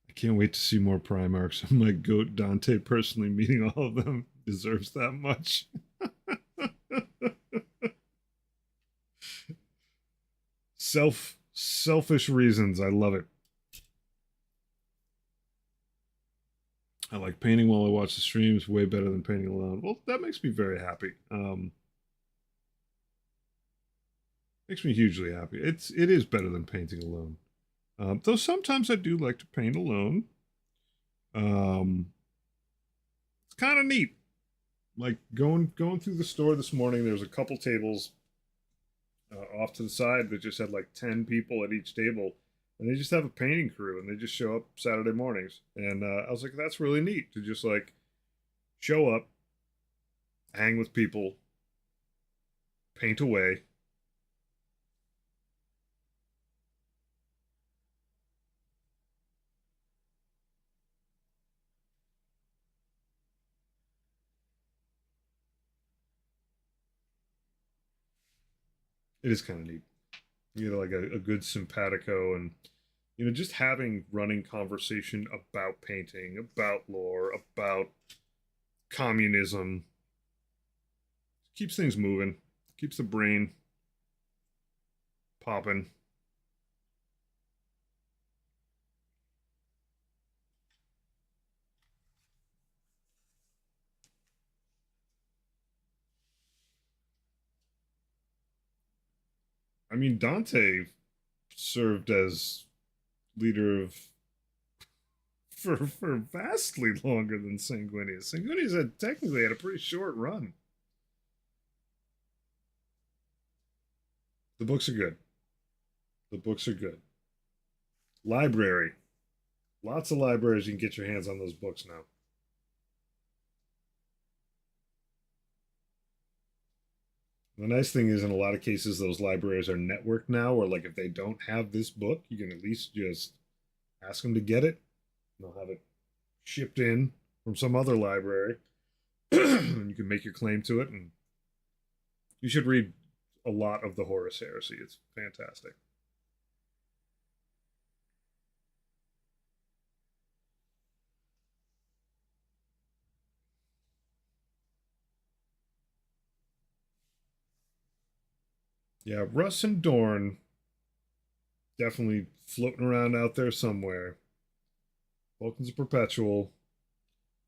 I can't wait to see more Primarchs. My goat Dante personally meeting all of them deserves that much. Selfish reasons. I love it. I like painting while I watch the streams way better than painting alone. Well, that makes me very happy. Makes me hugely happy. It is better than painting alone. Though sometimes I do like to paint alone. It's kind of neat. Like going through the store this morning, there was a couple tables off to the side that just had like 10 people at each table, and they just have a painting crew, and they just show up Saturday mornings. And I was like, that's really neat to just like show up, hang with people, paint away. It is kind of neat. You know, like a good simpatico, and just having running conversation about painting, about lore, about communism keeps things moving, keeps the brain popping. I mean, Dante served as leader of for vastly longer than Sanguinius. Sanguinius had technically had a pretty short run. The books are good. The books are good. Library. Lots of libraries you can get your hands on those books now. The nice thing is, in a lot of cases, those libraries are networked now, or like if they don't have this book, you can at least just ask them to get it. And they'll have it shipped in from some other library. And you can make your claim to it. And you should read a lot of the Horus Heresy. It's fantastic. Yeah, Russ and Dorn definitely floating around out there somewhere. Vulcan's a perpetual.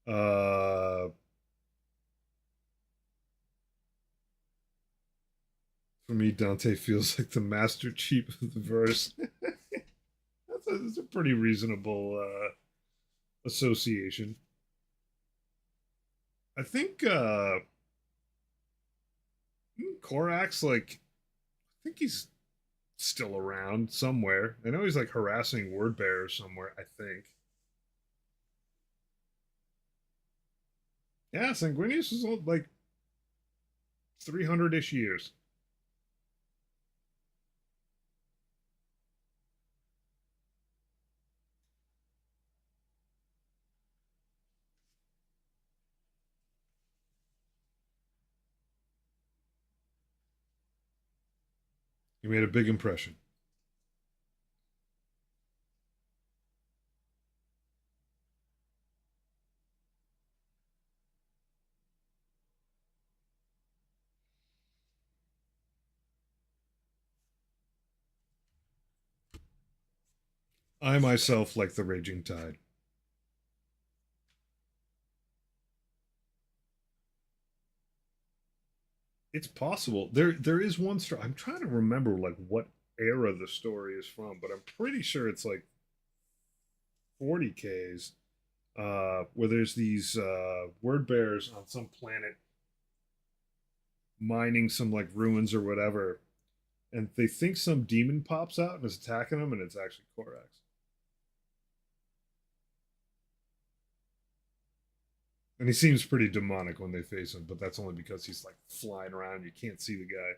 Uh, for me, Dante feels like the Master Chief of the verse. That's a pretty reasonable association. I think Korak's like, I think he's still around somewhere. I know he's like harassing word bearers somewhere, I think. Yeah, Sanguinius is like 300 ish years. He made a big impression. I myself like the Raging Tide. It's possible. There is one story. I'm trying to remember like what era the story is from, but I'm pretty sure it's like 40Ks, where there's these word bearers on some planet mining some like ruins or whatever, and they think some demon pops out and is attacking them, and it's actually Korax. And he seems pretty demonic when they face him, but that's only because he's like flying around. You can't see the guy.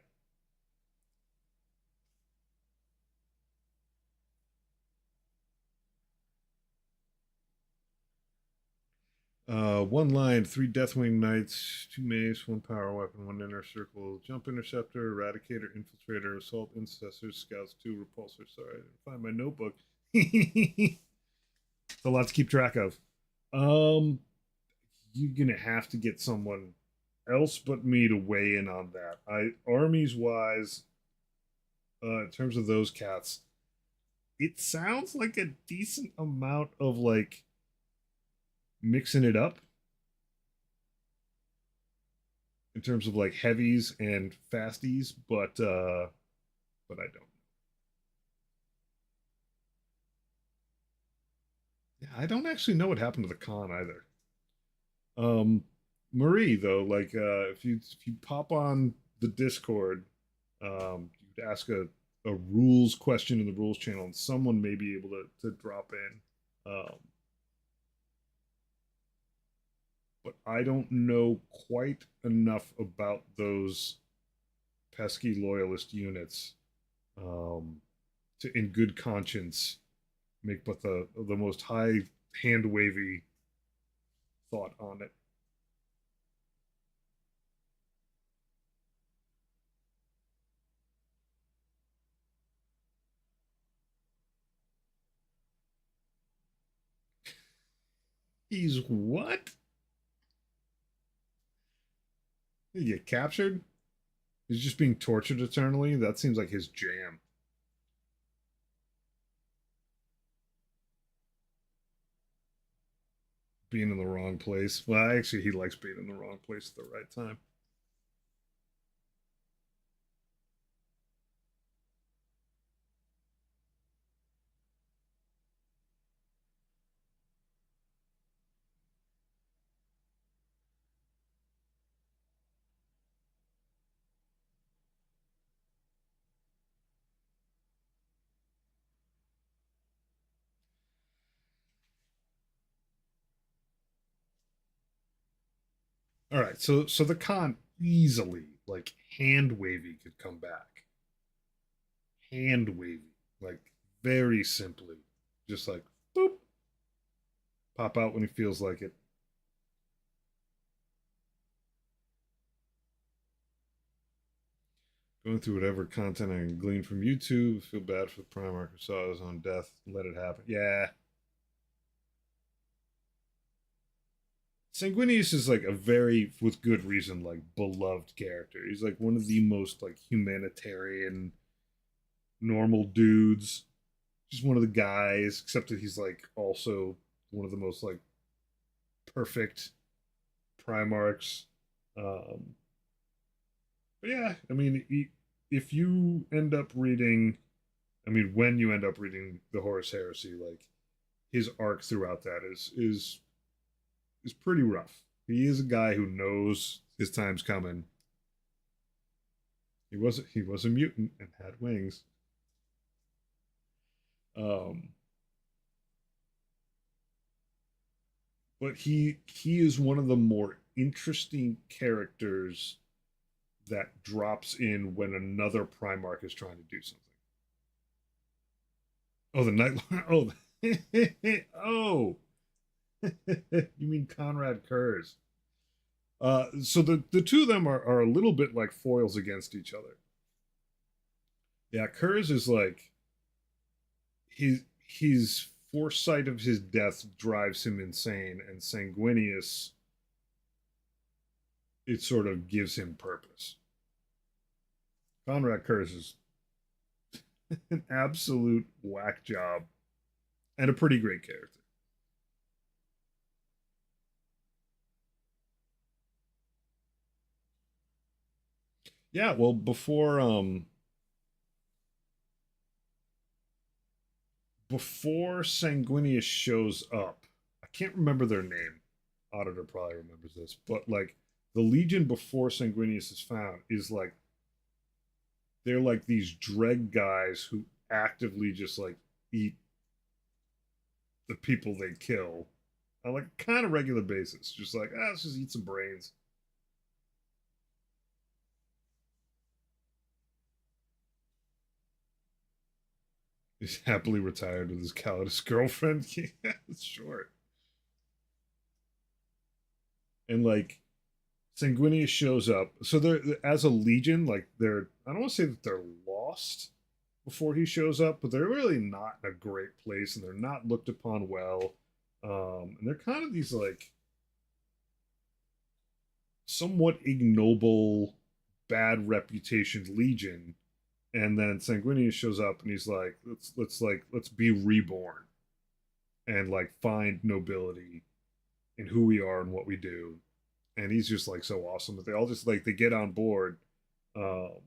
One line, three Deathwing Knights, two mace, one power weapon, one inner circle, jump interceptor, eradicator, infiltrator, assault intercessors, scouts, two repulsors. Sorry, I didn't find my notebook. It's a lot to keep track of. Um, you're gonna have to get someone else but me to weigh in on that. I armies wise, in terms of those cats, it sounds like a decent amount of like mixing it up in terms of like heavies and fasties, but I don't. Yeah, I don't actually know what happened to the con either. Um, Marie though, like if you pop on the Discord, you'd ask a rules question in the rules channel, and someone may be able to drop in. But I don't know quite enough about those pesky loyalist units to, in good conscience, make but the most high hand wavy thought on it. He's what? Did he get captured? He's just being tortured eternally. That seems like his jam. Being in the wrong place. Well, actually, he likes being in the wrong place at the right time. All right, so the con easily like hand wavy could come back. Hand wavy, like very simply, just like boop, pop out when he feels like it. Going through whatever content I can glean from YouTube. Feel bad for the Primarch who saw his own death. Let it happen. Yeah. Sanguinius is like a very, with good reason, like beloved character. He's like one of the most like humanitarian, normal dudes. Just one of the guys, except that he's like also one of the most like perfect Primarchs. Um, but yeah, I mean, if you end up reading, I mean, when you end up reading the Horus Heresy, like his arc throughout that is pretty rough. He is a guy who knows his time's coming. He was a mutant and had wings. Um, but he is one of the more interesting characters that drops in when another Primarch is trying to do something. Oh, the Night Lord. Oh, oh, you mean Conrad Kurz? So the two of them are a little bit like foils against each other. Yeah, Kurz is like his foresight of his death drives him insane, and Sanguinius, it sort of gives him purpose. Conrad Kurz is an absolute whack job and a pretty great character. Yeah, well, before Sanguinius shows up, I can't remember their name. Auditor probably remembers this, but like the Legion before Sanguinius is found is like they're like these dread guys who actively just like eat the people they kill on like kind of regular basis. Just like, let's just eat some brains. He's happily retired with his Calidus girlfriend. Yeah, it's short. And like Sanguinius shows up. So they're as a legion, like they're I don't want to say that they're lost before he shows up, but they're really not in a great place and they're not looked upon well. And they're kind of these like somewhat ignoble, bad reputation legion. And then Sanguinius shows up and he's like, let's be reborn and like find nobility in who we are and what we do. And he's just like so awesome that they all just like they get on board. Um,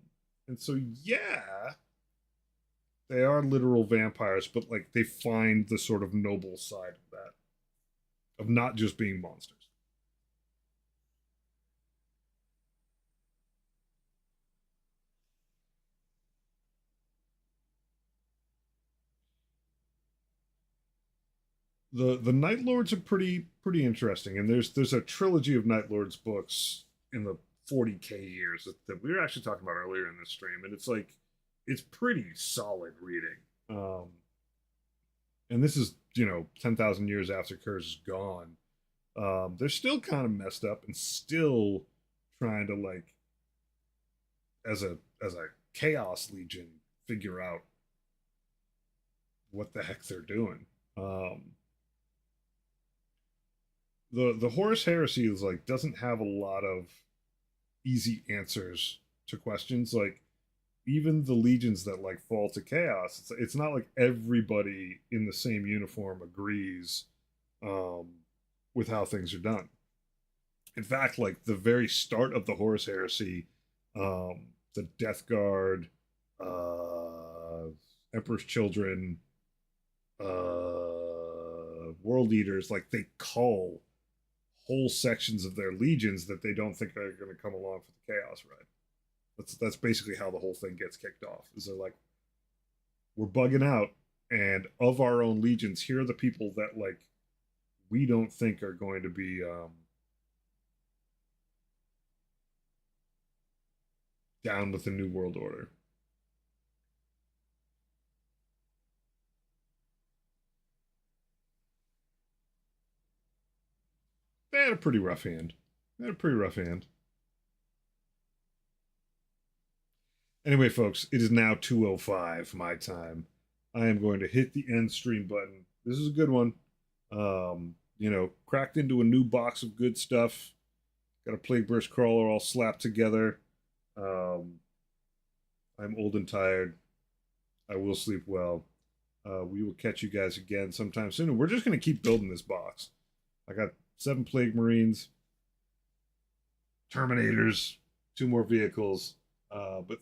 and so yeah, they are literal vampires, but like they find the sort of noble side of that, of not just being monsters. The Night Lords are pretty interesting, and there's a trilogy of Night Lords books in the 40K years that we were actually talking about earlier in this stream, and it's like it's pretty solid reading. And this is 10,000 years after Kurz is gone. They're still kind of messed up and still trying to like as a chaos legion figure out what the heck they're doing. Um, the Horus Heresy is like doesn't have a lot of easy answers to questions. Like even the legions that like fall to chaos, it's not like everybody in the same uniform agrees um, with how things are done. In fact, like the very start of the Horus Heresy, the Death Guard, Emperor's Children, World Eaters, like they cull whole sections of their legions that they don't think are going to come along for the Chaos ride. That's basically how the whole thing gets kicked off. Is they're like, we're bugging out, and of our own legions, here are the people that like we don't think are going to be Down with the New World Order. They had a pretty rough hand. Anyway, folks, it is now 2:05 my time. I am going to hit the end stream button. This is a good one. Cracked into a new box of good stuff. Got a Plague Burst Crawler all slapped together. I'm old and tired. I will sleep well. We will catch you guys again sometime soon. And we're just going to keep building this box. I got 7 Plague Marines, Terminators, 2 more vehicles. But